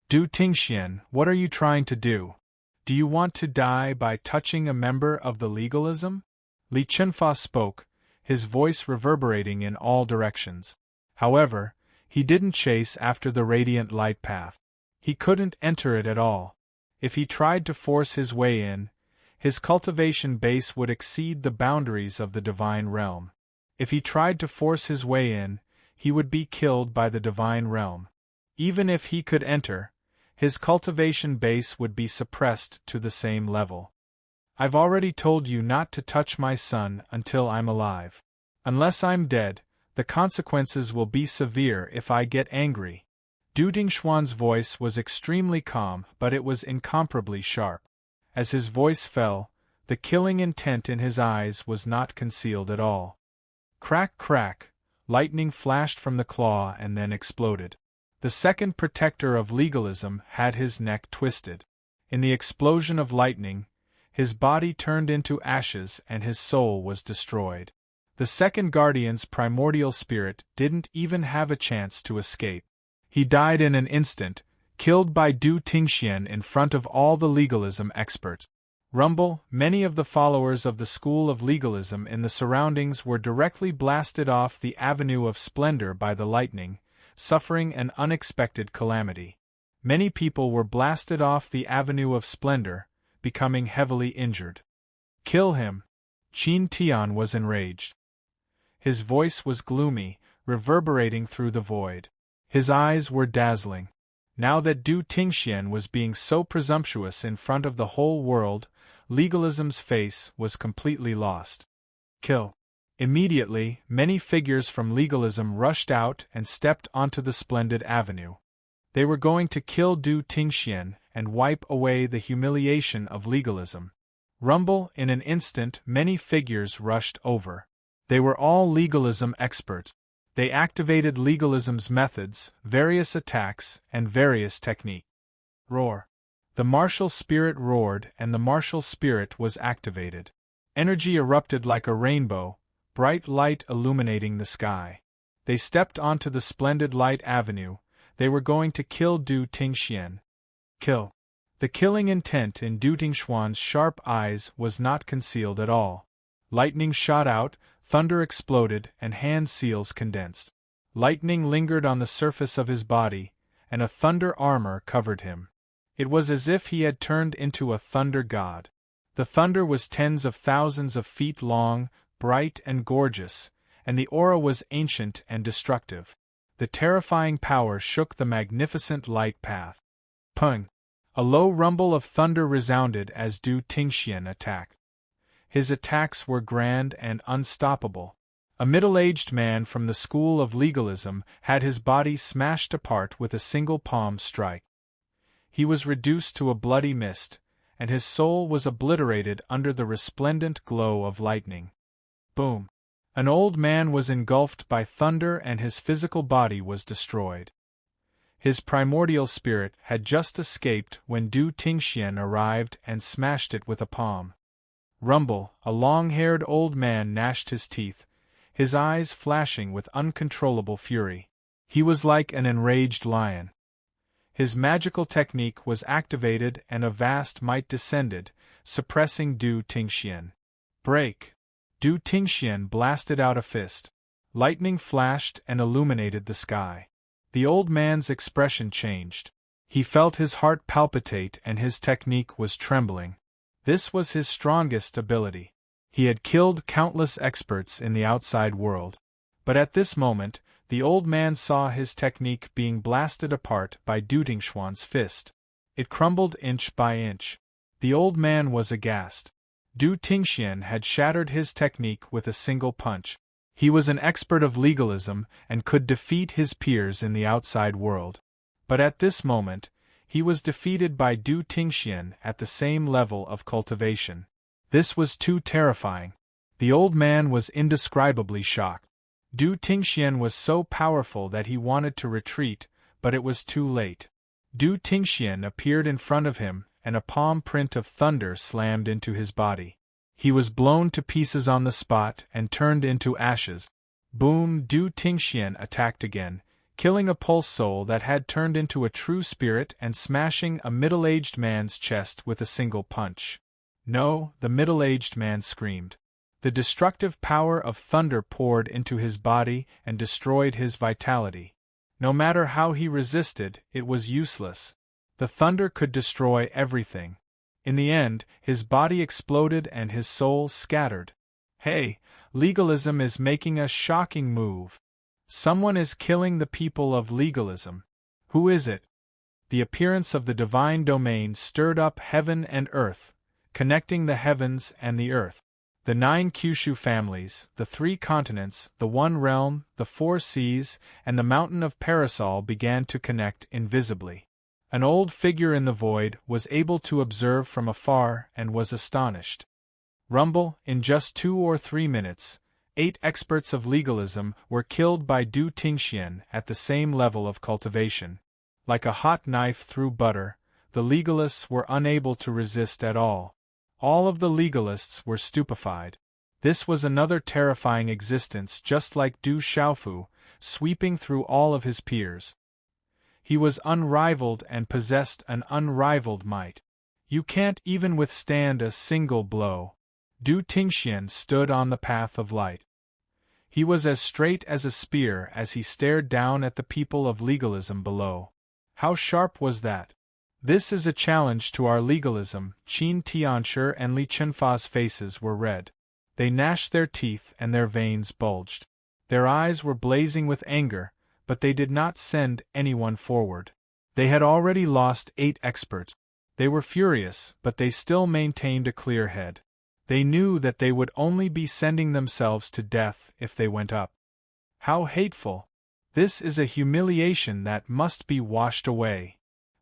"Du Tingxian, what are you trying to do? Do you want to die by touching a member of the legalism?" Li Chunfa spoke, his voice reverberating in all directions. However, he didn't chase after the radiant light path. He couldn't enter it at all. If he tried to force his way in, his cultivation base would exceed the boundaries of the divine realm. If he tried to force his way in, he would be killed by the divine realm. Even if he could enter, his cultivation base would be suppressed to the same level. "I've already told you not to touch my son until I'm alive. Unless I'm dead, the consequences will be severe if I get angry." Du Tingxuan's voice was extremely calm, but it was incomparably sharp. As his voice fell, the killing intent in his eyes was not concealed at all. Crack, crack, lightning flashed from the claw and then exploded. The second protector of legalism had his neck twisted. In the explosion of lightning, his body turned into ashes and his soul was destroyed. The second guardian's primordial spirit didn't even have a chance to escape. He died in an instant, killed by Du Tingxian in front of all the legalism experts. Rumble, many of the followers of the school of legalism in the surroundings were directly blasted off the avenue of splendor by the lightning, suffering an unexpected calamity. Many people were blasted off the avenue of splendor, becoming heavily injured. "Kill him!" Qin Tian was enraged. His voice was gloomy, reverberating through the void. His eyes were dazzling. Now that Du Tingxian was being so presumptuous in front of the whole world, legalism's face was completely lost. "Kill!" Immediately, many figures from legalism rushed out and stepped onto the splendid avenue. They were going to kill Du Tingxian and wipe away the humiliation of legalism. Rumble, in an instant, many figures rushed over. They were all legalism experts. They activated legalism's methods, various attacks, and various techniques. Roar. The martial spirit roared, and the martial spirit was activated. Energy erupted like a rainbow, bright light illuminating the sky. They stepped onto the splendid light avenue. They were going to kill Du Tingxian. Kill. The killing intent in Du Tingxuan's sharp eyes was not concealed at all. Lightning shot out, thunder exploded, and hand seals condensed. Lightning lingered on the surface of his body, and a thunder armor covered him. It was as if he had turned into a thunder god. The thunder was tens of thousands of feet long, bright and gorgeous, and the aura was ancient and destructive. The terrifying power shook the magnificent light path. Pung! A low rumble of thunder resounded as Du Tingxian attacked. His attacks were grand and unstoppable. A middle-aged man from the school of legalism had his body smashed apart with a single palm strike. He was reduced to a bloody mist, and his soul was obliterated under the resplendent glow of lightning. Boom! An old man was engulfed by thunder and his physical body was destroyed. His primordial spirit had just escaped when Du Tingxian arrived and smashed it with a palm. Rumble, a long-haired old man gnashed his teeth, his eyes flashing with uncontrollable fury. He was like an enraged lion. His magical technique was activated and a vast might descended, suppressing Du Tingxian. Break! Du Tingxian blasted out a fist. Lightning flashed and illuminated the sky. The old man's expression changed. He felt his heart palpitate and his technique was trembling. This was his strongest ability. He had killed countless experts in the outside world. But at this moment, the old man saw his technique being blasted apart by Du Tingxuan's fist. It crumbled inch by inch. The old man was aghast. Du Tingxian had shattered his technique with a single punch. He was an expert of legalism and could defeat his peers in the outside world. But at this moment, he was defeated by Du Tingxian at the same level of cultivation. This was too terrifying. The old man was indescribably shocked. Du Tingxian was so powerful that he wanted to retreat, but it was too late. Du Tingxian appeared in front of him, and a palm print of thunder slammed into his body. He was blown to pieces on the spot and turned into ashes. Boom! Du Tingxian attacked again, killing a pulse soul that had turned into a true spirit and smashing a middle-aged man's chest with a single punch. No, the middle-aged man screamed. The destructive power of thunder poured into his body and destroyed his vitality. No matter how he resisted, it was useless. The thunder could destroy everything. In the end, his body exploded and his soul scattered. Hey, legalism is making a shocking move. Someone is killing the people of legalism. Who is it? The appearance of the divine domain stirred up heaven and earth, connecting the heavens and the earth. The 9 Kyushu families, the 3 continents, the 1 realm, the 4 seas, and the mountain of Parasol began to connect invisibly. An old figure in the void was able to observe from afar and was astonished. Rumble, in just 2 or 3 minutes, 8 experts of legalism were killed by Du Tingxian at the same level of cultivation. Like a hot knife through butter, the legalists were unable to resist at all. All of the legalists were stupefied. This was another terrifying existence just like Du Xiaofu, sweeping through all of his peers. He was unrivaled and possessed an unrivaled might. You can't even withstand a single blow. Du Tingxian stood on the path of light. He was as straight as a spear as he stared down at the people of legalism below. How sharp was that? This is a challenge to our legalism. Qin Tianshi and Li Chenfa's faces were red. They gnashed their teeth and their veins bulged. Their eyes were blazing with anger, but they did not send anyone forward. They had already lost 8 experts. They were furious, but they still maintained a clear head. They knew that they would only be sending themselves to death if they went up. How hateful! This is a humiliation that must be washed away.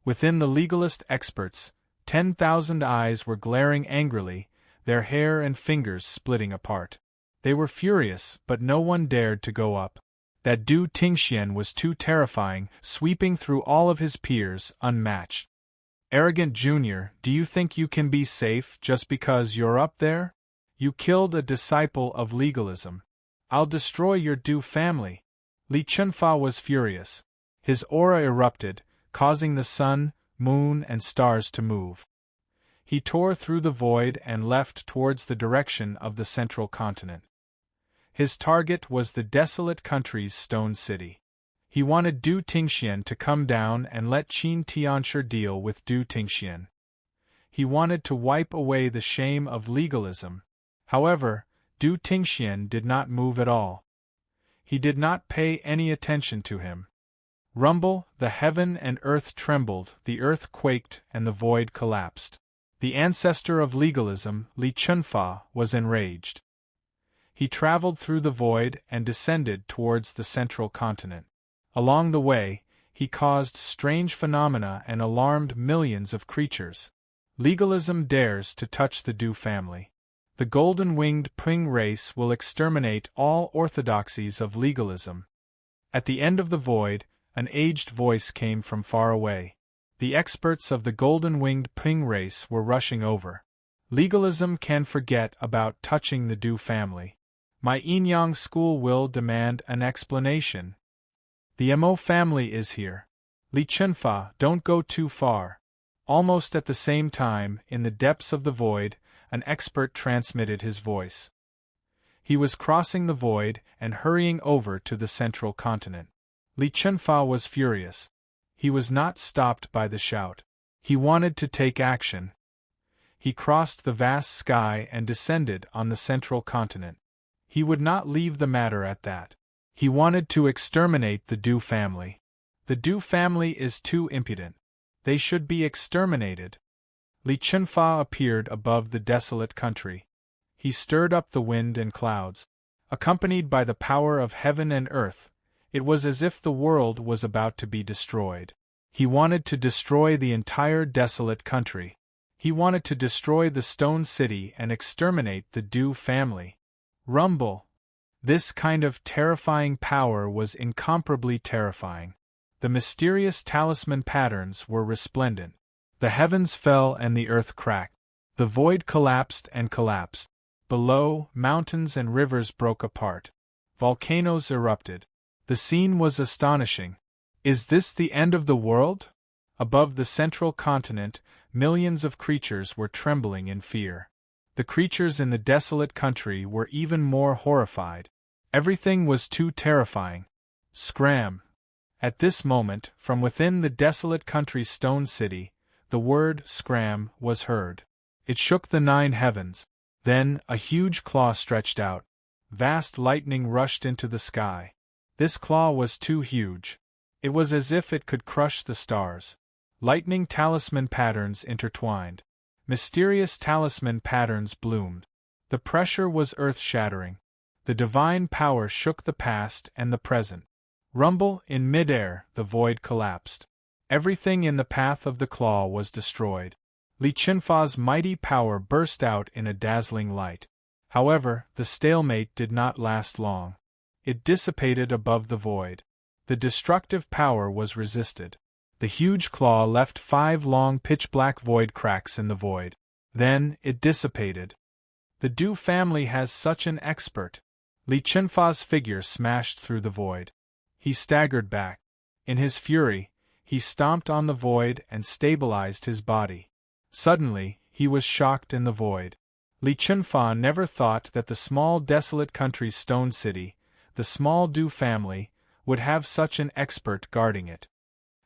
Within the legalist experts, 10,000 eyes were glaring angrily, their hair and fingers splitting apart. They were furious, but no one dared to go up. That Du Tingxian was too terrifying, sweeping through all of his peers, unmatched. Arrogant Junior, do you think you can be safe just because you're up there? You killed a disciple of legalism. I'll destroy your Du family. Li Chunfa was furious. His aura erupted, causing the sun, moon, and stars to move. He tore through the void and left towards the direction of the central continent. His target was the desolate country's stone city. He wanted Du Tingxian to come down and let Qin Tianshi deal with Du Tingxian. He wanted to wipe away the shame of legalism. However, Du Tingxian did not move at all. He did not pay any attention to him. Rumble, the heaven and earth trembled, the earth quaked, and the void collapsed. The ancestor of legalism, Li Chunfa, was enraged. He traveled through the void and descended towards the central continent. Along the way, he caused strange phenomena and alarmed millions of creatures. Legalism dares to touch the Du family. The golden-winged Ping race will exterminate all orthodoxies of legalism. At the end of the void, an aged voice came from far away. The experts of the golden-winged Ping race were rushing over. Legalism can forget about touching the Du family. My Yinyang school will demand an explanation. The Mo family is here. Li Chunfa, don't go too far. Almost at the same time, in the depths of the void, an expert transmitted his voice. He was crossing the void and hurrying over to the central continent. Li Chunfa was furious. He was not stopped by the shout. He wanted to take action. He crossed the vast sky and descended on the central continent. He would not leave the matter at that. He wanted to exterminate the Du family. The Du family is too impudent. They should be exterminated. Li Chunfa appeared above the desolate country. He stirred up the wind and clouds. Accompanied by the power of heaven and earth, it was as if the world was about to be destroyed. He wanted to destroy the entire desolate country. He wanted to destroy the stone city and exterminate the Du family. Rumble. This kind of terrifying power was incomparably terrifying. The mysterious talisman patterns were resplendent. The heavens fell and the earth cracked. The void collapsed and collapsed. Below, mountains and rivers broke apart. Volcanoes erupted. The scene was astonishing. Is this the end of the world? Above the central continent, millions of creatures were trembling in fear. The creatures in the desolate country were even more horrified. Everything was too terrifying. Scram! At this moment, from within the desolate country's stone city, the word scram was heard. It shook the 9 heavens. Then, a huge claw stretched out. Vast lightning rushed into the sky. This claw was too huge. It was as if it could crush the stars. Lightning talisman patterns intertwined. Mysterious talisman patterns bloomed. The pressure was earth-shattering. The divine power shook the past and the present. Rumble, in midair, the void collapsed. Everything in the path of the claw was destroyed. Li Chunfa's mighty power burst out in a dazzling light. However, the stalemate did not last long. It dissipated above the void. The destructive power was resisted. The huge claw left 5 long pitch-black void cracks in the void. Then, it dissipated. The Du family has such an expert. Li Chunfa's figure smashed through the void. He staggered back. In his fury, he stomped on the void and stabilized his body. Suddenly, he was shocked in the void. Li Chunfa never thought that the small desolate country's stone city, the small Du family, would have such an expert guarding it.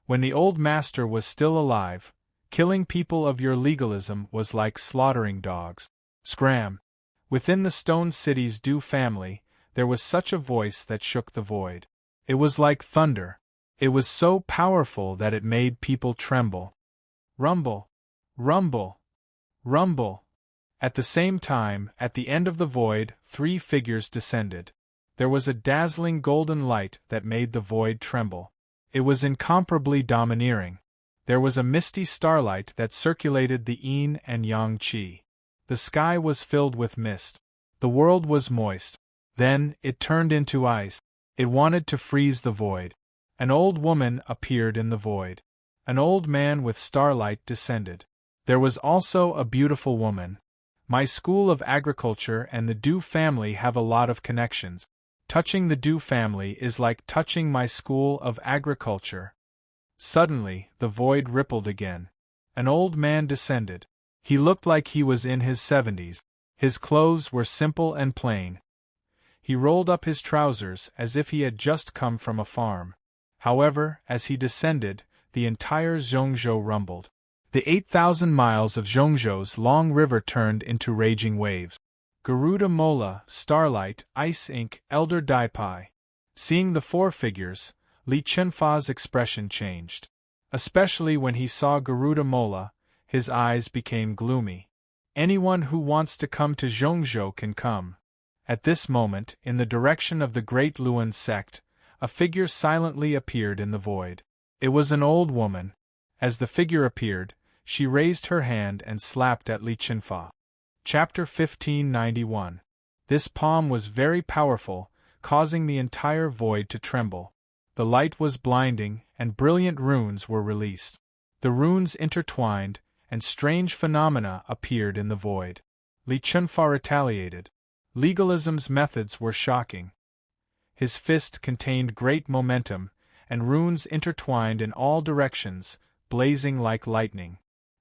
When the old master was still alive, killing people of your legalism was like slaughtering dogs. Scram! Within the stone city's Du family, there was such a voice that shook the void. It was like thunder. It was so powerful that it made people tremble. Rumble! Rumble! Rumble! At the same time, at the end of the void, 3 figures descended. There was a dazzling golden light that made the void tremble. It was incomparably domineering. There was a misty starlight that circulated the yin and yang qi. The sky was filled with mist. The world was moist. Then, it turned into ice. It wanted to freeze the void. An old woman appeared in the void. An old man with starlight descended. There was also a beautiful woman. My school of agriculture and the Dew family have a lot of connections. Touching the Dew family is like touching my school of agriculture. Suddenly, the void rippled again. An old man descended. He looked like he was in his 70s. His clothes were simple and plain. He rolled up his trousers as if he had just come from a farm. However, as he descended, the entire Zhongzhou rumbled. The 8,000 miles of Zhongzhou's long river turned into raging waves. Garuda Mola, Starlight, Ice Ink, Elder Daipai. Seeing the four figures, Li Chunfa's expression changed. Especially when he saw Garuda Mola, his eyes became gloomy. Anyone who wants to come to Zhongzhou can come. At this moment, in the direction of the Great Luan sect, a figure silently appeared in the void. It was an old woman. As the figure appeared, she raised her hand and slapped at Li Chunfa. Chapter 1591. This palm was very powerful, causing the entire void to tremble. The light was blinding, and brilliant runes were released. The runes intertwined, and strange phenomena appeared in the void. Li Chunfa retaliated. Legalism's methods were shocking. His fist contained great momentum, and runes intertwined in all directions, blazing like lightning.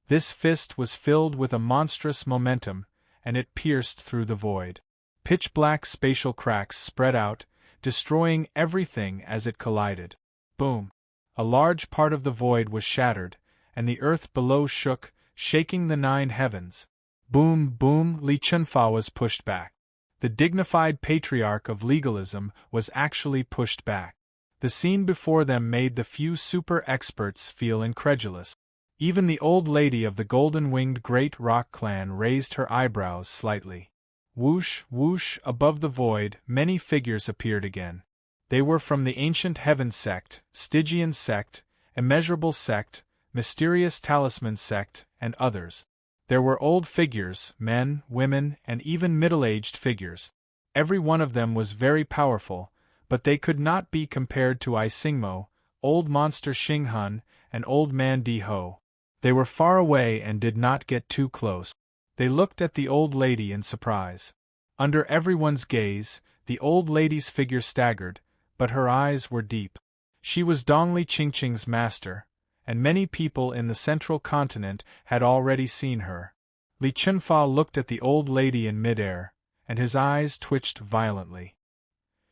This fist was filled with a monstrous momentum, and it pierced through the void. Pitch-black spatial cracks spread out, destroying everything as it collided. Boom! A large part of the void was shattered, and the earth below shook, shaking the 9 heavens. Boom, boom, Li Chunfa was pushed back. The dignified patriarch of legalism was actually pushed back. The scene before them made the few super-experts feel incredulous. Even the old lady of the golden-winged Great Rock clan raised her eyebrows slightly. Whoosh, whoosh, above the void, many figures appeared again. They were from the Ancient Heaven sect, Stygian sect, Immeasurable sect, Mysterious Talisman sect, and others. There were old figures, men, women, and even middle-aged figures. Every one of them was very powerful, but they could not be compared to I Singmo, Old Monster Xinghun, and Old Man Di Ho. They were far away and did not get too close. They looked at the old lady in surprise. Under everyone's gaze, the old lady's figure staggered, but her eyes were deep. She was Dongli Qingqing's master, and many people in the central continent had already seen her. Li Chunfa looked at the old lady in midair, and his eyes twitched violently.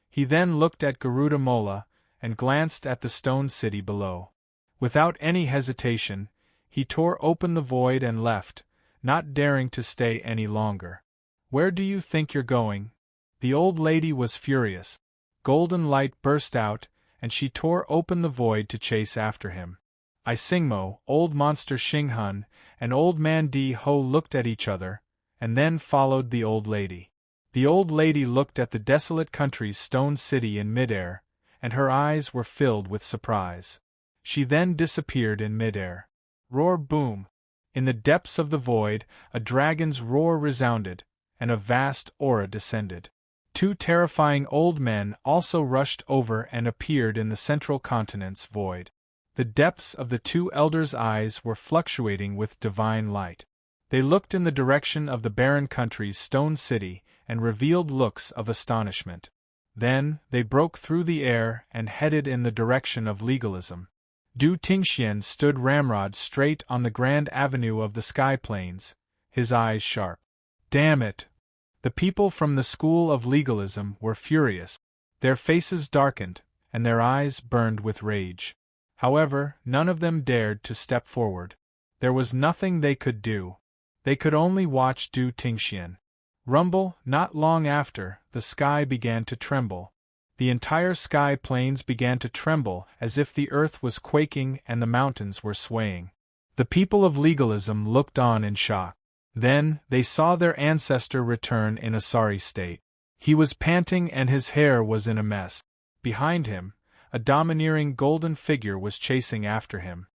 He then looked at Garuda Mola, and glanced at the stone city below. Without any hesitation, he tore open the void and left, not daring to stay any longer. "Where do you think you're going?" The old lady was furious. Golden light burst out, and she tore open the void to chase after him. I Singmo, Old Monster Xinghun, and Old Man Di Ho looked at each other, and then followed the old lady. The old lady looked at the desolate country's stone city in midair, and her eyes were filled with surprise. She then disappeared in midair. Roar boom! In the depths of the void, a dragon's roar resounded, and a vast aura descended. 2 terrifying old men also rushed over and appeared in the central continent's void. The depths of the 2 elders' eyes were fluctuating with divine light. They looked in the direction of the barren country's stone city and revealed looks of astonishment. Then, they broke through the air and headed in the direction of legalism. Du Tingxian stood ramrod straight on the grand avenue of the sky plains, his eyes sharp. Damn it! The people from the school of legalism were furious. Their faces darkened, and their eyes burned with rage. However, none of them dared to step forward. There was nothing they could do. They could only watch Du Tingxian. Rumble, not long after, the sky began to tremble. The entire sky plains began to tremble as if the earth was quaking and the mountains were swaying. The people of legalism looked on in shock. Then, they saw their ancestor return in a sorry state. He was panting and his hair was in a mess. Behind him, a domineering golden figure was chasing after him.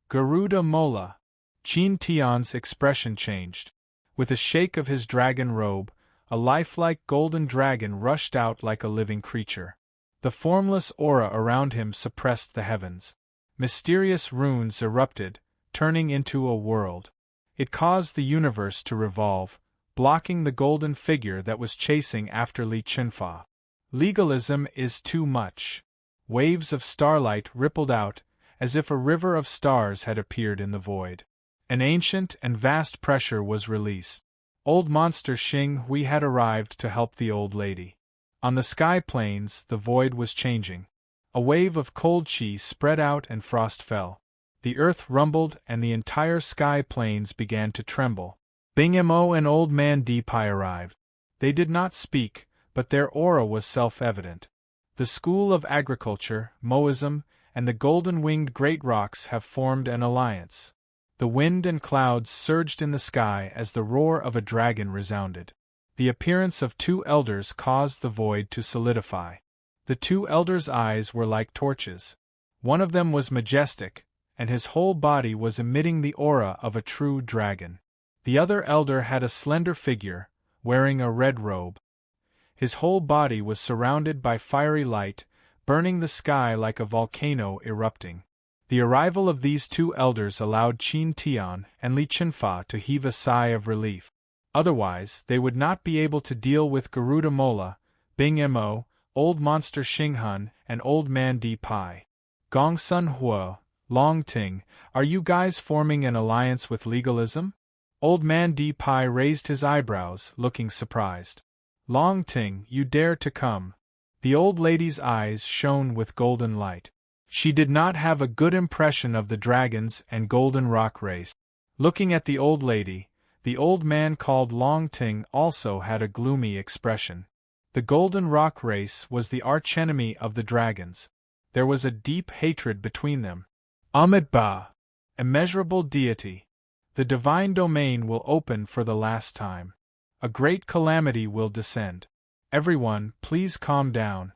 Garuda Mola. Qin Tian's expression changed. With a shake of his dragon robe, a lifelike golden dragon rushed out like a living creature. The formless aura around him suppressed the heavens. Mysterious runes erupted, turning into a world. It caused the universe to revolve, blocking the golden figure that was chasing after Li Qinfa. Legalism is too much. Waves of starlight rippled out, as if a river of stars had appeared in the void. An ancient and vast pressure was released. Old monster Xing Hui had arrived to help the old lady. On the sky plains, the void was changing. A wave of cold qi spread out and frost fell. The earth rumbled and the entire sky plains began to tremble. Bing Mo and Old Man Di Pai arrived. They did not speak, but their aura was self-evident. The School of Agriculture, Moism, and the golden-winged great rocks have formed an alliance. The wind and clouds surged in the sky as the roar of a dragon resounded. The appearance of two elders caused the void to solidify. The two elders' eyes were like torches. One of them was majestic, and his whole body was emitting the aura of a true dragon. The other elder had a slender figure, wearing a red robe. His whole body was surrounded by fiery light, burning the sky like a volcano erupting. The arrival of these two elders allowed Qin Tian and Li Qinfa to heave a sigh of relief. Otherwise, they would not be able to deal with Garuda Mola, Bing Mo, Old Monster Xinghun, and Old Man Di Pai. Gong Sun Hua, Long Ting, are you guys forming an alliance with legalism? Old Man Di Pai raised his eyebrows, looking surprised. Long Ting, you dare to come. The old lady's eyes shone with golden light. She did not have a good impression of the dragons and golden rock race. Looking at the old lady, the old man called Long Ting also had a gloomy expression. The golden rock race was the archenemy of the dragons. There was a deep hatred between them. Amit Ba, immeasurable deity. The divine domain will open for the last time. A great calamity will descend. Everyone, please calm down.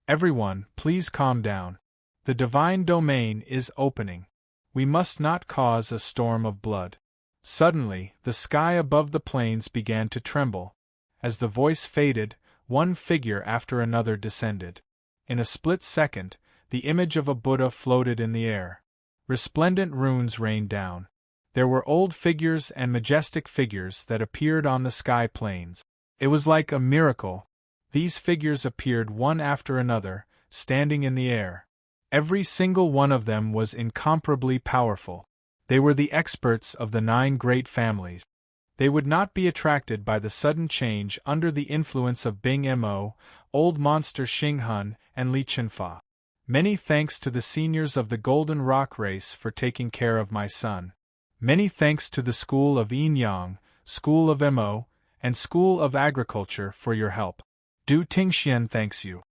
Everyone, please calm down. The divine domain is opening. We must not cause a storm of blood. Suddenly, the sky above the plains began to tremble. As the voice faded, one figure after another descended. In a split second, the image of a Buddha floated in the air. Resplendent runes rained down. There were old figures and majestic figures that appeared on the sky plains. It was like a miracle. These figures appeared one after another, standing in the air. Every single one of them was incomparably powerful. They were the experts of the 9 great families. They would not be attracted by the sudden change under the influence of Bing Mo, Old Monster Xinghun, and Li Qinfa. Many thanks to the seniors of the Golden Rock race for taking care of my son. Many thanks to the School of Yin Yang, School of Mo, and School of Agriculture for your help. Du Tingxian thanks you.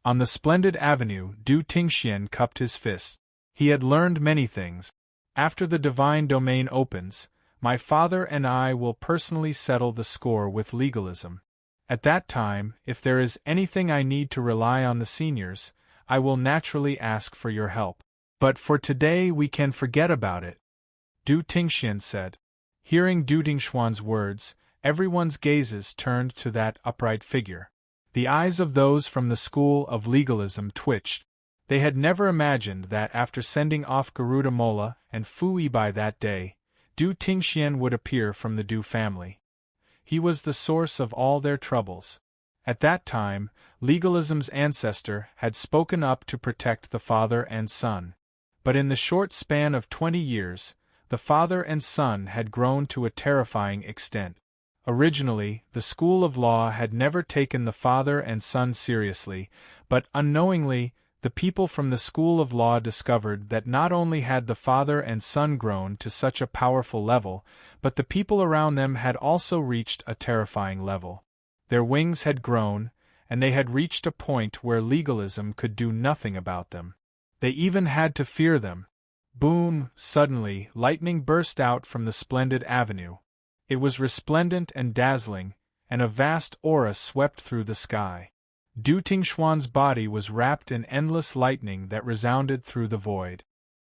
On the splendid avenue, Du Tingxian cupped his fist. He had learned many things. After the divine domain opens, my father and I will personally settle the score with legalism. At that time, if there is anything I need to rely on the seniors, I will naturally ask for your help. But for today we can forget about it, Du Tingxian said. Hearing Du Tingxuan's words, everyone's gazes turned to that upright figure. The eyes of those from the school of legalism twitched. They had never imagined that after sending off Garuda Mola and Fu Yibai that day, Du Tingxian would appear from the Du family. He was the source of all their troubles. At that time, legalism's ancestor had spoken up to protect the father and son. But in the short span of 20 years, the father and son had grown to a terrifying extent. Originally, the school of law had never taken the father and son seriously, but unknowingly, the people from the school of law discovered that not only had the father and son grown to such a powerful level, but the people around them had also reached a terrifying level. Their wings had grown, and they had reached a point where legalism could do nothing about them. They even had to fear them. Boom! Suddenly, lightning burst out from the splendid avenue. It was resplendent and dazzling, and a vast aura swept through the sky. Du Tingxuan's body was wrapped in endless lightning that resounded through the void.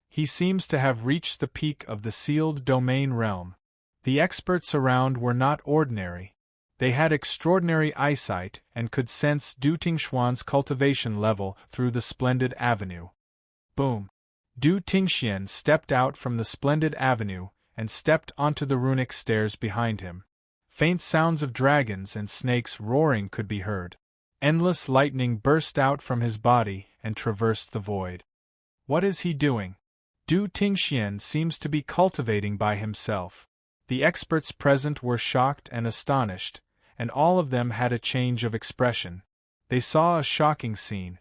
He seems to have reached the peak of the sealed domain realm. The experts around were not ordinary. They had extraordinary eyesight and could sense Du Tingxuan's cultivation level through the splendid avenue. Boom! Du Tingxian stepped out from the splendid avenue and stepped onto the runic stairs behind him. Faint sounds of dragons and snakes roaring could be heard. Endless lightning burst out from his body and traversed the void. What is he doing? Du Tingxian seems to be cultivating by himself. The experts present were shocked and astonished, and all of them had a change of expression. They saw a shocking scene.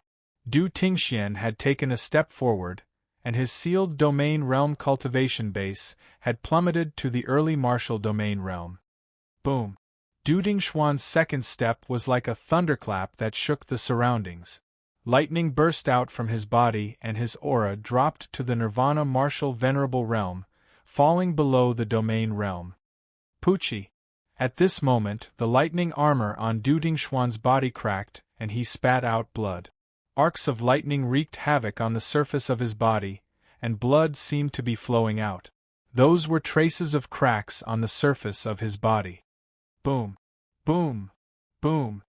Du Tingxian had taken a step forward, and his sealed domain realm cultivation base had plummeted to the early martial domain realm. Boom! Du Tingxuan's second step was like a thunderclap that shook the surroundings. Lightning burst out from his body and his aura dropped to the nirvana martial venerable realm, falling below the domain realm. Pucci! At this moment the lightning armor on Du Tingxuan's body cracked and he spat out blood. Arcs of lightning wreaked havoc on the surface of his body, and blood seemed to be flowing out. Those were traces of cracks on the surface of his body. Boom! Boom! Boom!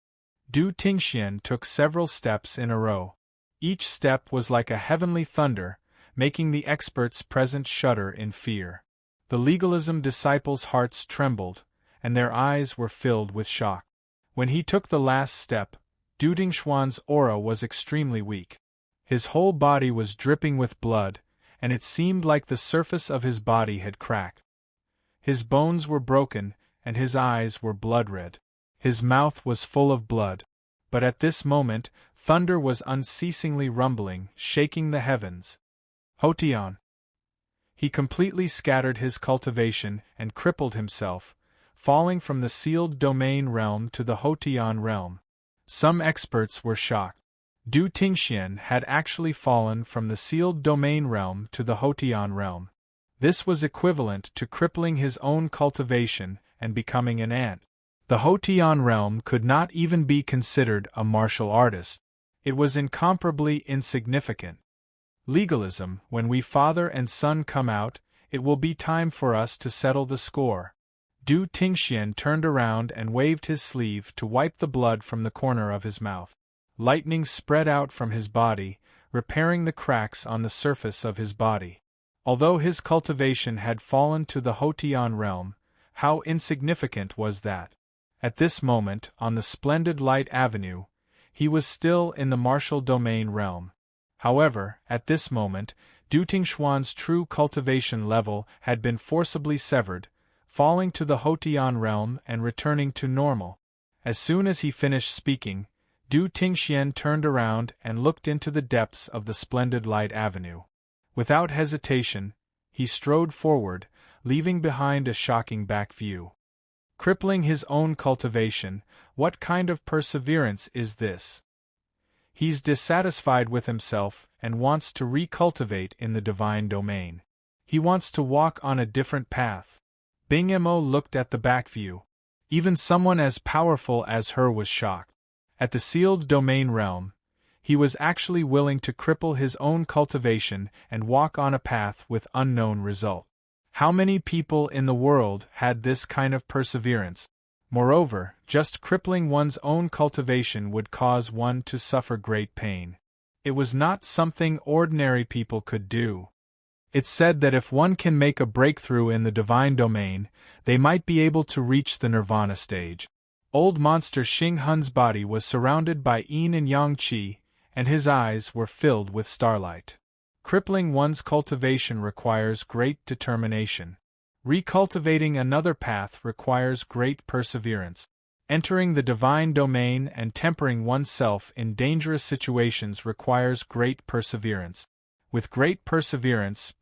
Du Tingxian took several steps in a row. Each step was like a heavenly thunder, making the experts present shudder in fear. The legalism disciples' hearts trembled, and their eyes were filled with shock. When he took the last step, Du Tingxuan's aura was extremely weak. His whole body was dripping with blood, and it seemed like the surface of his body had cracked. His bones were broken, and his eyes were blood-red. His mouth was full of blood. But at this moment, thunder was unceasingly rumbling, shaking the heavens. Hotian! He completely scattered his cultivation and crippled himself, falling from the sealed domain realm to the Hotian realm. Some experts were shocked. Du Tingxian had actually fallen from the sealed domain realm to the Hotian realm. This was equivalent to crippling his own cultivation and becoming an ant. The Hotian realm could not even be considered a martial artist. It was incomparably insignificant. Legalism, when we father and son come out, it will be time for us to settle the score. Du Tingxian turned around and waved his sleeve to wipe the blood from the corner of his mouth. Lightning spread out from his body, repairing the cracks on the surface of his body. Although his cultivation had fallen to the Hotian realm, how insignificant was that? At this moment, on the splendid light avenue, he was still in the martial domain realm. However, at this moment, Du Tingxuan's true cultivation level had been forcibly severed, falling to the Hotian realm and returning to normal. As soon as he finished speaking, Du Tingxian turned around and looked into the depths of the splendid light avenue. Without hesitation, he strode forward, leaving behind a shocking back view. Crippling his own cultivation, what kind of perseverance is this? He's dissatisfied with himself and wants to recultivate in the divine domain. He wants to walk on a different path. Bing Mo looked at the back view. Even someone as powerful as her was shocked. At the sealed domain realm, he was actually willing to cripple his own cultivation and walk on a path with unknown result. How many people in the world had this kind of perseverance? Moreover, just crippling one's own cultivation would cause one to suffer great pain. It was not something ordinary people could do. It's said that if one can make a breakthrough in the divine domain, they might be able to reach the nirvana stage. Old monster Xing Hun's body was surrounded by yin and yang qi, and his eyes were filled with starlight. Crippling one's cultivation requires great determination. Recultivating another path requires great perseverance. Entering the divine domain and tempering oneself in dangerous situations requires great perseverance. With great perseverance,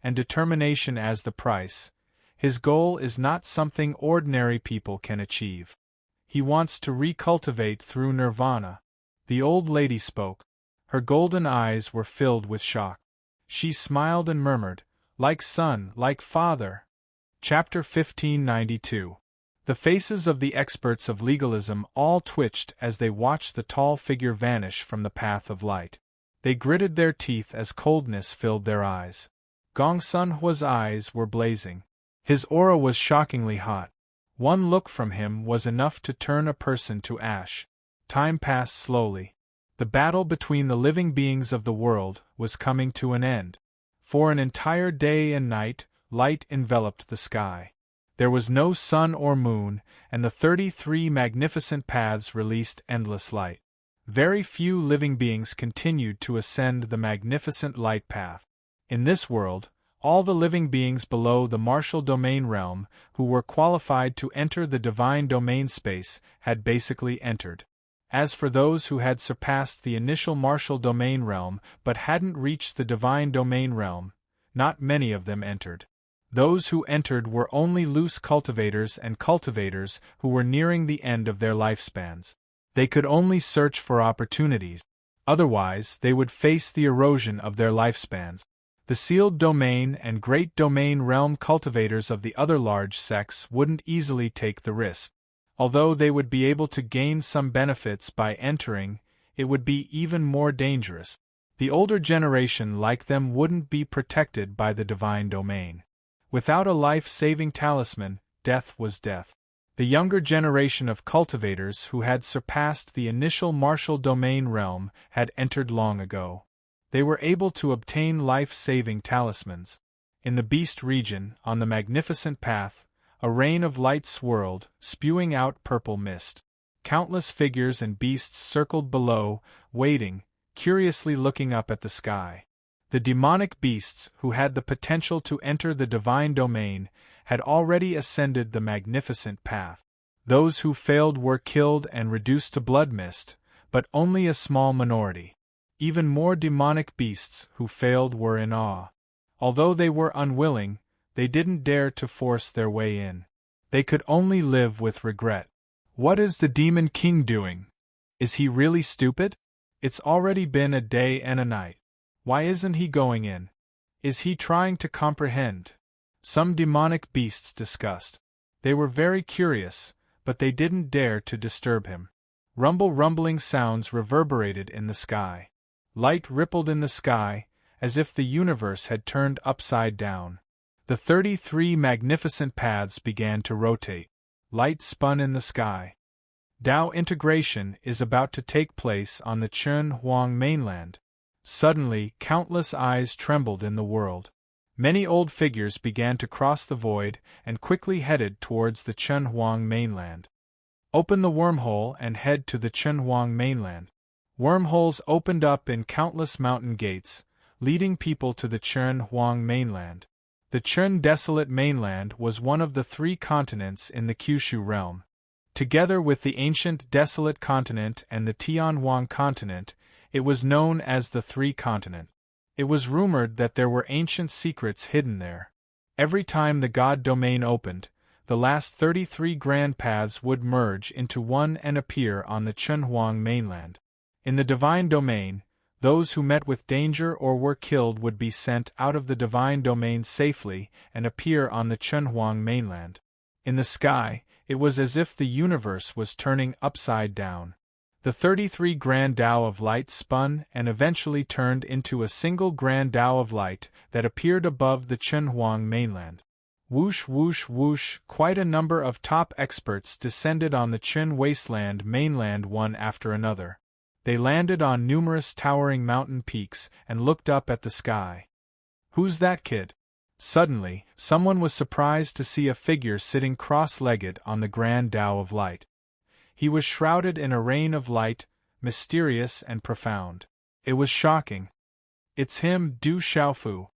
and determination as the price, his goal is not something ordinary people can achieve. He wants to recultivate through nirvana. The old lady spoke. Her golden eyes were filled with shock. She smiled and murmured, "Like son, like father." Chapter 1592. The faces of the experts of legalism all twitched as they watched the tall figure vanish from the path of light. They gritted their teeth as coldness filled their eyes. Gongsun Hua's eyes were blazing. His aura was shockingly hot. One look from him was enough to turn a person to ash. Time passed slowly. The battle between the living beings of the world was coming to an end. For an entire day and night, light enveloped the sky. There was no sun or moon, and the 33 magnificent paths released endless light. Very few living beings continued to ascend the magnificent light path. In this world, all the living beings below the martial domain realm, who were qualified to enter the divine domain space, had basically entered. As for those who had surpassed the initial martial domain realm but hadn't reached the divine domain realm, not many of them entered. Those who entered were only loose cultivators and cultivators who were nearing the end of their lifespans. They could only search for opportunities. Otherwise, they would face the erosion of their lifespans. The sealed domain and great domain realm cultivators of the other large sects wouldn't easily take the risk. Although they would be able to gain some benefits by entering, it would be even more dangerous. The older generation like them wouldn't be protected by the divine domain. Without a life-saving talisman, death was death. The younger generation of cultivators who had surpassed the initial martial domain realm had entered long ago. They were able to obtain life-saving talismans. In the beast region, on the magnificent path, a rain of light swirled, spewing out purple mist. Countless figures and beasts circled below, waiting, curiously looking up at the sky. The demonic beasts, who had the potential to enter the divine domain, had already ascended the magnificent path. Those who failed were killed and reduced to blood mist, but only a small minority. Even more demonic beasts who failed were in awe. Although they were unwilling, they didn't dare to force their way in. They could only live with regret. What is the Demon King doing? Is he really stupid? It's already been a day and a night. Why isn't he going in? Is he trying to comprehend? Some demonic beasts discussed. They were very curious, but they didn't dare to disturb him. Rumbling sounds reverberated in the sky. Light rippled in the sky, as if the universe had turned upside down. The 33 magnificent paths began to rotate. Light spun in the sky. Tao integration is about to take place on the Chun Huang mainland. Suddenly, countless eyes trembled in the world. Many old figures began to cross the void and quickly headed towards the Chun Huang mainland. Open the wormhole and head to the Chun Huang mainland. Wormholes opened up in countless mountain gates, leading people to the Chun Huang mainland. The Chun Desolate Mainland was one of the 3 continents in the Kyushu realm. Together with the ancient Desolate Continent and the Tianhuang Continent, it was known as the 3 Continent. It was rumored that there were ancient secrets hidden there. Every time the God domain opened, the last 33 grand paths would merge into one and appear on the Chunhuang mainland. In the divine domain, those who met with danger or were killed would be sent out of the divine domain safely and appear on the Chunhuang mainland. In the sky, it was as if the universe was turning upside down. The 33 grand Tao of light spun and eventually turned into a single grand Tao of light that appeared above the Chunhuang mainland. Whoosh whoosh whoosh, quite a number of top experts descended on the Chun wasteland mainland one after another. They landed on numerous towering mountain peaks and looked up at the sky. Who's that kid? Suddenly, someone was surprised to see a figure sitting cross-legged on the grand Tao of light. He was shrouded in a rain of light, mysterious and profound. It was shocking. It's him, Du Xiaofu.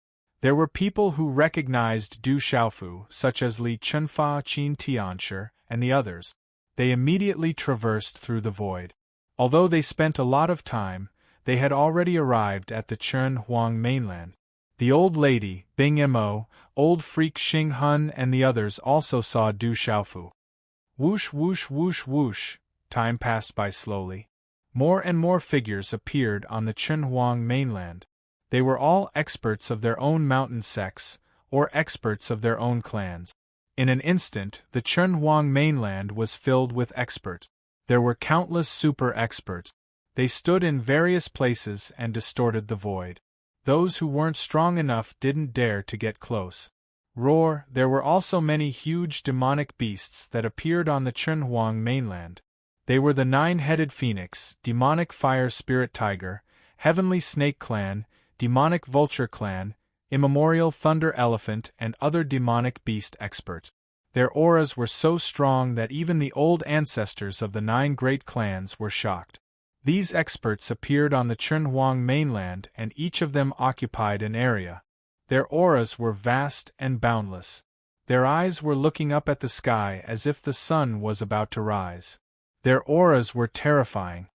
There were people who recognized Du Xiaofu, such as Li Chunfa, Qin Tianshi, and the others. They immediately traversed through the void. Although they spent a lot of time, they had already arrived at the Chun Huang mainland. The old lady, Bing Mo, old freak Xing Hun and the others also saw Du Xiaofu. Whoosh whoosh whoosh whoosh, time passed by slowly. More and more figures appeared on the Chun Huang mainland. They were all experts of their own mountain sects, or experts of their own clans. In an instant, the Chun Huang mainland was filled with experts. There were countless super experts. They stood in various places and distorted the void. Those who weren't strong enough didn't dare to get close. Roar, there were also many huge demonic beasts that appeared on the Chunhuang mainland. They were the nine-headed phoenix, demonic fire spirit tiger, heavenly snake clan, demonic vulture clan, immemorial thunder elephant, and other demonic beast experts. Their auras were so strong that even the old ancestors of the 9 great clans were shocked. These experts appeared on the Chunhuang mainland, and each of them occupied an area. Their auras were vast and boundless. Their eyes were looking up at the sky as if the sun was about to rise. Their auras were terrifying.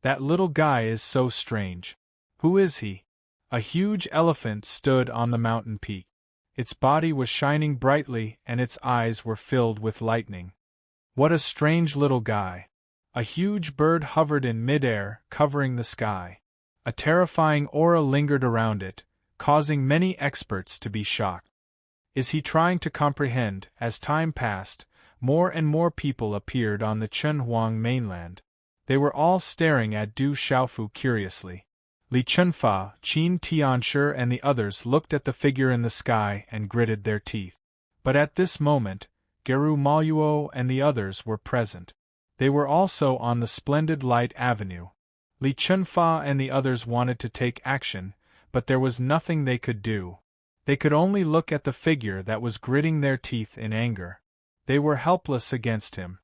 That little guy is so strange. Who is he? A huge elephant stood on the mountain peak. Its body was shining brightly and its eyes were filled with lightning. What a strange little guy. A huge bird hovered in midair, covering the sky. A terrifying aura lingered around it, causing many experts to be shocked. Is he trying to comprehend? As time passed, more and more people appeared on the Chunhuang mainland. They were all staring at Du Xiaofu curiously. Li Chunfa, Qin Tianshi and the others looked at the figure in the sky and gritted their teeth. But at this moment, Geru Maluo and the others were present. They were also on the splendid light avenue. Li Chunfa and the others wanted to take action, but there was nothing they could do. They could only look at the figure that was gritting their teeth in anger. They were helpless against him.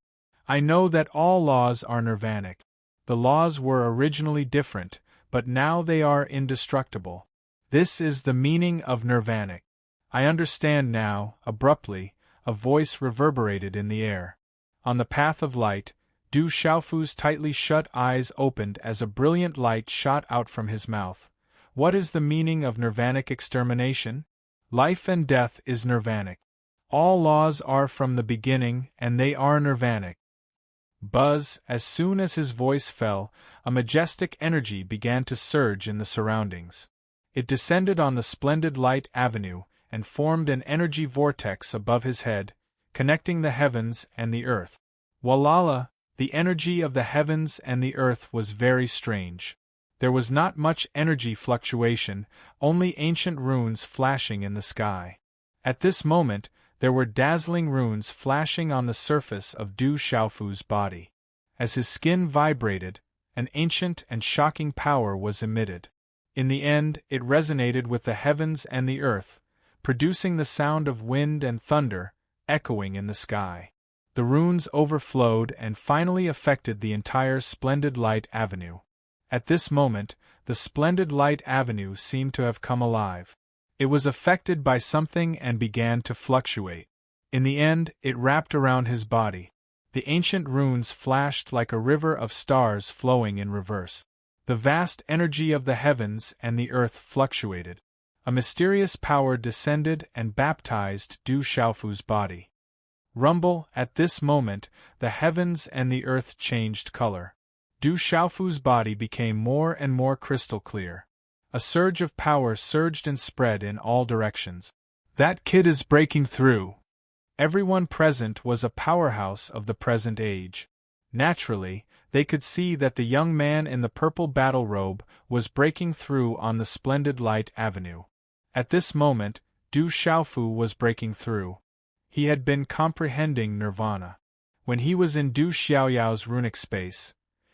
I know that all laws are nirvanic. The laws were originally different, but now they are indestructible. This is the meaning of nirvanic. I understand now. Abruptly, a voice reverberated in the air. On the path of light, Du Xiaofu's tightly shut eyes opened as a brilliant light shot out from his mouth. What is the meaning of nirvanic extermination? Life and death is nirvanic. All laws are from the beginning, and they are nirvanic. Buzz, as soon as his voice fell, a majestic energy began to surge in the surroundings. It descended on the splendid light avenue, and formed an energy vortex above his head, connecting the heavens and the earth. Walala, the energy of the heavens and the earth was very strange. There was not much energy fluctuation, only ancient runes flashing in the sky. At this moment, there were dazzling runes flashing on the surface of Du Xiaofu's body. As his skin vibrated, an ancient and shocking power was emitted. In the end, it resonated with the heavens and the earth, producing the sound of wind and thunder, echoing in the sky. The runes overflowed and finally affected the entire splendid light avenue. At this moment, the splendid light avenue seemed to have come alive. It was affected by something and began to fluctuate. In the end, it wrapped around his body. The ancient runes flashed like a river of stars flowing in reverse. The vast energy of the heavens and the earth fluctuated. A mysterious power descended and baptized Du Xiaofu's body. Rumble, at this moment, the heavens and the earth changed color. Du Xiaofu's body became more and more crystal clear. A surge of power surged and spread in all directions. That kid is breaking through. Everyone present was a powerhouse of the present age. Naturally, they could see that the young man in the purple battle robe was breaking through on the splendid light avenue. At this moment, Du Xiaofu was breaking through. He had been comprehending nirvana. When he was in Du Xiaoyao's runic space,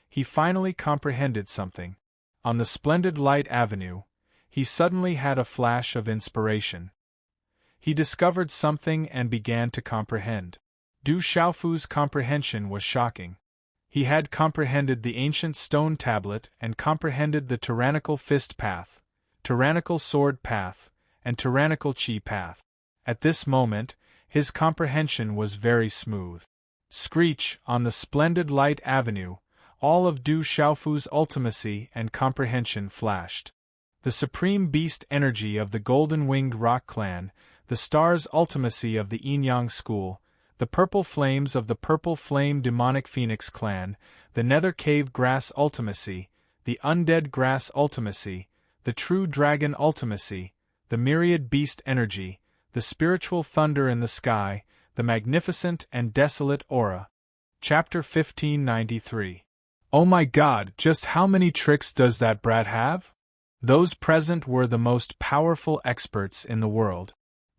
he finally comprehended something. On the splendid light avenue, he suddenly had a flash of inspiration. He discovered something and began to comprehend. Du Xiaofu's comprehension was shocking. He had comprehended the ancient stone tablet and comprehended the tyrannical fist path, tyrannical sword path, and tyrannical chi path. At this moment, his comprehension was very smooth. Screech, on the splendid light avenue, all of Du Xiaofu's ultimacy and comprehension flashed. The supreme beast energy of the golden-winged rock clan, the star's ultimacy of the Yin-Yang school, the purple flames of the purple flame demonic phoenix clan, the nether cave grass ultimacy, the undead grass ultimacy, the true dragon ultimacy, the myriad beast energy, the spiritual thunder in the sky, the magnificent and desolate aura. Chapter 1593. Oh my God, just how many tricks does that brat have? Those present were the most powerful experts in the world.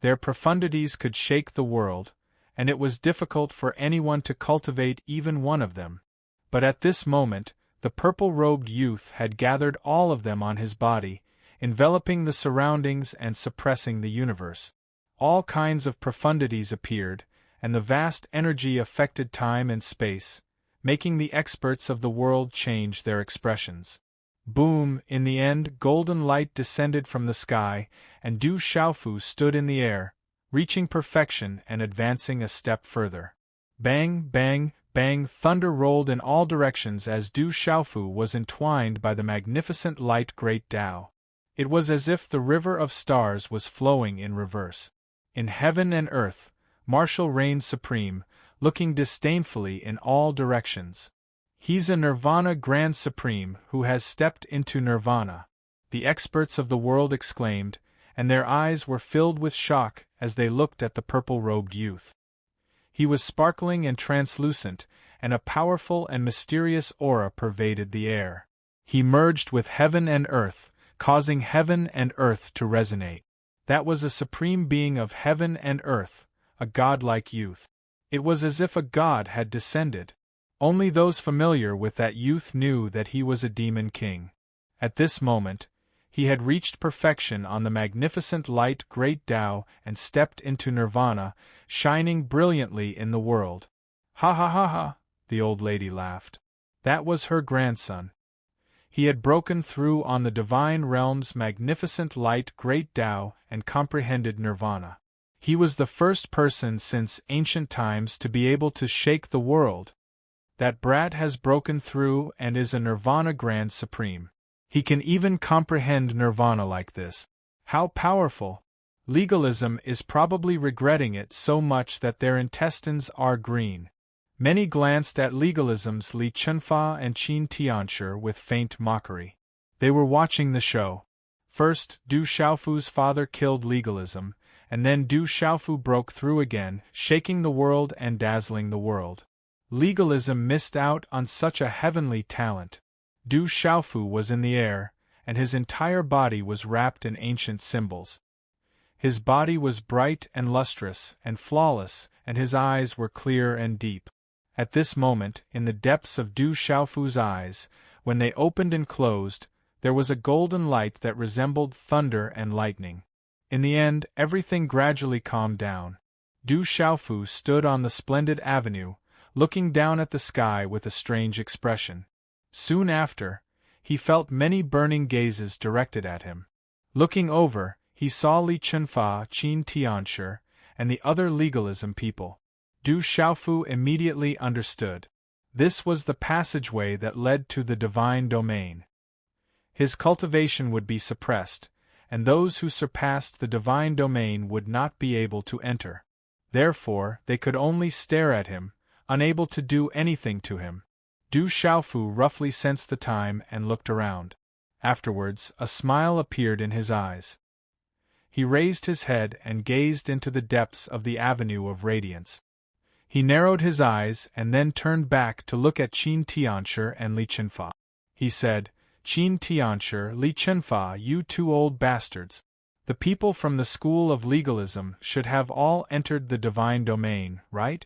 Their profundities could shake the world, and it was difficult for anyone to cultivate even one of them. But at this moment, the purple-robed youth had gathered all of them on his body, enveloping the surroundings and suppressing the universe. All kinds of profundities appeared, and the vast energy affected time and space, making the experts of the world change their expressions. Boom! In the end, golden light descended from the sky, and Du Xiaofu stood in the air, reaching perfection and advancing a step further. Bang, bang, bang! Thunder rolled in all directions as Du Xiaofu was entwined by the magnificent light Great Tao. It was as if the river of stars was flowing in reverse. In heaven and earth, Marshall reigned supreme, looking disdainfully in all directions. "He's a Nirvana Grand Supreme who has stepped into Nirvana," the experts of the world exclaimed, and their eyes were filled with shock as they looked at the purple-robed youth. He was sparkling and translucent, and a powerful and mysterious aura pervaded the air. He merged with heaven and earth, causing heaven and earth to resonate. That was a supreme being of heaven and earth, a godlike youth. It was as if a god had descended. Only those familiar with that youth knew that he was a demon king. At this moment, he had reached perfection on the magnificent light Great Tao and stepped into Nirvana, shining brilliantly in the world. "Ha ha ha ha," the old lady laughed. That was her grandson. He had broken through on the divine realm's magnificent light Great Tao and comprehended Nirvana. He was the first person since ancient times to be able to shake the world. That brat has broken through and is a Nirvana Grand Supreme. He can even comprehend Nirvana like this. How powerful! Legalism is probably regretting it so much that their intestines are green. Many glanced at legalism's Li Chunfa and Qin Tianshi with faint mockery. They were watching the show. First, Du Xiaofu's father killed legalism, and then Du Xiaofu broke through again, shaking the world and dazzling the world. Legalism missed out on such a heavenly talent. Du Xiaofu was in the air, and his entire body was wrapped in ancient symbols. His body was bright and lustrous and flawless, and his eyes were clear and deep. At this moment, in the depths of Du Xiaofu's eyes, when they opened and closed, there was a golden light that resembled thunder and lightning. In the end, everything gradually calmed down. Du Xiaofu stood on the splendid avenue, looking down at the sky with a strange expression. Soon after, he felt many burning gazes directed at him. Looking over, he saw Li Chunfa, Qin Tianshi, and the other legalism people. Du Xiaofu immediately understood. This was the passageway that led to the divine domain. His cultivation would be suppressed, and those who surpassed the divine domain would not be able to enter. Therefore, they could only stare at him, unable to do anything to him. Du Xiaofu roughly sensed the time and looked around. Afterwards, a smile appeared in his eyes. He raised his head and gazed into the depths of the avenue of radiance. He narrowed his eyes and then turned back to look at Qin Tianshi and Li Chunfa. He said, "Qin Tianshi, Li Chunfa, you two old bastards. The people from the school of legalism should have all entered the divine domain, right?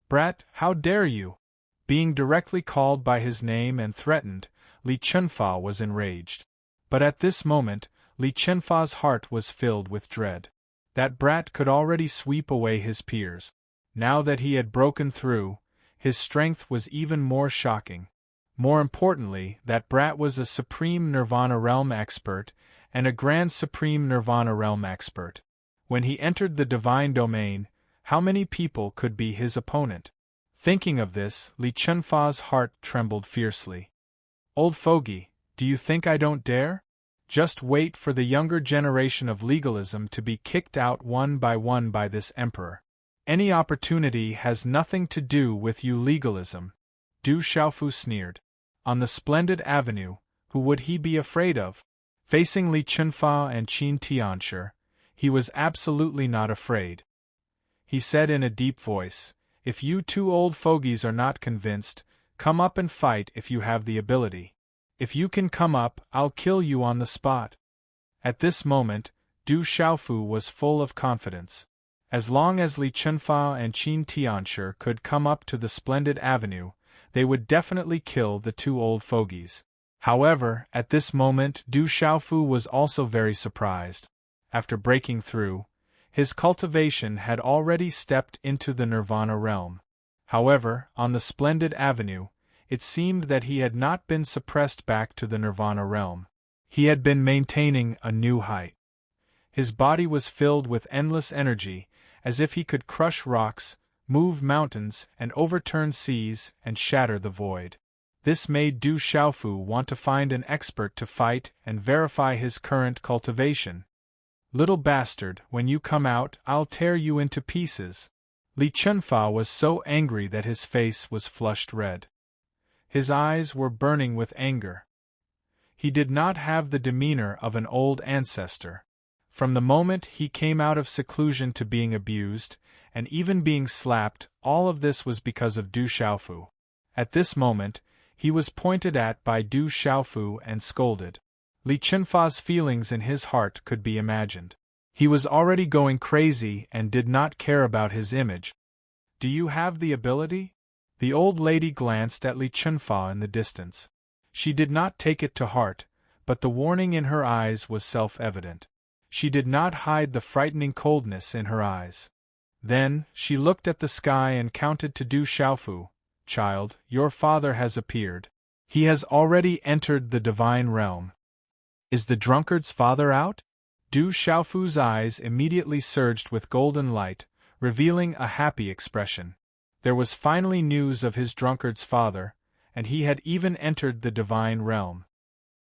Brat, how dare you?" Being directly called by his name and threatened, Li Chunfa was enraged. But at this moment, Li Chunfa's heart was filled with dread. That brat could already sweep away his peers. Now that he had broken through, his strength was even more shocking. More importantly, that brat was a Supreme Nirvana Realm expert, and a Grand Supreme Nirvana Realm expert. When he entered the divine domain, how many people could be his opponent? Thinking of this, Li Chunfa's heart trembled fiercely. "Old fogey, do you think I don't dare? Just wait for the younger generation of legalism to be kicked out one by this emperor. Any opportunity has nothing to do with you legalism." Du Xiaofu sneered. On the splendid avenue, who would he be afraid of? Facing Li Chunfa and Qin Tianshi, he was absolutely not afraid. He said in a deep voice, "If you two old fogies are not convinced, come up and fight if you have the ability. If you can come up, I'll kill you on the spot." At this moment, Du Xiaofu was full of confidence. As long as Li Chunfa and Qin Tianshi could come up to the splendid avenue, they would definitely kill the two old fogies. However, at this moment Du Xiaofu was also very surprised. After breaking through, his cultivation had already stepped into the nirvana realm. However, on the splendid avenue, it seemed that he had not been suppressed back to the nirvana realm. He had been maintaining a new height. His body was filled with endless energy, as if he could crush rocks, move mountains, and overturn seas, and shatter the void. This made Du Xiaofu want to find an expert to fight and verify his current cultivation. "Little bastard, when you come out, I'll tear you into pieces." Li Chunfa was so angry that his face was flushed red. His eyes were burning with anger. He did not have the demeanor of an old ancestor. From the moment he came out of seclusion to being abused, and even being slapped, all of this was because of Du Xiaofu. At this moment, he was pointed at by Du Xiaofu and scolded. Li Chunfa's feelings in his heart could be imagined. He was already going crazy and did not care about his image. "Do you have the ability?" The old lady glanced at Li Chunfa in the distance. She did not take it to heart, but the warning in her eyes was self-evident. She did not hide the frightening coldness in her eyes. Then, she looked at the sky and counted to Du Xiaofu. "Child, your father has appeared. He has already entered the divine realm." "Is the drunkard's father out?" Du Xiaofu's eyes immediately surged with golden light, revealing a happy expression. There was finally news of his drunkard's father, and he had even entered the divine realm.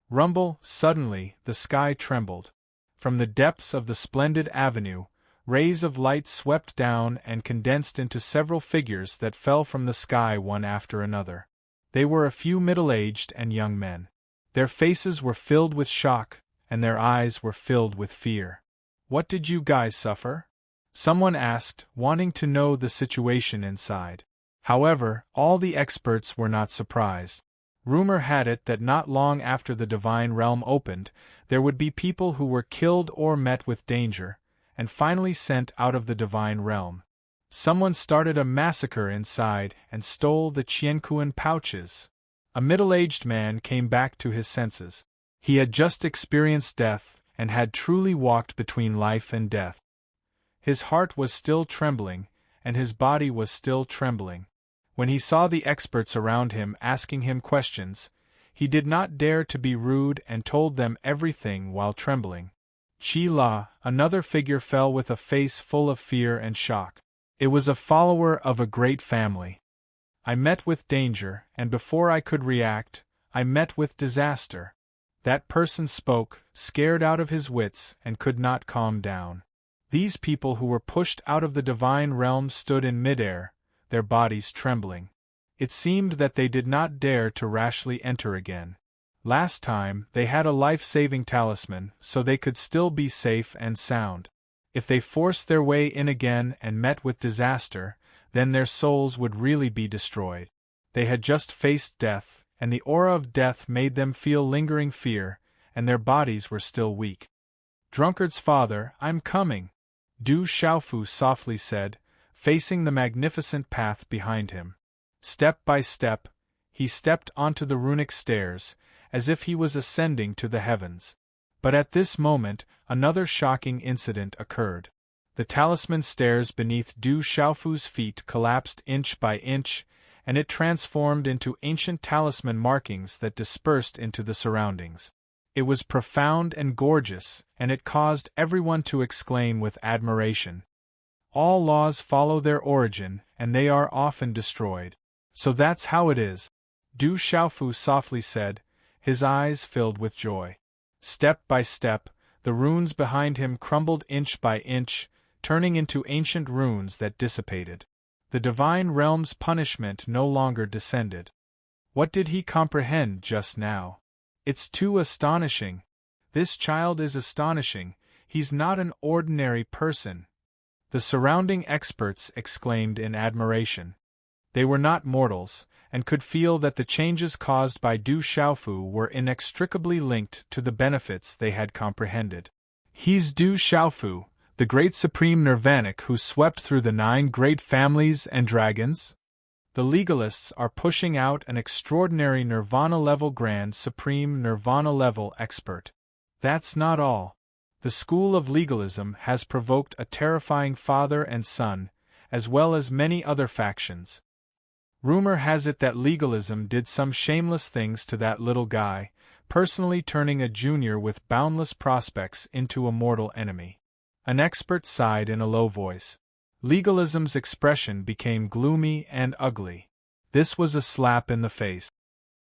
Rumble, suddenly, the sky trembled. From the depths of the splendid avenue, rays of light swept down and condensed into several figures that fell from the sky one after another. They were a few middle-aged and young men. Their faces were filled with shock, and their eyes were filled with fear. "What did you guys suffer?" someone asked, wanting to know the situation inside. However, all the experts were not surprised. Rumor had it that not long after the divine realm opened, there would be people who were killed or met with danger, and finally sent out of the divine realm. Someone started a massacre inside and stole the Qiankuan pouches. A middle-aged man came back to his senses. He had just experienced death, and had truly walked between life and death. His heart was still trembling, and his body was still trembling. When he saw the experts around him asking him questions, he did not dare to be rude and told them everything while trembling. Qi La, another figure, fell with a face full of fear and shock. It was a follower of a great family. "I met with danger, and before I could react, I met with disaster." That person spoke, scared out of his wits, and could not calm down. These people who were pushed out of the divine realm stood in midair, their bodies trembling. It seemed that they did not dare to rashly enter again. Last time, they had a life-saving talisman, so they could still be safe and sound. If they forced their way in again and met with disaster, then their souls would really be destroyed. They had just faced death, and the aura of death made them feel lingering fear, and their bodies were still weak. "Drunkard's father, I'm coming," Du Xiaofu softly said, facing the magnificent path behind him. Step by step, he stepped onto the runic stairs, as if he was ascending to the heavens. But at this moment, another shocking incident occurred. The talisman stairs beneath Du Xiaofu's feet collapsed inch by inch, and it transformed into ancient talisman markings that dispersed into the surroundings. It was profound and gorgeous, and it caused everyone to exclaim with admiration. All laws follow their origin, and they are often destroyed. "So that's how it is," Du Xiaofu softly said, his eyes filled with joy. Step by step, the runes behind him crumbled inch by inch, turning into ancient runes that dissipated. The divine realm's punishment no longer descended. What did he comprehend just now? It's too astonishing. This child is astonishing. He's not an ordinary person. The surrounding experts exclaimed in admiration. They were not mortals, and could feel that the changes caused by Du Xiaofu were inextricably linked to the benefits they had comprehended. He's Du Xiaofu, the great supreme Nirvanic who swept through the 9 great families and dragons? The legalists are pushing out an extraordinary Nirvana-level Grand Supreme Nirvana-level expert. That's not all. The school of legalism has provoked a terrifying father and son, as well as many other factions. Rumor has it that legalism did some shameless things to that little guy, personally turning a junior with boundless prospects into a mortal enemy. An expert sighed in a low voice. Legalism's expression became gloomy and ugly. This was a slap in the face.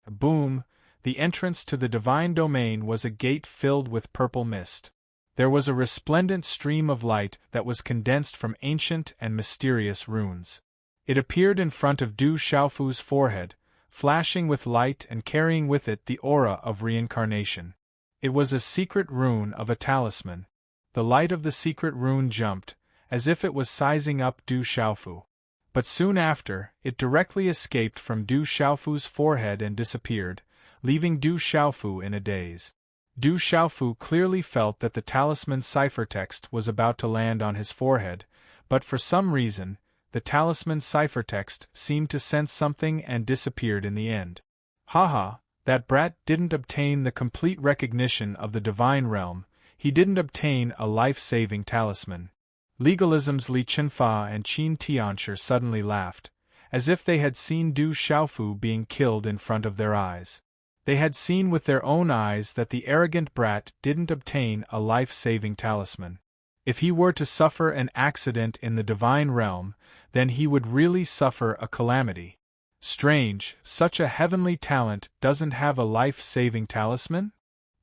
Boom! The entrance to the divine domain was a gate filled with purple mist. There was a resplendent stream of light that was condensed from ancient and mysterious runes. It appeared in front of Du Xiaofu's forehead, flashing with light and carrying with it the aura of reincarnation. It was a secret rune of a talisman. The light of the secret rune jumped, as if it was sizing up Du Xiaofu. But soon after, it directly escaped from Du Xiaofu's forehead and disappeared, leaving Du Xiaofu in a daze. Du Xiaofu clearly felt that the talisman's ciphertext was about to land on his forehead, but for some reason, the talisman's ciphertext seemed to sense something and disappeared in the end. Haha, that brat didn't obtain the complete recognition of the divine realm, he didn't obtain a life-saving talisman. Legalism's Li Chenfa and Qin Tianshi suddenly laughed, as if they had seen Du Xiaofu being killed in front of their eyes. They had seen with their own eyes that the arrogant brat didn't obtain a life-saving talisman. If he were to suffer an accident in the divine realm, then he would really suffer a calamity. Strange, such a heavenly talent doesn't have a life-saving talisman?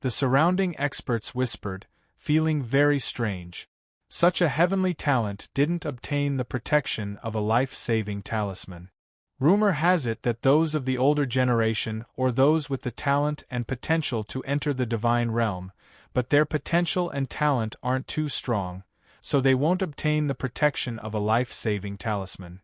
The surrounding experts whispered, feeling very strange. Such a heavenly talent didn't obtain the protection of a life-saving talisman. Rumor has it that those of the older generation or those with the talent and potential to enter the divine realm, but their potential and talent aren't too strong, so they won't obtain the protection of a life-saving talisman.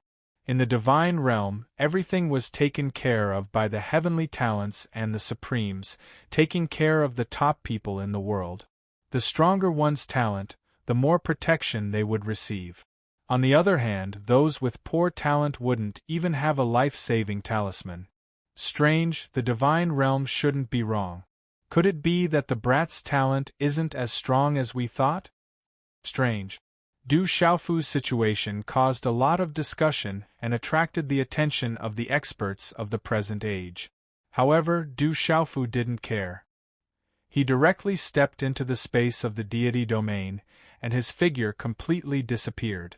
In the divine realm, everything was taken care of by the heavenly talents and the supremes, taking care of the top people in the world. The stronger one's talent, the more protection they would receive. On the other hand, those with poor talent wouldn't even have a life-saving talisman. Strange, the divine realm shouldn't be wrong. Could it be that the brat's talent isn't as strong as we thought? Strange. Du Xiaofu's situation caused a lot of discussion and attracted the attention of the experts of the present age. However, Du Xiaofu didn't care. He directly stepped into the space of the deity domain, and his figure completely disappeared.